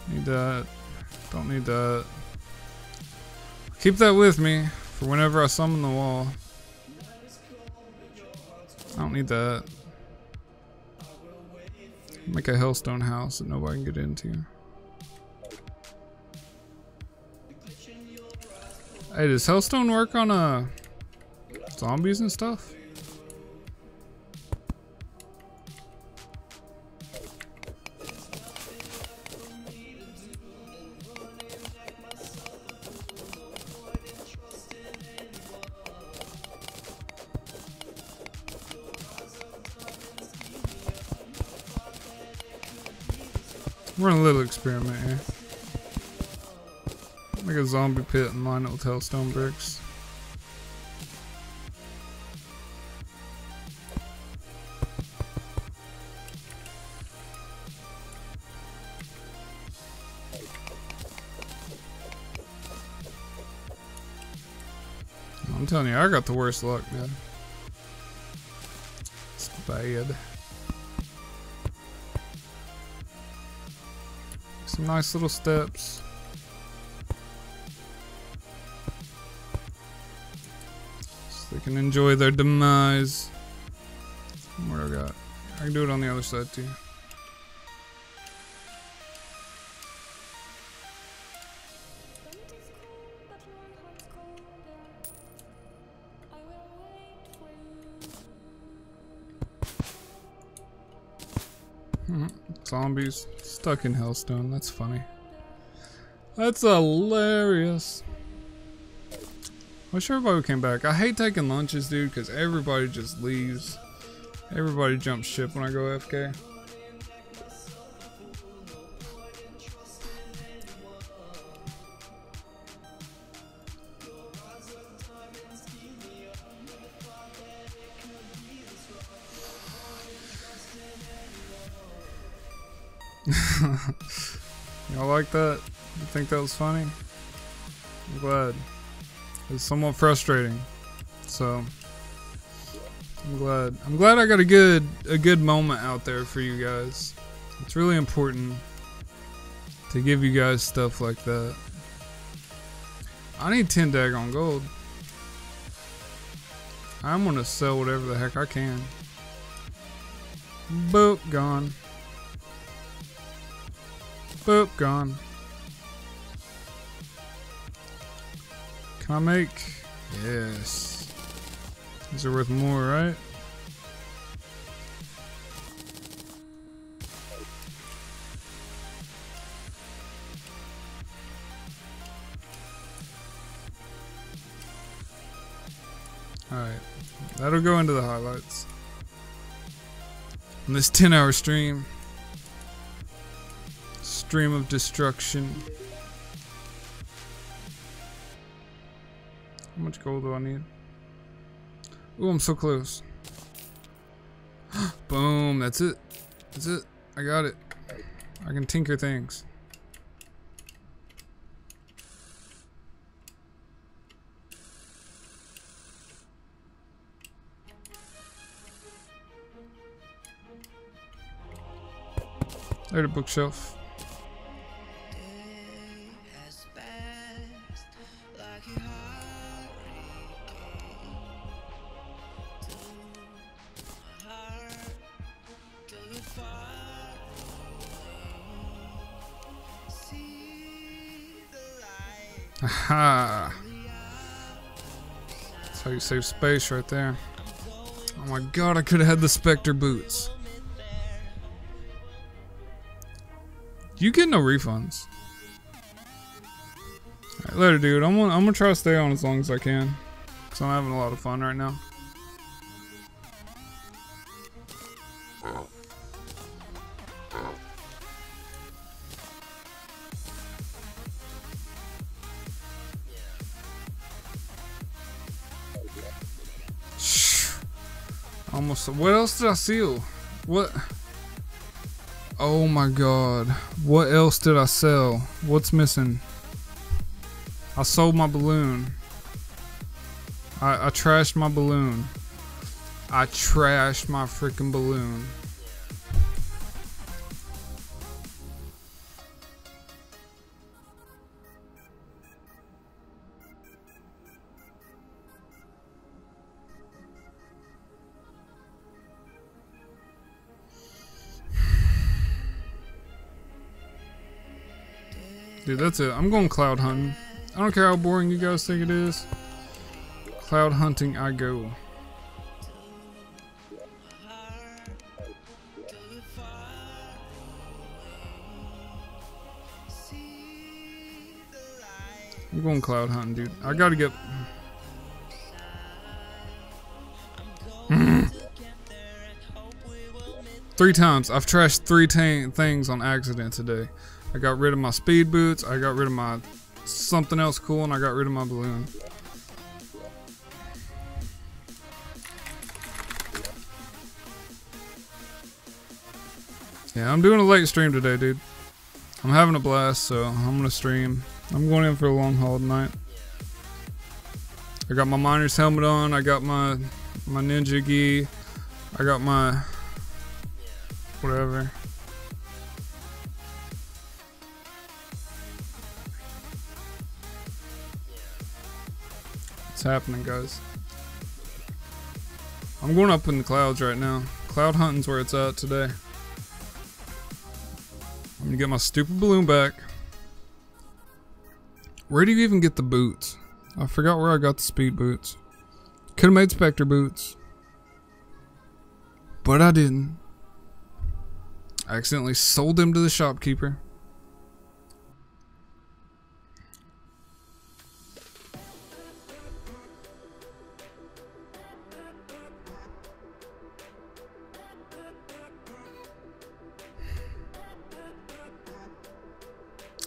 Need that. Don't need that. Keep that with me for whenever I summon the wall. I don't need that. Make a Hellstone house that nobody can get into. Hey, does Hellstone work on zombies and stuff? Run a little experiment here. Make a zombie pit and line it with Hellstone bricks. I'm telling you, I got the worst luck, man. It's bad. Some nice little steps. So they can enjoy their demise. What do I got? I can do it on the other side too. Zombies stuck in Hellstone. That's funny. That's hilarious. Wish everybody came back. I hate taking lunches, dude, because everybody just leaves. Everybody jumps ship when I go AFK. Y'all like that? You think that was funny? I'm glad. It's somewhat frustrating. So I'm glad I got a good moment out there for you guys. It's really important to give you guys stuff like that. I need 10 daggone gold. I'm gonna sell whatever the heck I can. Boop, gone. Boop, gone. Can I make? Yes. These are worth more, right? Alright. That'll go into the highlights. On this 10-hour stream. Stream of destruction. How much gold do I need? Ooh, I'm so close. Boom, that's it. That's it. I got it. I can tinker things. There's a bookshelf. Day has passed. Aha! That's how you save space right there. Oh my god, I could have had the Spectre boots. You get no refunds. Alright, later, dude. I'm gonna try to stay on as long as I can. Because I'm having a lot of fun right now. Almost. What else did I seal? What? Oh my god. What else did I sell? What's missing? I sold my balloon. I trashed my balloon. I trashed my freaking balloon. Dude, that's it. I'm going cloud hunting. I don't care how boring you guys think it is. Cloud hunting I go. I'm going cloud hunting, dude. I gotta get... 3 times. I've trashed 3 things on accident today. I got rid of my speed boots, I got rid of my something else cool, and I got rid of my balloon. Yeah, I'm doing a late stream today, dude. I'm having a blast, so I'm gonna stream. I'm going in for a long haul tonight. I got my miner's helmet on, I got my ninja gi, I got my whatever. What's happening, guys? I'm going up in the clouds right now. Cloud hunting's where it's at today. I'm gonna get my stupid balloon back. Where do you even get the boots? I forgot where I got the speed boots. Could have made Spectre boots, but I didn't. I accidentally sold them to the shopkeeper.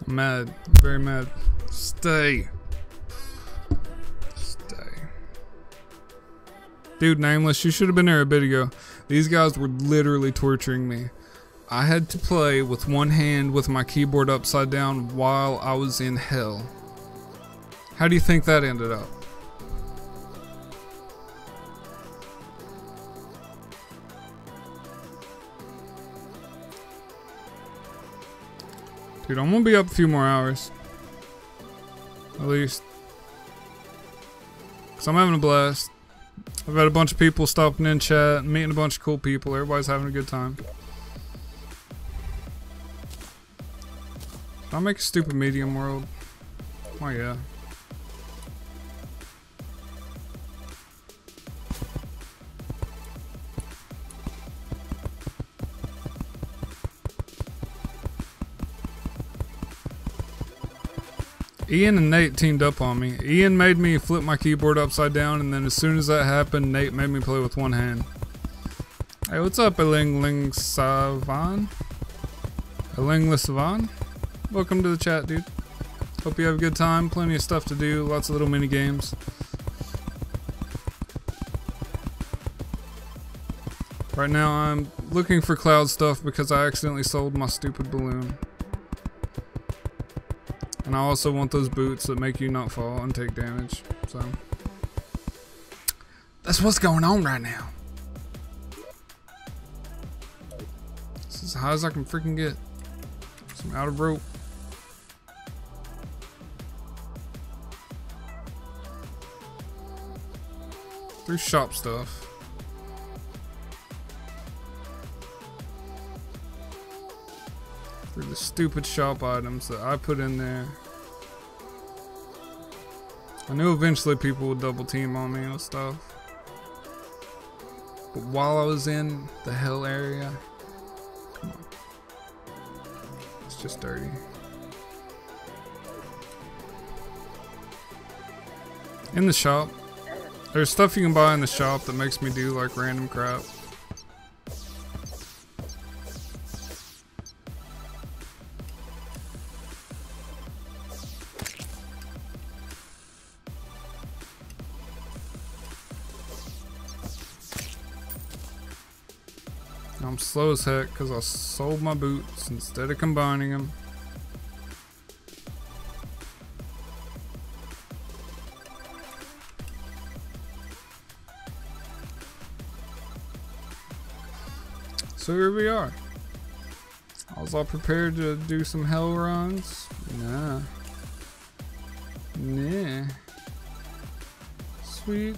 I'm mad. I'm very mad. Stay. Stay. Dude, Nameless, you should have been there a bit ago. These guys were literally torturing me. I had to play with one hand with my keyboard upside down while I was in hell. How do you think that ended up? Dude, I'm gonna be up a few more hours. At least. Because I'm having a blast. I've had a bunch of people stopping in chat, meeting a bunch of cool people. Everybody's having a good time. Did I make a stupid medium world? Oh yeah. Ian and Nate teamed up on me. Ian made me flip my keyboard upside down, and then as soon as that happened, Nate made me play with one hand. Hey, what's up, Eling Savan? Eling Savan? Welcome to the chat, dude. Hope you have a good time. Plenty of stuff to do. Lots of little mini games. Right now, I'm looking for cloud stuff because I accidentally sold my stupid balloon. And I also want those boots that make you not fall and take damage. So that's what's going on right now. This is as high as I can freaking get. So I'm out of rope. Through shop stuff. Through the stupid shop items that I put in there. I knew eventually people would double team on me and stuff. But while I was in the hell area, come on. It's just dirty. In the shop, there's stuff you can buy in the shop that makes me do like random crap. I'm slow as heck because I sold my boots instead of combining them. So here we are. I was all prepared to do some hell runs. Nah. Nah. Sweet.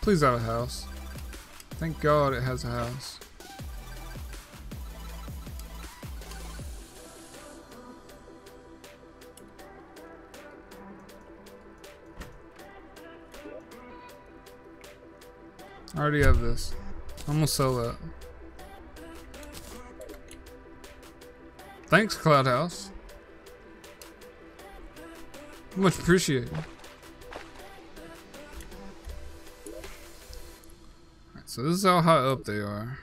Please have a house. Thank God it has a house. I already have this. I'm gonna sell that. Thanks, Cloud House. Much appreciated. Alright, so this is how high up they are.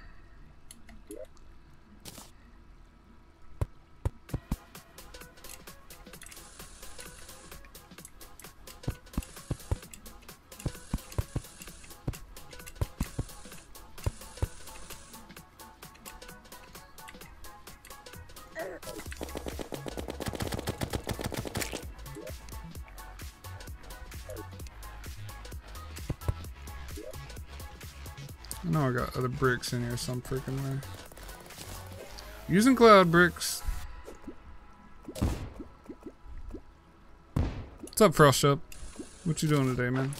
I know I got other bricks in here some freaking way. Using cloud bricks. What's up, Frost Up? What you doing today, man?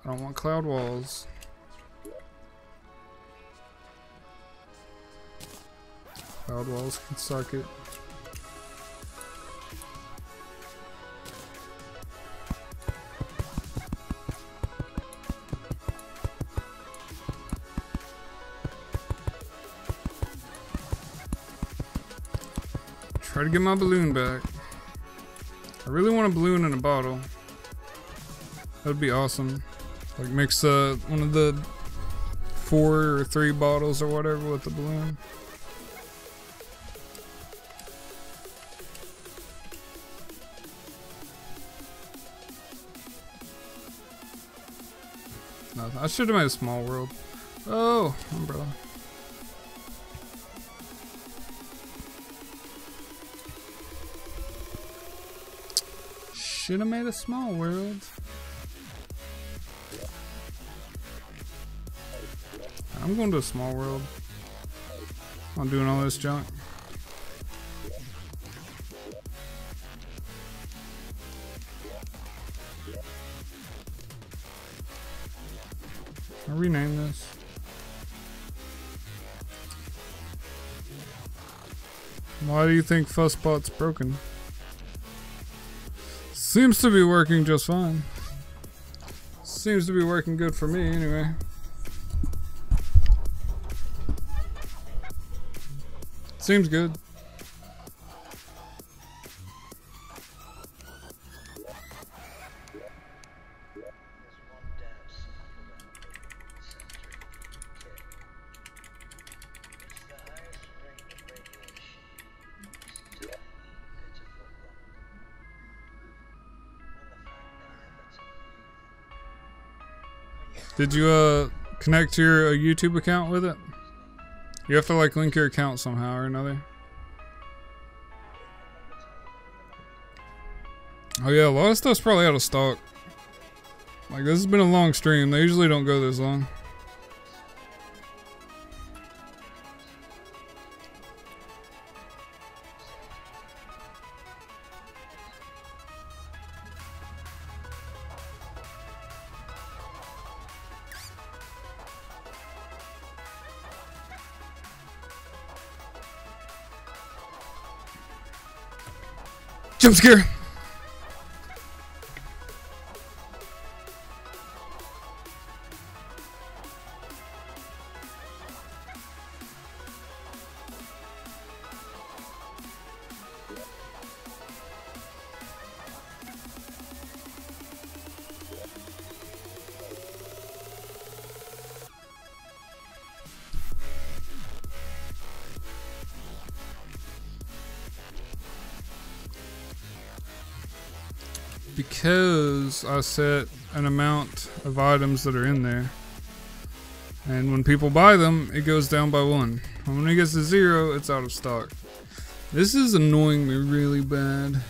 I don't want cloud walls. Cloud walls can suck it. Try to get my balloon back. I really want a balloon in a bottle. That'd be awesome. Like mix one of the 4 or 3 bottles or whatever with the balloon. No, I should have made a small world. Oh, umbrella. Should have made a small world. I'm going to a small world. I'm doing all this junk. I'll rename this. Why do you think Fuzzbot's broken? Seems to be working just fine. Seems to be working good for me anyway. Seems good. Did you connect to your YouTube account with it? You have to like link your account somehow or another. Oh yeah, a lot of stuff's probably out of stock. Like this has been a long stream. They usually don't go this long. Jump scare! because I set an amount of items that are in there. And when people buy them, it goes down by 1. And when it gets to 0, it's out of stock. This is annoying me really bad.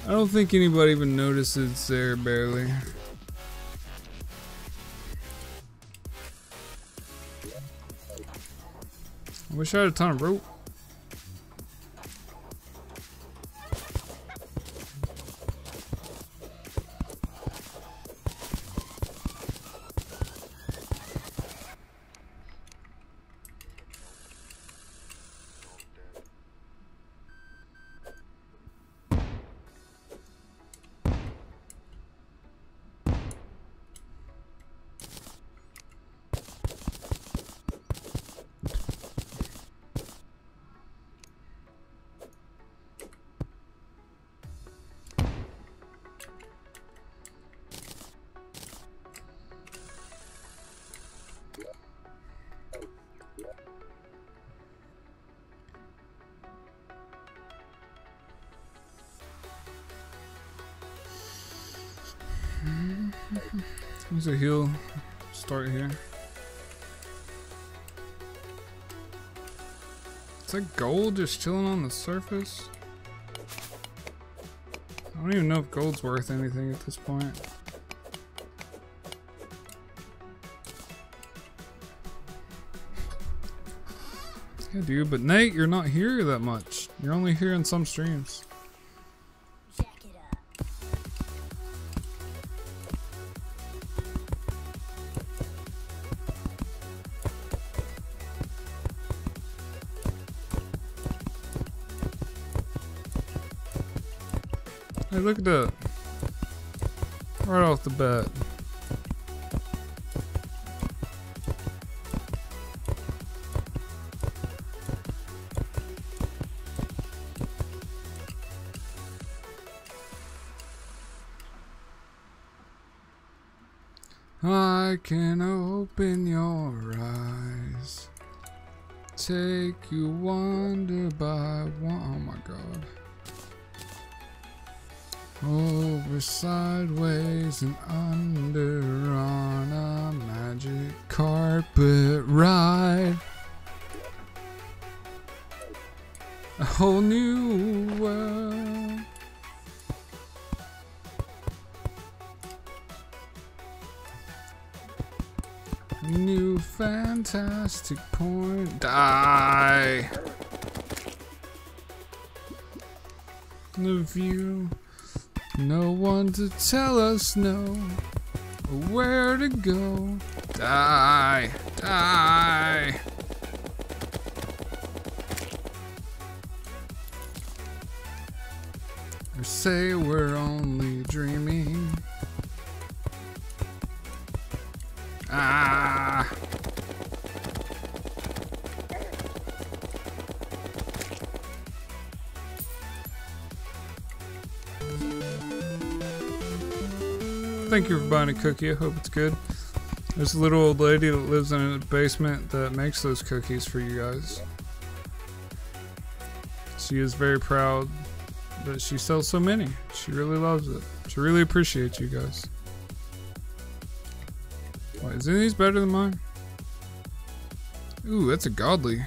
I don't think anybody even notices it's there, barely. I wish I had a ton of rope. There's a hill. Start here. Is that gold just chilling on the surface? I don't even know if gold's worth anything at this point. Yeah, dude, but Nate, you're not here that much. You're only here in some streams. Hey, look at that. Right off the bat. I can open your eyes, take you wonder by one. Oh my god. Over, sideways, and under on a magic carpet ride. A whole new world. New fantastic point. Die. The view. No one to tell us no, where to go. Die, die. Or say we're only dreaming. Ah. Thank you for buying a cookie. I hope it's good. There's a little old lady that lives in a basement that makes those cookies for you guys. She is very proud that she sells so many. She really loves it. She really appreciates you guys. Wait, is any of these better than mine? Ooh, that's a godly.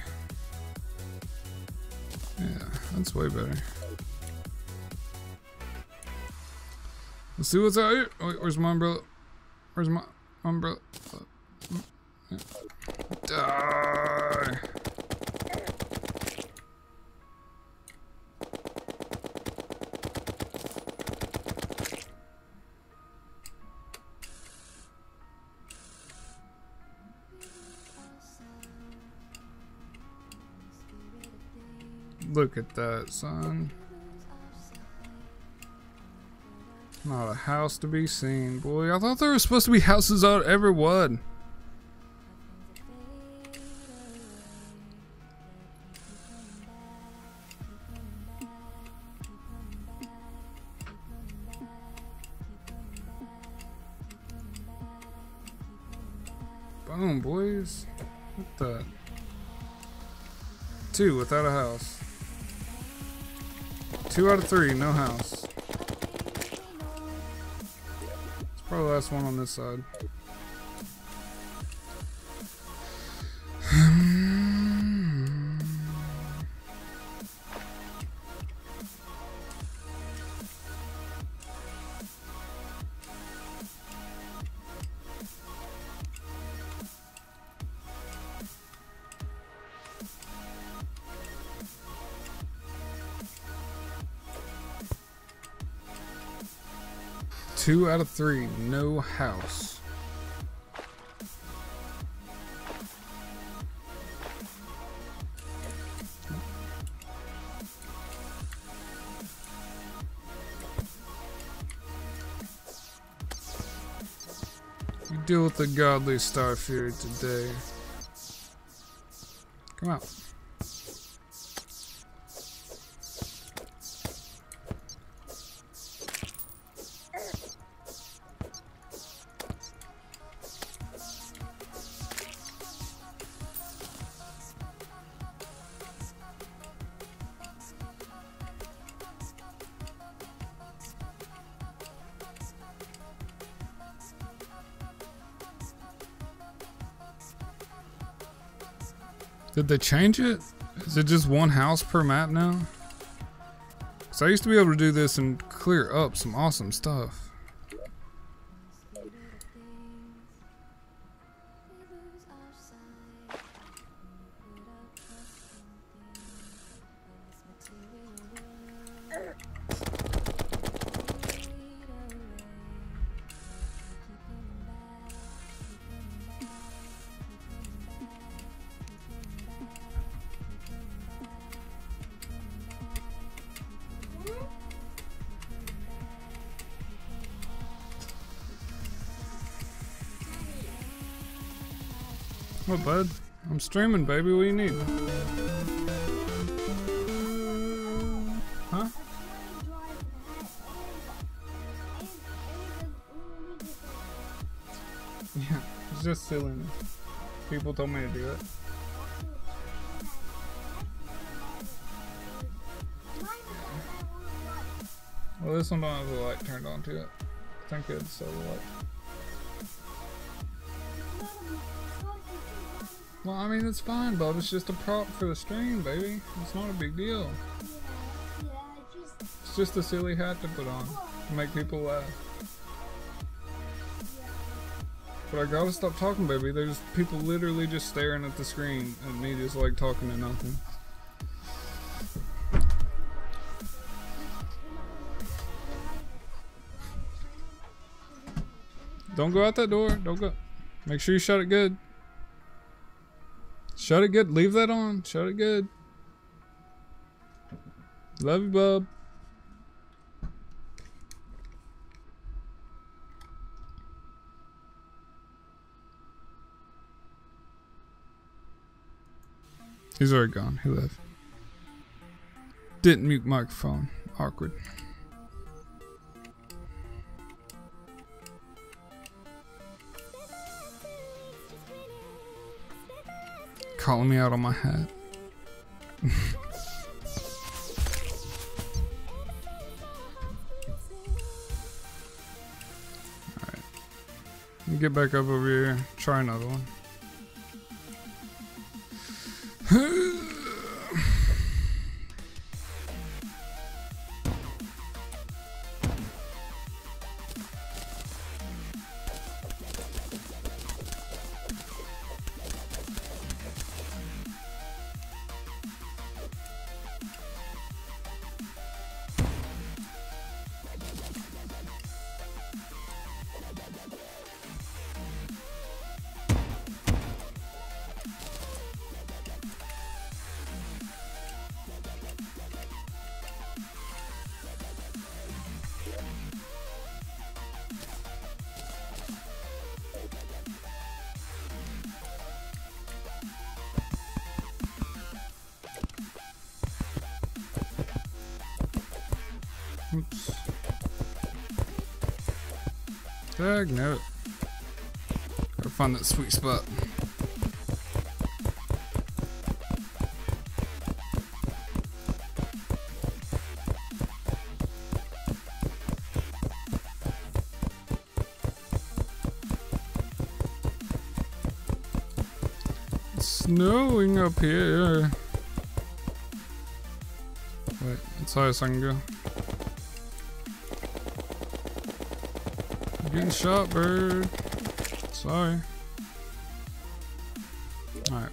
Yeah, that's way better. Let's see what's out here. Oh, wait, where's my umbrella? Where's my umbrella? Yeah. Die. Look at that, son. Not a house to be seen, boy. I thought there were supposed to be houses out everyone. Boom, boys. What the? 2 without a house. 2 out of 3, no house. Probably the last one on this side. Two out of three, no house. We deal with the godly Starfury today. Come out. Did they change it? Is it just one house per map now? Because I used to be able to do this and clear up some awesome stuff. What, bud? I'm streaming, baby. What do you need? Huh? Yeah, it's just silliness. People told me to do it. Well, this one don't have the light turned on to it. I think it's so light. Well, I mean, it's fine, Bob. It's just a prop for the stream, baby. It's not a big deal. It's just a silly hat to put on to make people laugh. But I gotta stop talking, baby. There's people literally just staring at the screen and me just like talking to nothing. Don't go out that door. Don't go. Make sure you shut it good. Shut it good. Leave that on. Shut it good. Love you, bub. He's already gone. He left. Didn't mute microphone. Awkward. Calling me out on my hat. Alright. Let me get back up over here. Try another one. Oops. Dag no. Gotta find that sweet spot. snowing up here. Wait, it's highest I can go. I'm getting shot, bird. Sorry. Alright.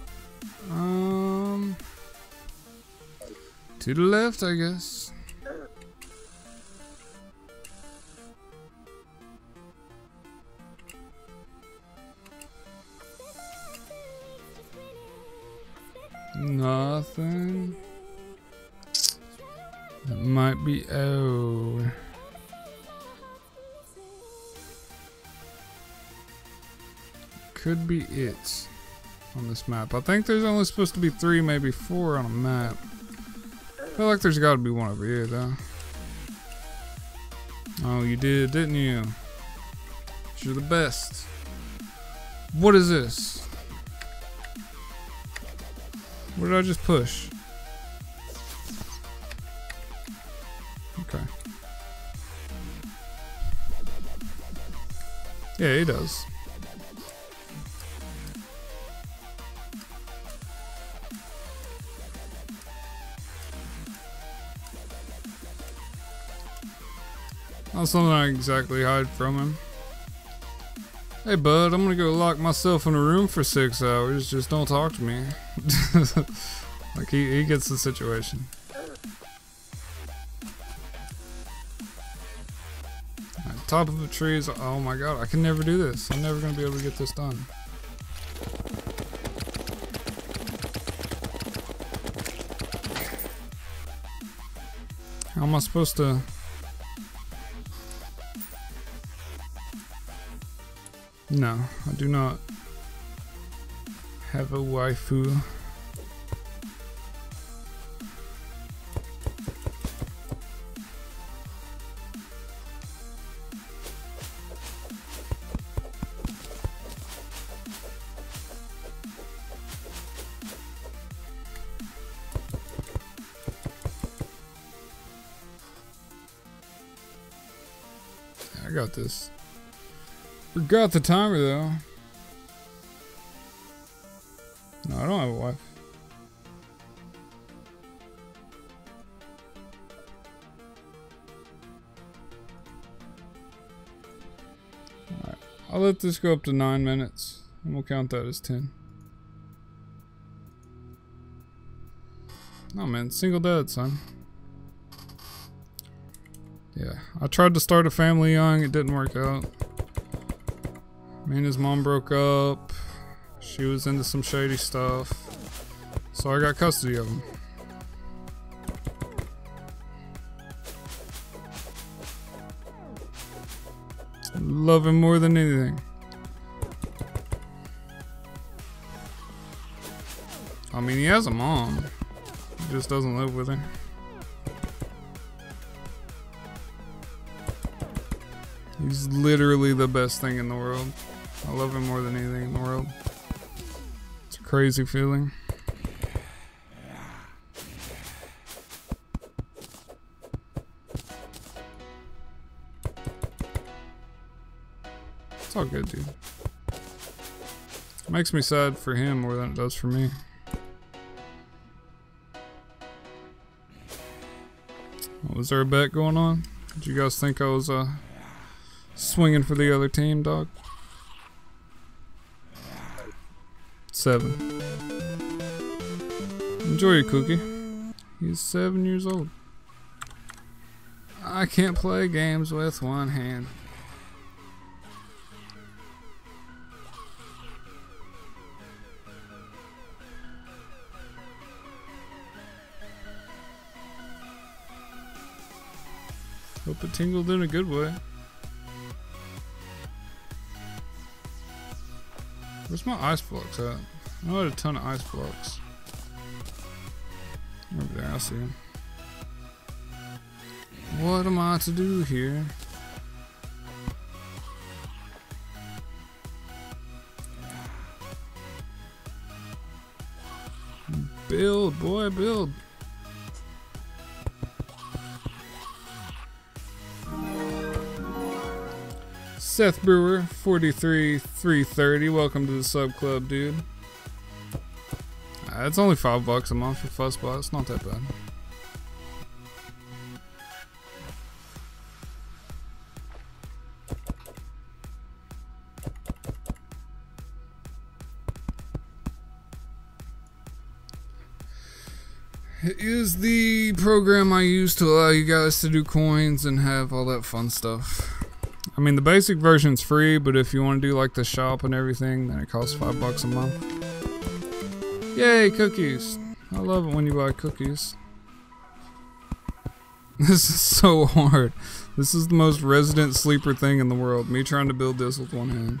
To the left, I guess. Nothing. That might be O. Could be it on this map. I think there's only supposed to be 3, maybe 4 on a map. I feel like there's got to be one over here, though. Oh, you did, didn't you? You're the best. What is this? What did I just push? Okay. Yeah, he does. Not something I exactly hide from him. Hey bud, I'm gonna go lock myself in a room for 6 hours, just don't talk to me. Like he gets the situation. At top of the trees, oh my god, I can never do this. I'm never gonna be able to get this done. How am I supposed to... No, I do not have a waifu. I got this. Forgot the timer though. No, I don't have a wife. Alright, I'll let this go up to 9 minutes and we'll count that as 10. Oh man, single dad, son. Yeah, I tried to start a family young, it didn't work out. Me and his mom broke up. She was into some shady stuff. So I got custody of him. Love him more than anything. I mean, he has a mom. He just doesn't live with her. He's literally the best thing in the world. I love him more than anything in the world. It's a crazy feeling. It's all good, dude. It makes me sad for him more than it does for me. Was there a bet going on? Did you guys think I was swinging for the other team, dog? 7. Enjoy your cookie. He's 7 years old. I can't play games with one hand. Hope it tingled in a good way. Where's my ice blocks at? I had a ton of ice blocks. Over there, I see him. What am I to do here? Build, boy, build. Seth Brewer, 43,330. Welcome to the sub club, dude. It's only $5 a month for Fuzzbot. It's not that bad. It is the program I use to allow you guys to do coins and have all that fun stuff. I mean, the basic version's free, but if you want to do like the shop and everything, then it costs $5 a month. Yay, cookies! I love it when you buy cookies. This is so hard. This is the most Resident Sleeper thing in the world. Me trying to build this with one hand.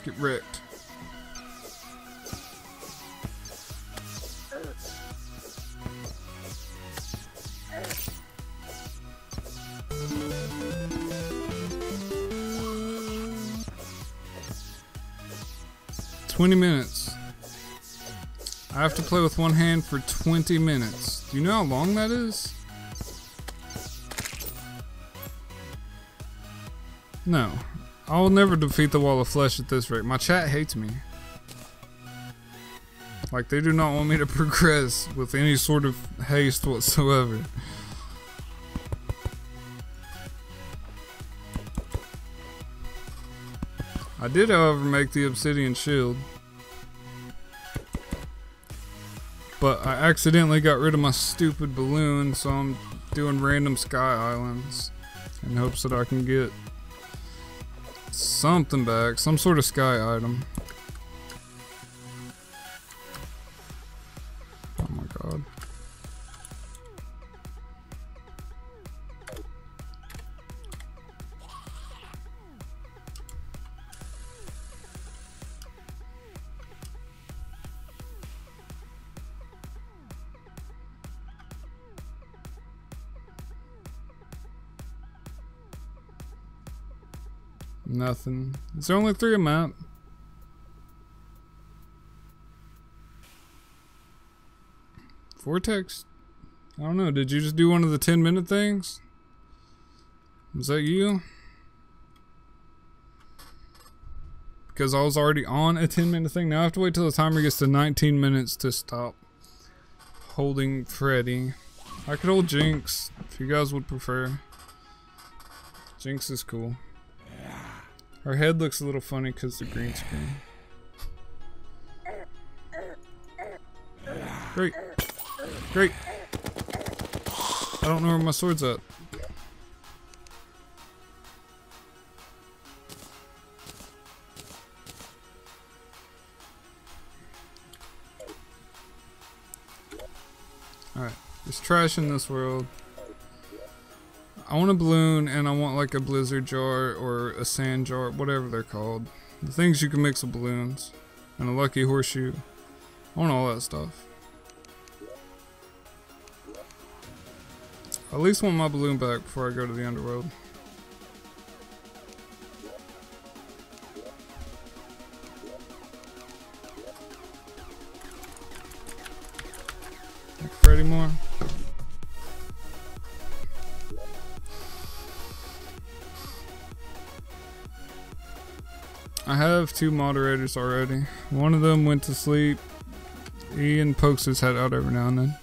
Get wrecked. "20 minutes. I have to play with one hand for 20 minutes. Do you know how long that is? No. I will never defeat the wall of flesh at this rate. My chat hates me. Like, they do not want me to progress with any sort of haste whatsoever. I did, however, make the obsidian shield. But I accidentally got rid of my stupid balloon, so I'm doing random sky islands in hopes that I can get something back, some sort of sky item. Oh my god. Nothing. Is there only 3 a map? Vortex? I don't know. Did you just do one of the 10-minute things? Was that you? Because I was already on a 10-minute thing. Now I have to wait till the timer gets to 19 minutes to stop holding Freddy. I could hold Jinx if you guys would prefer. Jinx is cool. Her head looks a little funny because the green screen. Great. Great. I don't know where my sword's at. Alright. There's trash in this world. I want a balloon, and I want like a blizzard jar or a sand jar, whatever they're called. The things you can mix with balloons. And a lucky horseshoe. I want all that stuff. I at least want my balloon back before I go to the underworld. Like Freddy more. I have 2 moderators already. One of them went to sleep. Ian pokes his head out every now and then.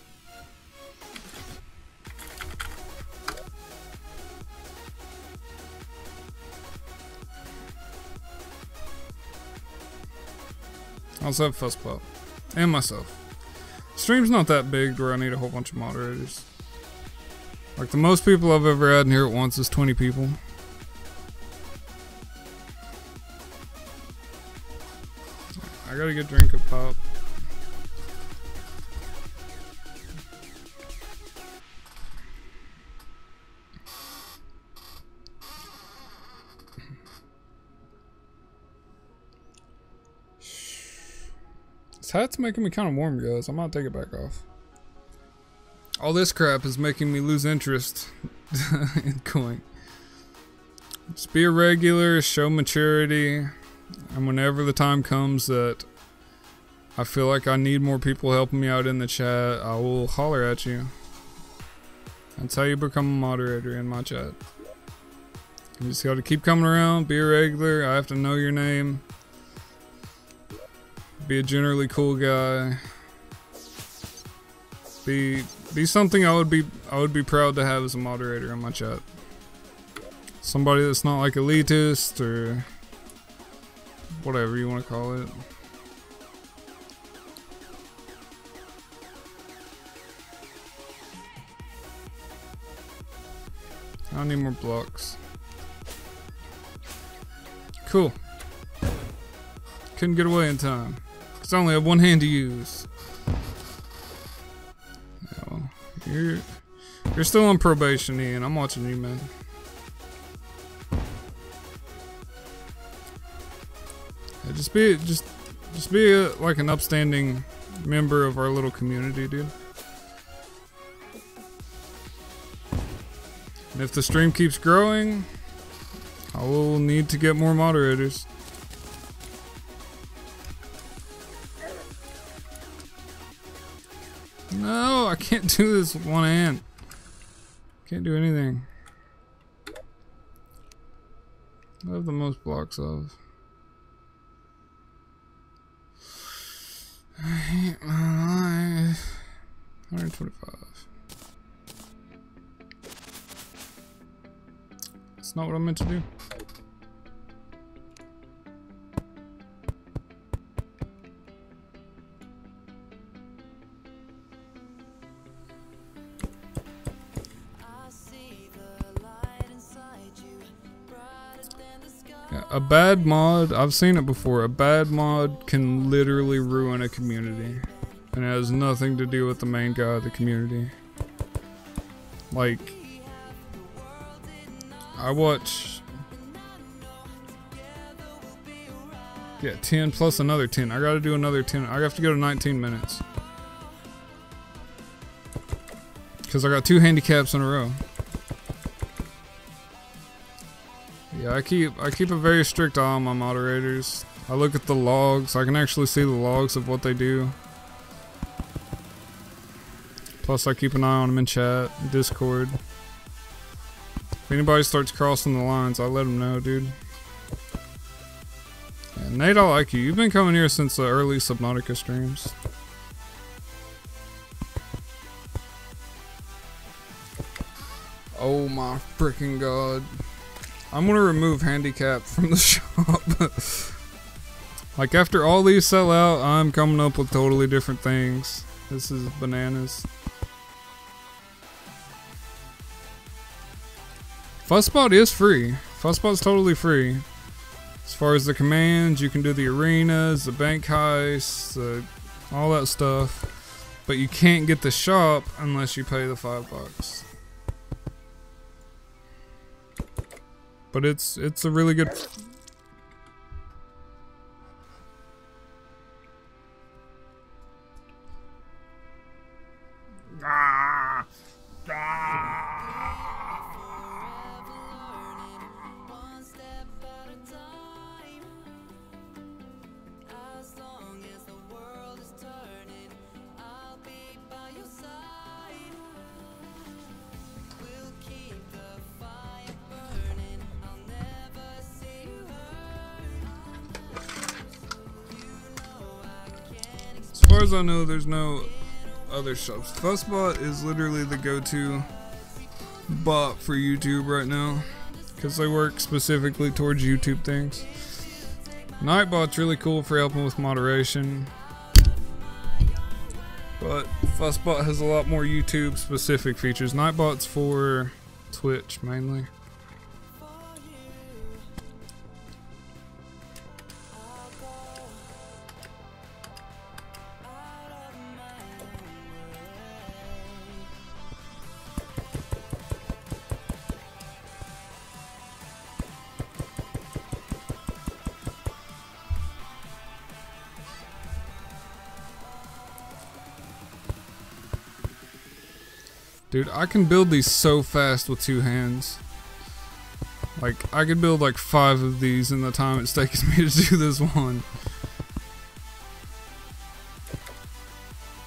I also have Fuzzbot. And myself. Stream's not that big where I need a whole bunch of moderators. Like the most people I've ever had in here at once is 20 people. I gotta get drink of pop. This hat's making me kind of warm, guys. I might take it back off. All this crap is making me lose interest in coin. Just be a regular, show maturity. And whenever the time comes that I feel like I need more people helping me out in the chat, I will holler at you. That's how you become a moderator in my chat. You just gotta keep coming around, be a regular. I have to know your name. Be a generally cool guy. Be something I would be proud to have as a moderator on my chat. Somebody that's not like elitist or whatever you want to call it. I need more blocks. Cool. Couldn't get away in time. Cause I only have one hand to use. Yeah, well, you're still on probation, Ian. I'm watching you, man. Yeah, just be like an upstanding member of our little community, dude. And if the stream keeps growing, I will need to get more moderators. No, I can't do this with one hand. Can't do anything. I have the most blocks of. I hate my life. 125. That's not what I meant to do. Yeah, a bad mod, I've seen it before, a bad mod can literally ruin a community. And it has nothing to do with the main guy of the community. Like, I watch, yeah, 10 plus another 10. I gotta do another 10. I have to go to 19 minutes. Because I got 2 handicaps in a row. Yeah, I keep a very strict eye on my moderators. I look at the logs. I can actually see the logs of what they do. Plus I keep an eye on them in chat, Discord. If anybody starts crossing the lines, I let them know, dude. Yeah, Nate, I like you. You've been coming here since the early Subnautica streams. Oh my freaking god. I'm gonna remove handicap from the shop. Like, after all these sell out, I'm coming up with totally different things. This is bananas. Fuzzbot is free. Fuzzbot's totally free. As far as the commands, you can do the arenas, the bank heists, all that stuff. But you can't get the shop unless you pay the $5. But it's a really good. As far as I know, there's no other shops. Fuzzbot is literally the go-to bot for YouTube right now, because they work specifically towards YouTube things. Nightbot's really cool for helping with moderation, but Fuzzbot has a lot more YouTube specific features. Nightbot's for Twitch mainly. Dude, I can build these so fast with 2 hands. Like, I could build like 5 of these in the time it's taken me to do this one.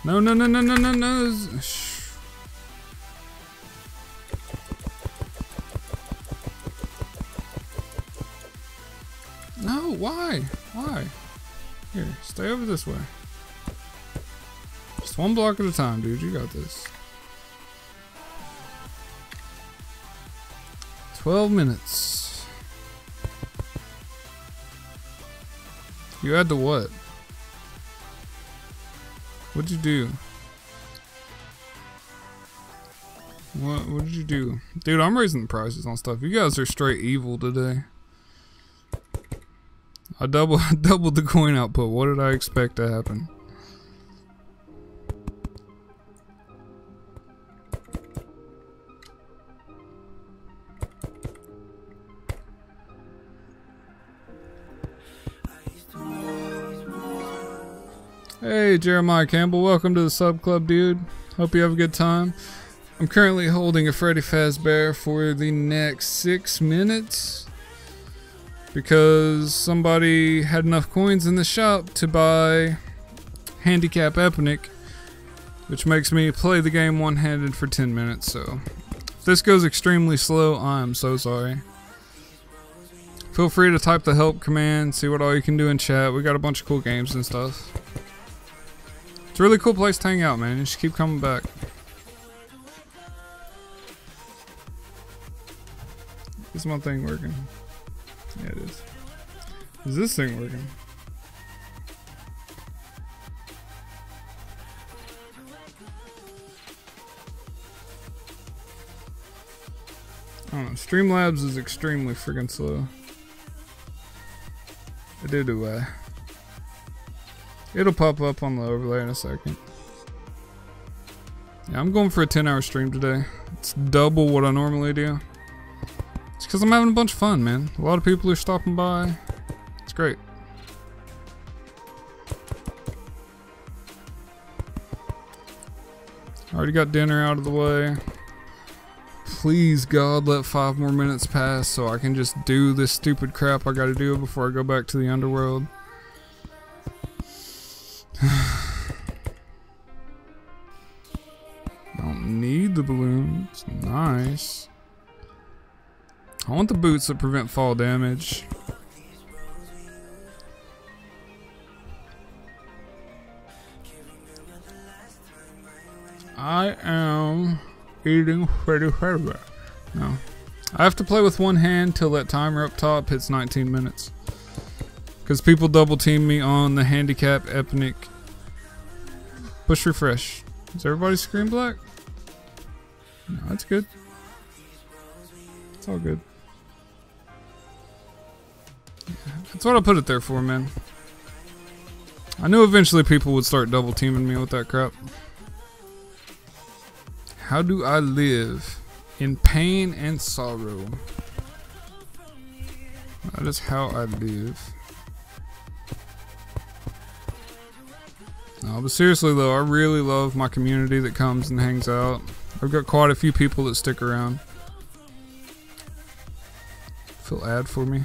No, no, no, no, no, no, no. Shh. Why? Why? Here, stay over this way. Just one block at a time, dude. You got this. 12 minutes. You had to what? What'd you do? What did you do? Dude, I'm raising the prices on stuff. You guys are straight evil today. I doubled the coin output. What did I expect to happen? Hey, Jeremiah Campbell, welcome to the sub club, dude. Hope you have a good time. I'm currently holding a Freddy Fazbear for the next 6 minutes because somebody had enough coins in the shop to buy Handicap Epic, which makes me play the game one-handed for 10 minutes. So if this goes extremely slow, I'm so sorry. Feel free to type the help command, see what all you can do in chat. We got a bunch of cool games and stuff. It's a really cool place to hang out, man. You should keep coming back. Is my thing working? Yeah, it is. Is this thing working? I don't know. Streamlabs is extremely freaking slow. It'll pop up on the overlay in a second. Yeah, I'm going for a 10-hour stream today. It's double what I normally do. It's because I'm having a bunch of fun, man. A lot of people are stopping by. It's great. Already got dinner out of the way. Please, God, let 5 more minutes pass so I can just do this stupid crap I gotta do before I go back to the underworld. Don't need the balloons. Nice. I want the boots that prevent fall damage. I am eating Freddy Fazbear. No. I have to play with one hand till that timer up top hits 19 minutes. Because people double team me on the Handicap Epic. Push refresh. Is everybody's screen black? No, that's good. It's all good. That's what I put it there for, man. I knew eventually people would start double teaming me with that crap. How do I live? In pain and sorrow. That is how I live. No, but seriously though, I really love my community that comes and hangs out. I've got quite a few people that stick around. Fill ad for me.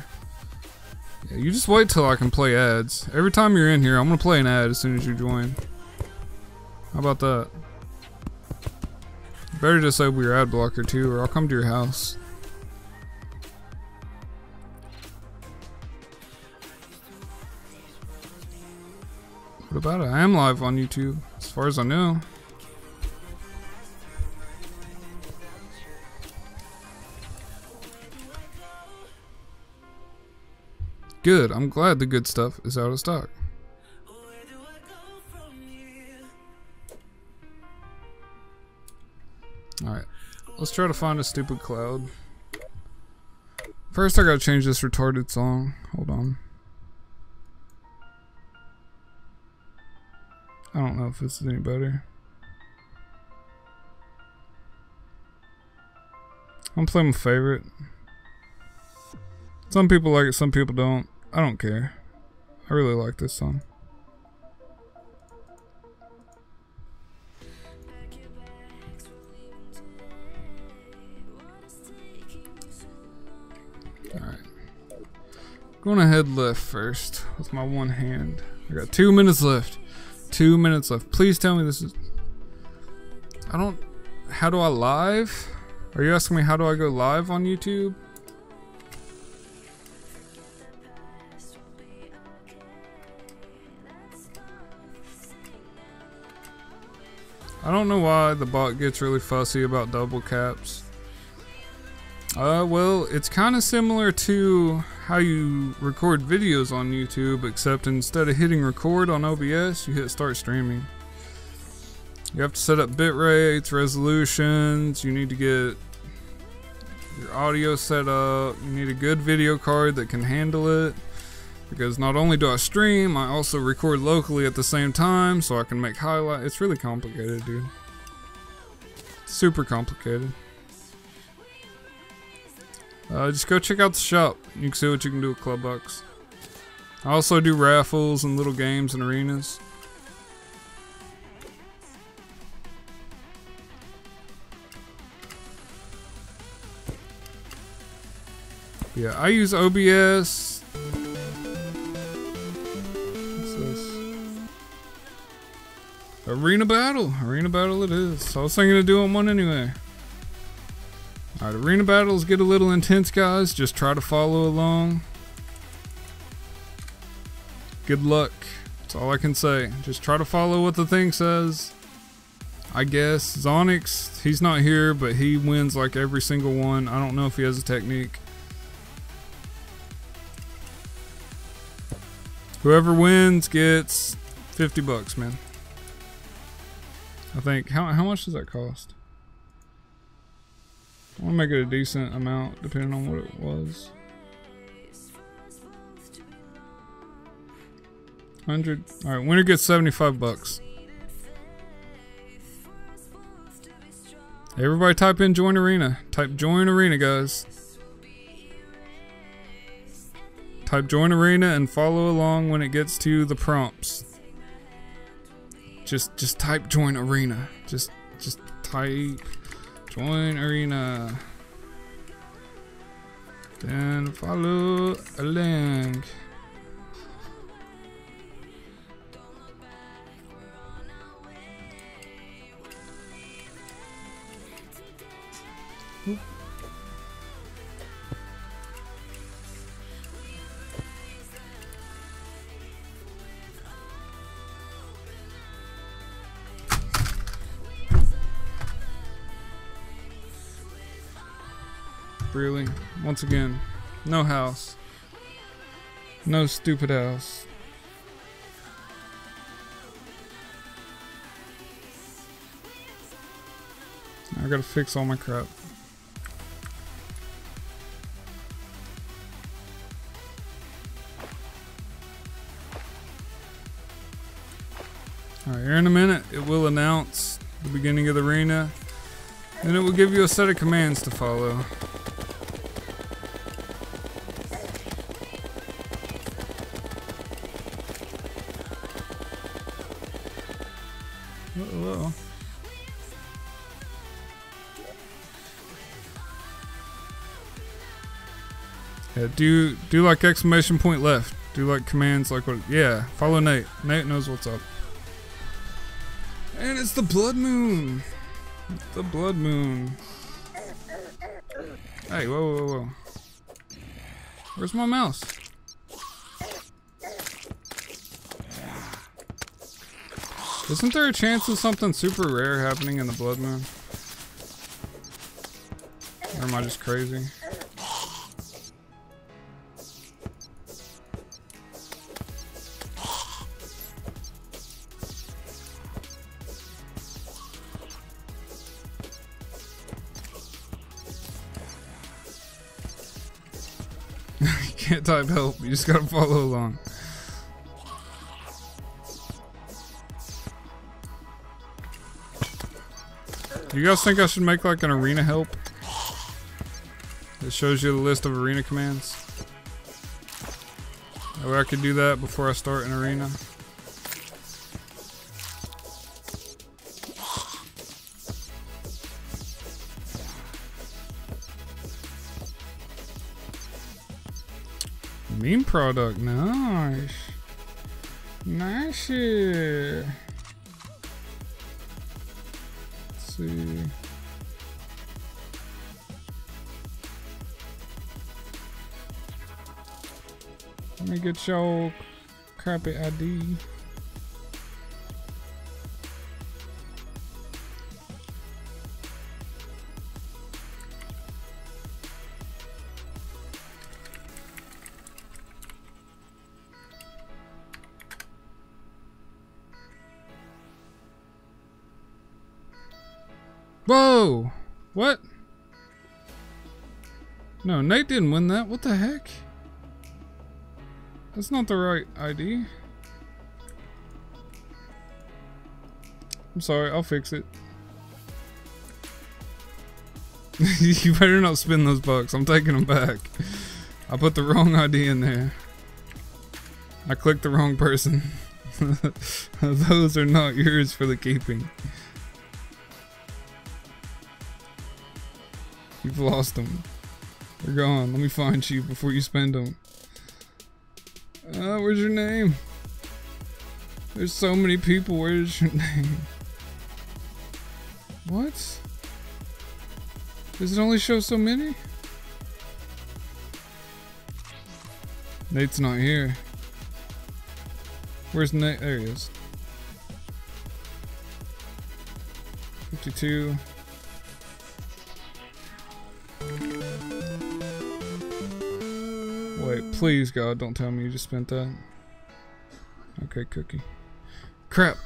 Yeah, you just wait till I can play ads. Every time you're in here, I'm gonna play an ad as soon as you join. How about that? You better disable your ad blocker too, or I'll come to your house. What about it? I am live on YouTube, as far as I know. Good, I'm glad the good stuff is out of stock. Alright, let's try to find a stupid cloud. First I gotta change this retarded song. Hold on. I don't know if this is any better. I'm playing my favorite. Some people like it, some people don't. I don't care. I really like this song. Alright. Going to head left first with my one hand. I got 2 minutes left. 2 minutes left. Please tell me this is... I don't... How do I live? Are you asking me how do I go live on YouTube? I don't know why the bot gets really fussy about double caps. Well, it's kind of similar to how you record videos on YouTube, except instead of hitting record on OBS, you hit start streaming. You have to set up bit rates, resolutions, you need to get your audio set up, you need a good video card that can handle it. Because not only do I stream, I also record locally at the same time, so I can make highlights. It's really complicated, dude. Super complicated. Just go check out the shop. You can see what you can do with Club Bucks. I also do raffles and little games and arenas. Yeah, I use OBS. What's this? Arena Battle. Arena Battle it is. I was thinking of doing one anyway. Alright, arena battles get a little intense, guys. Just try to follow along. Good luck. That's all I can say. Just try to follow what the thing says. I guess. Zonix, he's not here, but he wins like every single one. I don't know if he has a technique. Whoever wins gets 50 bucks, man. I think. How much does that cost? I want to make it a decent amount depending on what it was. 100. Alright, winner gets 75 bucks. Everybody type in join arena. Type join arena, guys. Type join arena and follow along when it gets to the prompts. Just type join arena. Just type join arena. Then follow a link. Really? Once again, no house. No stupid house. I gotta fix all my crap. Alright, here in a minute it will announce the beginning of the arena. And it will give you a set of commands to follow. Uh-oh. Yeah, do like exclamation point left. Do like commands like what? Yeah, follow Nate. Nate knows what's up. And it's the blood moon. The blood moon. Hey, whoa. Where's my mouse? Isn't there a chance of something super rare happening in the blood moon? Or am I just crazy? You can't type help, you just gotta follow along. Do you guys think I should make like an arena help? It shows you the list of arena commands. That way I could do that before I start an arena. Meme product, nice. Nice. Let's see. Let me get your copy ID. Whoa! What? No, Nate didn't win that. What the heck? That's not the right ID. I'm sorry, I'll fix it. You better not spend those bucks. I'm taking them back. I put the wrong ID in there. I clicked the wrong person. Those are not yours for the keeping. You've lost them. They're gone. Let me find you before you spend them. Where's your name? There's so many people. Where's your name? What? Does it only show so many? Nate's not here. Where's Nate? There he is. 52. Wait, please God, don't tell me you just spent that. Okay, cookie. Crap.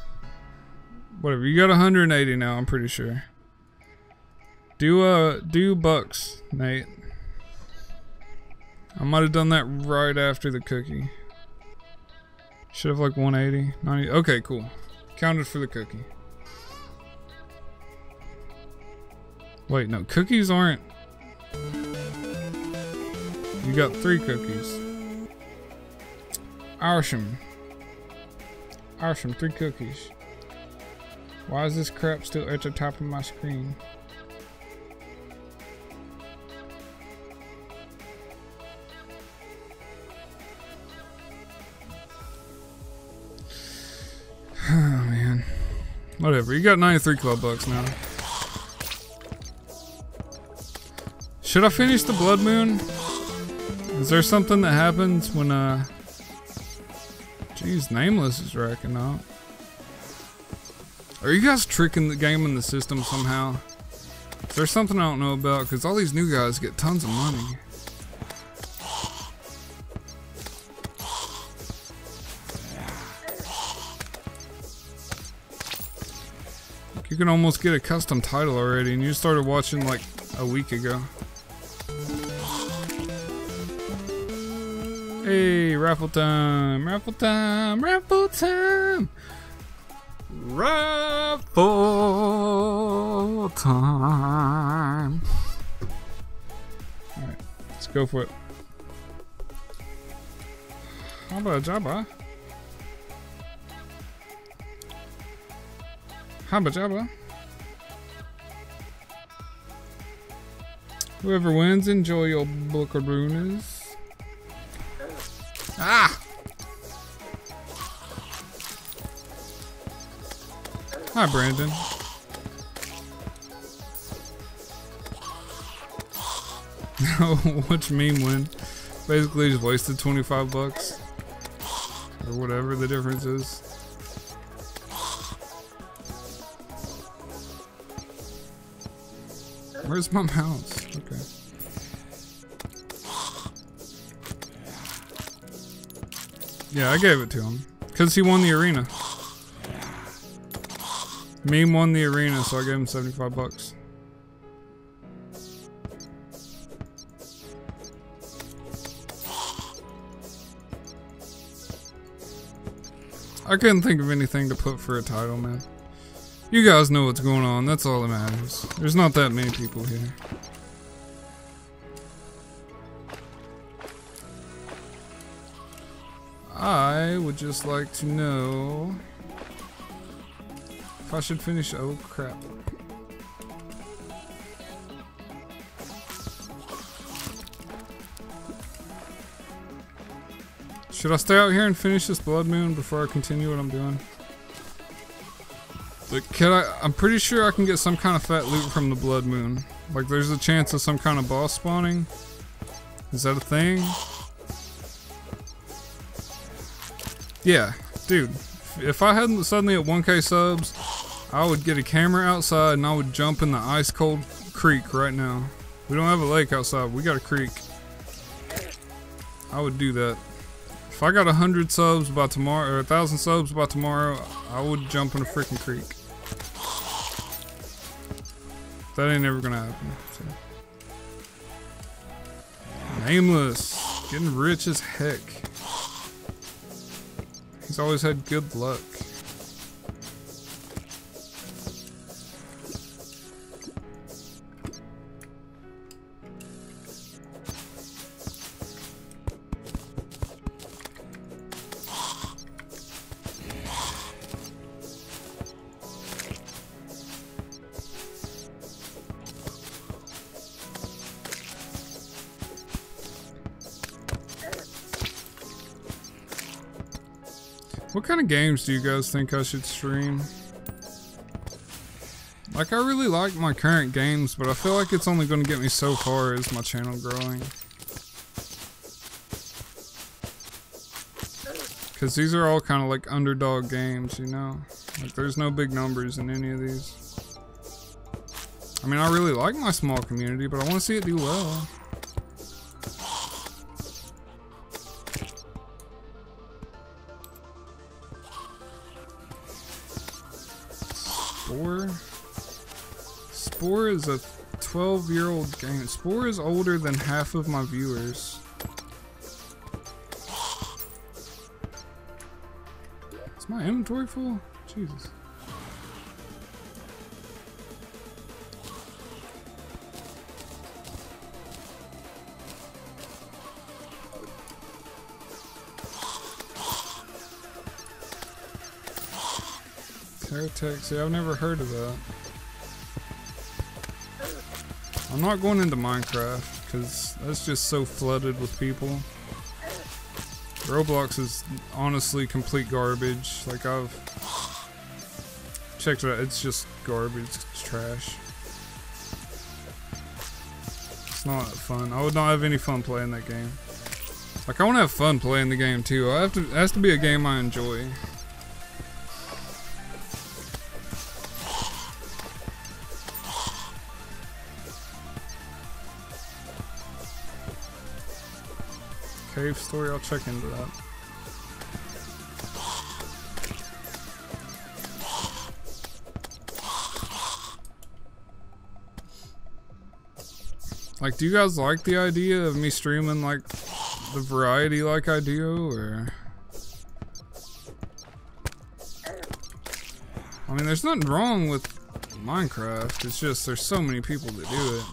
Whatever, you got 180 now, I'm pretty sure. Do bucks, Nate. I might have done that right after the cookie. Should have like 180, 90. Okay, cool. Counted for the cookie. Wait, no, cookies aren't. You got 3 cookies. Awesome. Awesome, 3 cookies. Why is this crap still at the top of my screen? Oh man. Whatever, you got 93 club bucks now. Should I finish the Blood Moon? Is there something that happens when Jeez, Nameless is racking up. Are you guys tricking the game and the system somehow? Is there something I don't know about? Because all these new guys get tons of money. You can almost get a custom title already, and you started watching like a week ago. Hey, raffle time, raffle time, raffle time, raffle time. Alright, let's go for it. Habba jabba. Habba jabba. Whoever wins, enjoy your buckaroonies. Ah! Hi, Brandon. Which meme win? Basically just wasted 25 bucks. Or whatever the difference is. Where's my mouse? Okay. Yeah, I gave it to him. Because he won the arena. Meme won the arena, so I gave him 75 bucks. I couldn't think of anything to put for a title, man. You guys know what's going on, that's all that matters. There's not that many people here. I would just like to know if I should finish. Oh crap. Should I stay out here and finish this Blood Moon before I continue what I'm doing? Like, I'm pretty sure I can get some kind of fat loot from the Blood Moon. Like, there's a chance of some kind of boss spawning. Is that a thing? Yeah, dude. If I hadn't suddenly at 1K subs, I would get a camera outside and I would jump in the ice cold creek right now. We don't have a lake outside, we got a creek. I would do that. If I got 100 subs by tomorrow, or 1,000 subs by tomorrow, I would jump in a freaking creek. that ain't ever gonna happen. So. Nameless, getting rich as heck. He's always had good luck. What kind of games do you guys think I should stream? Like, I really like my current games, but I feel like it's only going to get me so far as my channel growing. Because these are all kind of like underdog games, you know? Like, there's no big numbers in any of these. I mean, I really like my small community, but I want to see it do well. Spore is a 12-year-old game. Spore is older than half of my viewers. Is my inventory full? Jesus. Terratex, yeah, I've never heard of that. I'm not going into Minecraft because that's just so flooded with people. Roblox is honestly complete garbage. Like, I've checked it out, it's just garbage, it's trash. It's not fun. I would not have any fun playing that game. Like, I want to have fun playing the game too. It has to be a game I enjoy. Cave story, I'll check into that. Like, do you guys like the idea of me streaming like the variety like I do, or? I mean, there's nothing wrong with Minecraft, it's just there's so many people that do it.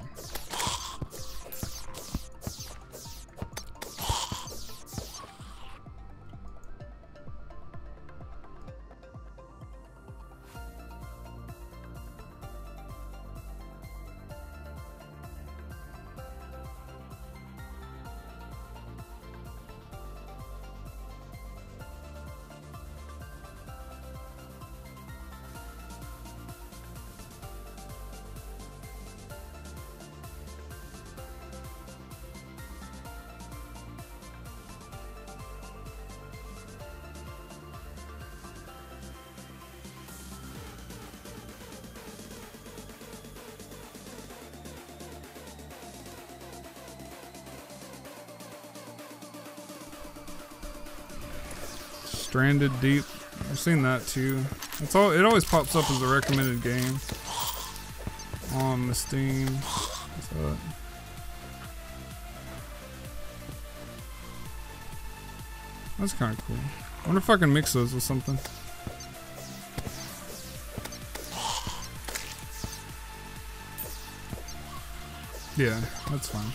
Stranded Deep. I've seen that too. It's all. It always pops up as a recommended game on the Steam. What's that? That's kind of cool. I wonder if I can mix those with something. Yeah, that's fine.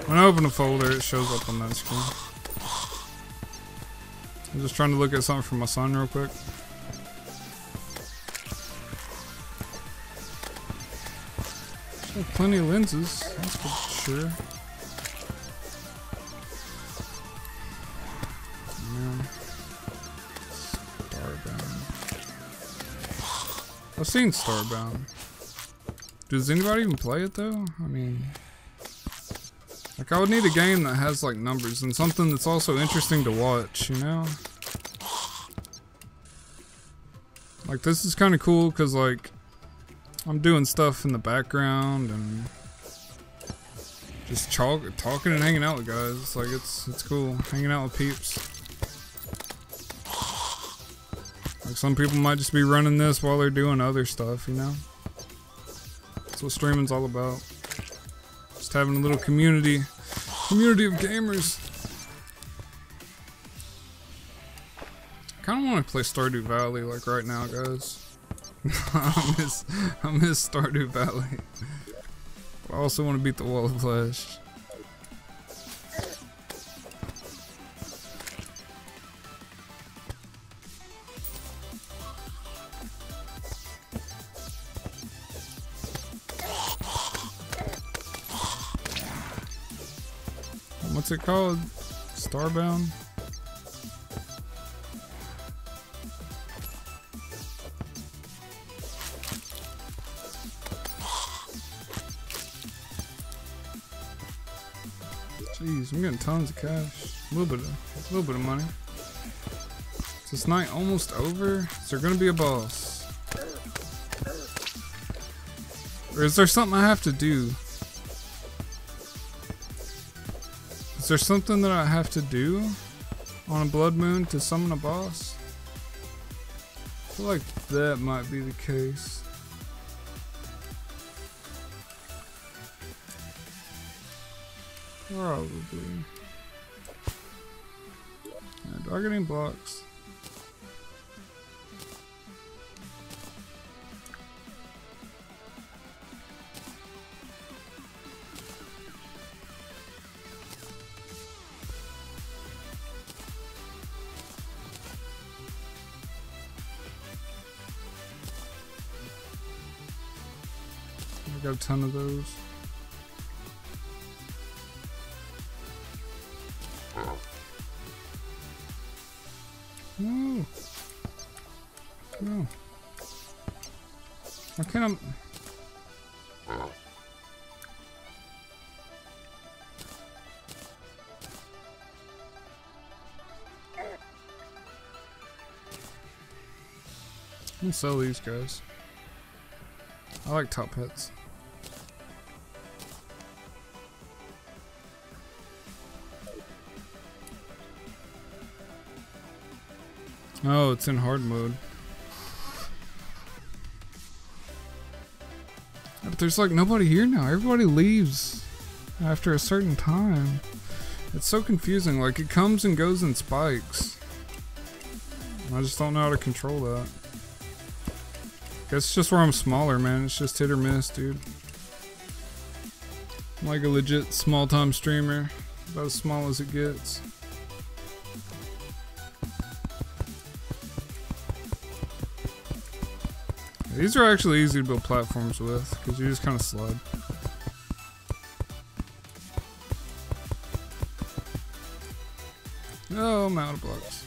When I open a folder, it shows up on that screen. I'm just trying to look at something for my son real quick. Still plenty of lenses, that's for sure. Man. Starbound. I've seen Starbound. Does anybody even play it though? I mean, like, I would need a game that has like numbers and something that's also interesting to watch, you know? Like, this is kind of cool because, like, I'm doing stuff in the background and just talking and hanging out with guys. Like, it's cool hanging out with peeps. Like, some people might just be running this while they're doing other stuff, you know? That's what streaming's all about. Just having a little community of gamers. I kind of want to play Stardew Valley like right now, guys. I miss Stardew Valley. I also want to beat the Wall of Flash. What's it called? Starbound? Jeez, I'm getting tons of cash. A little bit of money. Is this night almost over? Is there gonna be a boss? Or is there something I have to do? Is there something that I have to do on a blood moon to summon a boss? I feel like that might be the case. Probably. Do I get any blocks? I got a ton of those. No. No. Why can't I? I'm gonna sell these guys. I like top hats. Oh, it's in hard mode. But there's like nobody here now. Everybody leaves after a certain time. It's so confusing. Like it comes and goes in spikes. I just don't know how to control that. Guess it's just where I'm smaller, man. It's just hit or miss, dude. I'm like a legit small-time streamer. About as small as it gets. These are actually easy to build platforms with, because you just kind of slide. Oh, I'm out of blocks.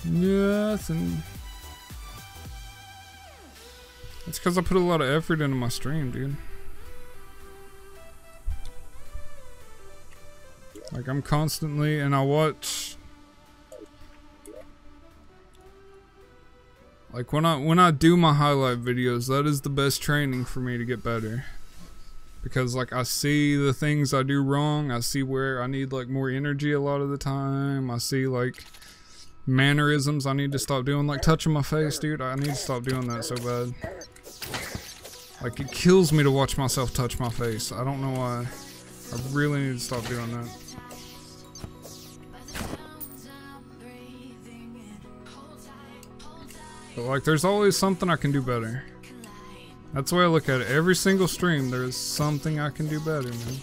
Nothing. It's because I put a lot of effort into my stream, dude. Like I'm constantly, and I watch. Like when I do my highlight videos, that is the best training for me to get better. Because like I see the things I do wrong, I see where I need like more energy a lot of the time, I see like mannerisms I need to stop doing, like touching my face, dude. I need to stop doing that so bad. Like it kills me to watch myself touch my face. I don't know why. I really need to stop doing that. But like there's always something I can do better. That's the way I look at it. Every single stream there's something I can do better, man.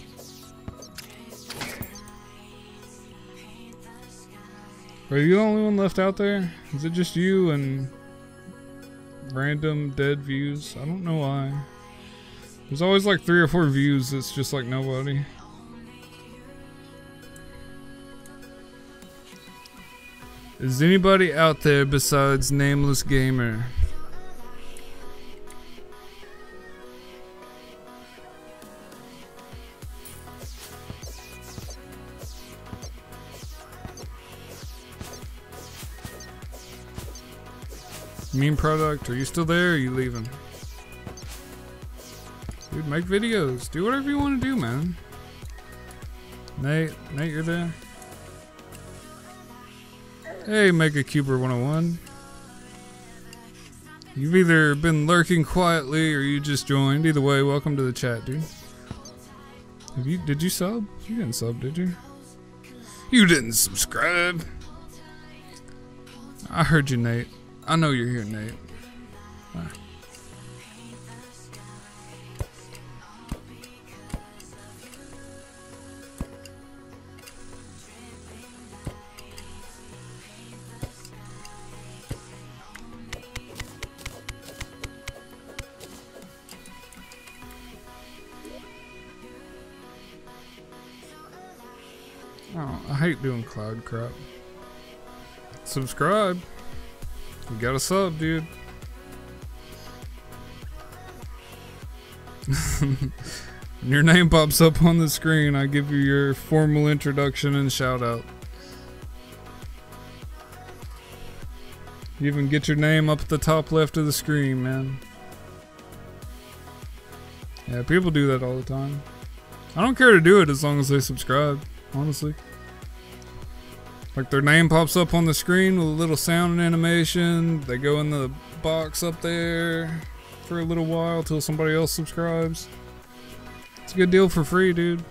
Are you the only one left out there? Is it just you and random dead views? I don't know why. There's always like 3 or 4 views that's just like nobody. Is anybody out there besides Nameless Gamer? Meme product, are you still there or are you leaving? Dude, make videos. Do whatever you want to do, man. Nate, you're there? Hey, Mega Cuber 101. You've either been lurking quietly or you just joined. Either way, welcome to the chat, dude. Did you sub? You didn't sub, did you? You didn't subscribe. I heard you, Nate. I know you're here, Nate. Ah. Oh, I hate doing cloud crap. Subscribe. You got a sub, dude. When your name pops up on the screen, I give you your formal introduction and shout out. You even get your name up at the top left of the screen, man. Yeah, people do that all the time. I don't care to do it as long as they subscribe, honestly. Like their name pops up on the screen with a little sound and animation. They go in the box up there for a little while till somebody else subscribes. It's a good deal for free, dude.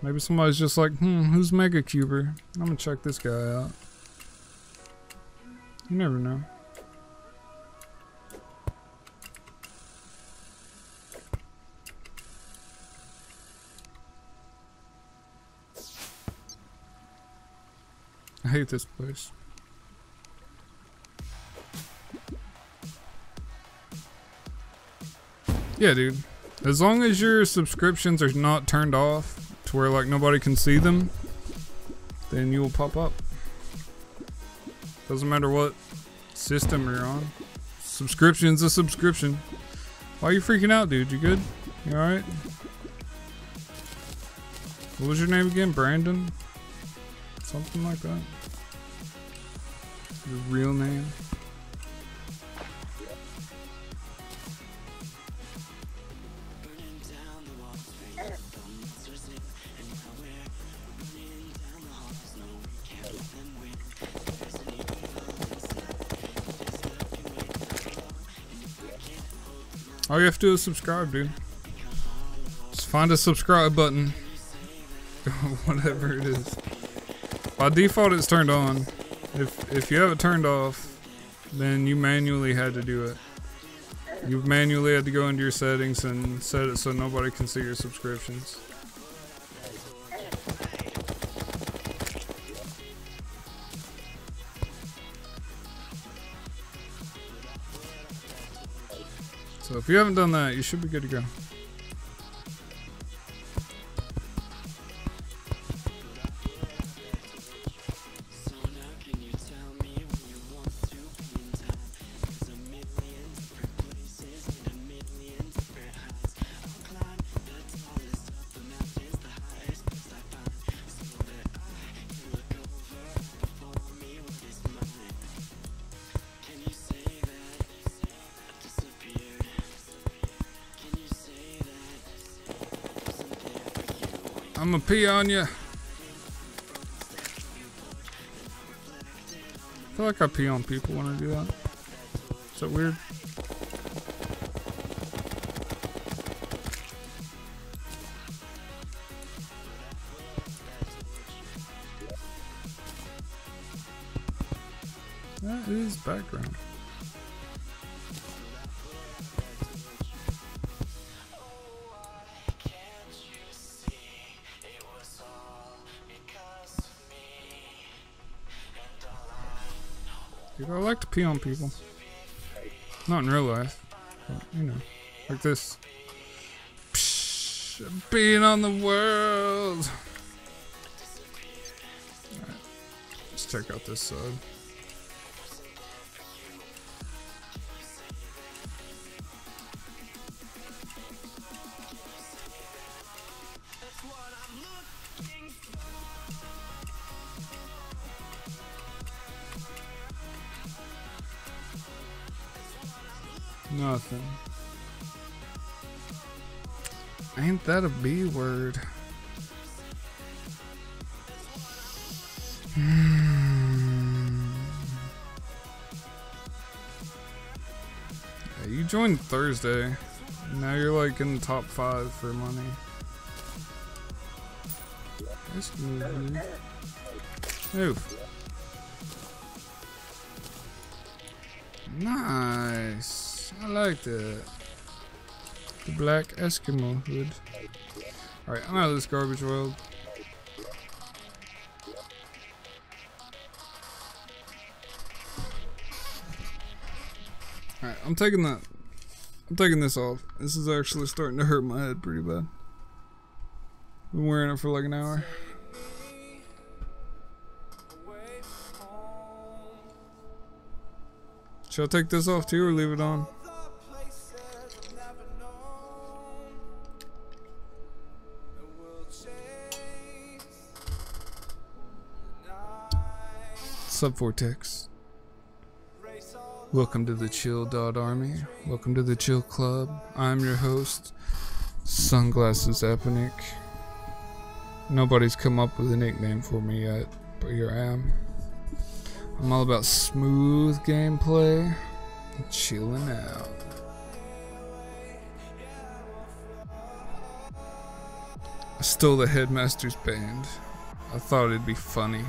Maybe somebody's just like, who's Mega Cuber? I'm gonna check this guy out. You never know. I hate this place. Yeah, dude. As long as your subscriptions are not turned off to where like nobody can see them, then you will pop up. Doesn't matter what system you're on. Subscription's a subscription. Why are you freaking out, dude? You good? You alright? What was your name again? Brandon? Something like that. Your real name. All you have to do is subscribe, dude. Just find a subscribe button. Whatever it is. By default, it's turned on. If you have it turned off, then you manually had to do it. You manually had to go into your settings and set it so nobody can see your subscriptions. So if you haven't done that, you should be good to go. I'ma pee on you. I feel like I pee on people when I do that. Is that weird? That is background. Dude, I like to pee on people. Not in real life, but, you know, like this. Psh, I'm peeing on the world. Alright, let's check out this side. Nothing. Ain't that a B word? Yeah, you joined Thursday. Now you're like in the top 5 for money. Nice move, dude. Move. Nice. I like that. The black Eskimo hood. Alright, I'm out of this garbage world. Alright, I'm taking this off. This is actually starting to hurt my head pretty bad. Been wearing it for like an hour. Should I take this off too or leave it on? Sub Vortex. Welcome to the Chill Dot Army. Welcome to the Chill Club. I'm your host, Sunglasses Epinic. Nobody's come up with a nickname for me yet, but here I am. I'm all about smooth gameplay and chilling out. I stole the headmaster's band. I thought it'd be funny.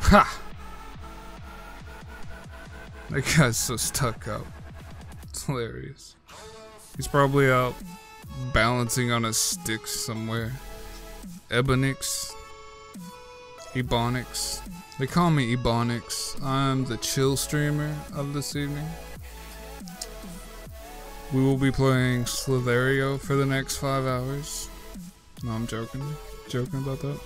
Ha! That guy's so stuck up. It's hilarious. He's probably out balancing on a stick somewhere. Ebonix. Ebonix. They call me Ebonix. I'm the chill streamer of this evening. We will be playing Slither.io for the next 5 hours. No, I'm joking. Joking about that.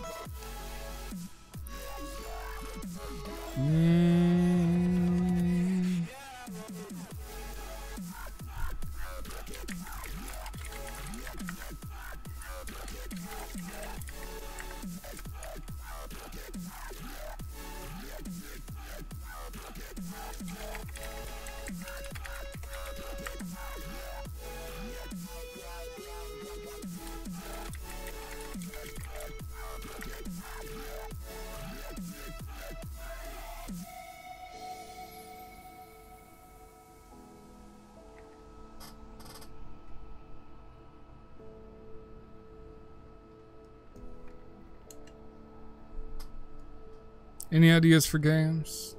Any ideas for games?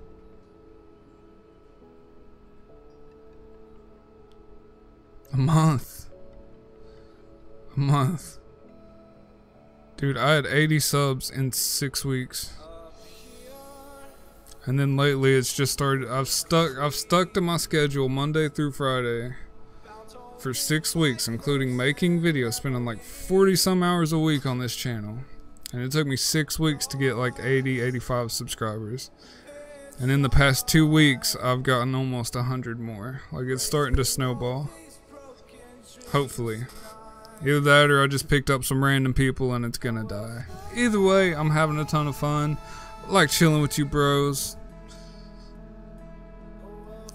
A month. Dude, I had 80 subs in 6 weeks. And then lately it's just started. I've stuck to my schedule Monday through Friday for 6 weeks, including making videos, spending like 40 some hours a week on this channel. And it took me 6 weeks to get like 80, 85 subscribers. And in the past 2 weeks, I've gotten almost 100 more. Like, it's starting to snowball. Hopefully. Either that or I just picked up some random people and it's gonna die. Either way, I'm having a ton of fun. I like chilling with you bros.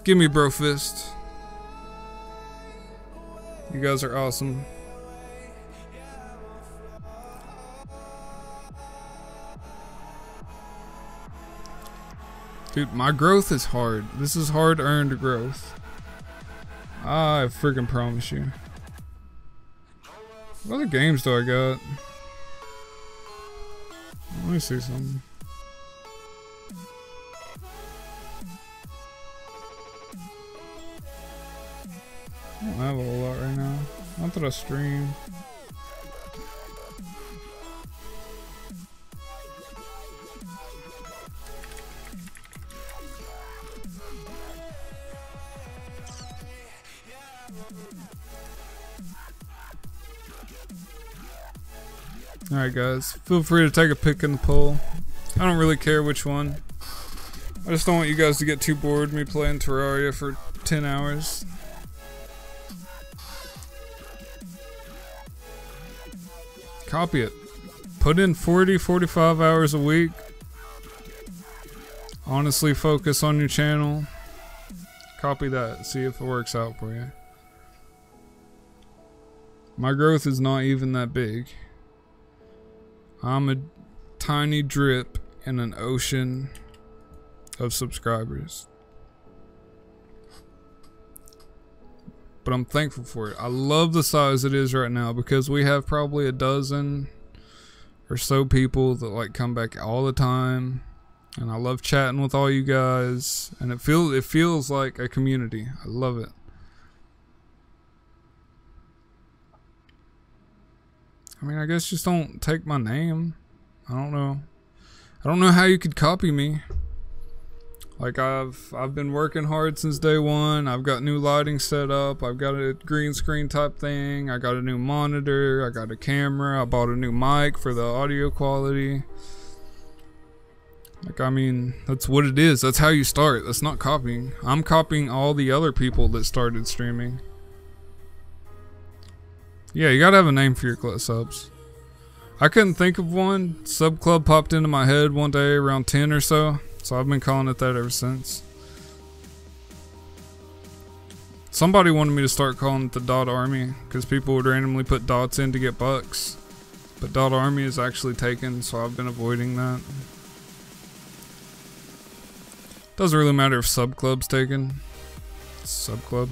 Give me bro fist. You guys are awesome. Dude, my growth is hard. This is hard-earned growth. I freaking promise you. What other games do I got? Let me see something. I don't have a whole lot right now. Not that I stream. Alright guys, feel free to take a pick in the poll. I don't really care which one. I just don't want you guys to get too bored me playing Terraria for 10 hours. Copy it. Put in 40, 45 hours a week. Honestly focus on your channel. Copy that. See if it works out for you. My growth is not even that big. I'm a tiny drip in an ocean of subscribers. But I'm thankful for it. I love the size it is right now because we have probably a dozen or so people that like come back all the time. And I love chatting with all you guys. And it feels like a community. I love it. I mean, I guess just don't take my name. I don't know. I don't know how you could copy me. Like I've been working hard since day one. I've got new lighting set up. I've got a green screen type thing. I got a new monitor. I got a camera. I bought a new mic for the audio quality. Like, I mean, that's what it is. That's how you start. That's not copying. I'm copying all the other people that started streaming. Yeah, you gotta have a name for your subs. I couldn't think of one. Sub Club popped into my head one day around 10 or so. So I've been calling it that ever since. Somebody wanted me to start calling it the Dot Army because people would randomly put dots in to get bucks. But Dot Army is actually taken, so I've been avoiding that. Doesn't really matter if Sub Club's taken. It's Sub Club.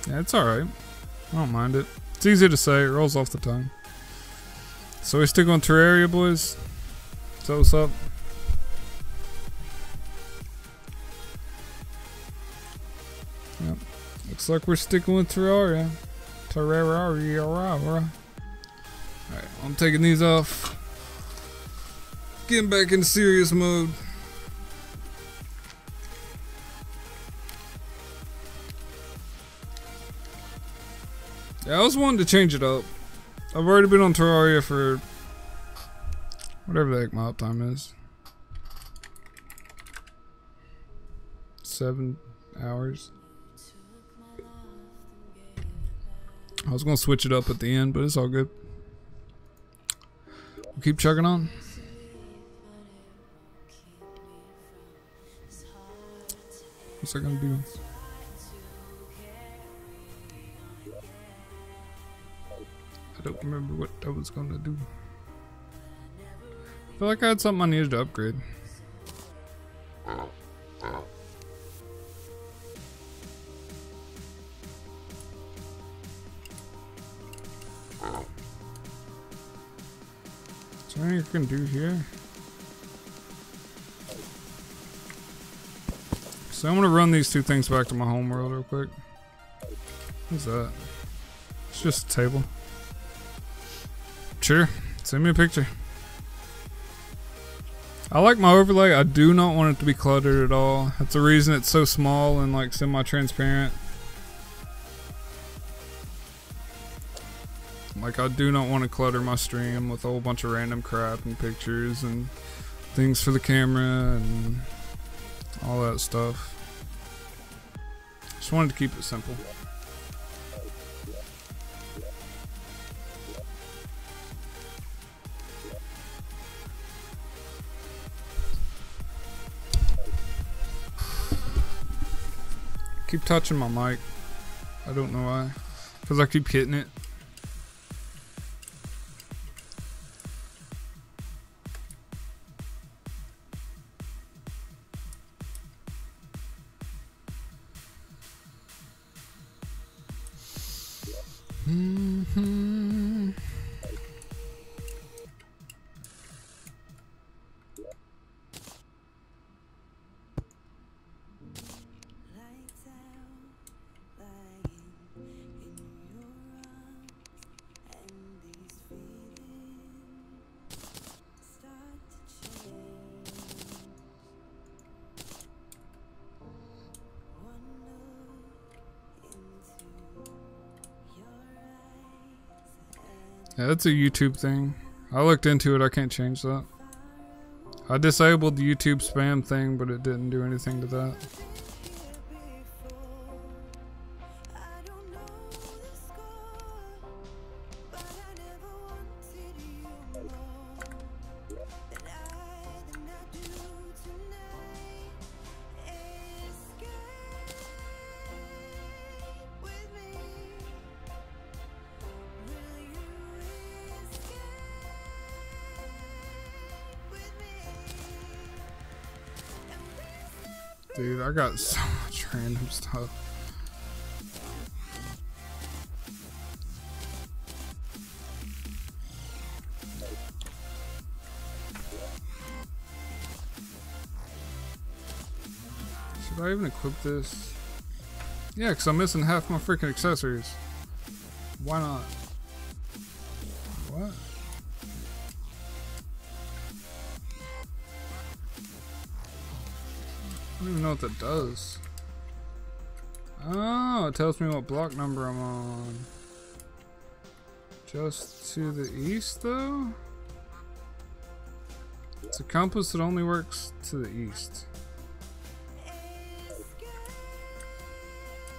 Yeah, it's alright. I don't mind it. It's easy to say, it rolls off the tongue. So we stick on Terraria, boys? Is that what's up? Yep. Looks like we're sticking with Terraria. Terraria. Alright, I'm taking these off. Getting back in serious mode. Yeah, I was wanting to change it up. I've already been on Terraria for whatever the heck my uptime is. 7 hours. I was gonna switch it up at the end, but it's all good. We'll keep chugging on. What's that gonna do? I don't remember what I was gonna do. I feel like I had something I needed to upgrade. Is there anything you can do here? So I'm gonna run these two things back to my home world real quick. What's that? It's just a table. Sure, send me a picture. I like my overlay. I do not want it to be cluttered at all. That's the reason it's so small and like semi-transparent. Like, I do not want to clutter my stream with a whole bunch of random crap and pictures and things for the camera and all that stuff. Just wanted to keep it simple. Keep touching my mic. I don't know why. Because I keep hitting it. Yeah, that's a YouTube thing. I looked into it, I can't change that. I disabled the YouTube spam thing, but it didn't do anything to that. Dude, I got so much random stuff. Should I even equip this? Yeah, because I'm missing half my freaking accessories. Why not? What? I don't even know what that does. Oh, it tells me what block number I'm on. Just to the east, though? It's a compass that only works to the east.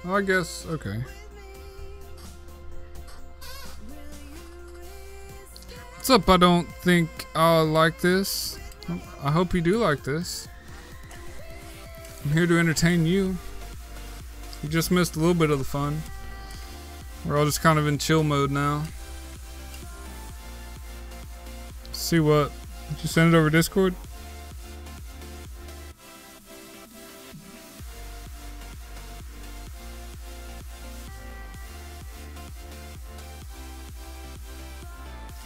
Well, I guess, okay. What's up? I don't think I'll like this. I hope you do like this. I'm here to entertain you. You just missed a little bit of the fun. We're all just kind of in chill mode now. See what? Did you send it over Discord?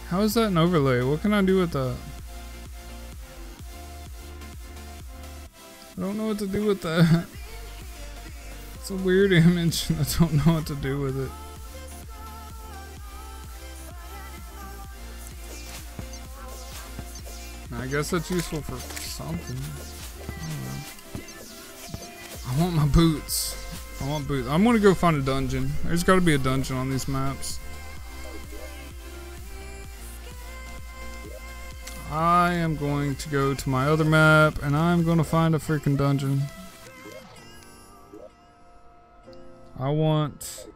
How is that an overlay? What can I do with that? I don't know what to do with that. It's a weird image and I don't know what to do with it. I guess that's useful for something. I don't know. I want my boots. I want boots. I'm gonna go find a dungeon. There's gotta be a dungeon on these maps. I am going to go to my other map and I'm going to find a freaking dungeon. I want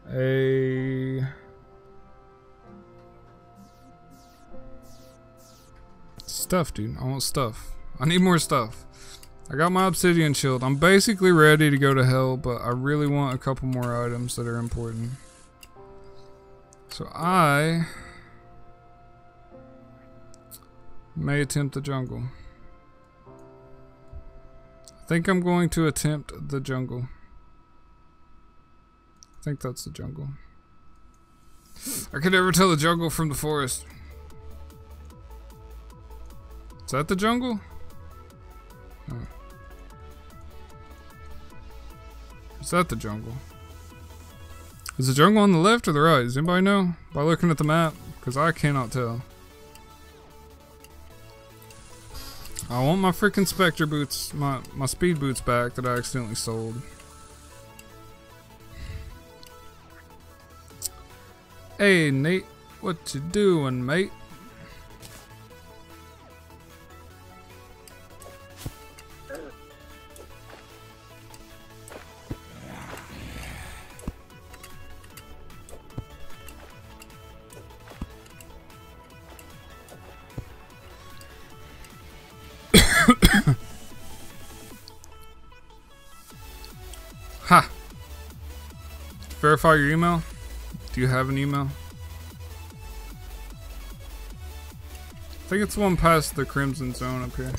a stuff, dude. I want stuff. I need more stuff. I got my obsidian shield. I'm basically ready to go to hell, but I really want a couple more items that are important. So I may attempt the jungle. I think I'm going to attempt the jungle. I think that's the jungle. I can never tell the jungle from the forest. Is that the jungle? Oh. Is that the jungle? Is the jungle on the left or the right? Does anybody know? By looking at the map? Because I cannot tell. I want my freaking Spectre boots, my speed boots back that I accidentally sold. Hey Nate, what you doing, mate? Ha! Verify your email. Do you have an email? I think it's the one past the Crimson Zone up here.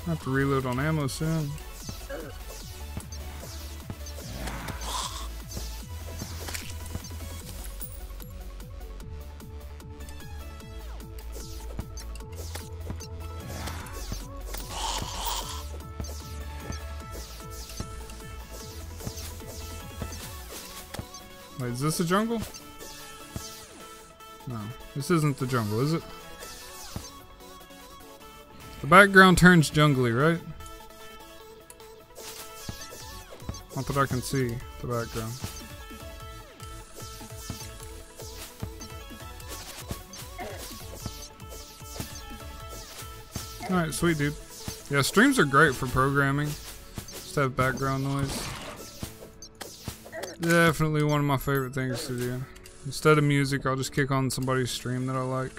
I have to reload on ammo soon. Wait, is this the jungle? No, this isn't the jungle, is it? The background turns jungly, right? Not that I can see the background. Alright, sweet dude. Yeah, streams are great for programming. Just have background noise. Definitely one of my favorite things to do. Instead of music, I'll just kick on somebody's stream that I like.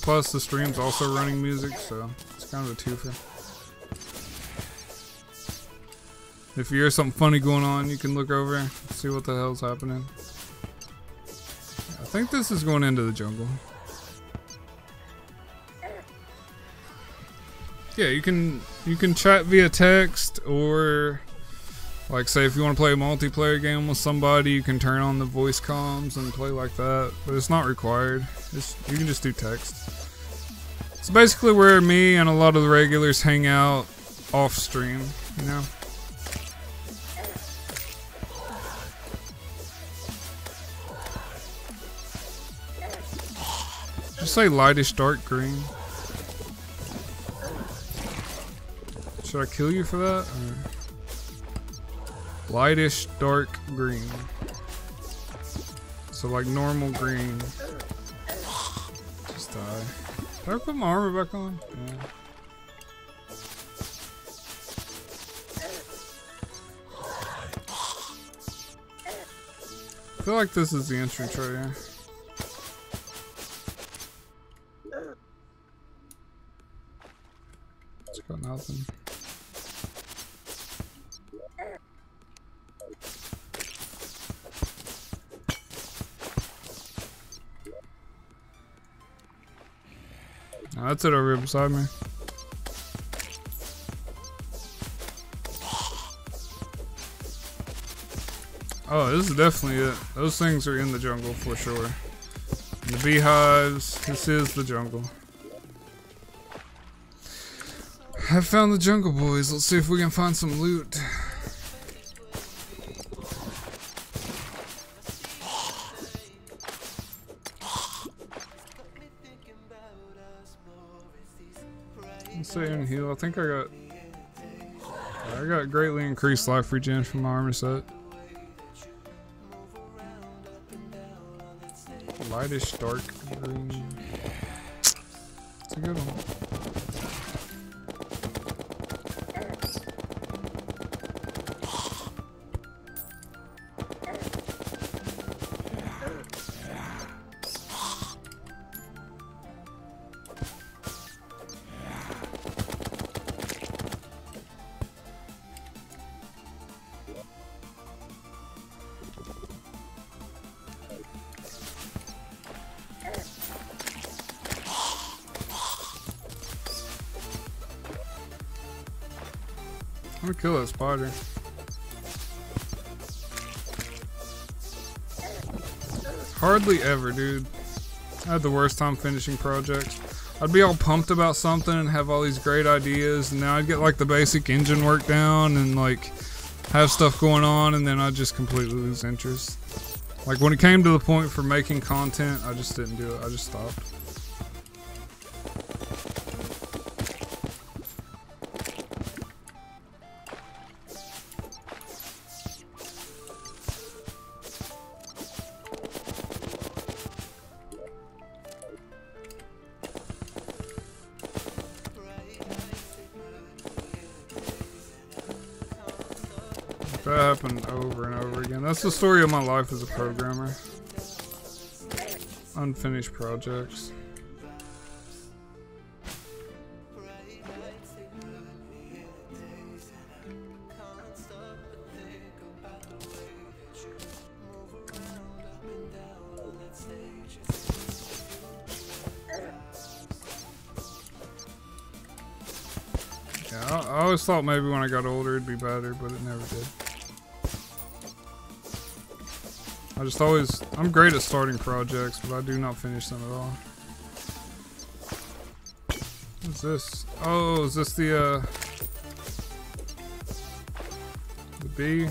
Plus, the stream's also running music, so it's kind of a twofer. If you hear something funny going on, you can look over and see what the hell's happening. I think this is going into the jungle. Yeah, you can chat via text, or like say if you want to play a multiplayer game with somebody, you can turn on the voice comms and play like that, but it's not required. You can just do text. It's basically where me and a lot of the regulars hang out off stream, you know? Just say lightish dark green. Should I kill you for that? Or lightish dark green. So like normal green. Just die. Did I put my armor back on? Yeah. I feel like this is the entrance right here. It's got nothing. That's it over here beside me. Oh, this is definitely it. Those things are in the jungle for sure. And the beehives, this is the jungle. I found the jungle boys. Let's see if we can find some loot. Let's see and heal. I think I got greatly increased life regen from my armor set. Lightish dark green. It's a good one. I'm gonna kill that spider. Hardly ever, dude. I had the worst time finishing projects. I'd be all pumped about something and have all these great ideas, and now I'd get like the basic engine work down and like have stuff going on, and then I'd just completely lose interest. Like when it came to the point for making content, I just didn't do it. I just stopped. That happened over and over again. That's the story of my life as a programmer. Unfinished projects. Yeah, I always thought maybe when I got older it'd be better, but it never did. I'm great at starting projects, but I do not finish them at all. What's this? Oh, is this the bee?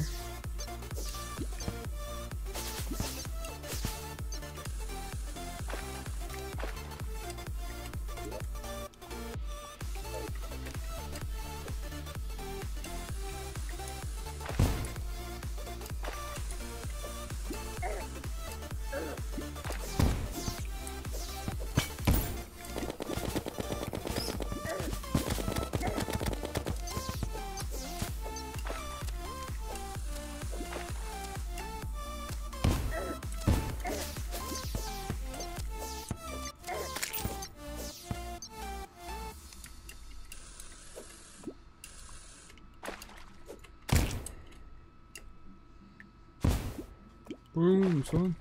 Boom, son.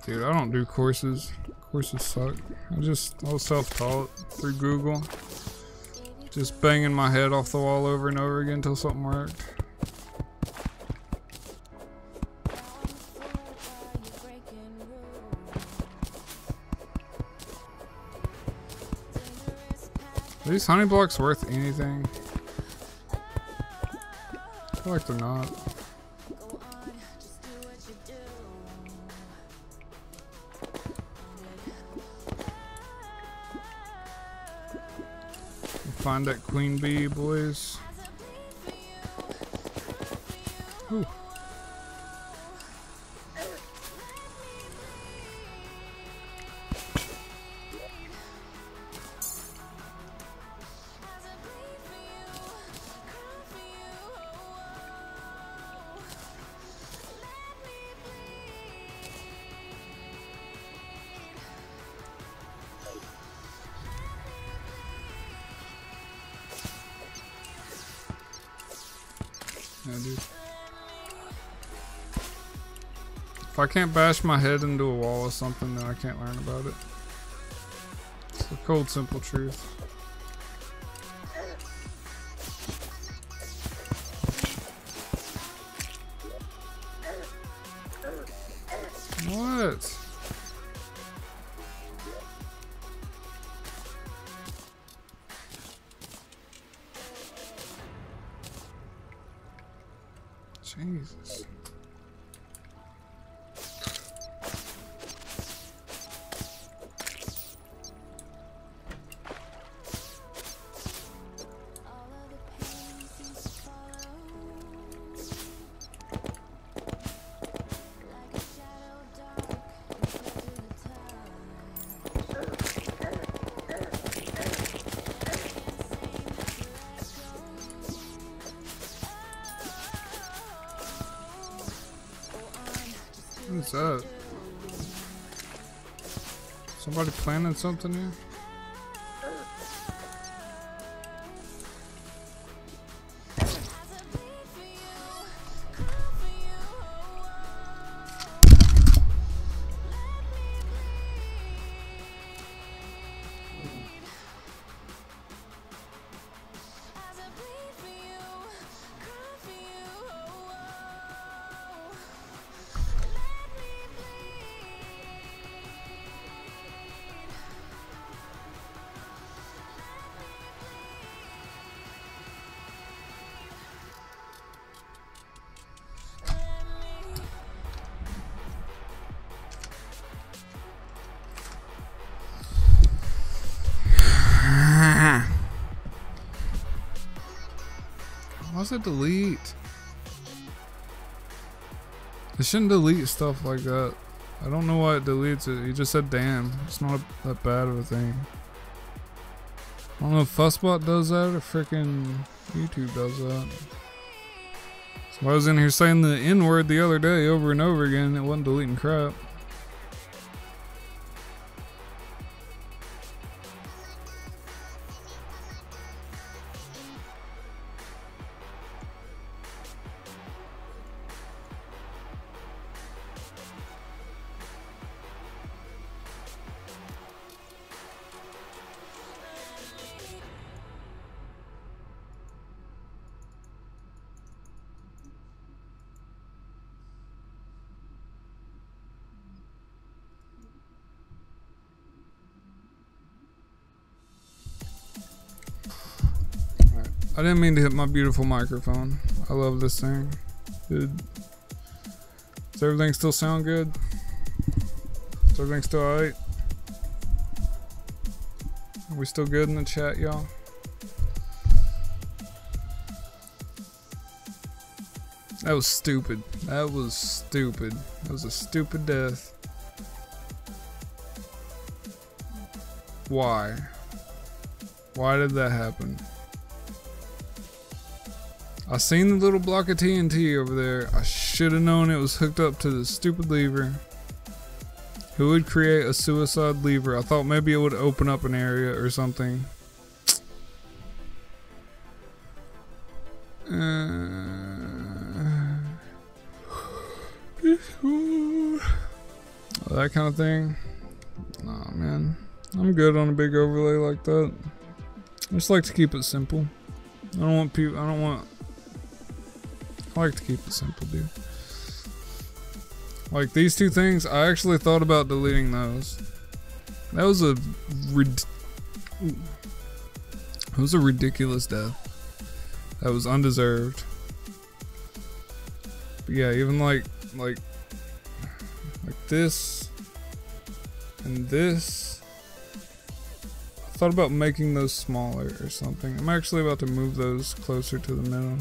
Dude, I don't do courses. Courses suck. I was self-taught through Google. Just banging my head off the wall over and over again until something worked. Are these honey blocks worth anything? I feel like they're not. Find that queen bee, boys. Ooh. Yeah, dude. If I can't bash my head into a wall or something, then I can't learn about it. It's the cold, simple truth. What? Jesus. What is that? Somebody planning something here? Why's it delete? It shouldn't delete stuff like that. I don't know why it deletes it. You just said damn. It's not that bad of a thing. I don't know if Fussbot does that or frickin' YouTube does that. So I was in here saying the N word the other day over and over again. It wasn't deleting crap. I didn't mean to hit my beautiful microphone. I love this thing. Dude. Does everything still sound good? Is everything still alright? Are we still good in the chat, y'all? That was stupid. That was stupid. That was a stupid death. Why? Why did that happen? I seen the little block of TNT over there. I should have known it was hooked up to the stupid lever. Who would create a suicide lever? I thought maybe it would open up an area or something. that kind of thing. Nah, man, I'm good on a big overlay like that. I just like to keep it simple. I like to keep it simple, dude. Like these two things, I actually thought about deleting those. That was a ridiculous death. That was undeserved. But yeah, even like this and this. I thought about making those smaller or something. I'm actually about to move those closer to the middle.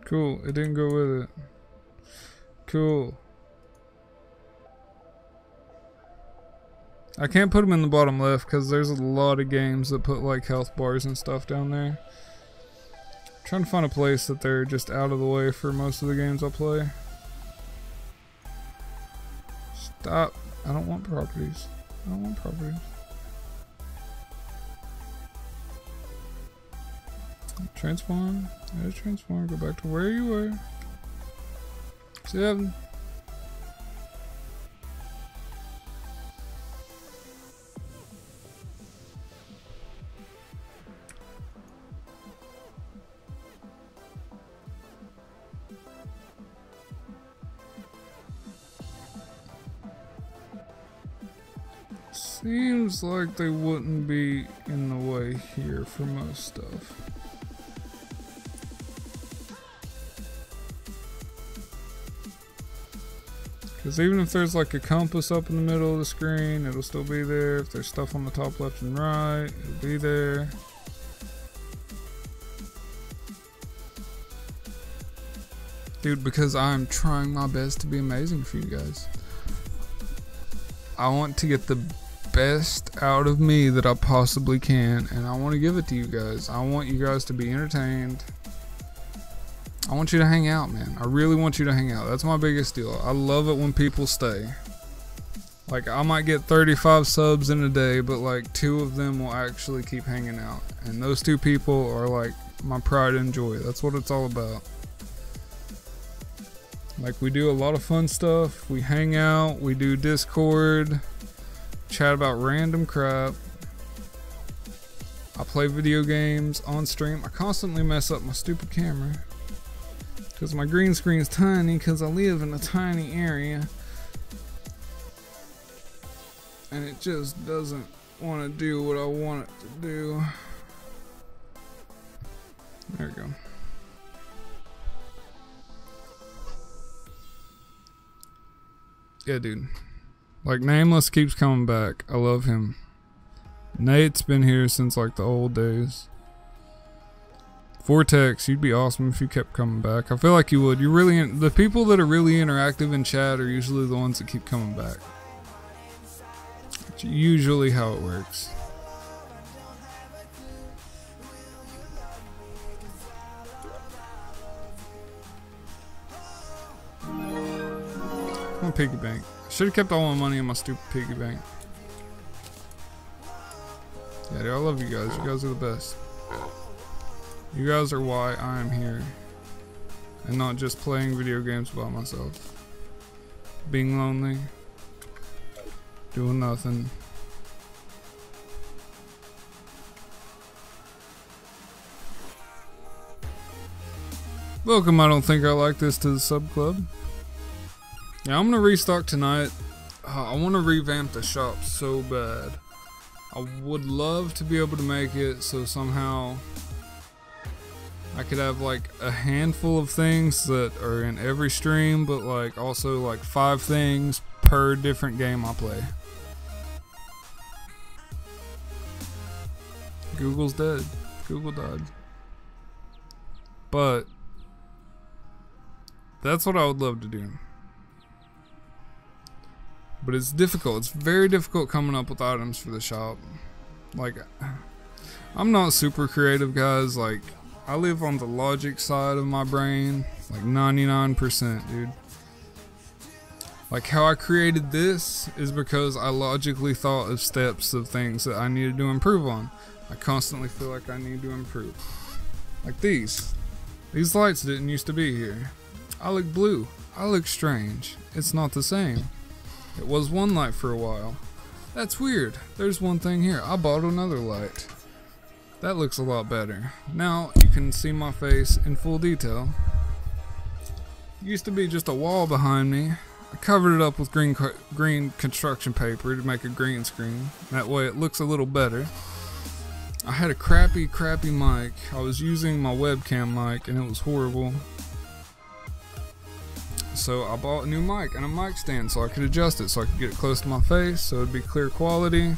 Cool, it didn't go with it. Cool. I can't put them in the bottom left because there's a lot of games that put like health bars and stuff down there. I'm trying to find a place that they're just out of the way for most of the games I play. Stop. I don't want properties. I don't want properties. Transform. There's transform. Go back to where you were. 7. Seems like they wouldn't be in the way here for most stuff. Because even if there's like a compass up in the middle of the screen, it'll still be there. If there's stuff on the top left and right, it'll be there. Dude, because I'm trying my best to be amazing for you guys. I want to get the best out of me that I possibly can, and I want to give it to you guys. I want you guys to be entertained. I want you to hang out, man. I really want you to hang out. That's my biggest deal. I love it when people stay. Like, I might get 35 subs in a day, but like 2 of them will actually keep hanging out. And those 2 people are like my pride and joy. That's what it's all about. Like, we do a lot of fun stuff. We hang out. We do Discord. Chat about random crap. I play video games on stream. I constantly mess up my stupid camera. Because my green screen's tiny because I live in a tiny area. And it just doesn't want to do what I want it to do. There we go. Yeah, dude. Like, Nameless keeps coming back. I love him. Nate's been here since like the old days. Vortex, you'd be awesome if you kept coming back. I feel like you would. You're really the people that are really interactive in chat are usually the ones that keep coming back. It's usually how it works. Come on, piggy bank. I should have kept all my money in my stupid piggy bank. Yeah, dude, I love you guys. You guys are the best. You guys are why I am here. And not just playing video games by myself. Being lonely. Doing nothing. Welcome, I don't think I like this, to the sub club. Yeah, I'm gonna restock tonight. I want to revamp the shop so bad. I would love to be able to make it so somehow I could have like a handful of things that are in every stream, but like also like 5 things per different game I play. Google's dead. Google died. But that's what I would love to do. But it's difficult. It's very difficult coming up with items for the shop. Like, I'm not super creative, guys. Like, I live on the logic side of my brain, like 99%, dude. Like how I created this is because I logically thought of steps of things that I needed to improve on. I constantly feel like I need to improve. Like these. These lights didn't used to be here. I look blue. I look strange. It's not the same. It was one light for a while. That's weird. There's one thing here. I bought another light. That looks a lot better. Now you can see my face in full detail. Used to be just a wall behind me. I covered it up with green construction paper to make a green screen. That way it looks a little better. I had a crappy mic. I was using my webcam mic and it was horrible. So I bought a new mic and a mic stand so I could adjust it so I could get it close to my face so it'd be clear quality.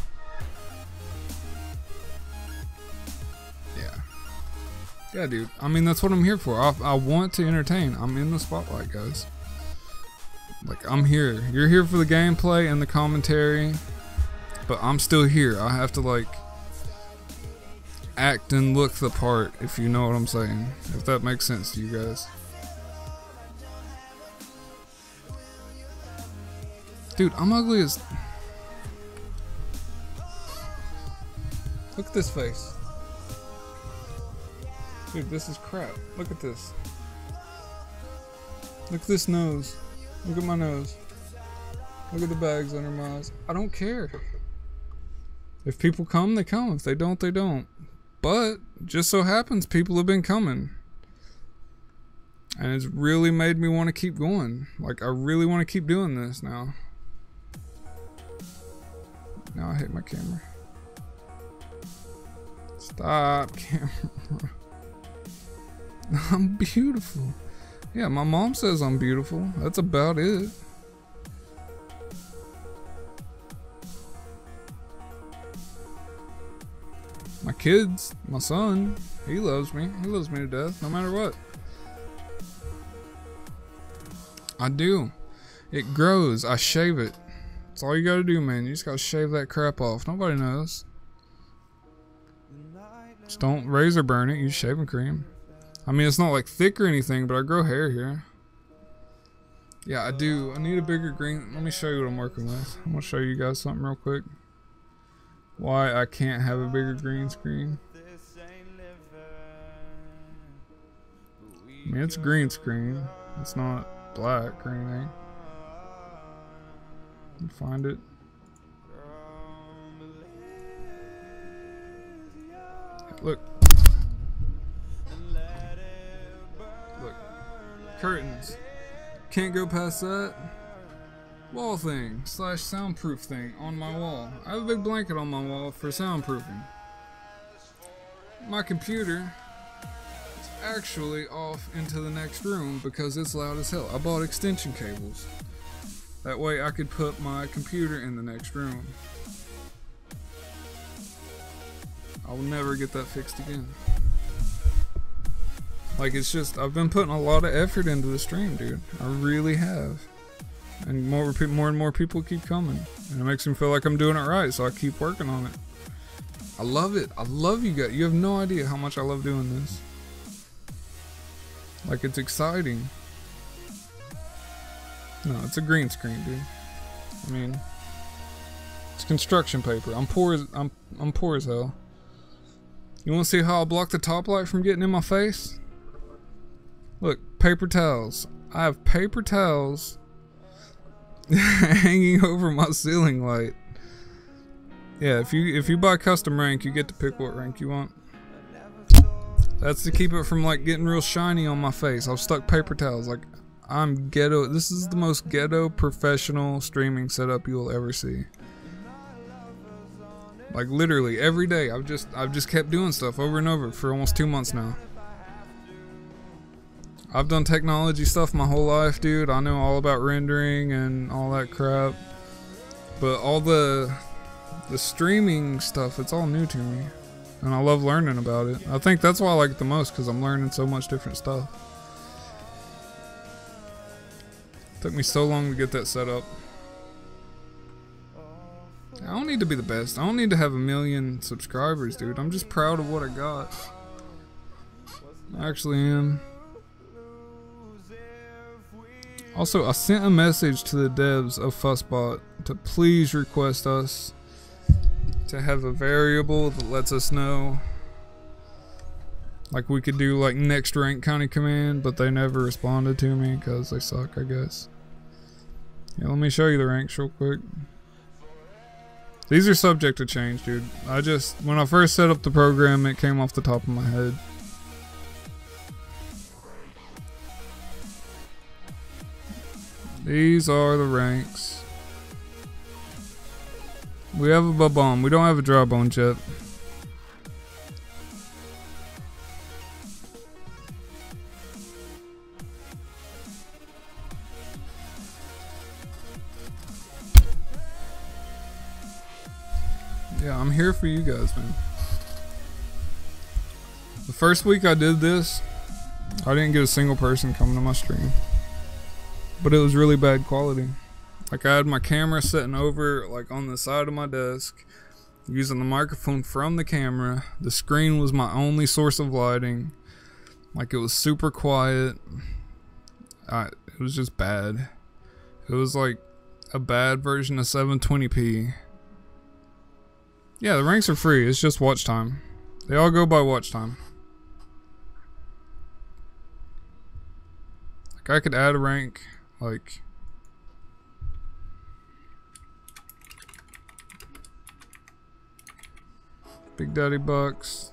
Yeah, dude. I mean, that's what I'm here for. I want to entertain. I'm in the spotlight, guys. Like, I'm here. You're here for the gameplay and the commentary, but I'm still here. I have to, like, act and look the part, if you know what I'm saying. If that makes sense to you guys. Dude, I'm ugly as... Look at this face. Dude, this is crap. Look at this. Look at this nose. Look at my nose. Look at the bags under my eyes. I don't care. If people come, they come. If they don't, they don't. But, just so happens, people have been coming. And it's really made me want to keep going. Like, I really want to keep doing this now. Now I hate my camera. Stop, camera. I'm beautiful. Yeah, my mom says I'm beautiful. That's about it. My kids, my son, he loves me. He loves me to death, no matter what. I do. It grows. I shave it. That's all you gotta do, man. You just gotta shave that crap off. Nobody knows. Just don't razor burn it. Use shaving cream. I mean, it's not like thick or anything, but I grow hair here. Yeah, I do. I need a bigger green. Let me show you what I'm working with. I'm gonna show you guys something real quick. Why I can't have a bigger green screen. I mean, it's green screen. It's not black or anything. Find it. Look. Look. Curtains. Can't go past that. Wall thing / soundproof thing on my wall. I have a big blanket on my wall for soundproofing. My computer is actually off into the next room because it's loud as hell. I bought extension cables. That way I could put my computer in the next room. I'll never get that fixed again. Like, it's just, I've been putting a lot of effort into the stream, dude. I really have. And more and more people keep coming. And it makes me feel like I'm doing it right, so I keep working on it. I love it. I love you guys. You have no idea how much I love doing this. Like, it's exciting. No, it's a green screen, dude. I mean, it's construction paper. I'm poor as hell. You want to see how I block the top light from getting in my face? Look, paper towels. I have paper towels hanging over my ceiling light. Yeah, if you buy custom rank, you get to pick what rank you want. That's to keep it from like getting real shiny on my face. I've stuck paper towels. Like, I'm ghetto. This is the most ghetto professional streaming setup you'll ever see. Like, literally every day I've just kept doing stuff over and over for almost 2 months now. I've done technology stuff my whole life, dude. I know all about rendering and all that crap. But all the streaming stuff, it's all new to me. And I love learning about it. I think that's why I like it the most, because I'm learning so much different stuff. Took me so long to get that set up. I don't need to be the best. I don't need to have 1 million subscribers, dude. I'm just proud of what I got. I actually am. Also, I sent a message to the devs of Fussbot to please request us to have a variable that lets us know. Like we could do like next rank kind of command, but they never responded to me because they suck, I guess. Yeah, let me show you the ranks real quick. These are subject to change, dude. When I first set up the program, it came off the top of my head. These are the ranks. We have a Bob-omb. We don't have a dry bone yet. Yeah, I'm here for you guys, man. The first week I did this, I didn't get a single person coming to my stream. But it was really bad quality. Like I had my camera sitting over like on the side of my desk, using the microphone from the camera. The screen was my only source of lighting. Like it was super quiet. It was just bad. It was like a bad version of 720p. Yeah, the ranks are free. It's just watch time. They all go by watch time. Like I could add a rank. Like Big Daddy Bucks.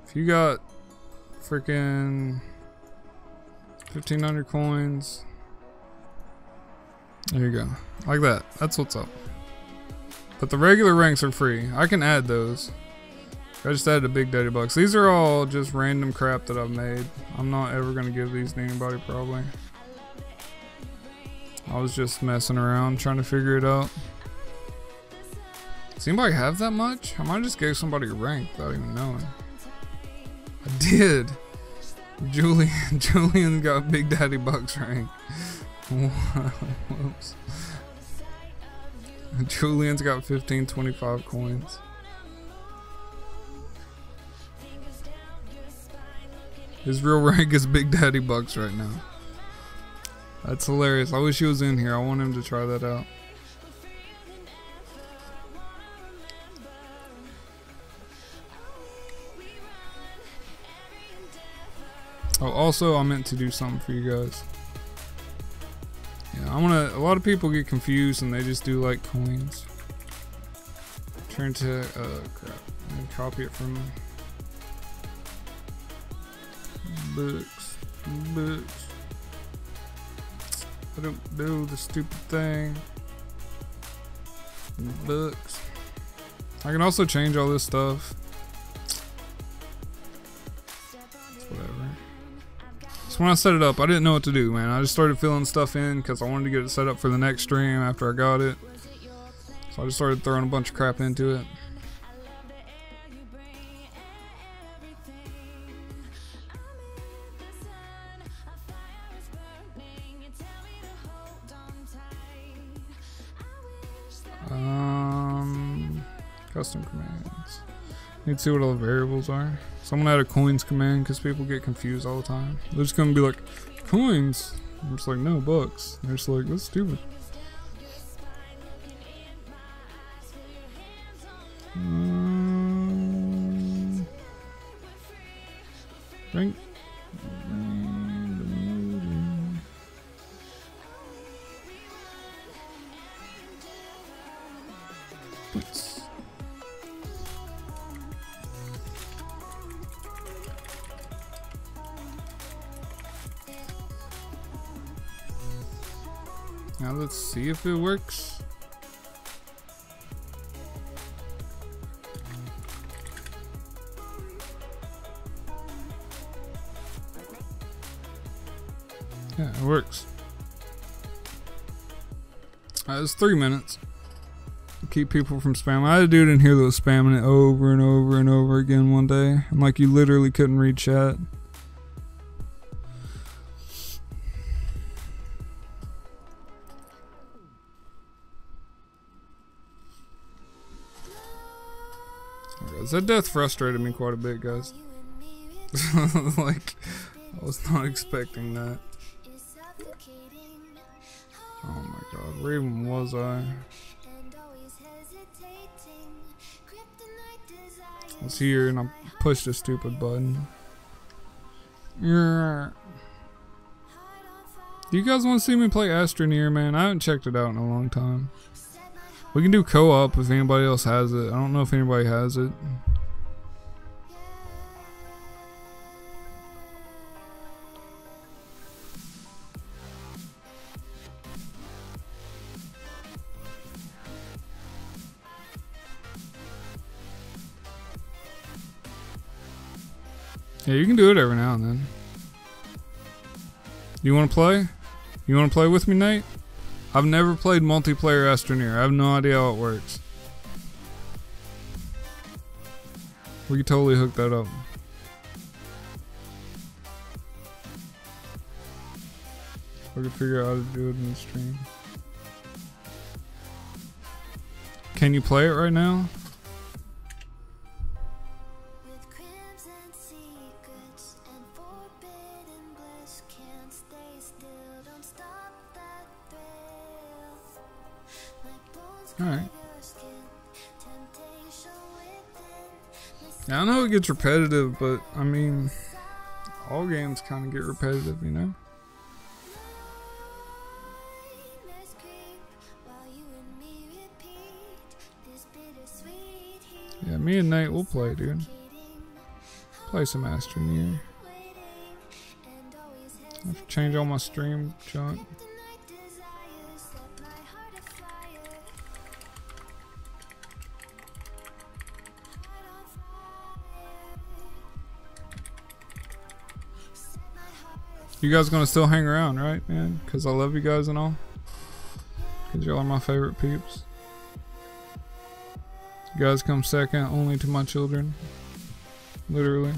If you got freaking 1,500 coins, there you go. Like that. That's what's up. But the regular ranks are free. I can add those. I just added a Big Daddy Bucks. These are all just random crap that I've made. I'm not ever gonna give these to anybody probably. I was just messing around trying to figure it out. Does anybody have that much? I might just gave somebody a rank without even knowing. I did. Julian got Big Daddy Bucks rank. Whoops. Julian's got 1525 coins. His real rank is Big Daddy Bucks right now. That's hilarious. I wish he was in here. I want him to try that out. Oh, also, I meant to do something for you guys. Yeah, a lot of people get confused and they just do like coins. Turn to, crap. And copy it from books. I don't do the stupid thing. Books. I can also change all this stuff. It's whatever. So when I set it up, I didn't know what to do, man. I just started filling stuff in because I wanted to get it set up for the next stream after I got it. So I just started throwing a bunch of crap into it. Custom commands. Need to see what all the variables are. Someone add a coins command because people get confused all the time. They're just gonna be like, coins. I'm just like, no, bucks. They're just like, that's stupid. Rank. Points. Now let's see if it works. Yeah, it works. It's 3 minutes. Keep people from spamming. I had a dude in here that was spamming it over and over and over again one day. And like you literally couldn't read chat. Cause that death frustrated me quite a bit, guys. Like, I was not expecting that. Oh my god, where even was I? I was here and I pushed a stupid button. Yeah. Do you guys want to see me play Astroneer, man? I haven't checked it out in a long time. We can do co-op if anybody else has it. I don't know if anybody has it. Yeah, you can do it every now and then. You want to play? You want to play with me, Nate? I've never played multiplayer Astroneer. I have no idea how it works. We could totally hook that up. We could figure out how to do it in the stream. Can you play it right now? Alright. Now I know it gets repetitive, but I mean, all games kind of get repetitive, you know? Yeah, me and Nate will play, dude. Play some Astroneer. I have to change all my stream junk. You guys gonna still hang around, right, man? Because I love you guys and all. Because y'all are my favorite peeps. You guys come second only to my children. Literally.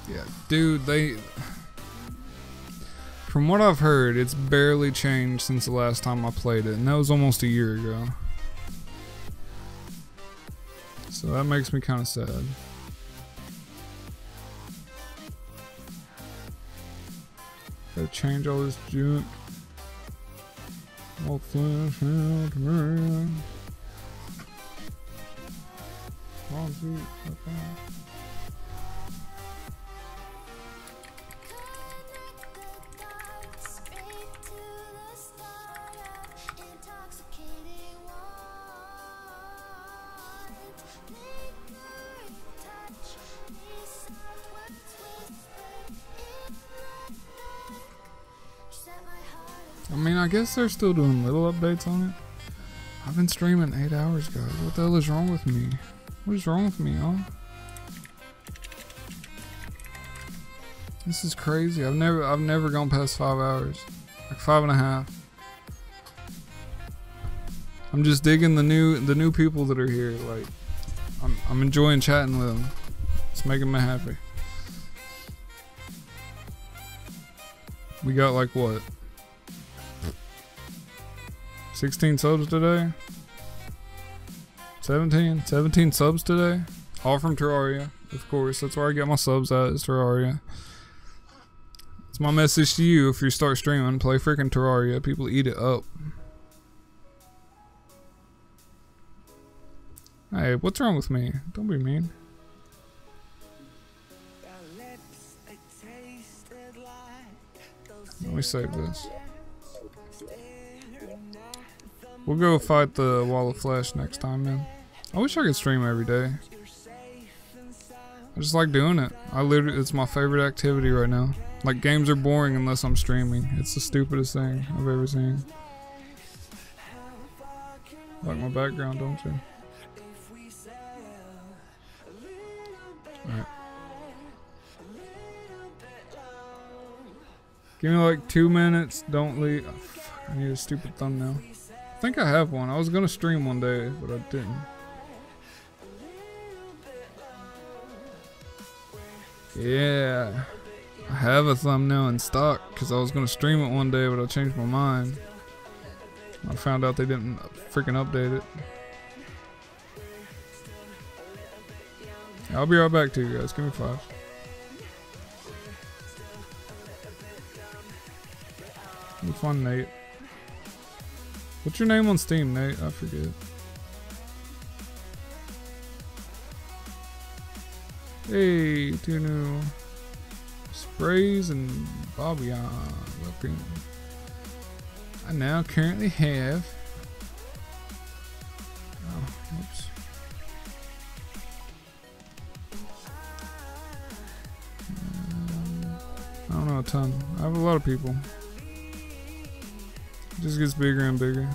Yeah, dude, from what I've heard, it's barely changed since the last time I played it. And that was almost a year ago. So that makes me kind of sad. Gotta change all this junk. All flash out, man. I mean, I guess they're still doing little updates on it. I've been streaming 8 hours, guys. What the hell is wrong with me? What is wrong with me, y'all? This is crazy. I've never gone past 5 hours. Like 5.5. I'm just digging the new people that are here. Like, I'm enjoying chatting with them. It's making me happy. We got like what? 16 subs today? 17 subs today? All from Terraria, of course. That's where I get my subs at, is Terraria. It's my message to you. If you start streaming, play freaking Terraria. People eat it up. Hey, what's wrong with me? Don't be mean. Let me save this. We'll go fight the Wall of Flesh next time, man. I wish I could stream every day. I just like doing it. It's my favorite activity right now. Like, games are boring unless I'm streaming. It's the stupidest thing I've ever seen. Like my background, don't you? Alright. Give me like 2 minutes. Don't leave. Oh, fuck, I need a stupid thumbnail. I think I have one. I was gonna stream one day, but I didn't. Yeah. I have a thumbnail in stock because I was gonna stream it one day, but I changed my mind. I found out they didn't freaking update it. I'll be right back to you guys. Give me 5. We'll find Nate. What's your name on Steam, Nate? I forget. Hey, 2 new sprays and Bobbion. Welcome. I now currently have. Oh, whoops. I don't know a ton. I have a lot of people. It just gets bigger and bigger.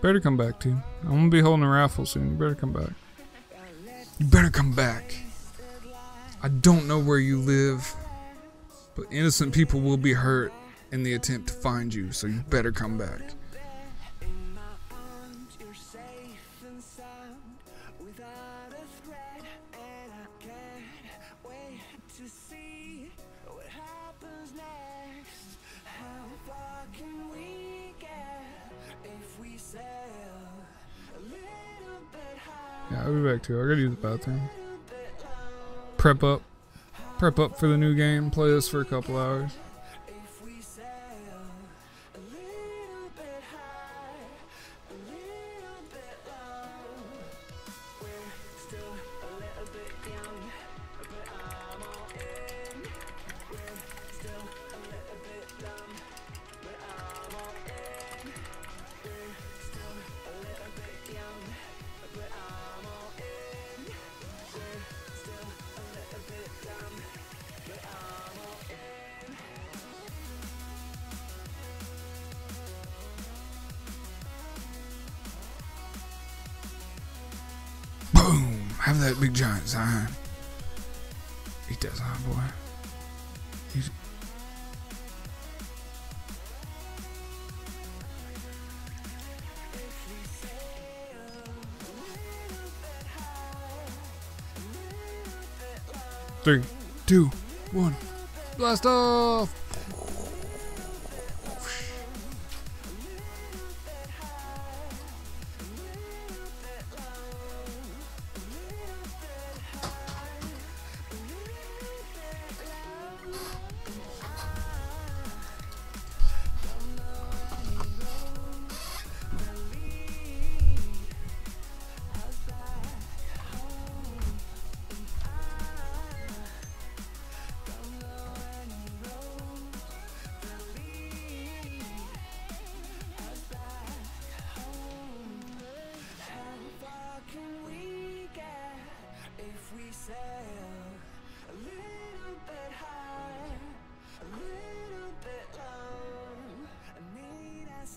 Better come back, too. I'm gonna be holding a raffle soon. You better come back. You better come back. I don't know where you live, but innocent people will be hurt in the attempt to find you, so you better come back. In my arms, you're safe and sound, without a threat, and I can't wait to see what happens next. How far can we get if we sail a little bit high? Yeah, I'll be back too. I gotta use the bathroom. Prep up. Prep up for the new game. Play this for a couple hours. If we sail a little bit high, a little bit low, we're still a little bit young, but I'm all in. We're still a little bit dumb, but I'm all in. We're still a little bit young, but I'm all in. We're still a little bit dumb, but I'm all in. Boom! Have that big giant sign. Eat that sign, boy. He's Three, 2, 1. Blast off!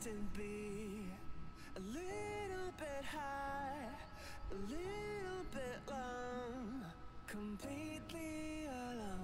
To be a little bit high, a little bit long, completely alone.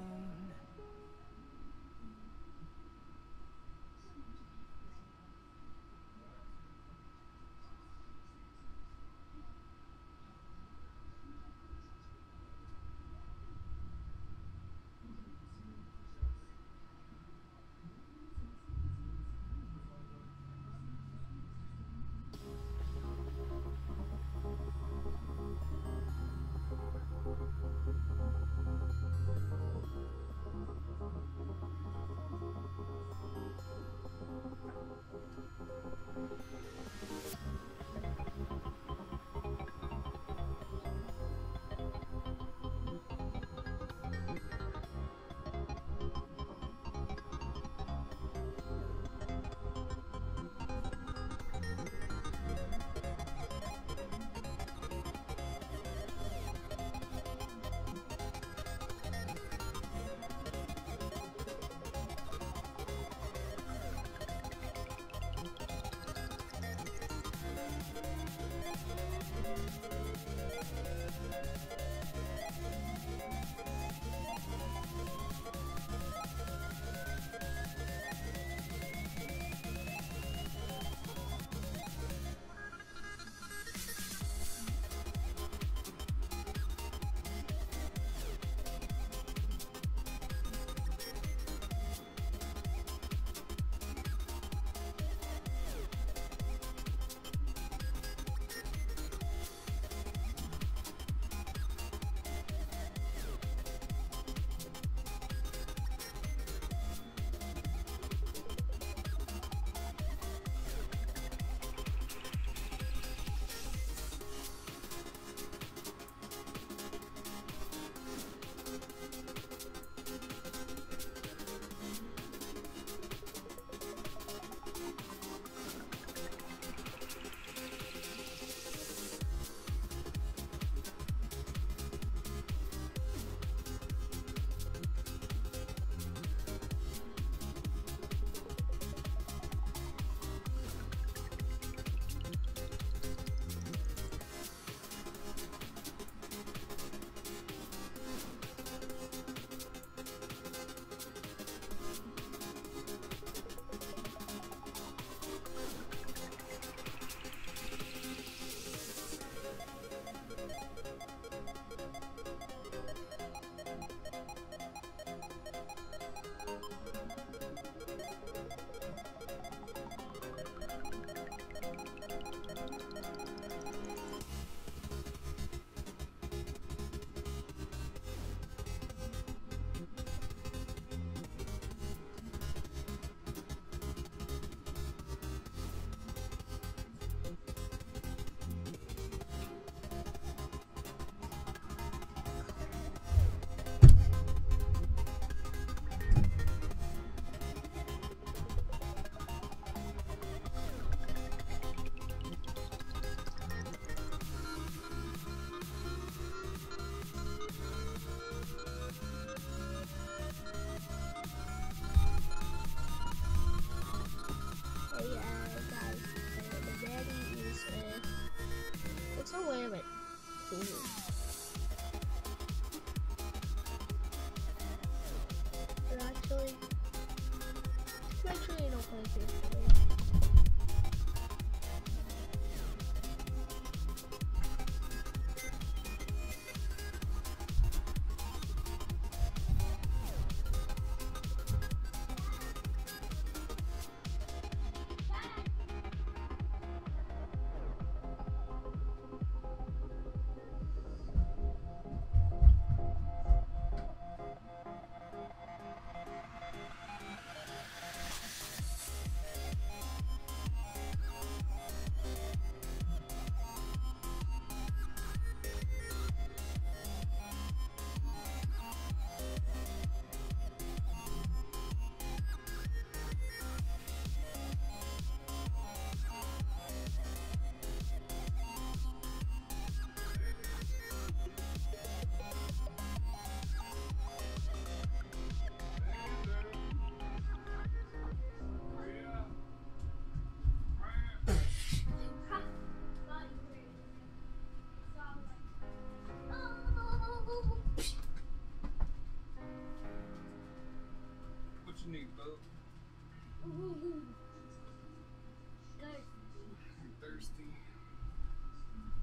thirsty.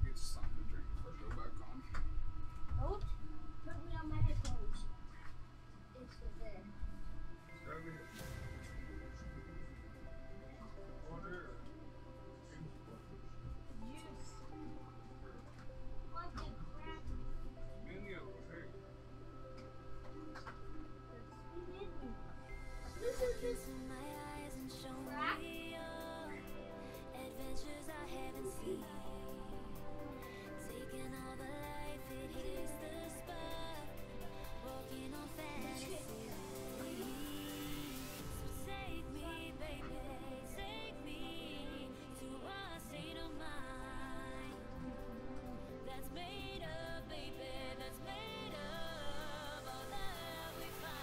Get something to drink before I go back on. Oh, put me on my headphones. It's there. Grab it. Water. Juice. What the crap? Many of them. Hey. In my eyes and show me all adventures I haven't seen. Taking all the life, it hits the spot. Walking on fantasy. So take me, baby, take me to a state of mind that's made of, baby, that's made of all that we find.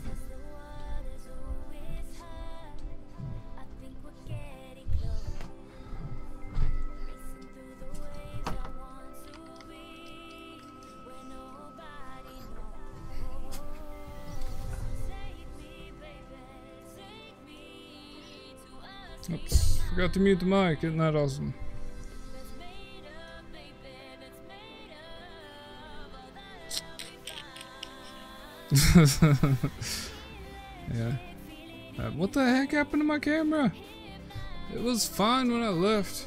Test the waters, oh, it's hot. I think we're getting close. Racing through the waves, I want to be where nobody knows. Take me, baby, take me to a Oops. Forgot to mute the mic. Isn't that awesome? that's made of, baby, that's made of all that we find. Yeah. What the heck happened to my camera? It was fine when I left.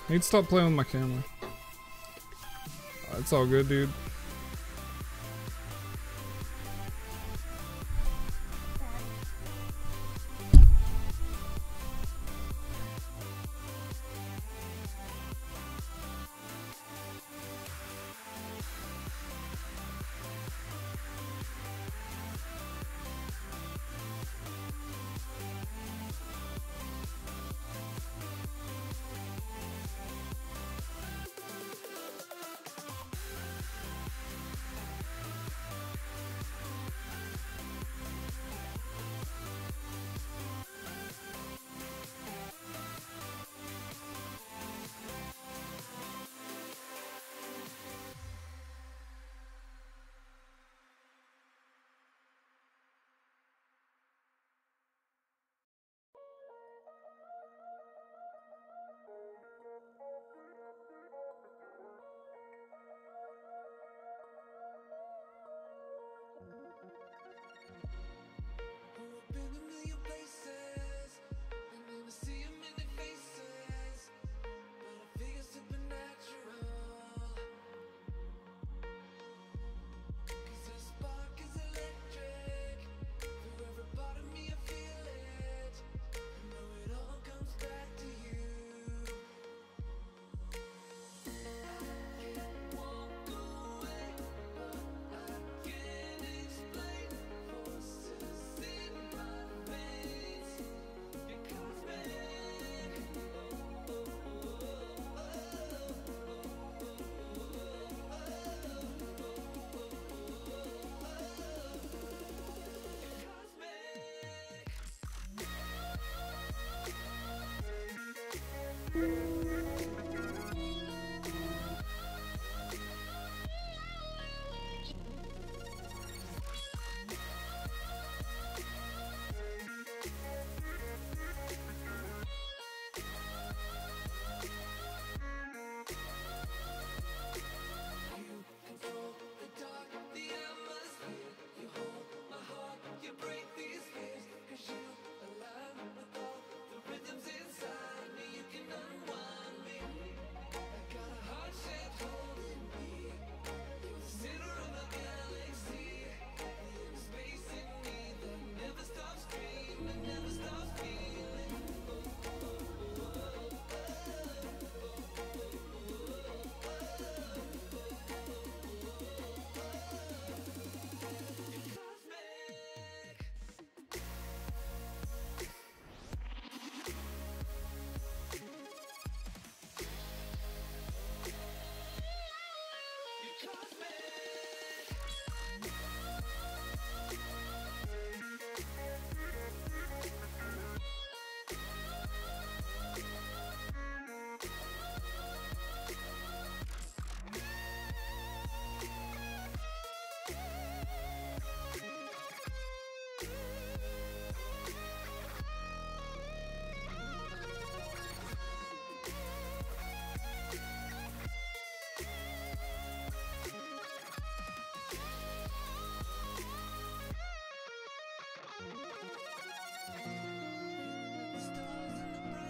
I need to stop playing with my camera. It's all good, dude.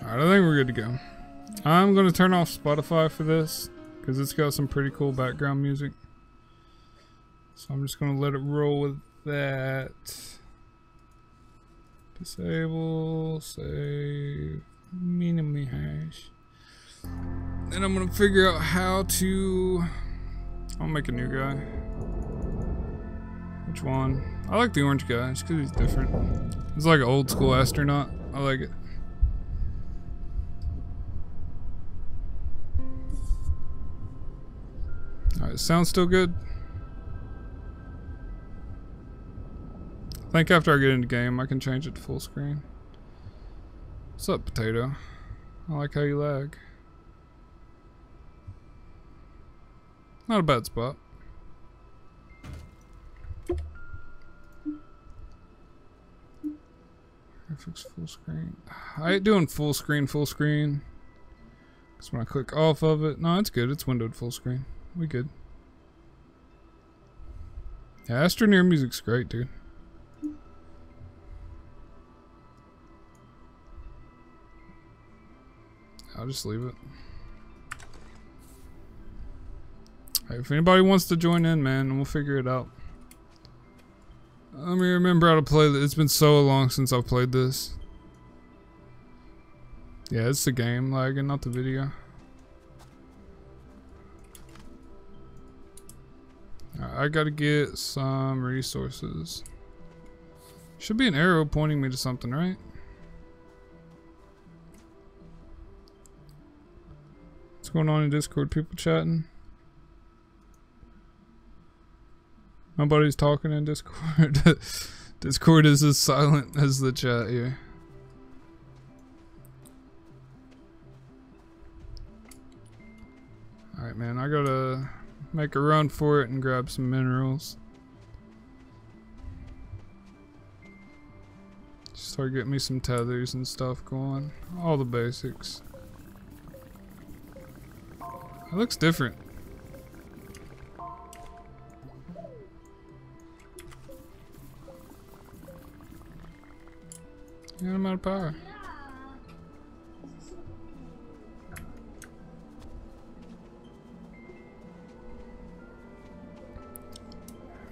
Alright, I think we're good to go. I'm gonna turn off Spotify for this because it's got some pretty cool background music. So I'm just gonna let it roll with that. Disable, save, minimally hash. Then I'm gonna figure out how to. I'll make a new guy. Which one? I like the orange guy just because he's different. He's like an old school astronaut. I like it. Alright, sounds still good. I think after I get into game, I can change it to full screen. What's up, Potato? I like how you lag. Not a bad spot. Graphics full screen. I ain't doing full screen. Because when I click off of it, no, it's good. It's windowed full screen. We good. Yeah, Astroneer music's great, dude. I'll just leave it. Hey, if anybody wants to join in, man, we'll figure it out. Let me remember how to play this. It's been so long since I've played this. Yeah, it's the game lagging, not the video. Alright, I gotta get some resources. Should be an arrow pointing me to something, right? What's going on in Discord? People chatting? Nobody's talking in Discord. Discord is as silent as the chat here. Alright, man, I gotta make a run for it and grab some minerals. Start getting me some tethers and stuff going. All the basics. It looks different. Yeah, I'm out of power.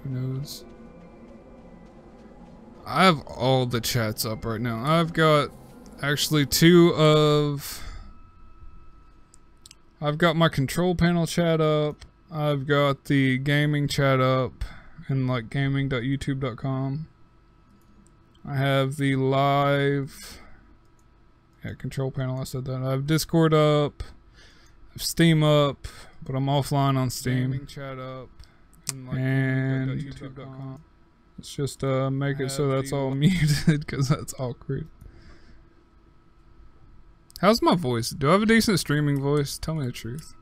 Who knows? I have all the chats up right now. I've got actually I've got my control panel chat up. I've got the gaming chat up in like gaming.youtube.com. I have the live control panel, I said that. I have Discord up. I have Steam up, but I'm offline on Steam. Gaming chat up in like gaming.youtube.com. Let's just make it so that's all muted because that's awkward. How's my voice? Do I have a decent streaming voice? Tell me the truth.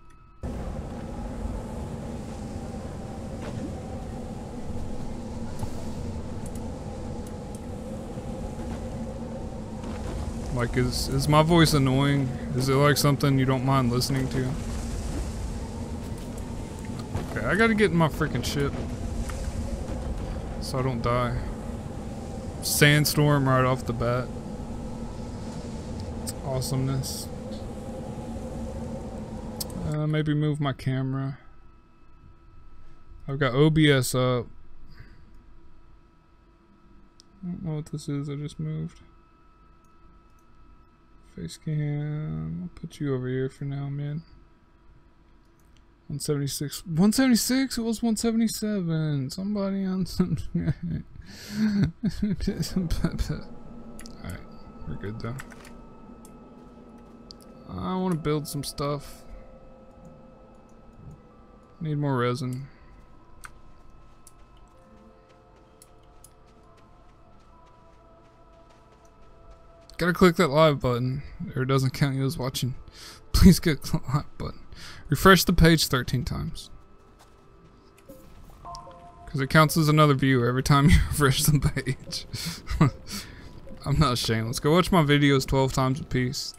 Like, is my voice annoying? Is it like something you don't mind listening to? Okay, I gotta get in my freaking ship so I don't die. Sandstorm right off the bat. It's awesomeness. Maybe move my camera. I've got OBS up. I don't know what this is, I just moved. Face cam. I'll put you over here for now, man. 176. 176? It was 177. Somebody on some. Alright, we're good though. I want to build some stuff. Need more resin. Gotta click that live button, or it doesn't count you as watching. Please click the live button. Refresh the page 13 times. Because it counts as another view every time you refresh the page. I'm not ashamed. Let's go watch my videos 12 times apiece.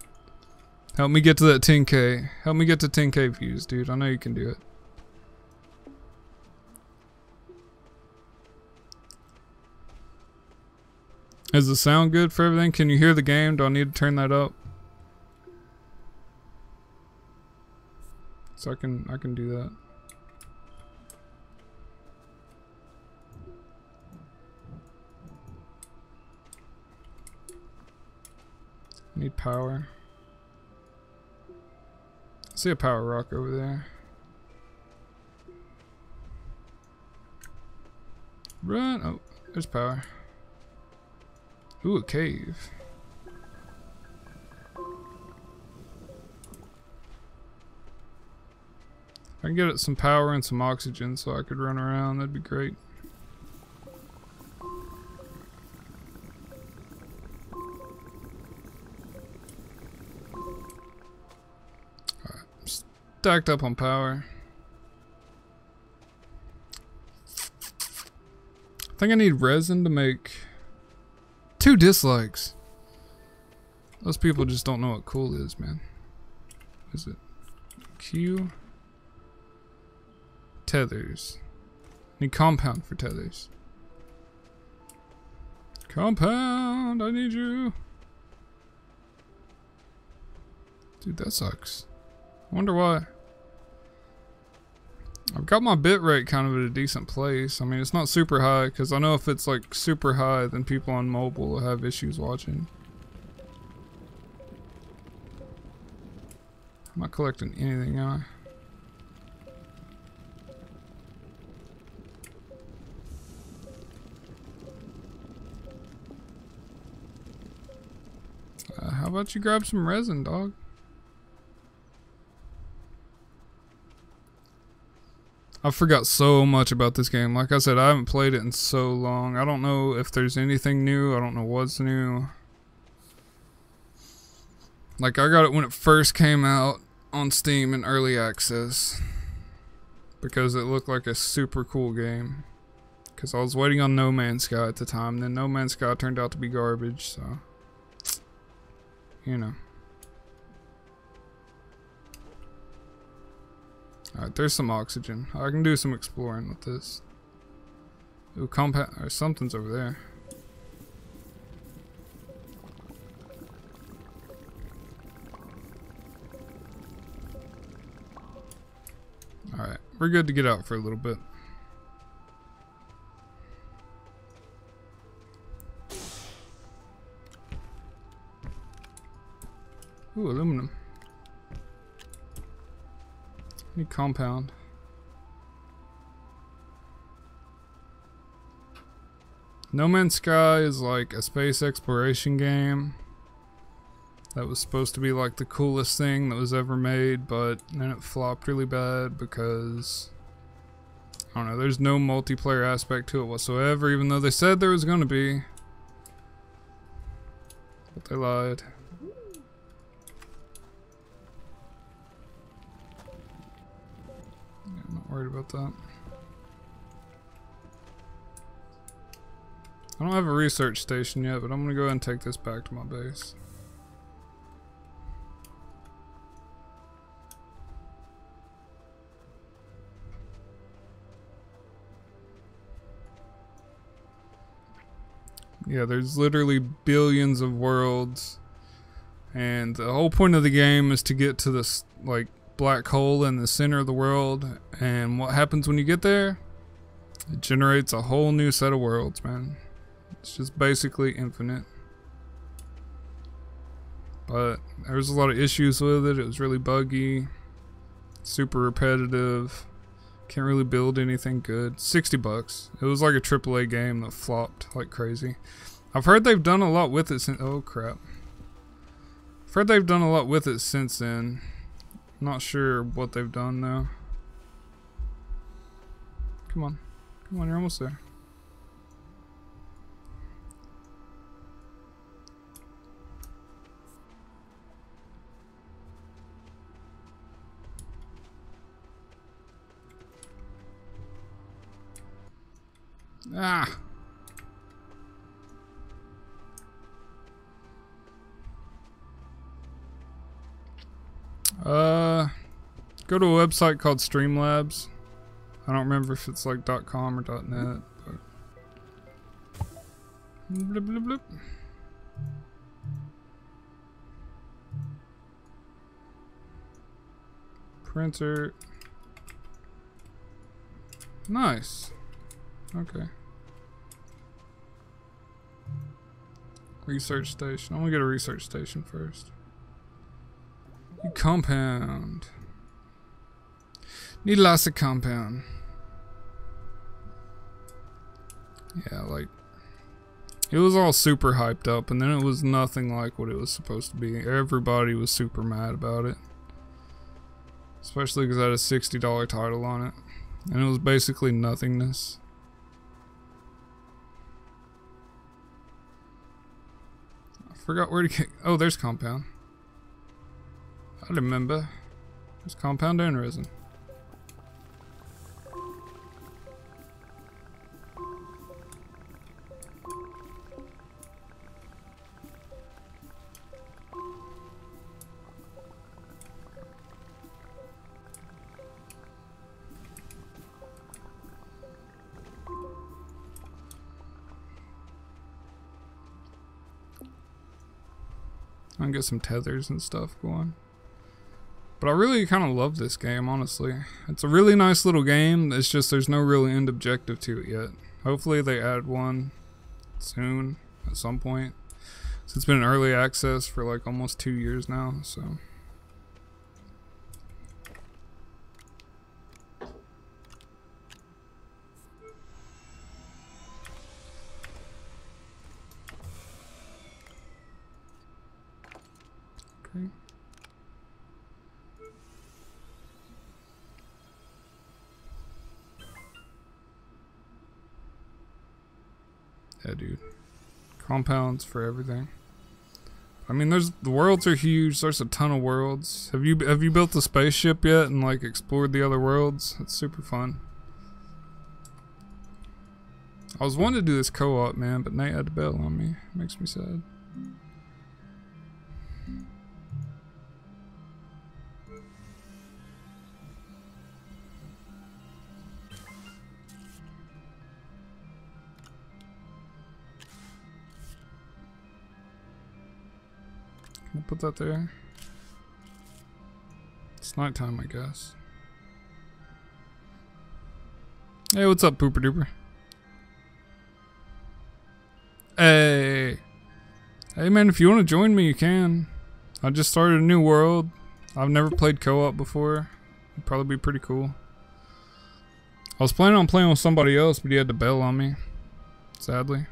Help me get to that 10K. Help me get to 10K views, dude. I know you can do it. Is the sound good for everything? Can you hear the game? Do I need to turn that up? So I can do that. Need power. I see a power rock over there. Run! Oh, there's power. Ooh, a cave. I can get it some power and some oxygen so I could run around. That'd be great. Alright, stacked up on power. I think I need resin to make 2 dislikes. Those people just don't know what cool is, man. What is it? Q. Tethers. Need compound for tethers. Compound, I need you. Dude, that sucks. I wonder why. I've got my bitrate kind of at a decent place. I mean, it's not super high, because I know if it's like super high, then people on mobile will have issues watching. I'm not collecting anything, am I? How about you grab some resin, dog? I forgot so much about this game. Like I said, I haven't played it in so long. I don't know if there's anything new. I don't know what's new. Like, I got it when it first came out on Steam in early access. Because it looked like a super cool game. Because I was waiting on No Man's Sky at the time. Then No Man's Sky turned out to be garbage, so... You know. Alright, there's some oxygen. I can do some exploring with this. Ooh, compound, or something's over there. Alright, we're good to get out for a little bit. Ooh, aluminum. Need compound. No Man's Sky is like a space exploration game that was supposed to be like the coolest thing that was ever made, but then it flopped really bad because I don't know, there's no multiplayer aspect to it whatsoever, even though they said there was gonna be. But they lied. Yeah, I'm not worried about that. I don't have a research station yet, but I'm gonna go ahead and take this back to my base. Yeah, there's literally billions of worlds, and the whole point of the game is to get to this like black hole in the center of the world, and what happens when you get there? It generates a whole new set of worlds, man. It's just basically infinite. But there was a lot of issues with it. It was really buggy, super repetitive. Can't really build anything good. $60. It was like a AAA game that flopped like crazy. I've heard they've done a lot with it since. Oh crap! I've heard they've done a lot with it since then. Not sure what they've done though. Come on, come on, you're almost there. Ah. Go to a website called Streamlabs. I don't remember if it's like .com or .net, but blip, blip, blip. Printer. Nice. Okay. Research station. I'm gonna get a research station first. Compound. Need lots of compound. Yeah, like it was all super hyped up, and then it was nothing like what it was supposed to be. Everybody was super mad about it, especially because it had a $60 title on it, and it was basically nothingness. I forgot where to get. Oh, there's compound. I remember. There's compound and resin. I can get some tethers and stuff going. But I really kind of love this game, honestly. It's a really nice little game. It's just there's no real end objective to it yet. Hopefully they add one soon, at some point. So it's been in early access for like almost 2 years now, so. Okay. Yeah, dude. Compounds for everything. I mean, the worlds are huge. There's a ton of worlds. Have you built a spaceship yet and like explored the other worlds? It's super fun. I was wanting to do this co-op, man, but Nate had to bail on me. It makes me sad. Can I put that there? It's nighttime, I guess. Hey, what's up, Pooper Duper? Hey. Hey, man, if you want to join me, you can. I just started a new world. I've never played co-op before. It'd probably be pretty cool. I was planning on playing with somebody else, but he had to bail on me. Sadly.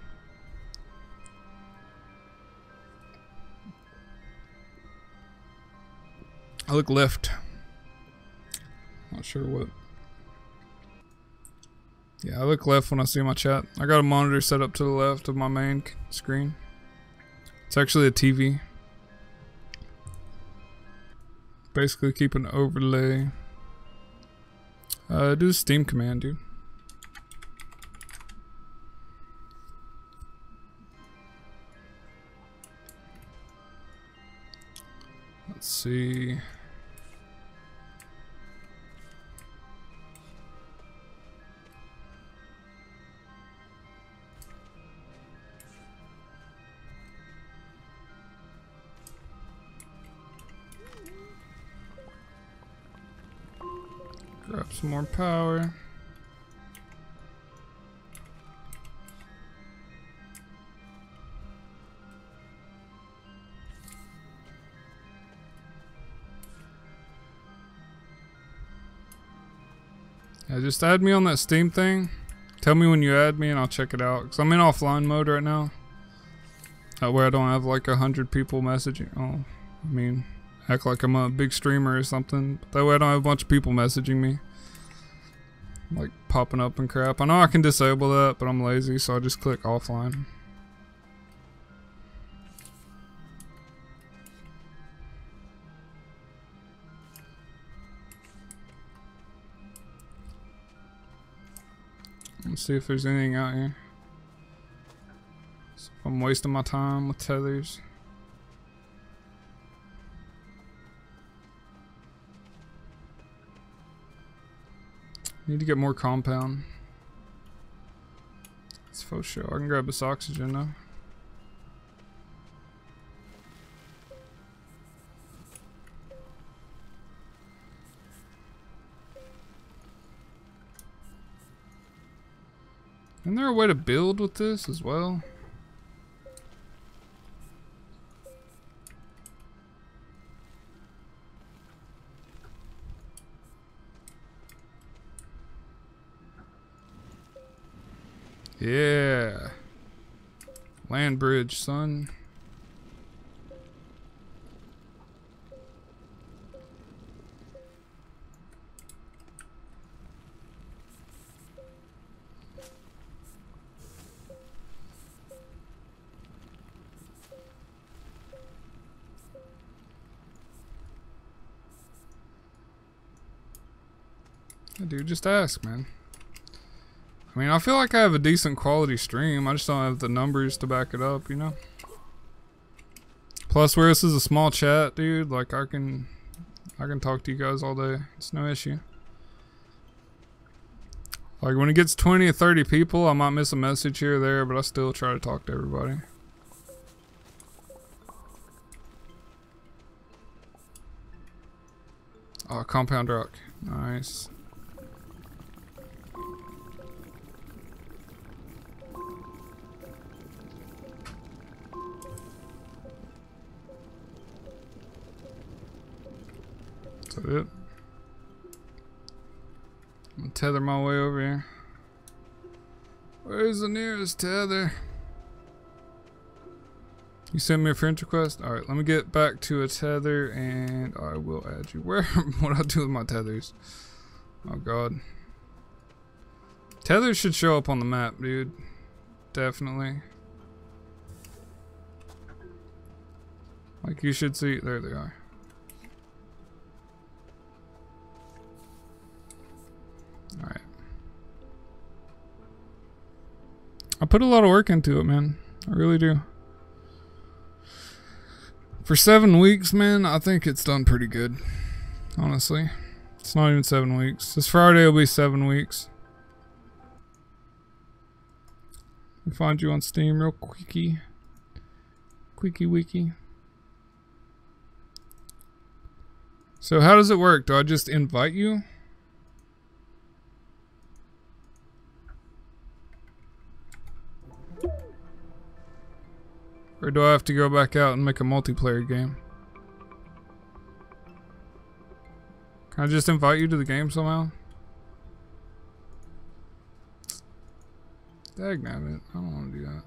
I look left. Not sure what. Yeah, I look left when I see my chat. I got a monitor set up to the left of my main screen. It's actually a TV. Basically keep an overlay. Do the Steam command, dude. Let's see. Grab some more power. Yeah, just add me on that Steam thing. Tell me when you add me and I'll check it out. Cause I'm in offline mode right now. That way I don't have like 100 people messaging. Oh, I mean, act like I'm a big streamer or something. But that way I don't have a bunch of people messaging me. Like popping up and crap. I know I can disable that, but I'm lazy, so I just click offline. Let's see if there's anything out here. So if I'm wasting my time with tethers. Need to get more compound. It's faux show. I can grab this oxygen now. Isn't there a way to build with this as well? Yeah. Land bridge, son. Yeah, dude, just ask, man. I mean, I feel like I have a decent quality stream. I just don't have the numbers to back it up, you know? Plus, where this is a small chat, dude, like I can talk to you guys all day. It's no issue. Like when it gets 20 or 30 people, I might miss a message here or there, but I still try to talk to everybody. Oh, compound rock. Nice. Is that it? I'm gonna tether my way over here. Where's the nearest tether? You sent me a friend request? Alright, let me get back to a tether and I will add you. Where? What do I do with my tethers? Oh god. Tethers should show up on the map, dude. Definitely. Like you should see. There they are. Alright. I put a lot of work into it, man. I really do. For 7 weeks, man, I think it's done pretty good. Honestly. It's not even 7 weeks. This Friday will be 7 weeks. Let me find you on Steam real quickie. Quickie wiki. So how does it work? Do I just invite you? Or do I have to go back out and make a multiplayer game? Can I just invite you to the game somehow? Dagnabbit, I don't want to do that.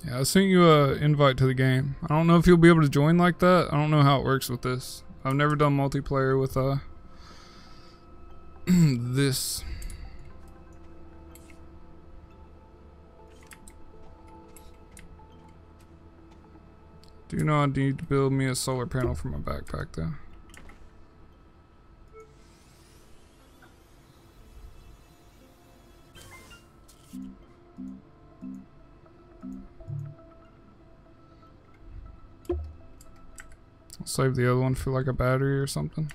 Yeah, I sent you an invite to the game. I don't know if you'll be able to join like that. I don't know how it works with this. I've never done multiplayer with this. Do you know I need to build me a solar panel for my backpack though? I'll save the other one for like a battery or something.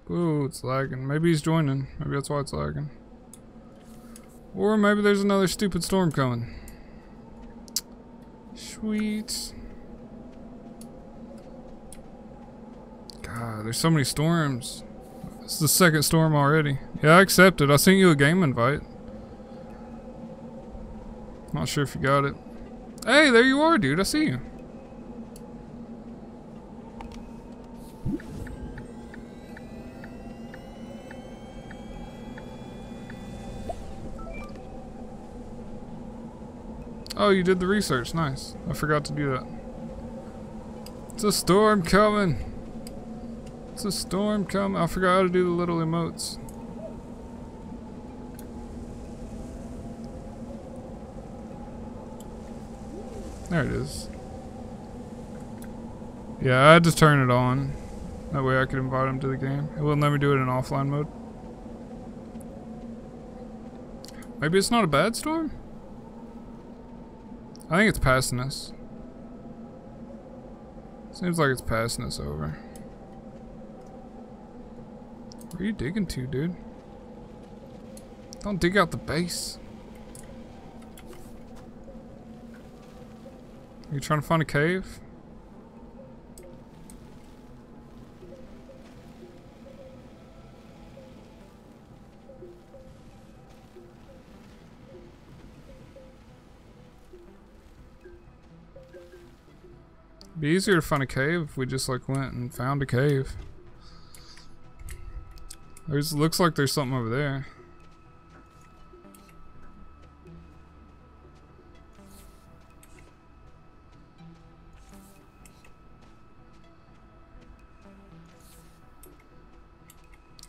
Ooh, it's lagging. Maybe he's joining. Maybe that's why it's lagging. Or maybe there's another stupid storm coming. Sweet. God, there's so many storms. This is the second storm already. Yeah, I accepted. I sent you a game invite. Not sure if you got it. Hey, there you are, dude. I see you. Oh, you did the research. Nice. I forgot to do that. It's a storm coming. It's a storm coming. I forgot how to do the little emotes. There it is. Yeah, I had to turn it on. That way I could invite him to the game. It wouldn't let me do it in offline mode. Maybe it's not a bad storm? I think it's passing us. Seems like it's passing us over. Where are you digging to, dude? Don't dig out the base. Are you trying to find a cave? It'd be easier to find a cave if we just like went and found a cave. Looks like there's something over there.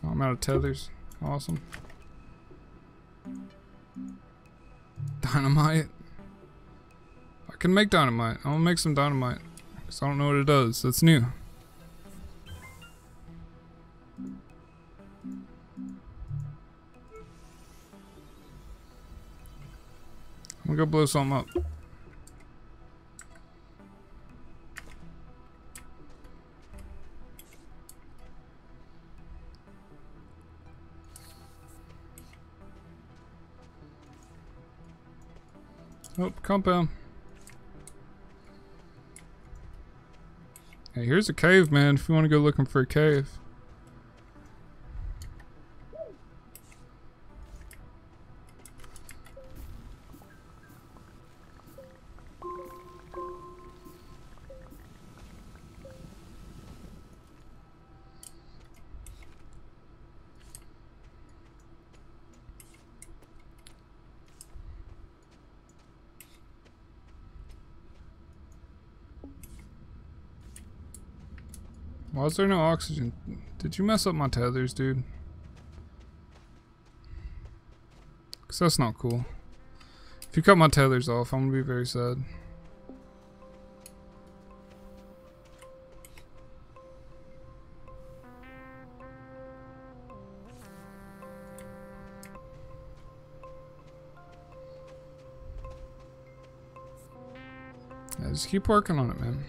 Oh, I'm out of tethers. Awesome. Dynamite. I can make dynamite. I'm gonna make some dynamite. Cause I don't know what it does. It's new. I'm gonna go blow something up. Oh, compound. Hey, here's a cave, man, if you want to go looking for a cave. Why is there no oxygen? Did you mess up my tethers, dude? Cause that's not cool. If you cut my tethers off, I'm gonna be very sad. Yeah, just keep working on it, man.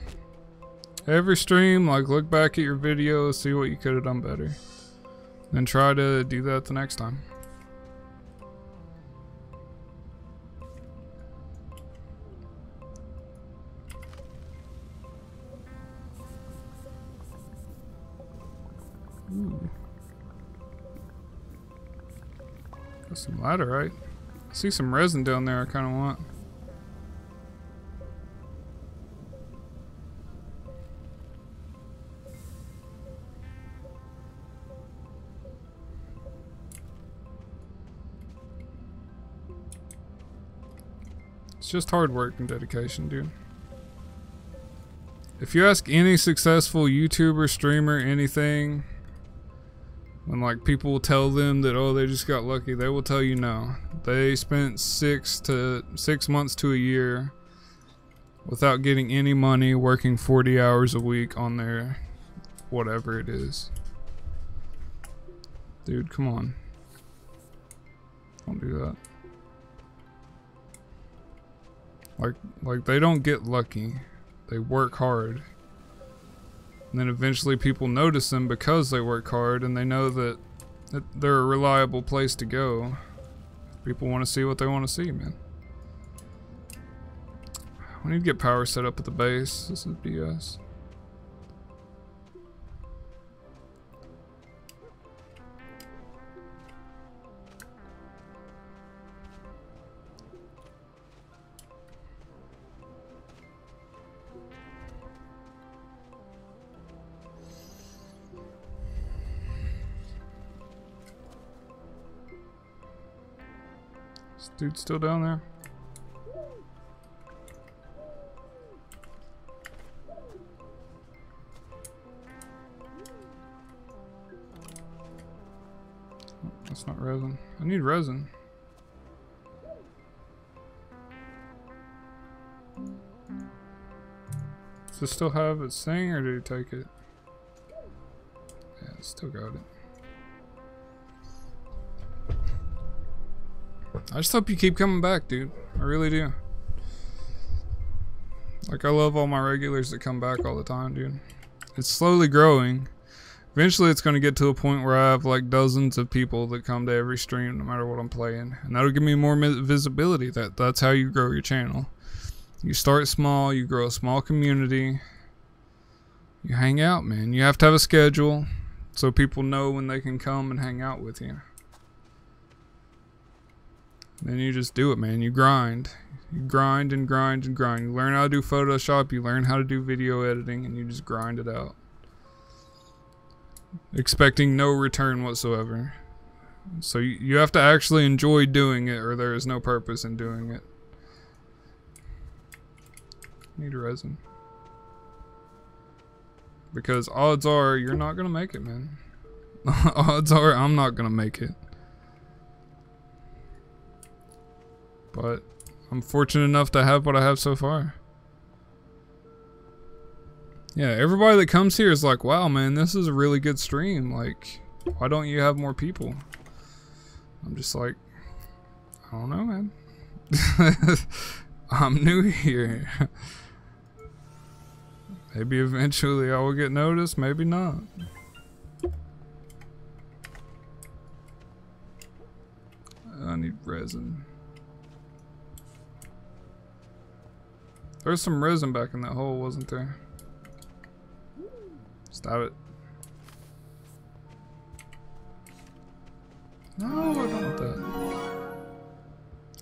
Every stream, like, look back at your videos, see what you could have done better. Then try to do that the next time. Ooh. Got some ladderite. I see some resin down there I kind of want. It's just hard work and dedication, dude. If you ask any successful YouTuber, streamer, anything, when like people will tell them that, oh, they just got lucky, they will tell you no. They spent 6 months to a year without getting any money, working 40 hours a week on their whatever it is. Dude, come on. Don't do that. Like they don't get lucky. They work hard. And then eventually people notice them because they work hard and they know that they're a reliable place to go. People want to see what they want to see, man. We need to get power set up at the base. This is BS. This dude's still down there. Oh, that's not resin. I need resin. Does it still have its thing, or did he take it? Yeah, it's still got it. I just hope you keep coming back, dude. I really do. Like, I love all my regulars that come back all the time, dude. It's slowly growing. Eventually, it's going to get to a point where I have like dozens of people that come to every stream, no matter what I'm playing, and that'll give me more visibility. That's how you grow your channel. You start small, you grow a small community. You hang out, man. You have to have a schedule so people know when they can come and hang out with you. Then you just do it, man. You grind. You grind and grind and grind. You learn how to do Photoshop, you learn how to do video editing, and you just grind it out. Expecting no return whatsoever. So you have to actually enjoy doing it, or there is no purpose in doing it. Need resin. Because odds are you're not gonna make it, man. Odds are I'm not gonna make it. But I'm fortunate enough to have what I have so far. Yeah, everybody that comes here is like, wow, man, this is a really good stream. Like, why don't you have more people? I'm just like, I don't know, man. I'm new here. Maybe eventually I will get noticed, maybe not. I need resin. There's some resin back in that hole, wasn't there? Stop it. No, I don't want that.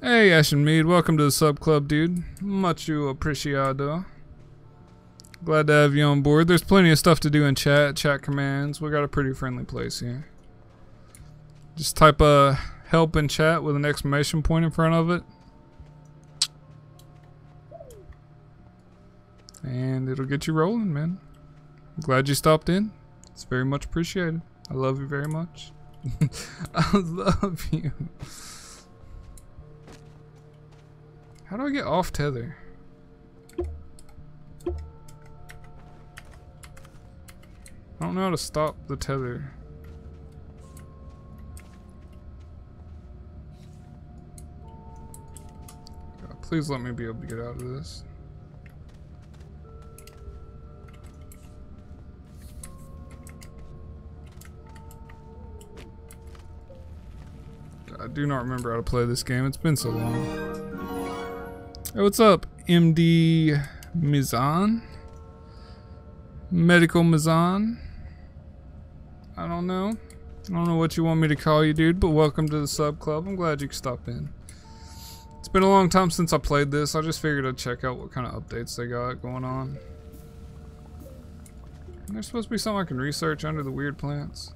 Hey, Ashen Mead, welcome to the sub club, dude. Mucho apreciado. Glad to have you on board. There's plenty of stuff to do in chat commands. We got a pretty friendly place here. Just type help in chat with an exclamation point in front of it. And it'll get you rolling, man. Glad you stopped in. It's very much appreciated. I love you very much. I love you. How do I get off tether? I don't know how to stop the tether. God, please let me be able to get out of this. I do not remember how to play this game. It's been so long. Hey, what's up, MD Mizan? Medical Mizan? I don't know. I don't know what you want me to call you, dude, but welcome to the sub club. I'm glad you could stop in. It's been a long time since I played this. I just figured I'd check out what kind of updates they got going on. And there's supposed to be something I can research under the weird plants.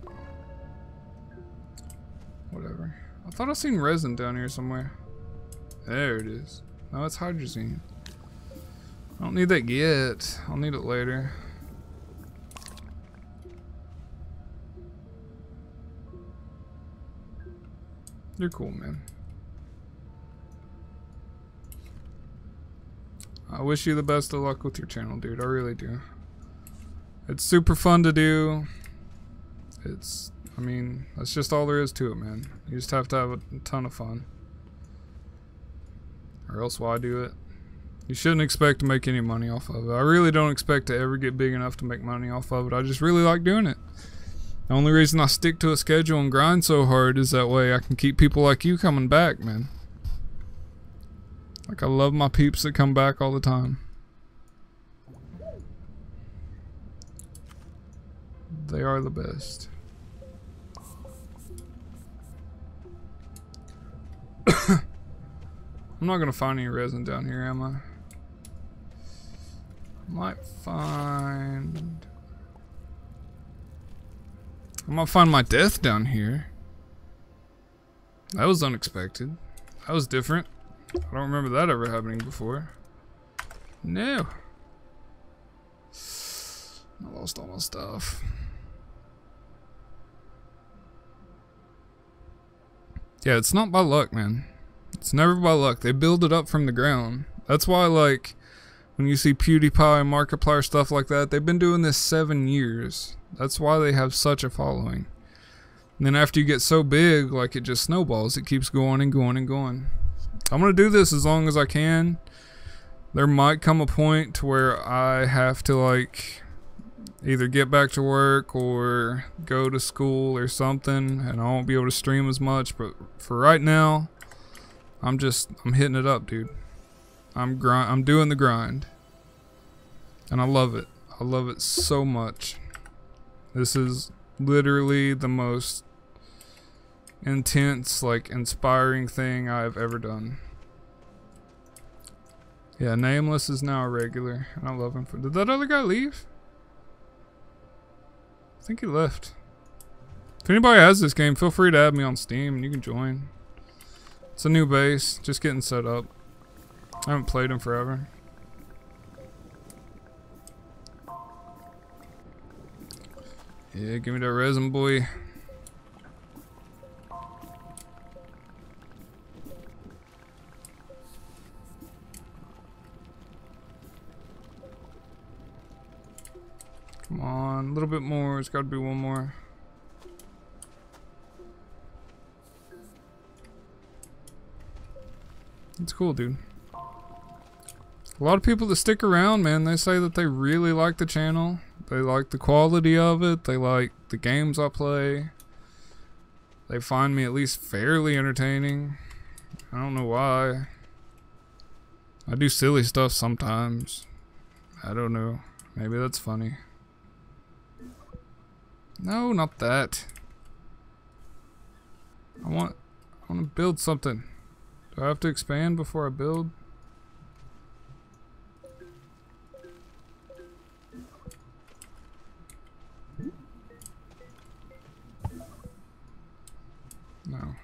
Whatever. I thought I seen resin down here somewhere. There it is. No, it's hydrazine. I don't need that yet. I'll need it later. You're cool, man. I wish you the best of luck with your channel, dude. I really do. It's super fun to do. I mean, that's just all there is to it, man. You just have to have a ton of fun. Or else why do it? You shouldn't expect to make any money off of it. I really don't expect to ever get big enough to make money off of it. I just really like doing it. The only reason I stick to a schedule and grind so hard is that way I can keep people like you coming back, man. Like, I love my peeps that come back all the time. They are the best. I'm not gonna find any resin down here, am I? Might find... I might find my death down here. That was unexpected. That was different. I don't remember that ever happening before. No. I lost all my stuff. Yeah, it's not by luck, man. It's never by luck. They build it up from the ground. That's why, like, when you see PewDiePie and Markiplier stuff like that, they've been doing this 7 years. That's why they have such a following. And then after you get so big, like, it just snowballs. It keeps going and going and going. I'm gonna do this as long as I can. There might come a point to where I have to like either get back to work or go to school or something, and I won't be able to stream as much, but for right now, I'm hitting it up, dude. I'm doing the grind. And I love it. I love it so much. This is literally the most intense, like, inspiring thing I've ever done. Yeah, Nameless is now a regular, and I love him for. Did that other guy leave? I think he left. If anybody has this game, feel free to add me on Steam and you can join. It's a new base, just getting set up. I haven't played him forever. Yeah, give me that resin, boy. Come on, a little bit more. It's got to be one more. It's cool, dude. A lot of people that stick around, man, they say that they really like the channel. They like the quality of it. They like the games I play. They find me at least fairly entertaining. I don't know why. I do silly stuff sometimes. I don't know. Maybe that's funny. No, not that. I want to build something. Do I have to expand before I build? No.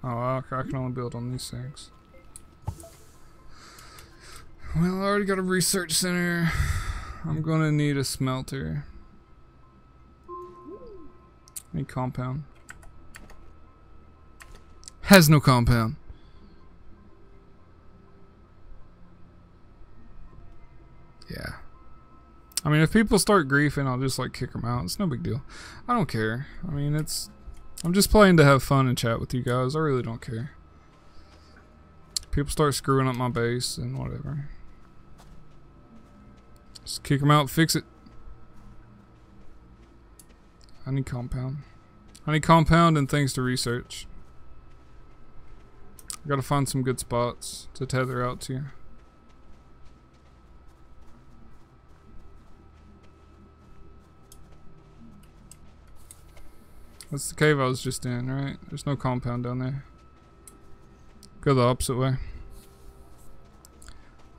Oh, I can only build on these things. Well, I already got a research center. I'm gonna need a smelter. Need compound. Has no compound. Yeah. I mean, if people start griefing, I'll just like kick them out. It's no big deal. I don't care. I mean, I'm just playing to have fun and chat with you guys. I really don't care. People start screwing up my base and whatever. Just kick them out, fix it. I need compound. I need compound and things to research. I gotta find some good spots to tether out to. That's the cave I was just in, right? There's no compound down there. Go the opposite way.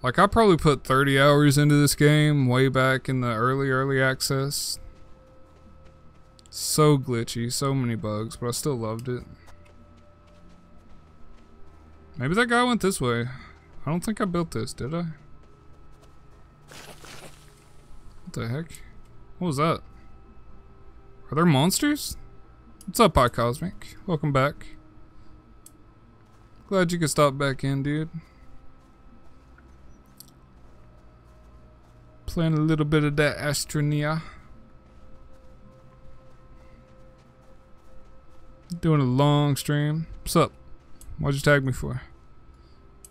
Like, I probably put 30 hours into this game way back in the early access. So glitchy, so many bugs, but I still loved it. Maybe that guy went this way. I don't think I built this, did I? What the heck? What was that? Are there monsters? What's up, iCosmic? Welcome back. Glad you could stop back in, dude. Playing a little bit of that Astroneer. Doing a long stream. What's up? Why'd you tag me for?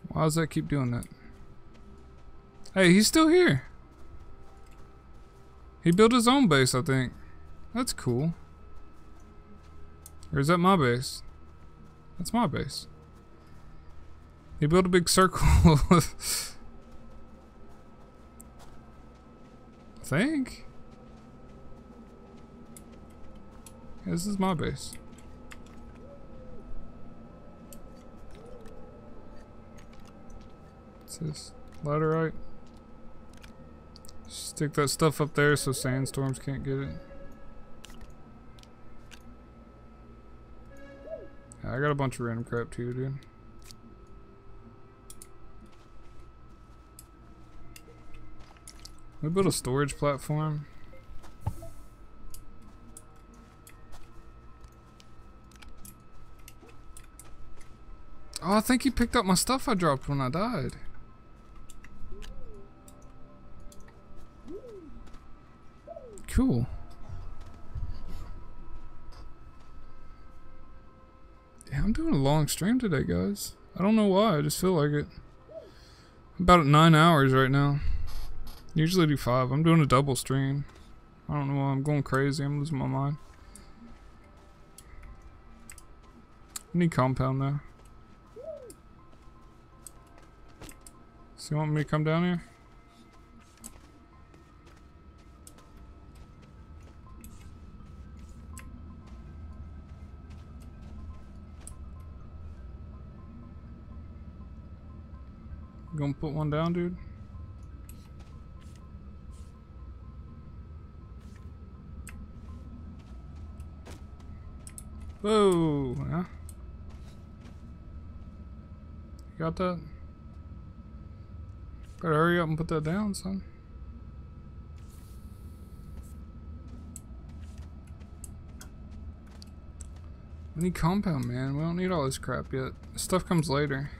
Why does that keep doing that? Hey, he's still here. He built his own base, I think. That's cool. Or is that my base? That's my base. He built a big circle. I think. Yeah, this is my base. What's this? Laterite. Stick that stuff up there so sandstorms can't get it. Yeah, I got a bunch of random crap too, dude. We built a storage platform. Oh, I think he picked up my stuff I dropped when I died. Cool. Yeah, I'm doing a long stream today, guys. I don't know why, I just feel like it. About at 9 hours right now. Usually do 5. I'm doing a double stream. I don't know why I'm going crazy. I'm losing my mind. I need compound now. So you want me to come down here? You gonna put one down, dude? Whoa, yeah. You got that? Better hurry up and put that down, son. We need compound, man. We don't need all this crap yet. This stuff comes later.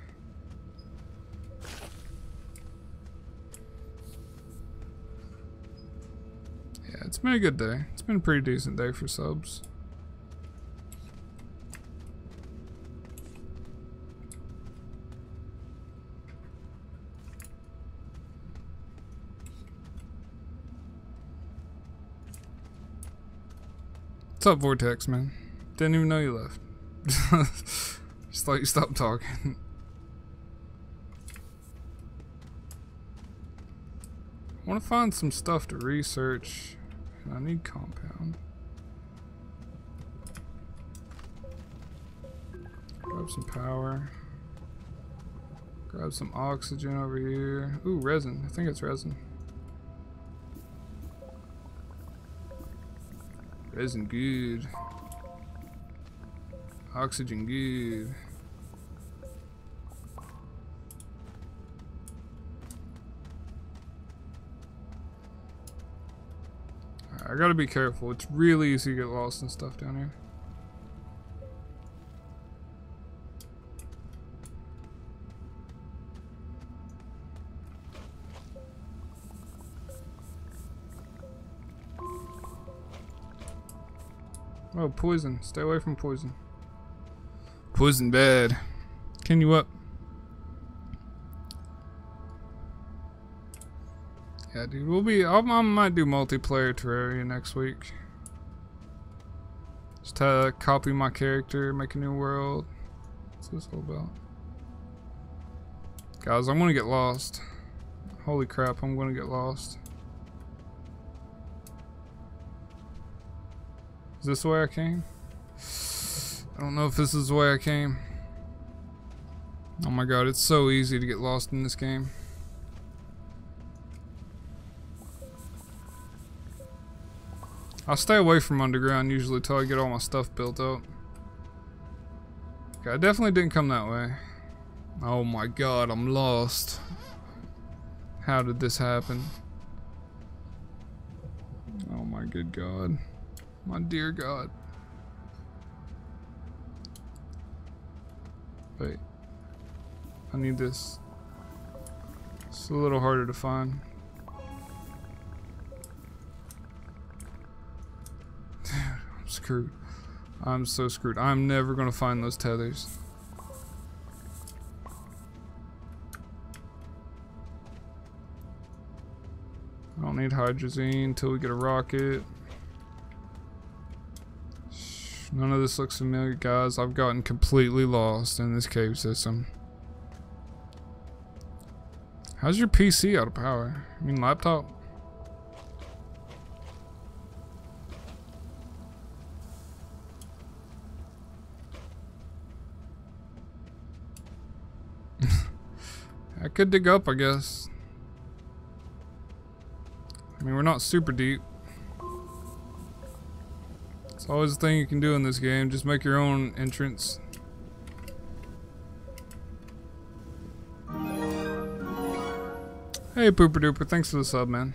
Yeah, it's been a good day. It's been a pretty decent day for subs. What's up, Vortex, man? Didn't even know you left. Just thought you stopped talking. I want to find some stuff to research. I need compound. Grab some power. Grab some oxygen over here. Ooh, resin. I think it's resin. Resin good. Oxygen good. Alright, I gotta be careful. It's really easy to get lost and stuff down here. Oh, poison. Stay away from poison. Poison bad. Can you up? Yeah, dude. We'll be. I might do multiplayer Terraria next week. Just copy my character, make a new world. What's this all about? Guys, I'm gonna get lost. Holy crap, I'm gonna get lost. Is this the way I came? I don't know if this is the way I came. Oh my god, it's so easy to get lost in this game. I'll stay away from underground usually till I get all my stuff built up. Okay, I definitely didn't come that way. Oh my god, I'm lost. How did this happen? Oh my good god. My dear god. Wait. I need this. It's a little harder to find. Dude, I'm screwed. I'm so screwed. I'm never gonna find those tethers. I don't need hydrazine until we get a rocket. None of this looks familiar, guys. I've gotten completely lost in this cave system. How's your PC out of power? I mean, laptop? I could dig up, I guess. I mean, we're not super deep. It's always a thing you can do in this game. Just make your own entrance. Hey, Pooper Duper. Thanks for the sub, man.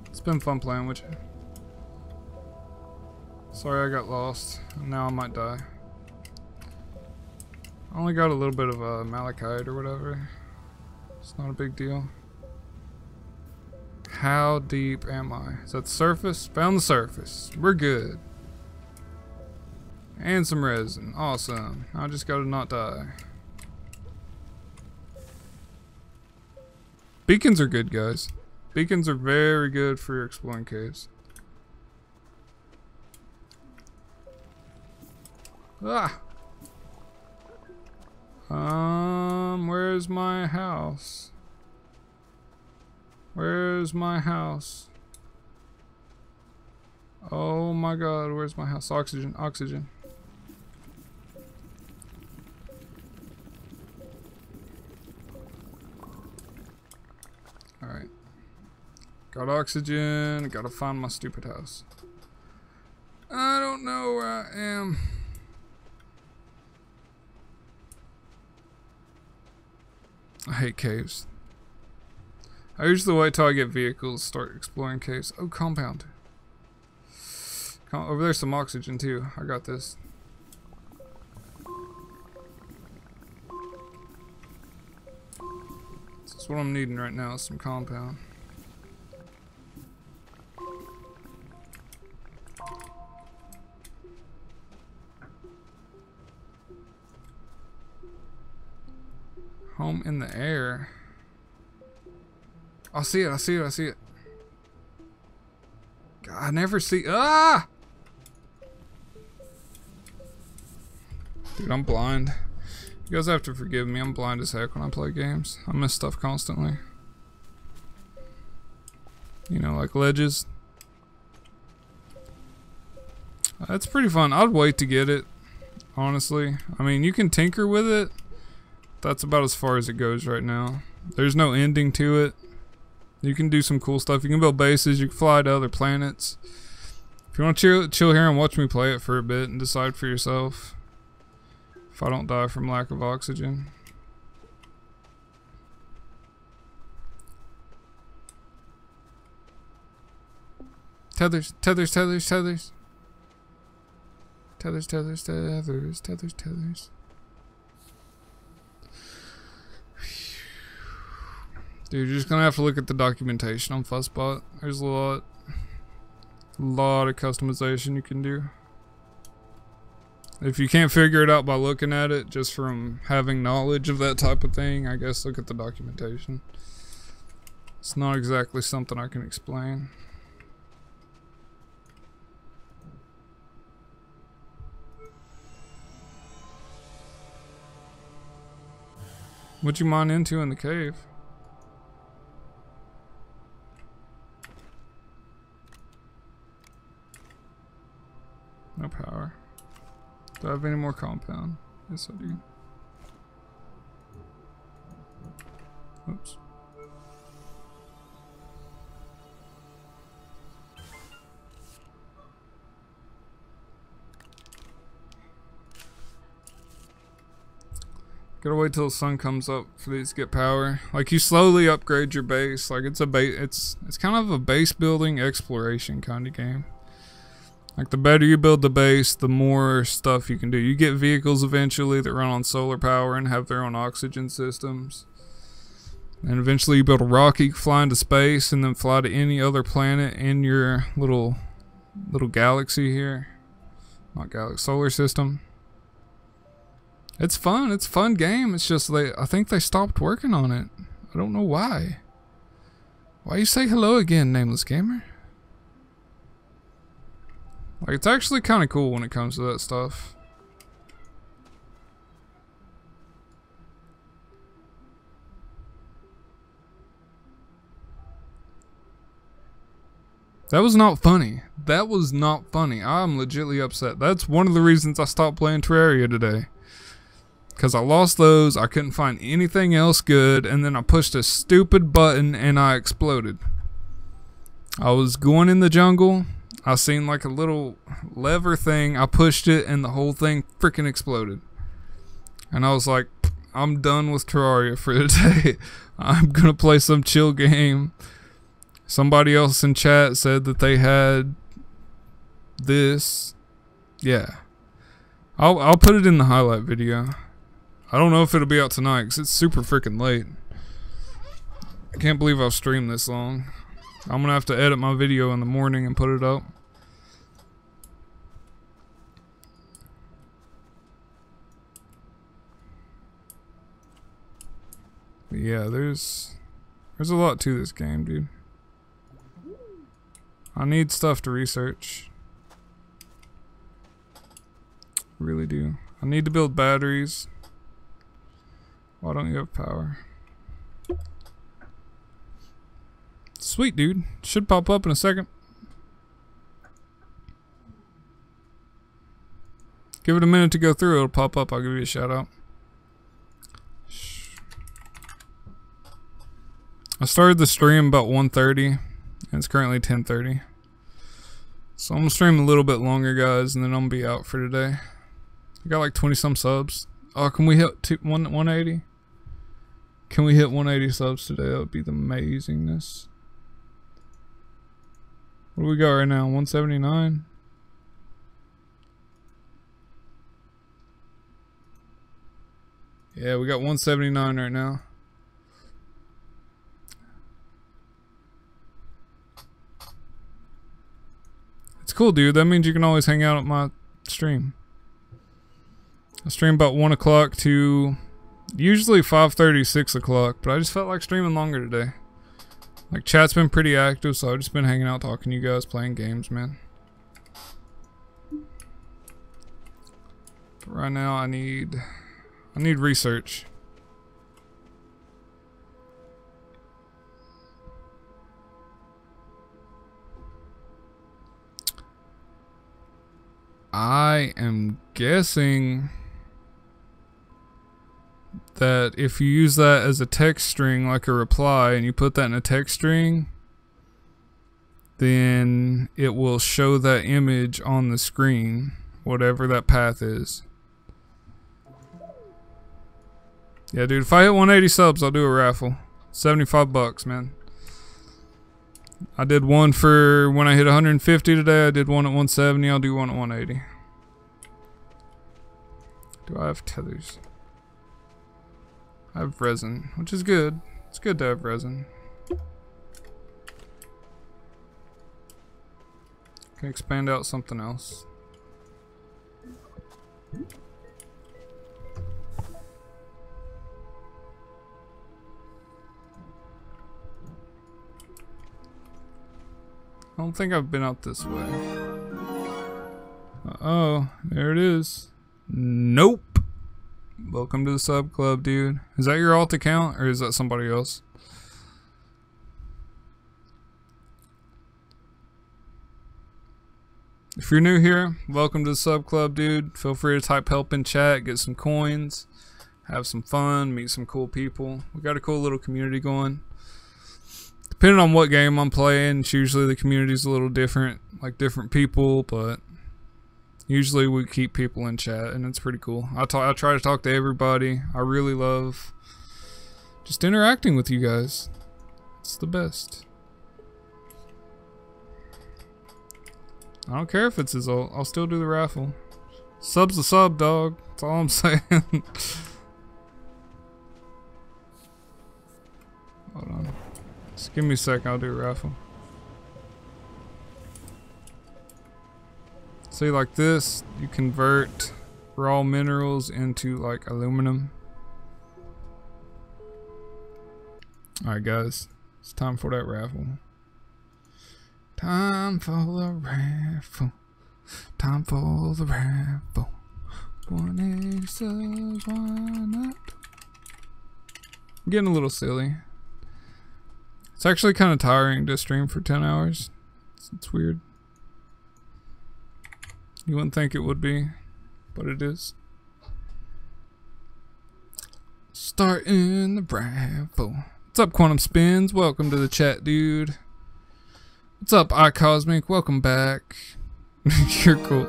It's been fun playing with you. Sorry I got lost. Now I might die. I only got a little bit of malachite or whatever. It's not a big deal. How deep am I? Is that the surface? Found the surface. We're good. And some resin. Awesome. I just gotta not die. Beacons are good, guys. Beacons are very good for exploring caves. Ah! Where's my house? Where's my house? Oh my god, where's my house? Oxygen, oxygen. Alright. Got oxygen, gotta find my stupid house. I don't know where I am. I hate caves. I usually wait till I get vehicles to start exploring caves. Oh, compound. Over there's some oxygen too. I got this. That's what I'm needing right now, is some compound. Home in the air. I see it, I see it, I see it. God, I never see. Ah! Dude, I'm blind. You guys have to forgive me. I'm blind as heck when I play games. I miss stuff constantly. You know, like ledges. That's pretty fun. I'd wait to get it, honestly. I mean, you can tinker with it. That's about as far as it goes right now. There's no ending to it. You can do some cool stuff. You can build bases. You can fly to other planets. If you want to chill here and watch me play it for a bit and decide for yourself. If I don't die from lack of oxygen. Tethers, tethers, tethers, tethers. Tethers, tethers, tethers, tethers, tethers. Dude, you're just gonna have to look at the documentation on Fuzzbot. There's a lot of customization you can do. If you can't figure it out by looking at it, just from having knowledge of that type of thing, I guess look at the documentation. It's not exactly something I can explain. What'd you mine into in the cave? No power. Do I have any more compound? Yes, I do. Oops. Gotta wait till the sun comes up for these to get power. Like, you slowly upgrade your base. Like, it's a base. It's kind of a base building exploration kind of game. Like, the better you build the base, the more stuff you can do. You get vehicles eventually that run on solar power and have their own oxygen systems. And eventually you build a rocket, you can fly into space and then fly to any other planet in your little galaxy here. Not galaxy, solar system. It's fun. It's a fun game. It's just I think they stopped working on it. I don't know why. Why you say hello again, Nameless Gamer? Like, it's actually kind of cool when it comes to that stuff. That was not funny. That was not funny. I'm legitimately upset. That's one of the reasons I stopped playing Terraria today. Because I lost those, I couldn't find anything else good, and then I pushed a stupid button and I exploded. I was going in the jungle. I seen like a little lever thing. I pushed it and the whole thing freaking exploded. And I was like, I'm done with Terraria for today. I'm gonna play some chill game. Somebody else in chat said that they had this. Yeah. I'll put it in the highlight video. I don't know if it'll be out tonight because it's super freaking late. I can't believe I've streamed this long. I'm gonna have to edit my video in the morning and put it up. But yeah, there's There's a lot to this game, dude. I need stuff to research. Really do. I need to build batteries. Why don't you have power? Sweet, dude. Should pop up in a second. Give it a minute to go through. It'll pop up. I'll give you a shout out. I started the stream about 1:30, and it's currently 10:30. So I'm gonna stream a little bit longer, guys, and then I'm gonna be out for today. I got like 20 some subs. Oh, can we hit 180? Can we hit 180 subs today? That would be the amazingness. What do we got right now? 179? Yeah, we got 179 right now. It's cool, dude. That means you can always hang out at my stream. I stream about 1 o'clock to usually 5:30, 6 o'clock, but I just felt like streaming longer today. Like, chat's been pretty active, so I've just been hanging out, talking to you guys, playing games, man. But right now, I need research. I am guessing that if you use that as a text string, like a reply, and you put that in a text string, then it will show that image on the screen, whatever that path is. Yeah, dude, if I hit 180 subs, I'll do a raffle. 75 bucks, man. I did one for when I hit 150 today. I did one at 170. I'll do one at 180. Do I have tethers? I have resin, which is good. It's good to have resin. Can expand out something else. I don't think I've been out this way. Uh-oh, there it is. Nope. Welcome to the sub club, dude. Is that your alt account, or is that somebody else? If you're new here, welcome to the sub club, dude. Feel free to type help in chat, get some coins, have some fun, meet some cool people. We got a cool little community going. Depending on what game I'm playing, it's usually the community's a little different, like different people, but usually we keep people in chat, and it's pretty cool. I try to talk to everybody. I really love just interacting with you guys. It's the best. I don't care if it's his ult. I'll still do the raffle. Sub's a sub, dog. That's all I'm saying. Hold on. Just give me a second. I'll do a raffle. See, like this, you convert raw minerals into like aluminum. Alright, guys. It's time for that raffle. Time for the raffle. Time for the raffle. 180 subs, why not? I'm getting a little silly. It's actually kind of tiring to stream for 10 hours. It's weird. You wouldn't think it would be, but it is. Starting the raffle. What's up, Quantum Spins? Welcome to the chat, dude. What's up, iCosmic? Welcome back. You're cool.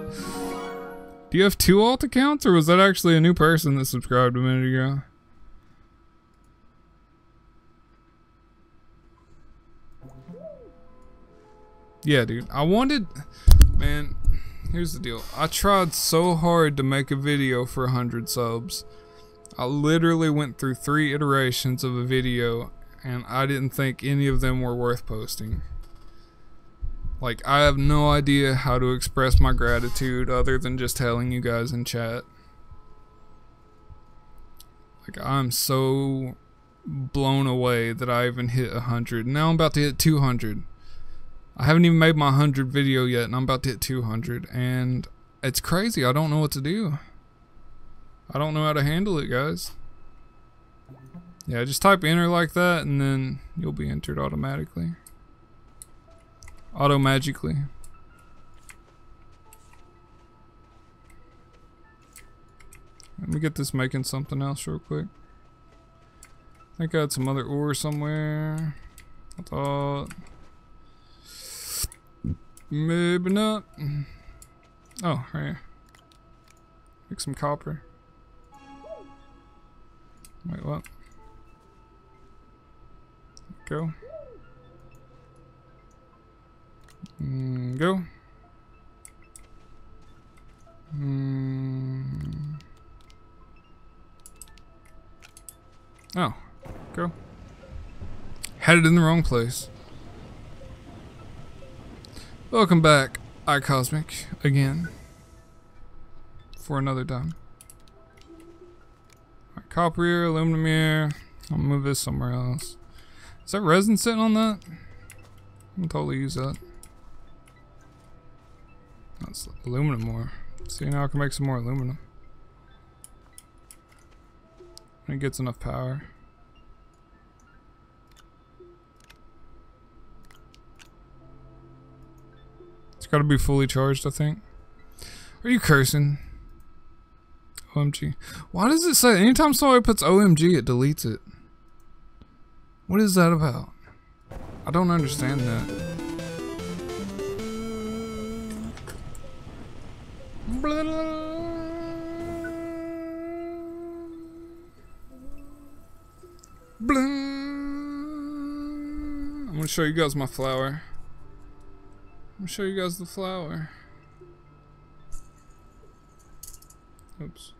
Do you have 2 alt accounts, or was that actually a new person that subscribed a minute ago? Yeah, dude. Man, here's the deal. I tried so hard to make a video for 100 subs. I literally went through 3 iterations of a video, and I didn't think any of them were worth posting. Like, I have no idea how to express my gratitude other than just telling you guys in chat. Like, I'm so blown away that I even hit 100. Now I'm about to hit 200. I haven't even made my 100 video yet, and I'm about to hit 200, and it's crazy. I don't know what to do. I don't know how to handle it, guys. Yeah, just type enter like that, and then you'll be entered automatically. Auto-magically. Let me get this making something else real quick. I think I had some other ore somewhere. I thought... maybe not. Oh, right here. Make some copper. Wait, what? Go. Go. Oh, go. Had it in the wrong place. Welcome back, iCosmic, again. For another time. Alright, copper here, aluminum here. I'll move this somewhere else. Is that resin sitting on that? I can totally use that. That's aluminum more. See, now I can make some more aluminum. When it gets enough power. It's gotta be fully charged, I think. Are you cursing? OMG. Why does it say anytime somebody puts OMG it deletes it? What is that about? I don't understand that. I'm gonna show you guys my flower. I'm gonna show you guys the flower. Oops.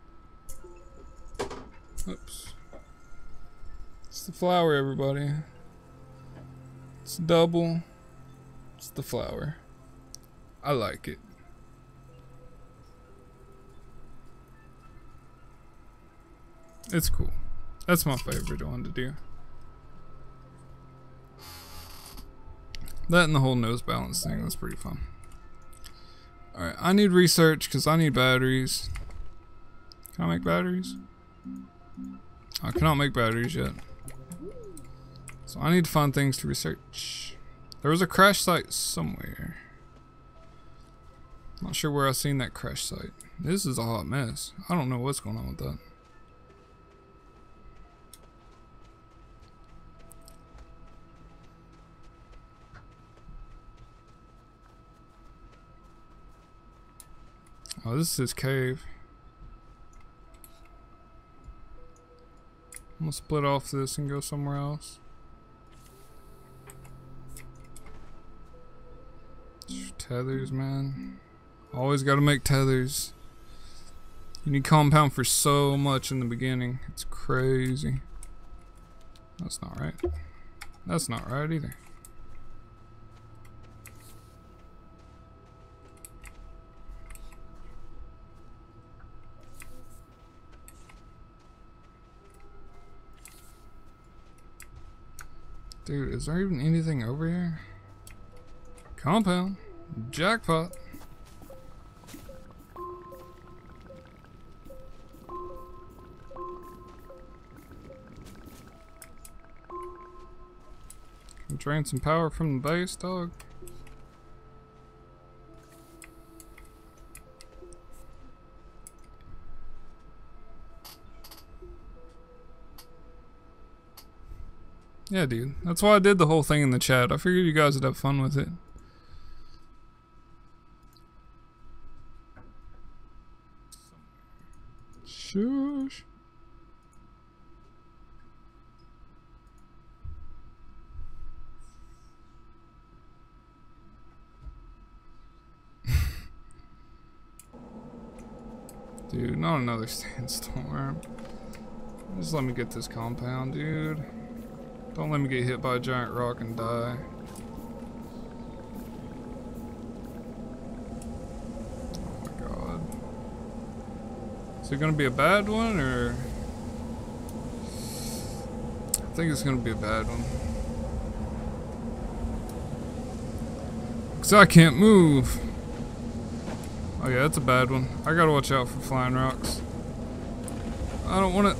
Oops. It's the flower, everybody. It's double. It's the flower. I like it. It's cool. That's my favorite one to do. That and the whole nose balance thing, that's pretty fun. Alright, I need research because I need batteries. Can I make batteries? I cannot make batteries yet. So I need to find things to research. There was a crash site somewhere. Not sure where I've seen that crash site. This is a hot mess. I don't know what's going on with that. Oh, this is his cave. I'm gonna split off this and go somewhere else. Tethers, man. Always gotta make tethers. You need compound for so much in the beginning. It's crazy. That's not right. That's not right either. Dude, is there even anything over here? Compound. Jackpot. Can drain some power from the base, dog. Yeah, dude. That's why I did the whole thing in the chat. I figured you guys would have fun with it. Shush. Dude, not another sandstorm. Just let me get this compound, dude. Don't let me get hit by a giant rock and die. Oh my god. Is it gonna be a bad one, or? I think it's gonna be a bad one. Cause I can't move. Oh yeah, that's a bad one. I gotta watch out for flying rocks. I don't wanna...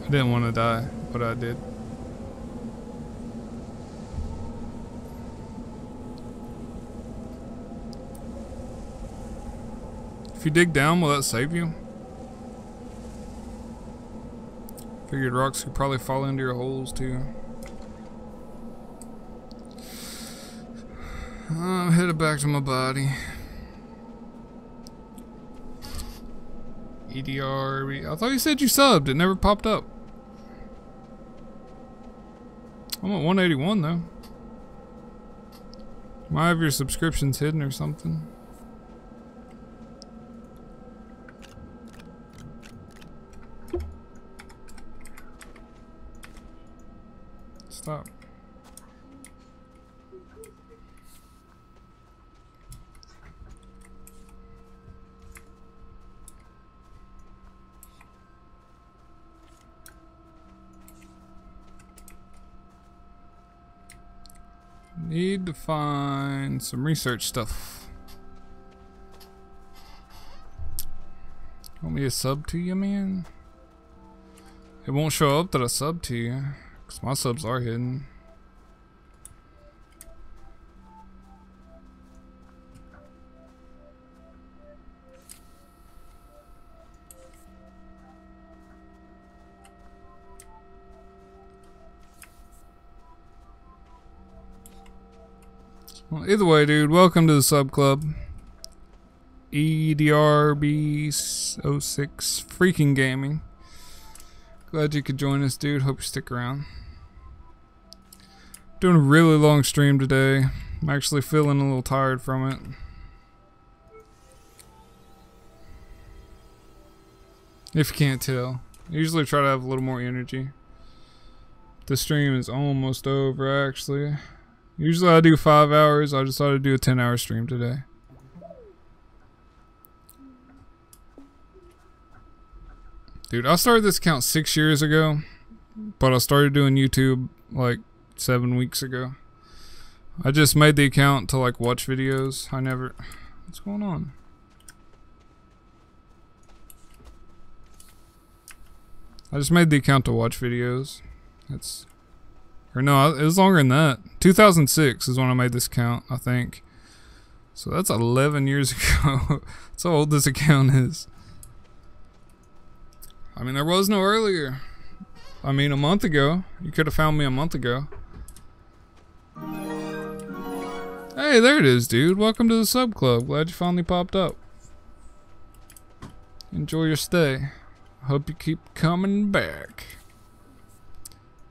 I didn't want to die, but I did. If you dig down, will that save you? Figured rocks could probably fall into your holes too. I'm headed back to my body. EDR. I thought you said you subbed. It never popped up. I'm at 181 though. Might have your subscriptions hidden or something. Stop. Need to find some research stuff. Want me to sub to you, man? It won't show up that I sub to you, because my subs are hidden. Well, either way, dude, welcome to the sub club. EDRB06 Freaking Gaming. Glad you could join us, dude. Hope you stick around. Doing a really long stream today. I'm actually feeling a little tired from it. If you can't tell. I usually try to have a little more energy. The stream is almost over, actually. Usually I do 5 hours. I decided to do a 10-hour stream today. Dude, I started this account 6 years ago, but I started doing YouTube like 7 weeks ago. I just made the account to like watch videos. I never... What's going on? I just made the account to watch videos. That's... Or no, it was longer than that. 2006 is when I made this account, I think. So that's 11 years ago. That's how old this account is. I mean, there was no earlier. I mean, a month ago. You could have found me a month ago. Hey, there it is, dude. Welcome to the sub club. Glad you finally popped up. Enjoy your stay. Hope you keep coming back.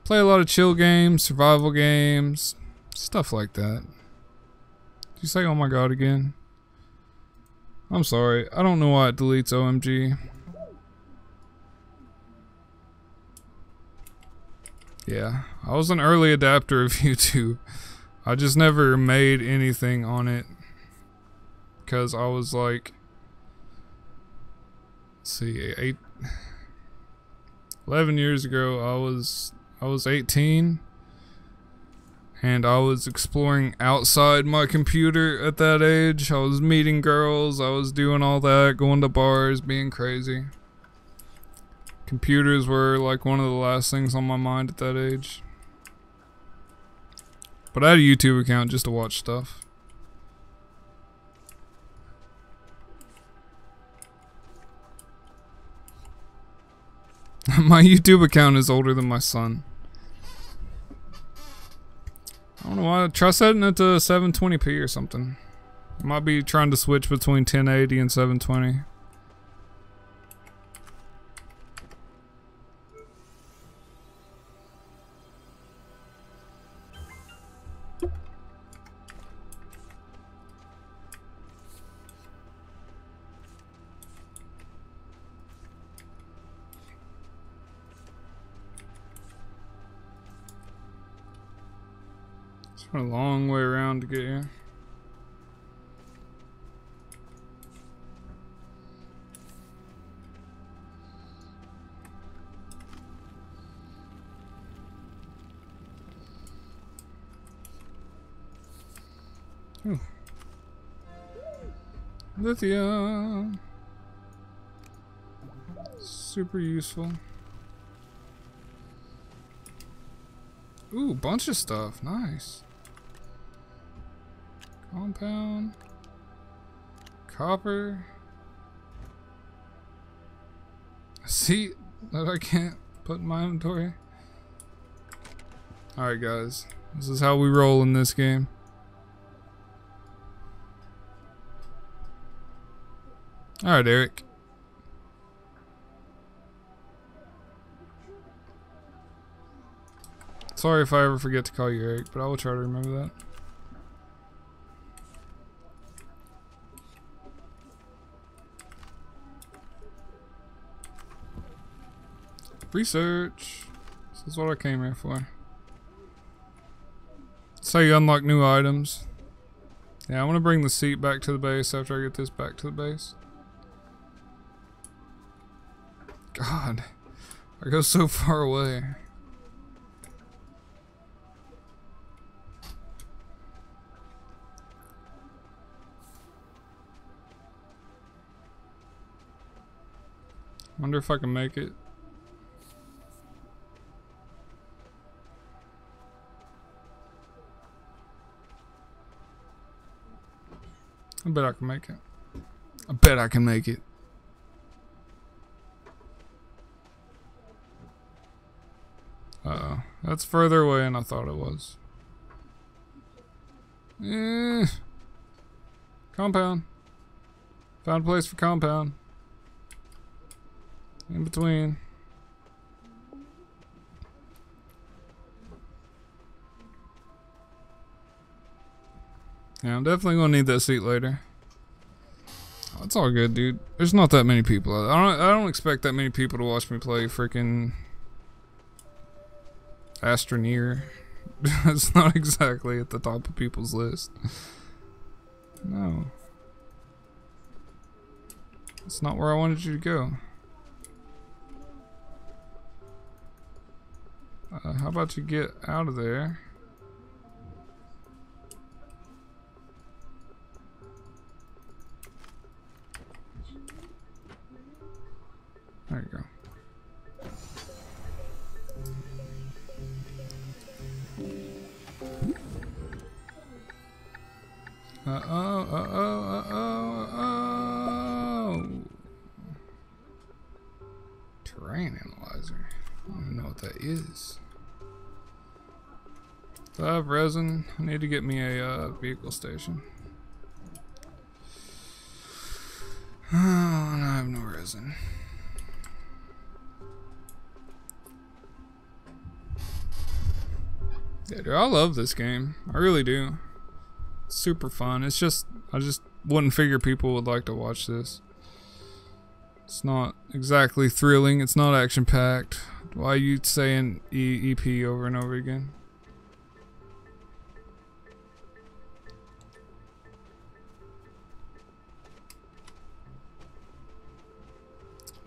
Play a lot of chill games, survival games, stuff like that. Did you say oh my god again? I'm sorry. I don't know why it deletes OMG. Yeah, I was an early adapter of YouTube. I just never made anything on it. Because I was like... Let's see, 11 years ago I was 18 and I was exploring outside my computer at that age. I was meeting girls, I was doing all that, going to bars, being crazy. Computers were like one of the last things on my mind at that age. But I had a YouTube account just to watch stuff. My YouTube account is older than my son. I don't know why. Try setting it to 720p or something. I might be trying to switch between 1080 and 720. A long way around to get here. Ooh. Lithium. Super useful. Ooh, bunch of stuff. Nice. Compound. Copper. A seat that I can't put in my inventory. Alright guys, this is how we roll in this game. Alright, Eric. Sorry if I ever forget to call you Eric, but I will try to remember that. Research. This is what I came here for. That's how you unlock new items. Yeah, I want to bring the seat back to the base after I get this back to the base. God, I go so far away. Wonder if I can make it. I bet I can make it. I bet I can make it. Uh-oh. That's further away than I thought it was. Compound. Found a place for compound. In between. Yeah, I'm definitely gonna need that seat later. Oh, it's all good, dude. There's not that many people. I don't expect that many people to watch me play freaking Astroneer. It's not exactly at the top of people's list. No. That's not where I wanted you to go. How about you get out of there? There you go. Terrain analyzer. I don't even know what that is. Do I have resin? I need to get me a vehicle station. Oh, and I have no resin. Yeah, dude, I love this game. I really do. It's super fun. It's just, I just wouldn't figure people would like to watch this. It's not exactly thrilling. It's not action-packed. Why are you saying EP over and over again?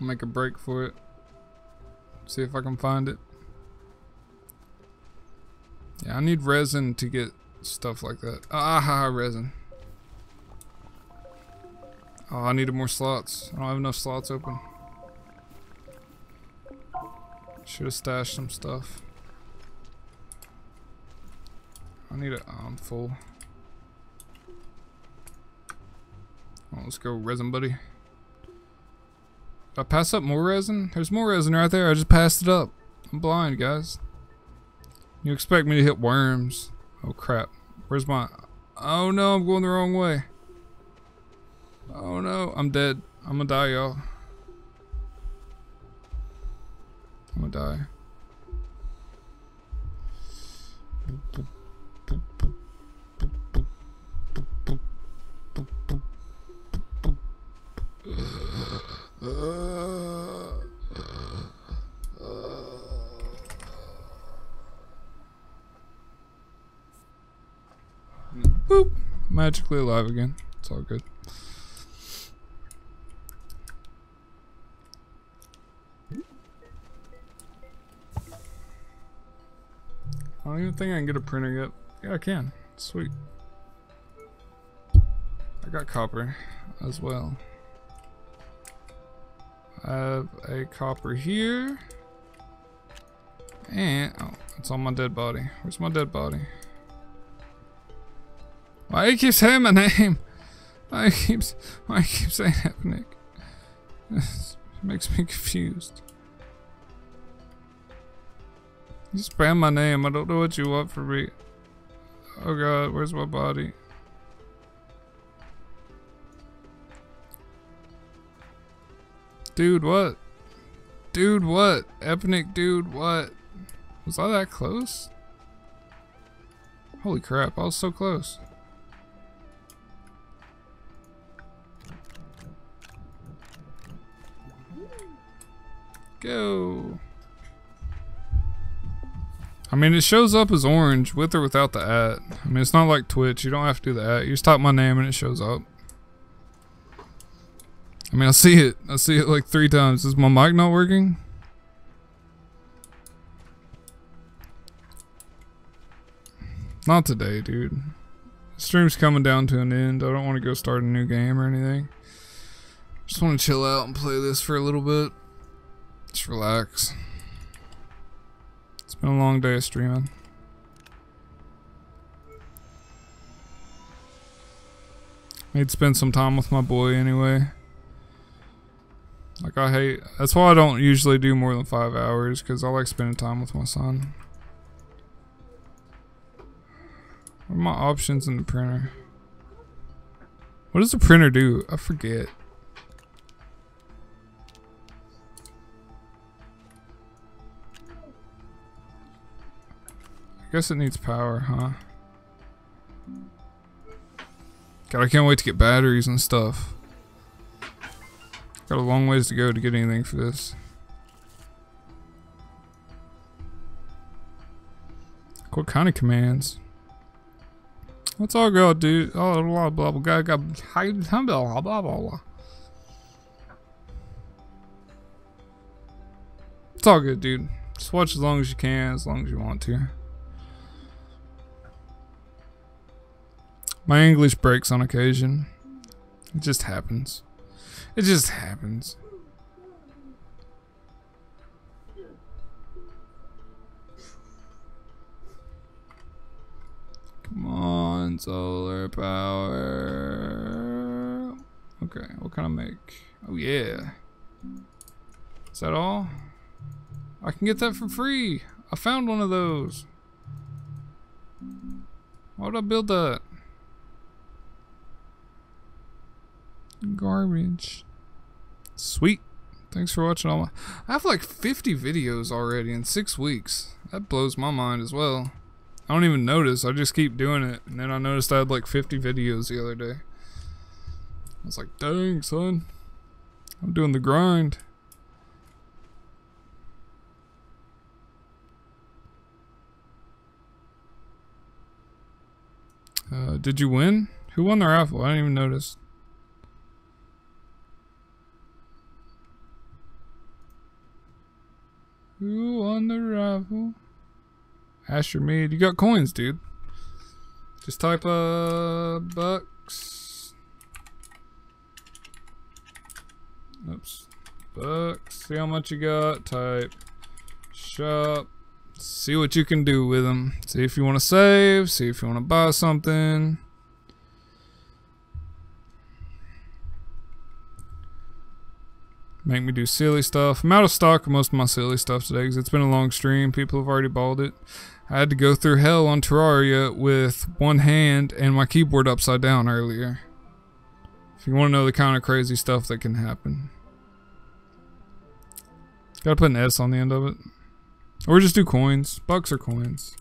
I'll make a break for it. See if I can find it. Yeah, I need resin to get stuff like that. Resin. Oh, I needed more slots. I don't have enough slots open. Should have stashed some stuff. I need it. Oh, I'm full. Oh, let's go resin, buddy. Did I pass up more resin? There's more resin right there. I just passed it up. I'm blind, guys. You expect me to hit worms? Oh crap. Where's my... Oh no, I'm going the wrong way. Oh no, I'm dead. I'm gonna die, y'all. I'm gonna die. Boop. Magically alive again. It's all good. I don't even think I can get a printer yet. Yeah, I can. Sweet. I got copper as well. I have a copper here. And, oh, it's on my dead body. Where's my dead body? Why do you keep saying my name? Why do you keep saying Epic? It makes me confused. You spam my name. I don't know what you want from me. Oh god, where's my body? Dude, what? Dude, what? Epic, dude, what? Was I that close? Holy crap, I was so close. Go. I mean, it shows up as orange with or without the @ I mean, it's not like Twitch. You don't have to do the @ You just type my name and it shows up. I mean, I see it. I see it like 3 times. Is my mic not working? Not today, dude. The stream's coming down to an end. I don't want to go start a new game or anything. Just want to chill out and play this for a little bit. Just relax. It's been a long day of streaming. Need to spend some time with my boy anyway. Like that's why I don't usually do more than 5 hours, because I like spending time with my son. What are my options in the printer? What does the printer do? I forget. I guess it needs power, huh? God, I can't wait to get batteries and stuff. Got a long ways to go to get anything for this. What kind of commands? What's all go do? Oh, blah blah blah blah blah blah blah. It's all good, dude. Just watch as long as you can, as long as you want to. My English breaks on occasion. It just happens. It just happens. Come on, solar power. Okay, what can I make? Oh yeah. Is that all? I can get that for free. I found one of those. Why would I build that? Garbage. Sweet. Thanks for watching all my... I have like 50 videos already in 6 weeks. That blows my mind as well. I don't even notice. I just keep doing it. And then I noticed I had like 50 videos the other day. I was like, dang, son. I'm doing the grind. Did you win? Who won the raffle? I didn't even notice. Who won the raffle? Asher Mead. You got coins, dude. Just type bucks. Oops. Bucks. See how much you got. Type shop. See what you can do with them. See if you want to save. See if you want to buy something. Make me do silly stuff. I'm out of stock of most of my silly stuff today because it's been a long stream. People have already bought it. I had to go through hell on Terraria with one hand and my keyboard upside down earlier. If you want to know the kind of crazy stuff that can happen. Gotta put an S on the end of it. Or just do coins. Bucks or coins.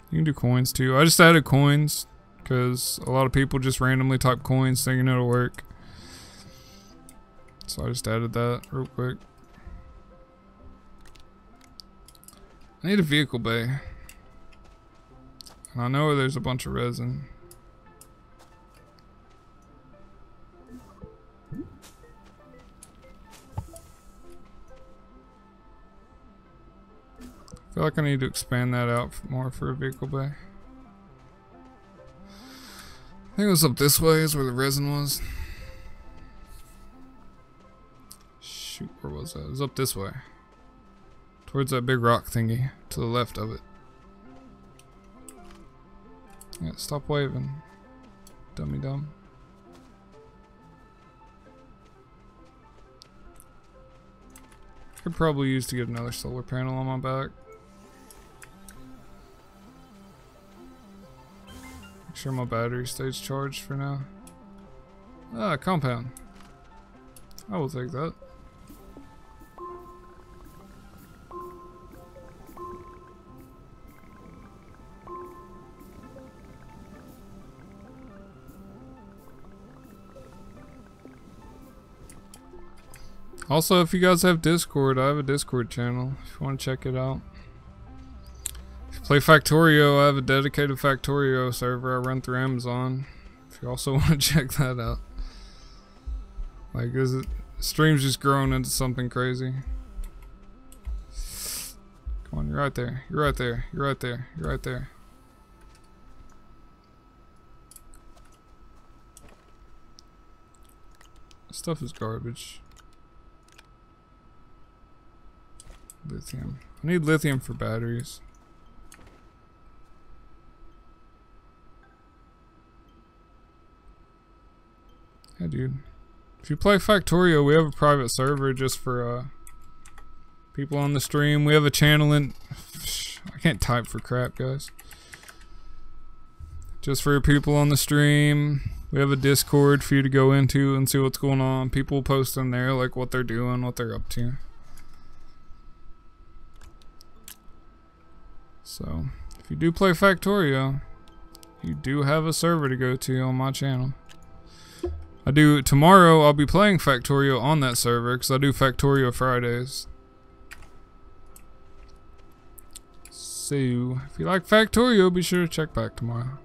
You can do coins too. I just added coins because a lot of people just randomly type coins thinking it'll work. So I just added that real quick. I need a vehicle bay. And I know there's a bunch of resin. I feel like I need to expand that out more for a vehicle bay. I think it was up this way is where the resin was. Shoot, where was that? It was up this way. Towards that big rock thingy. To the left of it. Yeah, stop waving. Dummy dumb. Could probably use to get another solar panel on my back. Make sure my battery stays charged for now. Ah, compound. I will take that. Also, if you guys have Discord, I have a Discord channel if you want to check it out. If you play Factorio, I have a dedicated Factorio server I run through Amazon. If you also want to check that out. Like, stream's just growing into something crazy. Come on, you're right there. You're right there. You're right there. You're right there. This stuff is garbage. Lithium. I need lithium for batteries. Yeah, dude. If you play Factorio, we have a private server just for people on the stream. We have a channel in... I can't type for crap, guys. Just for people on the stream. We have a Discord for you to go into and see what's going on. People post in there, like what they're doing, what they're up to. So, if you do play Factorio, you do have a server to go to on my channel. Tomorrow I'll be playing Factorio on that server because I do Factorio Fridays. So, if you like Factorio, be sure to check back tomorrow.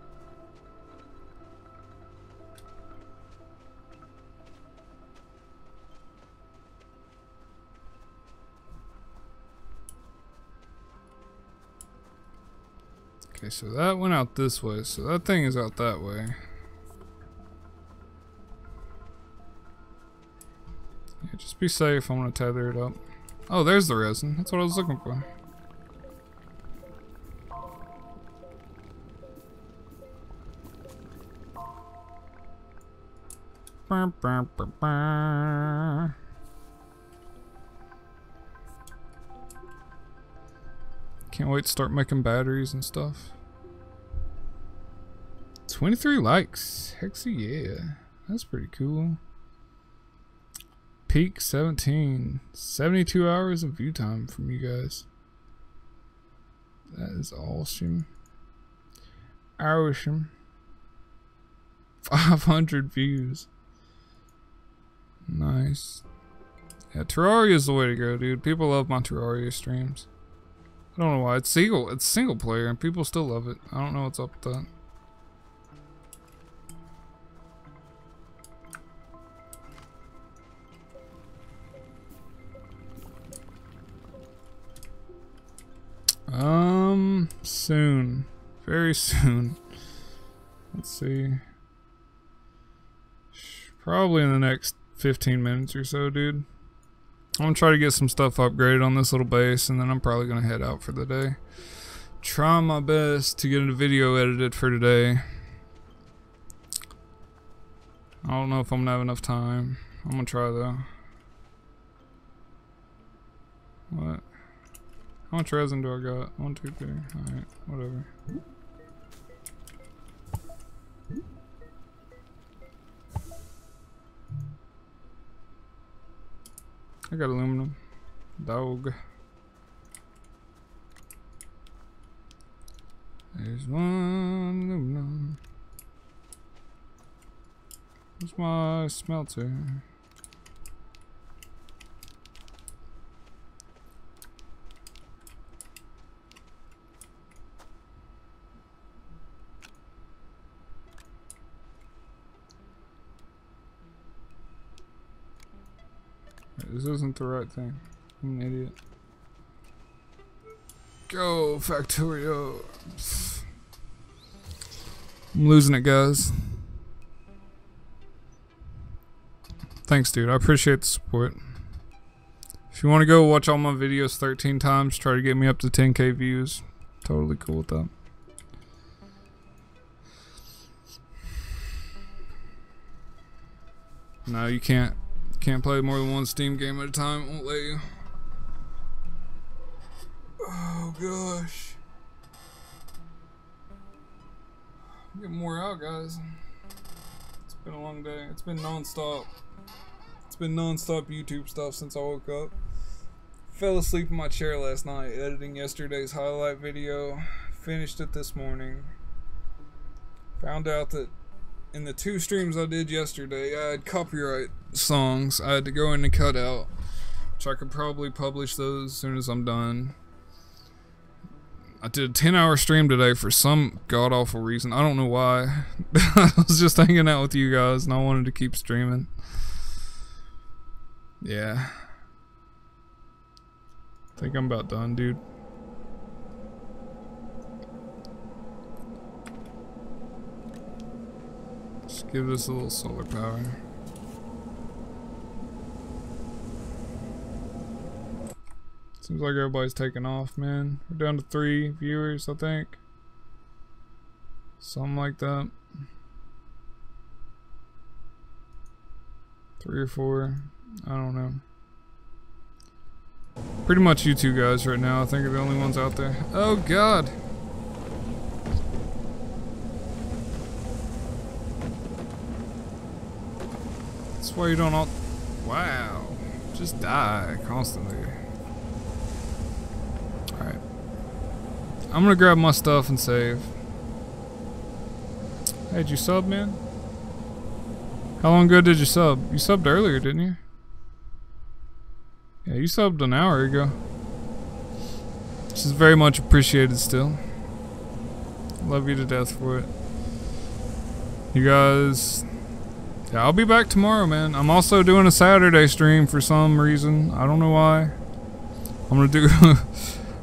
Okay, so that went out this way, so that thing is out that way. Yeah, just be safe, I'm gonna tether it up. Oh, there's the resin, that's what I was looking for. Can't wait to start making batteries and stuff. 23 likes. Hexy, yeah. That's pretty cool. Peak 17. 72 hours of view time from you guys. That is awesome. Awesome. 500 views. Nice. Yeah, Terraria is the way to go, dude. People love my Terraria streams. I don't know why. It's single player and people still love it. I don't know what's up with that. Soon. Very soon. Let's see. Probably in the next 15 minutes or so, dude. I'm gonna try to get some stuff upgraded on this little base, and then I'm probably gonna head out for the day. Try my best to get a video edited for today. I don't know if I'm gonna have enough time. I'm gonna try though. What? How much resin do I got? 1, 2, 3. Alright, whatever. I got aluminum. Dog. There's one aluminum. Where's my smelter? This isn't the right thing. I'm an idiot. Go, Factorio. I'm losing it, guys. Thanks, dude. I appreciate the support. If you want to go watch all my videos 13 times, try to get me up to 10K views. Totally cool with that. No, you can't play more than one Steam game at a time. It won't let you. Oh gosh. Get more out, guys. It's been a long day. It's been non-stop. It's been non-stop YouTube stuff since I woke up. Fell asleep in my chair last night editing yesterday's highlight video. Finished it this morning. Found out that in the 2 streams I did yesterday, I had copyright songs I had to go in and cut out, which I could probably publish those as soon as I'm done. I did a 10-hour stream today for some god-awful reason. I don't know why. I was just hanging out with you guys and I wanted to keep streaming. Yeah. I think I'm about done, dude. Just give this a little solar power. Seems like everybody's taking off, man. We're down to 3 viewers, I think. Something like that. 3 or 4. I don't know. Pretty much you two guys right now, I think, are the only ones out there. Oh god! That's why you don't all... Wow. Just die constantly. Alright. I'm gonna grab my stuff and save. Hey, did you sub, man? How long ago did you sub? You subbed earlier, didn't you? Yeah, you subbed an hour ago. Which is very much appreciated still. Love you to death for it. You guys... Yeah, I'll be back tomorrow, man. I'm also doing a Saturday stream for some reason. I don't know why. I'm gonna do I'm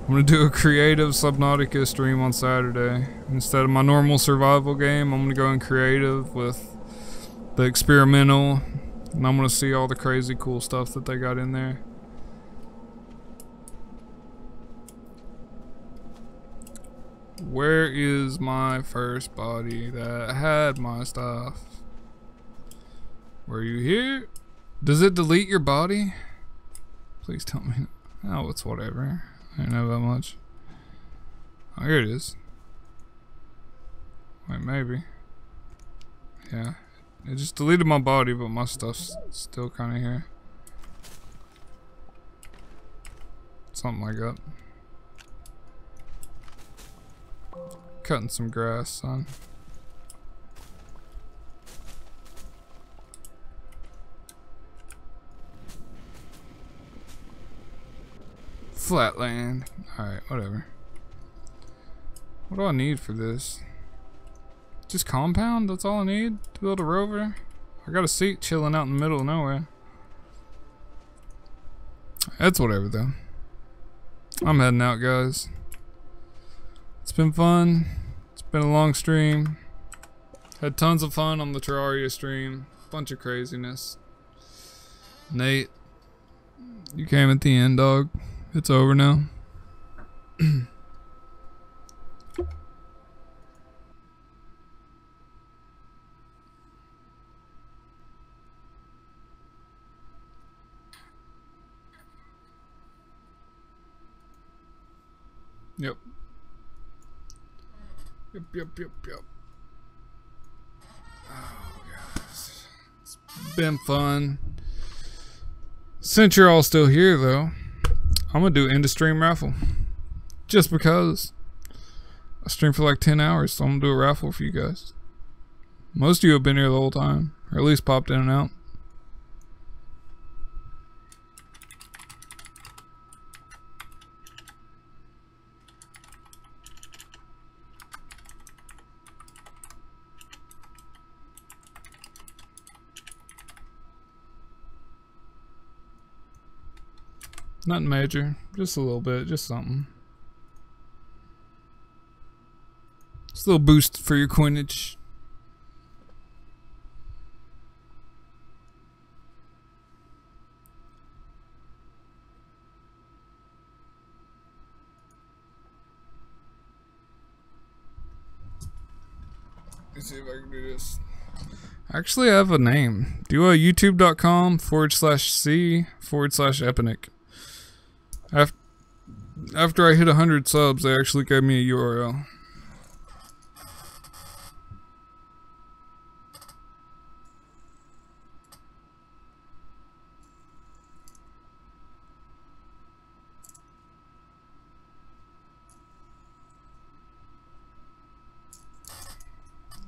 gonna do a creative Subnautica stream on Saturday. Instead of my normal survival game, I'm gonna go in creative with the experimental, and I'm gonna see all the crazy cool stuff that they got in there. Where is my first body that had my stuff? Were you here? Does it delete your body? Please tell me. Oh, it's whatever. I don't know that much. Oh, here it is. Wait, maybe. Yeah. It just deleted my body, but my stuff's still kind of here. Something like that. Cutting some grass, son. Flatland. Alright, whatever. What do I need for this? Just compound? That's all I need to build a rover? I got a seat chilling out in the middle of nowhere. That's whatever though. I'm heading out, guys. It's been fun. It's been a long stream. Had tons of fun on the Terraria stream. Bunch of craziness. Nate, you came at the end, dog. It's over now. Yep. Yep. Oh, guys. It's been fun. Since you're all still here, though, I'm gonna do end of stream raffle. Just because. I streamed for like 10 hours, so I'm gonna do a raffle for you guys. Most of you have been here the whole time, or at least popped in and out. Nothing major, just a little bit, just something. Just a little boost for your coinage. me see if I can do this. Actually, I have a name. Do youtube.com/c/Epinic. After I hit 100 subs, they actually gave me a URL.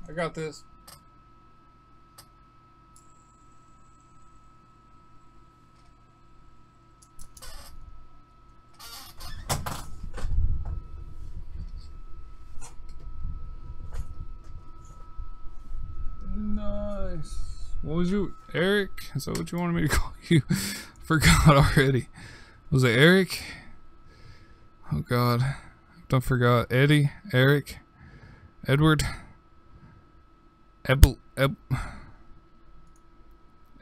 I got this. Nice. What was you, Eric? Is that what you wanted me to call you? Forgot already. Was it Eric? Oh God, I forgot. Eddie, Eric, Edward, Ebedi,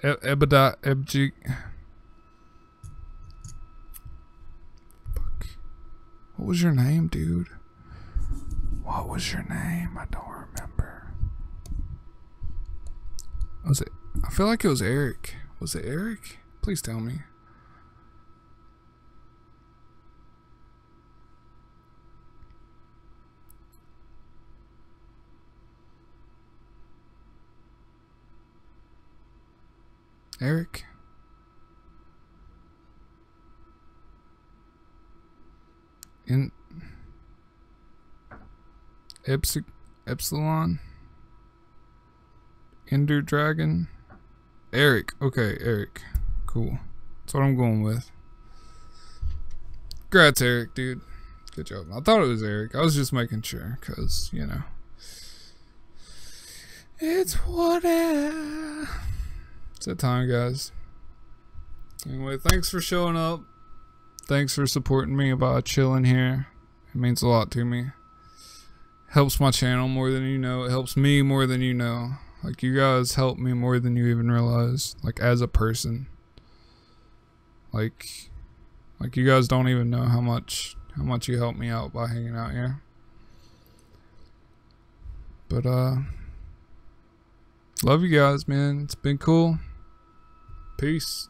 Ebji. Fuck. What was your name, dude? What was your name? I don't remember. Was it? I feel like it was Eric. Was it Eric? Please tell me. Eric? In Epsilon? Ender Dragon? Eric. Okay, Eric. Cool. That's what I'm going with. Congrats, Eric, dude. Good job. I thought it was Eric. I was just making sure, because, you know. It's whatever. It's that time, guys. Anyway, thanks for showing up. Thanks for supporting me by chilling here. It means a lot to me. Helps my channel more than you know. It helps me more than you know. Like, you guys help me more than you even realize. Like, as a person. Like you guys don't even know how much you help me out by hanging out here. But, love you guys, man. It's been cool. Peace.